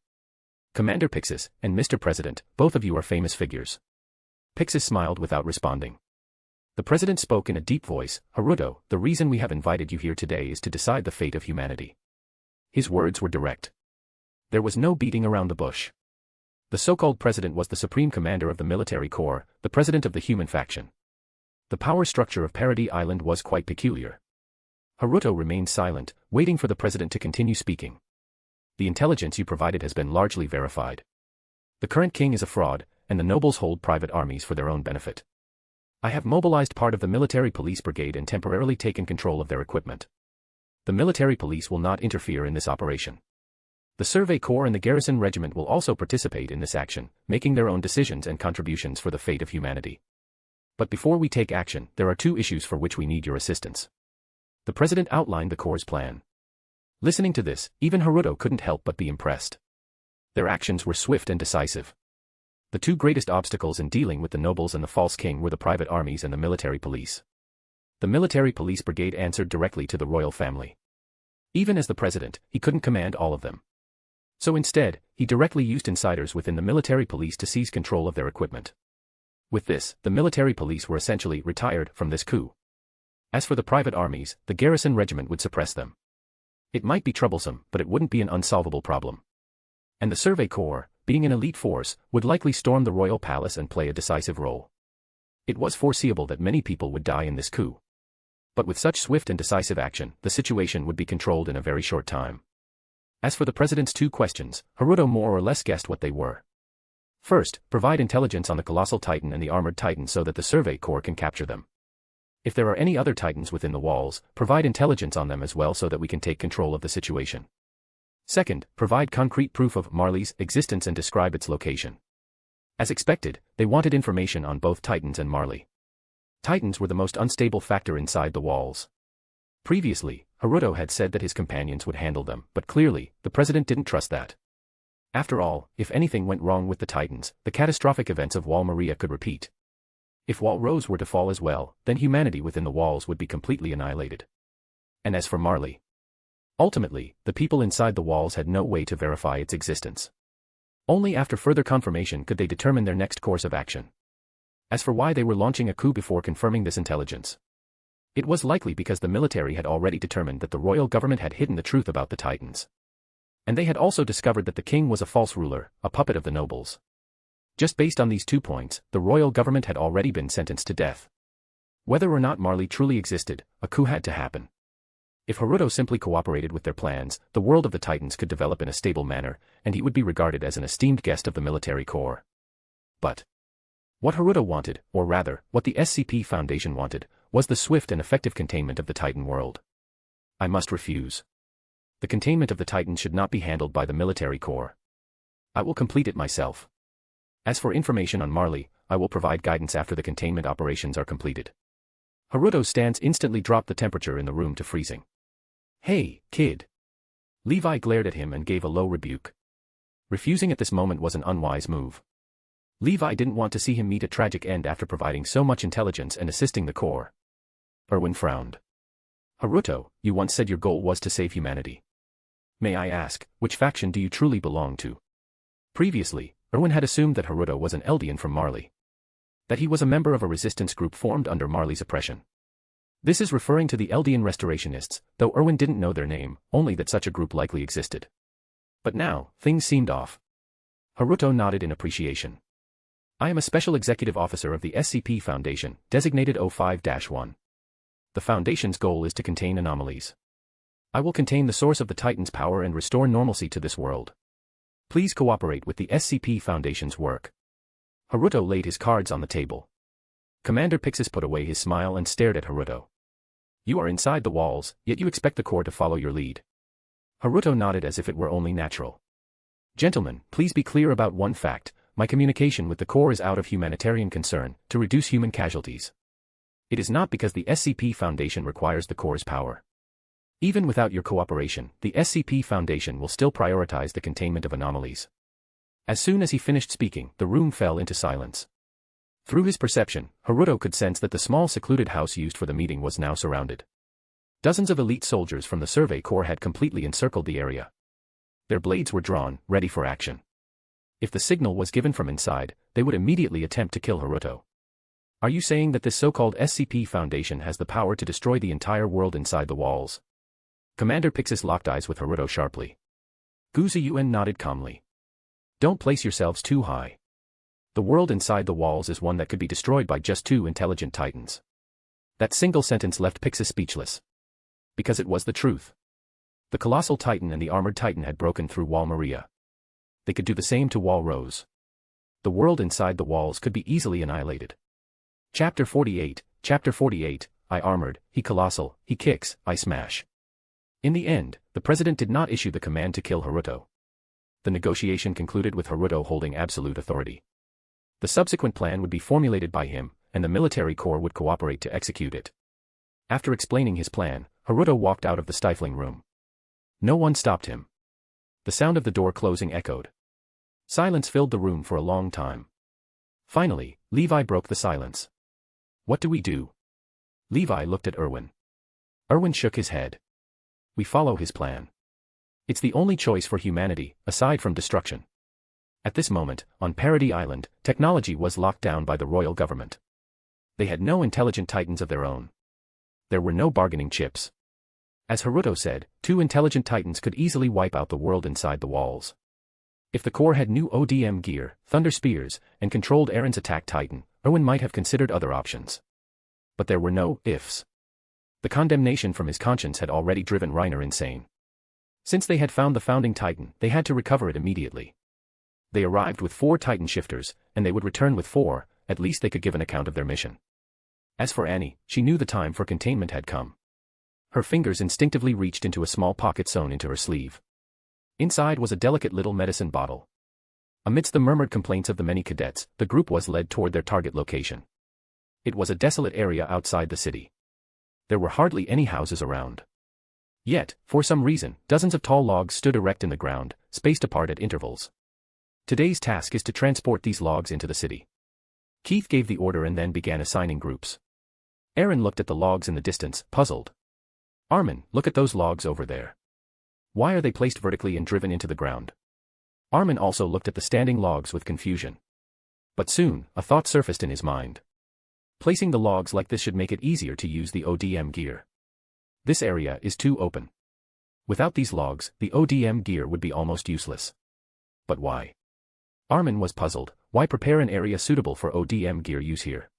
Commander Pixis, and Mr. President, both of you are famous figures. Pixis smiled without responding. The president spoke in a deep voice, Haruto, the reason we have invited you here today is to decide the fate of humanity. His words were direct. There was no beating around the bush. The so-called president was the supreme commander of the military corps, the president of the human faction. The power structure of Parody Island was quite peculiar. Haruto remained silent, waiting for the president to continue speaking. The intelligence you provided has been largely verified. The current king is a fraud, and the nobles hold private armies for their own benefit. I have mobilized part of the military police brigade and temporarily taken control of their equipment. The military police will not interfere in this operation. The Survey Corps and the Garrison Regiment will also participate in this action, making their own decisions and contributions for the fate of humanity. But before we take action, there are two issues for which we need your assistance. The president outlined the Corps' plan. Listening to this, even Haruto couldn't help but be impressed. Their actions were swift and decisive. The two greatest obstacles in dealing with the nobles and the false king were the private armies and the military police. The military police brigade answered directly to the royal family. Even as the president, he couldn't command all of them. So instead, he directly used insiders within the military police to seize control of their equipment. With this, the military police were essentially retired from this coup. As for the private armies, the Garrison Regiment would suppress them. It might be troublesome, but it wouldn't be an unsolvable problem. And the Survey Corps, being an elite force, would likely storm the royal palace and play a decisive role. It was foreseeable that many people would die in this coup. But with such swift and decisive action, the situation would be controlled in a very short time. As for the president's two questions, Haruto more or less guessed what they were. First, provide intelligence on the Colossal Titan and the Armored Titan so that the Survey Corps can capture them. If there are any other Titans within the walls, provide intelligence on them as well so that we can take control of the situation. Second, provide concrete proof of Marley's existence and describe its location. As expected, they wanted information on both Titans and Marley. Titans were the most unstable factor inside the walls. Previously, Haruto had said that his companions would handle them, but clearly, the president didn't trust that. After all, if anything went wrong with the Titans, the catastrophic events of Wall Maria could repeat. If Wall Rose were to fall as well, then humanity within the walls would be completely annihilated. And as for Marley, ultimately, the people inside the walls had no way to verify its existence. Only after further confirmation could they determine their next course of action. As for why they were launching a coup before confirming this intelligence, it was likely because the military had already determined that the royal government had hidden the truth about the Titans. And they had also discovered that the king was a false ruler, a puppet of the nobles. Just based on these 2 points, the royal government had already been sentenced to death. Whether or not Marley truly existed, a coup had to happen. If Haruto simply cooperated with their plans, the world of the Titans could develop in a stable manner, and he would be regarded as an esteemed guest of the military corps. But what Haruto wanted, or rather, what the SCP Foundation wanted, was the swift and effective containment of the Titan world. I must refuse. The containment of the Titans should not be handled by the military corps. I will complete it myself. As for information on Marley, I will provide guidance after the containment operations are completed. Haruto's stance instantly dropped the temperature in the room to freezing. Hey, kid. Levi glared at him and gave a low rebuke. Refusing at this moment was an unwise move. Levi didn't want to see him meet a tragic end after providing so much intelligence and assisting the corps. Erwin frowned. Haruto, you once said your goal was to save humanity. May I ask, which faction do you truly belong to? Previously, Erwin had assumed that Haruto was an Eldian from Marley. That he was a member of a resistance group formed under Marley's oppression. This is referring to the Eldian Restorationists, though Erwin didn't know their name, only that such a group likely existed. But now, things seemed off. Haruto nodded in appreciation. I am a special executive officer of the SCP Foundation, designated 05-1. The Foundation's goal is to contain anomalies. I will contain the source of the Titan's power and restore normalcy to this world. Please cooperate with the SCP Foundation's work. Haruto laid his cards on the table. Commander Pixis put away his smile and stared at Haruto. You are inside the walls, yet you expect the corps to follow your lead. Haruto nodded as if it were only natural. Gentlemen, please be clear about one fact. My communication with the corps is out of humanitarian concern, to reduce human casualties. It is not because the SCP Foundation requires the corps' power. Even without your cooperation, the SCP Foundation will still prioritize the containment of anomalies. As soon as he finished speaking, the room fell into silence. Through his perception, Haruto could sense that the small secluded house used for the meeting was now surrounded. Dozens of elite soldiers from the Survey Corps had completely encircled the area. Their blades were drawn, ready for action. If the signal was given from inside, they would immediately attempt to kill Haruto. Are you saying that this so-called SCP Foundation has the power to destroy the entire world inside the walls? Commander Pixis locked eyes with Haruto sharply. Guzuyuan nodded calmly. Don't place yourselves too high. The world inside the walls is one that could be destroyed by just 2 intelligent Titans. That single sentence left Pixis speechless. Because it was the truth. The Colossal Titan and the Armored Titan had broken through Wall Maria. They could do the same to Wall Rose. The world inside the walls could be easily annihilated. Chapter 48, I armored, he colossal, he kicks, I smash. In the end, the president did not issue the command to kill Haruto. The negotiation concluded with Haruto holding absolute authority. The subsequent plan would be formulated by him, and the military corps would cooperate to execute it. After explaining his plan, Haruto walked out of the stifling room. No one stopped him. The sound of the door closing echoed. Silence filled the room for a long time. Finally, Levi broke the silence. What do we do? Levi looked at Erwin. Erwin shook his head. We follow his plan. It's the only choice for humanity, aside from destruction. At this moment, on Parody Island, technology was locked down by the royal government. They had no intelligent Titans of their own. There were no bargaining chips. As Haruto said, 2 intelligent Titans could easily wipe out the world inside the walls. If the Corps had new ODM gear, Thunder Spears, and controlled Eren's attack Titan, Erwin might have considered other options. But there were no ifs. The condemnation from his conscience had already driven Reiner insane. Since they had found the founding Titan, they had to recover it immediately. They arrived with 4 Titan shifters, and they would return with 4, at least they could give an account of their mission. As for Annie, she knew the time for containment had come. Her fingers instinctively reached into a small pocket sewn into her sleeve. Inside was a delicate little medicine bottle. Amidst the murmured complaints of the many cadets, the group was led toward their target location. It was a desolate area outside the city. There were hardly any houses around. Yet, for some reason, dozens of tall logs stood erect in the ground, spaced apart at intervals. Today's task is to transport these logs into the city. Keith gave the order and then began assigning groups. Aaron looked at the logs in the distance, puzzled. Armin, look at those logs over there. Why are they placed vertically and driven into the ground? Armin also looked at the standing logs with confusion. But soon, a thought surfaced in his mind. Placing the logs like this should make it easier to use the ODM gear. This area is too open. Without these logs, the ODM gear would be almost useless. But why? Armin was puzzled. Why prepare an area suitable for ODM gear use here?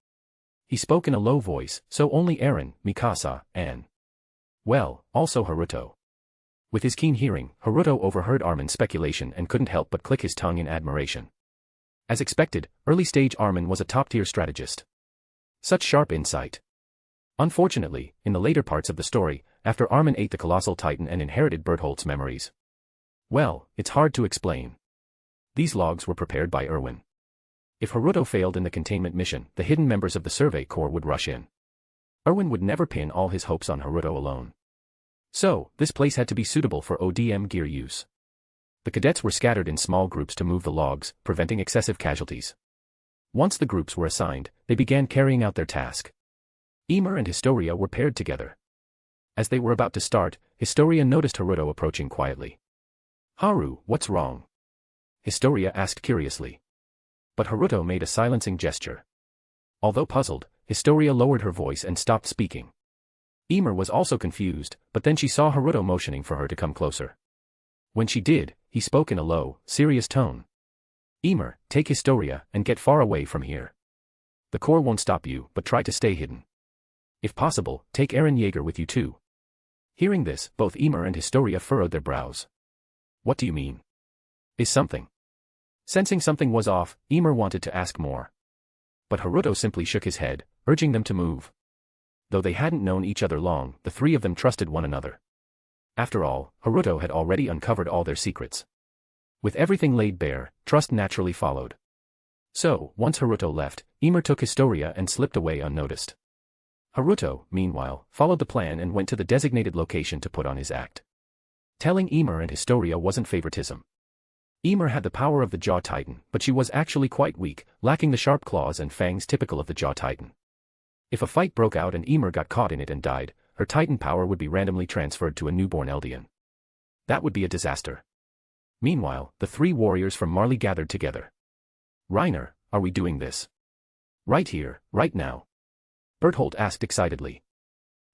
He spoke in a low voice, so only Aaron, Mikasa, and also Haruto. With his keen hearing, Haruto overheard Armin's speculation and couldn't help but click his tongue in admiration. As expected, early-stage Armin was a top-tier strategist. Such sharp insight. Unfortunately, in the later parts of the story, after Armin ate the colossal titan and inherited Bertholdt's memories. Well, it's hard to explain. These logs were prepared by Erwin. If Haruto failed in the containment mission, the hidden members of the Survey Corps would rush in. Erwin would never pin all his hopes on Haruto alone. So, this place had to be suitable for ODM gear use. The cadets were scattered in small groups to move the logs, preventing excessive casualties. Once the groups were assigned, they began carrying out their task. Emer and Historia were paired together. As they were about to start, Historia noticed Haruto approaching quietly. "Haru, what's wrong?" Historia asked curiously. But Haruto made a silencing gesture. Although puzzled, Historia lowered her voice and stopped speaking. Emer was also confused, but then she saw Haruto motioning for her to come closer. When she did, he spoke in a low, serious tone. "Emer, take Historia and get far away from here. The Corps won't stop you, but try to stay hidden. If possible, take Eren Yeager with you too." Hearing this, both Emer and Historia furrowed their brows. "What do you mean? Is something?" Sensing something was off, Emer wanted to ask more. But Haruto simply shook his head, urging them to move. Though they hadn't known each other long, the three of them trusted one another. After all, Haruto had already uncovered all their secrets. With everything laid bare, trust naturally followed. So, once Haruto left, Emer took Historia and slipped away unnoticed. Haruto, meanwhile, followed the plan and went to the designated location to put on his act. Telling Emer and Historia wasn't favoritism. Emer had the power of the Jaw Titan, but she was actually quite weak, lacking the sharp claws and fangs typical of the Jaw Titan. If a fight broke out and Emer got caught in it and died, her Titan power would be randomly transferred to a newborn Eldian. That would be a disaster. Meanwhile, the three warriors from Marley gathered together. "Reiner, are we doing this? Right here, right now?" Bertholdt asked excitedly.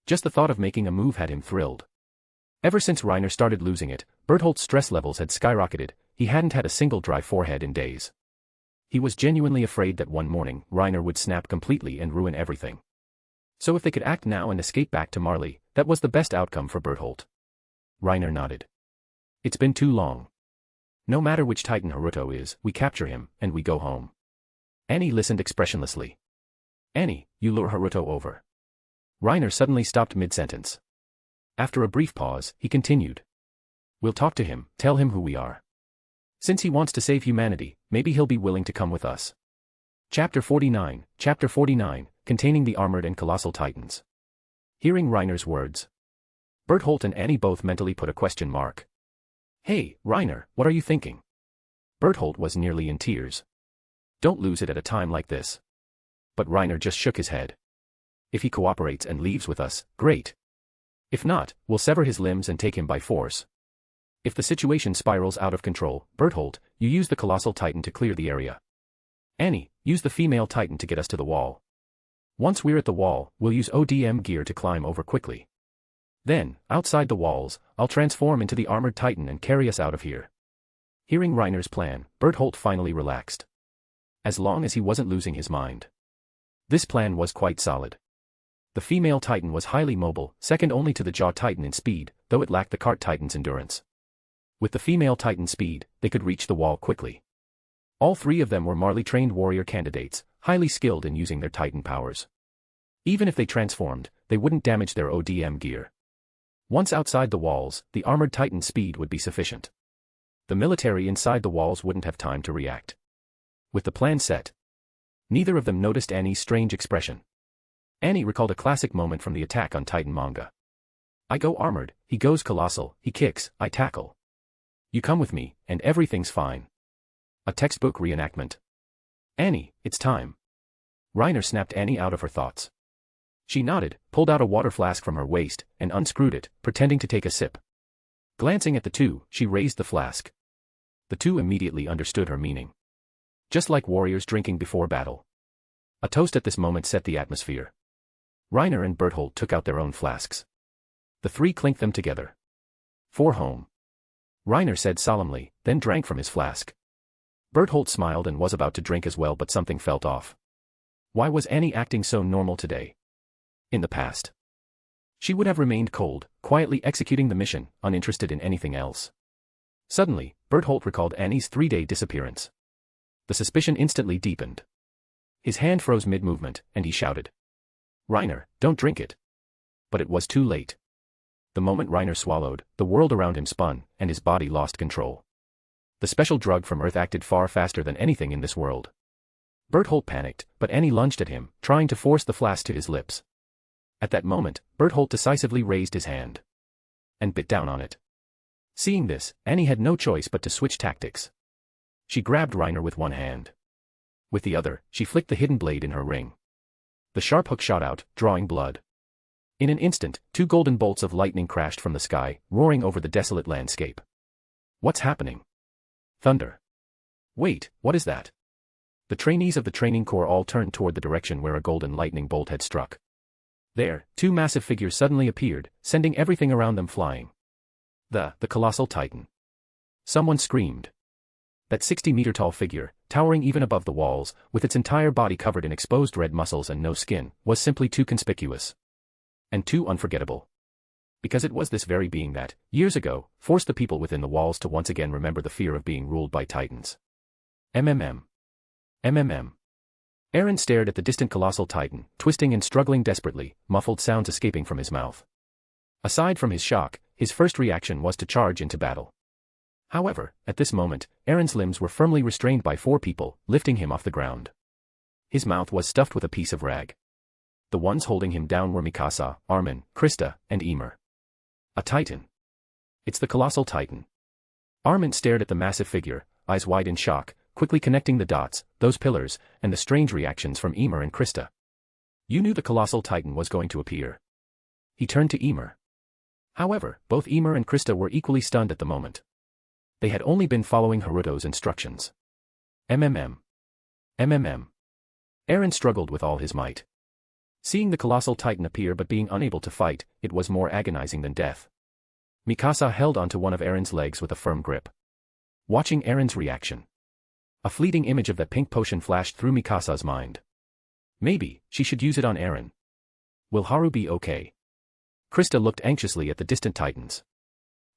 Just the thought of making a move had him thrilled. Ever since Reiner started losing it, Bertholdt's stress levels had skyrocketed. He hadn't had a single dry forehead in days. He was genuinely afraid that one morning, Reiner would snap completely and ruin everything. So if they could act now and escape back to Marley, that was the best outcome for Bertholdt. Reiner nodded. "It's been too long. No matter which Titan Haruto is, we capture him, and we go home." Annie listened expressionlessly. "Annie, you lure Haruto over." Reiner suddenly stopped mid-sentence. After a brief pause, he continued. "We'll talk to him, tell him who we are. Since he wants to save humanity, maybe he'll be willing to come with us." Chapter 49, containing the armored and colossal titans. Hearing Reiner's words, Bertholdt and Annie both mentally put a question mark. "Hey, Reiner, what are you thinking?" Bertholdt was nearly in tears. "Don't lose it at a time like this." But Reiner just shook his head. "If he cooperates and leaves with us, great. If not, we'll sever his limbs and take him by force. If the situation spirals out of control, Bertholdt, you use the colossal titan to clear the area. Annie, use the female titan to get us to the wall. Once we're at the wall, we'll use ODM gear to climb over quickly. Then, outside the walls, I'll transform into the armored titan and carry us out of here." Hearing Reiner's plan, Bertholdt finally relaxed. As long as he wasn't losing his mind. This plan was quite solid. The female titan was highly mobile, second only to the Jaw Titan in speed, though it lacked the Cart Titan's endurance. With the female titan's speed, they could reach the wall quickly. All three of them were Marley-trained warrior candidates, highly skilled in using their titan powers. Even if they transformed, they wouldn't damage their ODM gear. Once outside the walls, the armored titan's speed would be sufficient. The military inside the walls wouldn't have time to react. With the plan set, neither of them noticed Annie's strange expression. Annie recalled a classic moment from the Attack on Titan manga. "I go armored, he goes colossal, he kicks, I tackle. You come with me, and everything's fine." A textbook reenactment. Annie, it's time. Reiner snapped Annie out of her thoughts. She nodded, pulled out a water flask from her waist, and unscrewed it, pretending to take a sip. Glancing at the two, she raised the flask. The two immediately understood her meaning. Just like warriors drinking before battle. A toast at this moment set the atmosphere. Reiner and Berthold took out their own flasks. The three clinked them together. For home. Reiner said solemnly, then drank from his flask. Berthold smiled and was about to drink as well, but something felt off. Why was Annie acting so normal today? In the past, she would have remained cold, quietly executing the mission, uninterested in anything else. Suddenly, Berthold recalled Annie's 3-day disappearance. The suspicion instantly deepened. His hand froze mid-movement, and he shouted. Reiner, don't drink it. But it was too late. The moment Reiner swallowed, the world around him spun, and his body lost control. The special drug from Earth acted far faster than anything in this world. Berthold panicked, but Annie lunged at him, trying to force the flask to his lips. At that moment, Berthold decisively raised his hand. And bit down on it. Seeing this, Annie had no choice but to switch tactics. She grabbed Reiner with one hand. With the other, she flicked the hidden blade in her ring. The sharp hook shot out, drawing blood. In an instant, 2 golden bolts of lightning crashed from the sky, roaring over the desolate landscape. What's happening? Thunder. Wait, what is that? The trainees of the training corps all turned toward the direction where a golden lightning bolt had struck. There, 2 massive figures suddenly appeared, sending everything around them flying. The colossal titan. Someone screamed. That 60-meter-tall figure, towering even above the walls, with its entire body covered in exposed red muscles and no skin, was simply too conspicuous. And too unforgettable. Because it was this very being that, years ago, forced the people within the walls to once again remember the fear of being ruled by titans. MMM. Eren stared at the distant colossal titan, twisting and struggling desperately, muffled sounds escaping from his mouth. Aside from his shock, his first reaction was to charge into battle. However, at this moment, Eren's limbs were firmly restrained by 4 people, lifting him off the ground. His mouth was stuffed with a piece of rag. The ones holding him down were Mikasa, Armin, Krista, and Ymir. A titan. It's the colossal titan. Armin stared at the massive figure, eyes wide in shock, quickly connecting the dots, those pillars, and the strange reactions from Ymir and Krista. You knew the colossal titan was going to appear. He turned to Ymir. However, both Ymir and Krista were equally stunned at the moment. They had only been following Haruto's instructions. MMM. Eren struggled with all his might. Seeing the colossal titan appear but being unable to fight, it was more agonizing than death. Mikasa held onto one of Eren's legs with a firm grip. Watching Eren's reaction. A fleeting image of that pink potion flashed through Mikasa's mind. Maybe, she should use it on Eren. Will Haru be okay? Krista looked anxiously at the distant titans.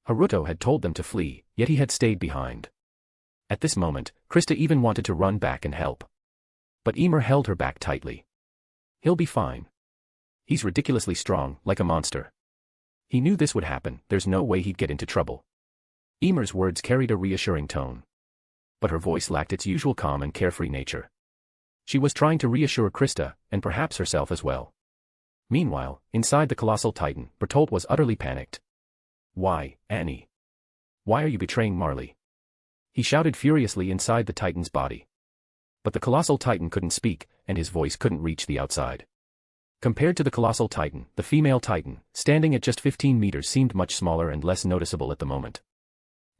Haruto had told them to flee, yet he had stayed behind. At this moment, Krista even wanted to run back and help. But Ymir held her back tightly. He'll be fine. He's ridiculously strong, like a monster. He knew this would happen, there's no way he'd get into trouble. Ymir's words carried a reassuring tone. But her voice lacked its usual calm and carefree nature. She was trying to reassure Krista, and perhaps herself as well. Meanwhile, inside the colossal titan, Bertolt was utterly panicked. Why, Annie? Why are you betraying Marley? He shouted furiously inside the titan's body. But the colossal titan couldn't speak, and his voice couldn't reach the outside. Compared to the colossal titan, the female titan, standing at just 15 meters seemed much smaller and less noticeable at the moment.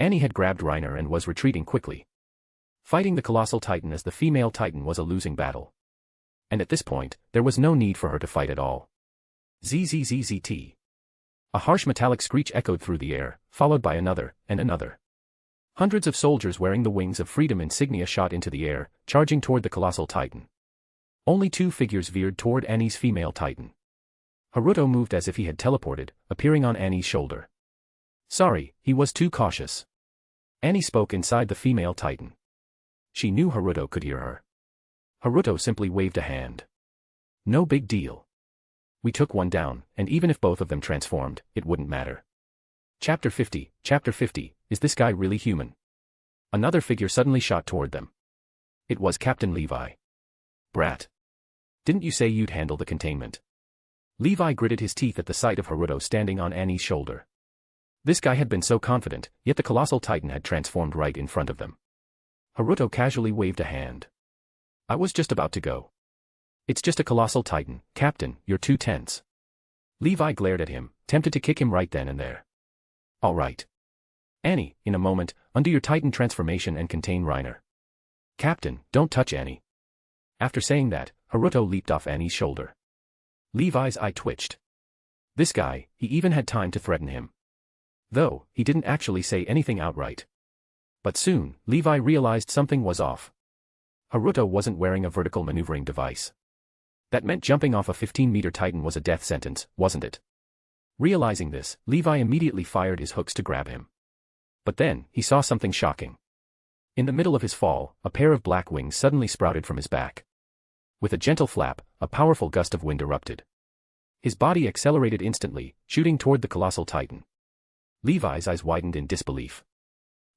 Annie had grabbed Reiner and was retreating quickly. Fighting the colossal titan as the female titan was a losing battle. And at this point, there was no need for her to fight at all. ZZZZT. A harsh metallic screech echoed through the air, followed by another, and another. Hundreds of soldiers wearing the Wings of Freedom insignia shot into the air, charging toward the colossal titan. Only 2 figures veered toward Annie's female titan. Haruto moved as if he had teleported, appearing on Annie's shoulder. Sorry, he was too cautious. Annie spoke inside the female titan. She knew Haruto could hear her. Haruto simply waved a hand. No big deal. We took one down, and even if both of them transformed, it wouldn't matter. Chapter 50, is this guy really human? Another figure suddenly shot toward them. It was Captain Levi. Brat. Didn't you say you'd handle the containment? Levi gritted his teeth at the sight of Haruto standing on Annie's shoulder. This guy had been so confident, yet the colossal titan had transformed right in front of them. Haruto casually waved a hand. I was just about to go. It's just a colossal titan, Captain, you're too tense. Levi glared at him, tempted to kick him right then and there. All right. Annie, in a moment, undo your titan transformation and contain Reiner. Captain, don't touch Annie. After saying that, Haruto leaped off Annie's shoulder. Levi's eye twitched. This guy, he even had time to threaten him. Though, he didn't actually say anything outright. But soon, Levi realized something was off. Haruto wasn't wearing a vertical maneuvering device. That meant jumping off a 15-meter titan was a death sentence, wasn't it? Realizing this, Levi immediately fired his hooks to grab him. But then, he saw something shocking. In the middle of his fall, a pair of black wings suddenly sprouted from his back. With a gentle flap, a powerful gust of wind erupted. His body accelerated instantly, shooting toward the colossal titan. Levi's eyes widened in disbelief.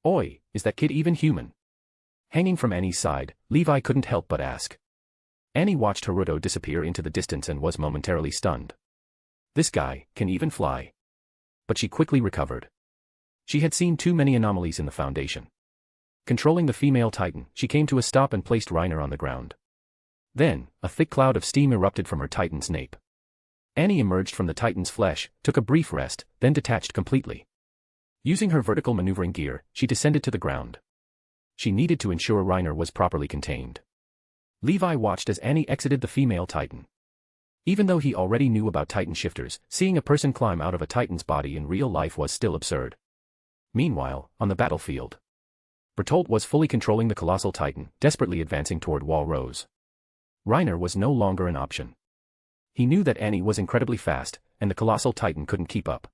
Oi, is that kid even human? Hanging from Annie's side, Levi couldn't help but ask. Annie watched Haruto disappear into the distance and was momentarily stunned. This guy can even fly. But she quickly recovered. She had seen too many anomalies in the Foundation. Controlling the female titan, she came to a stop and placed Reiner on the ground. Then, a thick cloud of steam erupted from her titan's nape. Annie emerged from the titan's flesh, took a brief rest, then detached completely. Using her vertical maneuvering gear, she descended to the ground. She needed to ensure Reiner was properly contained. Levi watched as Annie exited the female titan. Even though he already knew about titan shifters, seeing a person climb out of a titan's body in real life was still absurd. Meanwhile, on the battlefield, Bertolt was fully controlling the colossal titan, desperately advancing toward Wall Rose. Reiner was no longer an option. He knew that Annie was incredibly fast, and the colossal titan couldn't keep up.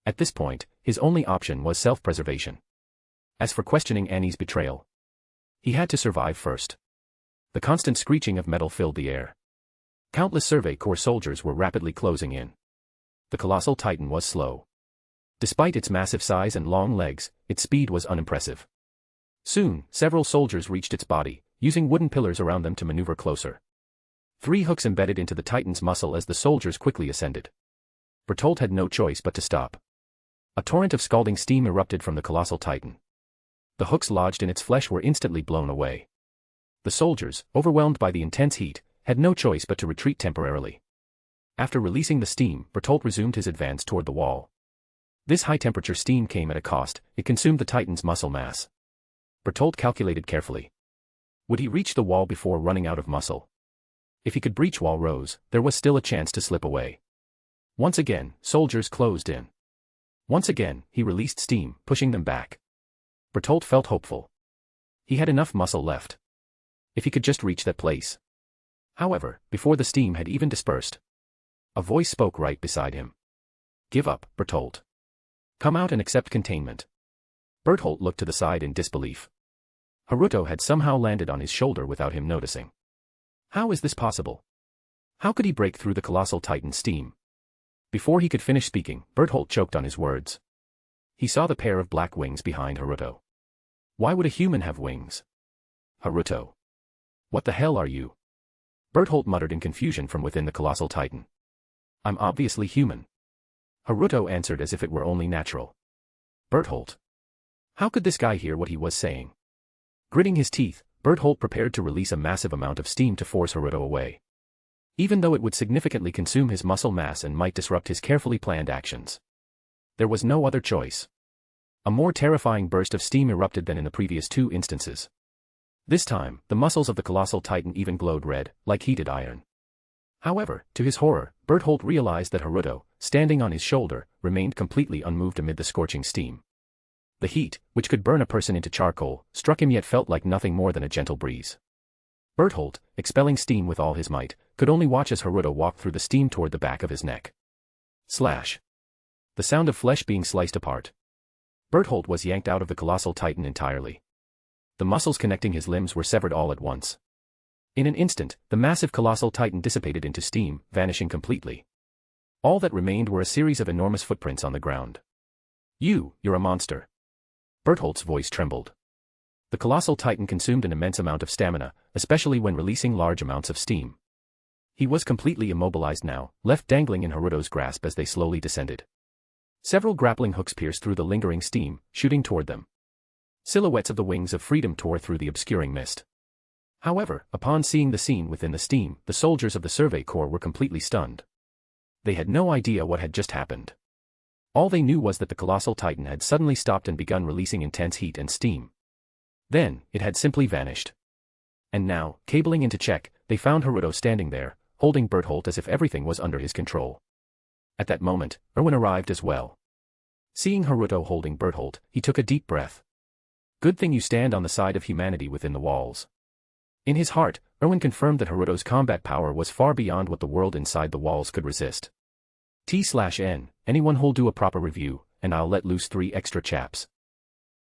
At this point, his only option was self-preservation. As for questioning Annie's betrayal, he had to survive first. The constant screeching of metal filled the air. Countless Survey Corps soldiers were rapidly closing in. The colossal titan was slow. Despite its massive size and long legs, its speed was unimpressive. Soon, several soldiers reached its body, using wooden pillars around them to maneuver closer. 3 hooks embedded into the titan's muscle as the soldiers quickly ascended. Bertolt had no choice but to stop. A torrent of scalding steam erupted from the colossal titan. The hooks lodged in its flesh were instantly blown away. The soldiers, overwhelmed by the intense heat, had no choice but to retreat temporarily. After releasing the steam, Bertolt resumed his advance toward the wall. This high-temperature steam came at a cost, it consumed the titan's muscle mass. Bertolt calculated carefully. Would he reach the wall before running out of muscle? If he could breach Wall Rose, there was still a chance to slip away. Once again, soldiers closed in. Once again, he released steam, pushing them back. Bertolt felt hopeful. He had enough muscle left. If he could just reach that place. However, before the steam had even dispersed, a voice spoke right beside him. Give up, Bertolt. Come out and accept containment. Bertolt looked to the side in disbelief. Haruto had somehow landed on his shoulder without him noticing. How is this possible? How could he break through the colossal titan's steam? Before he could finish speaking, Bertolt choked on his words. He saw the pair of black wings behind Haruto. Why would a human have wings? Haruto. What the hell are you? Bertolt muttered in confusion from within the colossal titan. I'm obviously human. Haruto answered as if it were only natural. Bertolt. How could this guy hear what he was saying? Gritting his teeth, Bertolt prepared to release a massive amount of steam to force Haruto away. Even though it would significantly consume his muscle mass and might disrupt his carefully planned actions. There was no other choice. A more terrifying burst of steam erupted than in the previous 2 instances. This time, the muscles of the colossal titan even glowed red, like heated iron. However, to his horror, Bertolt realized that Haruto, standing on his shoulder, remained completely unmoved amid the scorching steam. The heat, which could burn a person into charcoal, struck him yet felt like nothing more than a gentle breeze. Bertolt, expelling steam with all his might, could only watch as Haruto walked through the steam toward the back of his neck. Slash. The sound of flesh being sliced apart. Bertolt was yanked out of the colossal titan entirely. The muscles connecting his limbs were severed all at once. In an instant, the massive colossal titan dissipated into steam, vanishing completely. All that remained were a series of enormous footprints on the ground. You're a monster. Bertolt's voice trembled. The colossal titan consumed an immense amount of stamina, especially when releasing large amounts of steam. He was completely immobilized now, left dangling in Haruto's grasp as they slowly descended. Several grappling hooks pierced through the lingering steam, shooting toward them. Silhouettes of the wings of freedom tore through the obscuring mist. However, upon seeing the scene within the steam, the soldiers of the Survey Corps were completely stunned. They had no idea what had just happened. All they knew was that the colossal titan had suddenly stopped and begun releasing intense heat and steam. Then, it had simply vanished. And now, cabling into check, they found Haruto standing there, holding Bertholdt as if everything was under his control. At that moment, Erwin arrived as well. Seeing Haruto holding Bertholdt, he took a deep breath. Good thing you stand on the side of humanity within the walls. In his heart, Erwin confirmed that Haruto's combat power was far beyond what the world inside the walls could resist. T/N, anyone who'll do a proper review, and I'll let loose 3 extra chaps.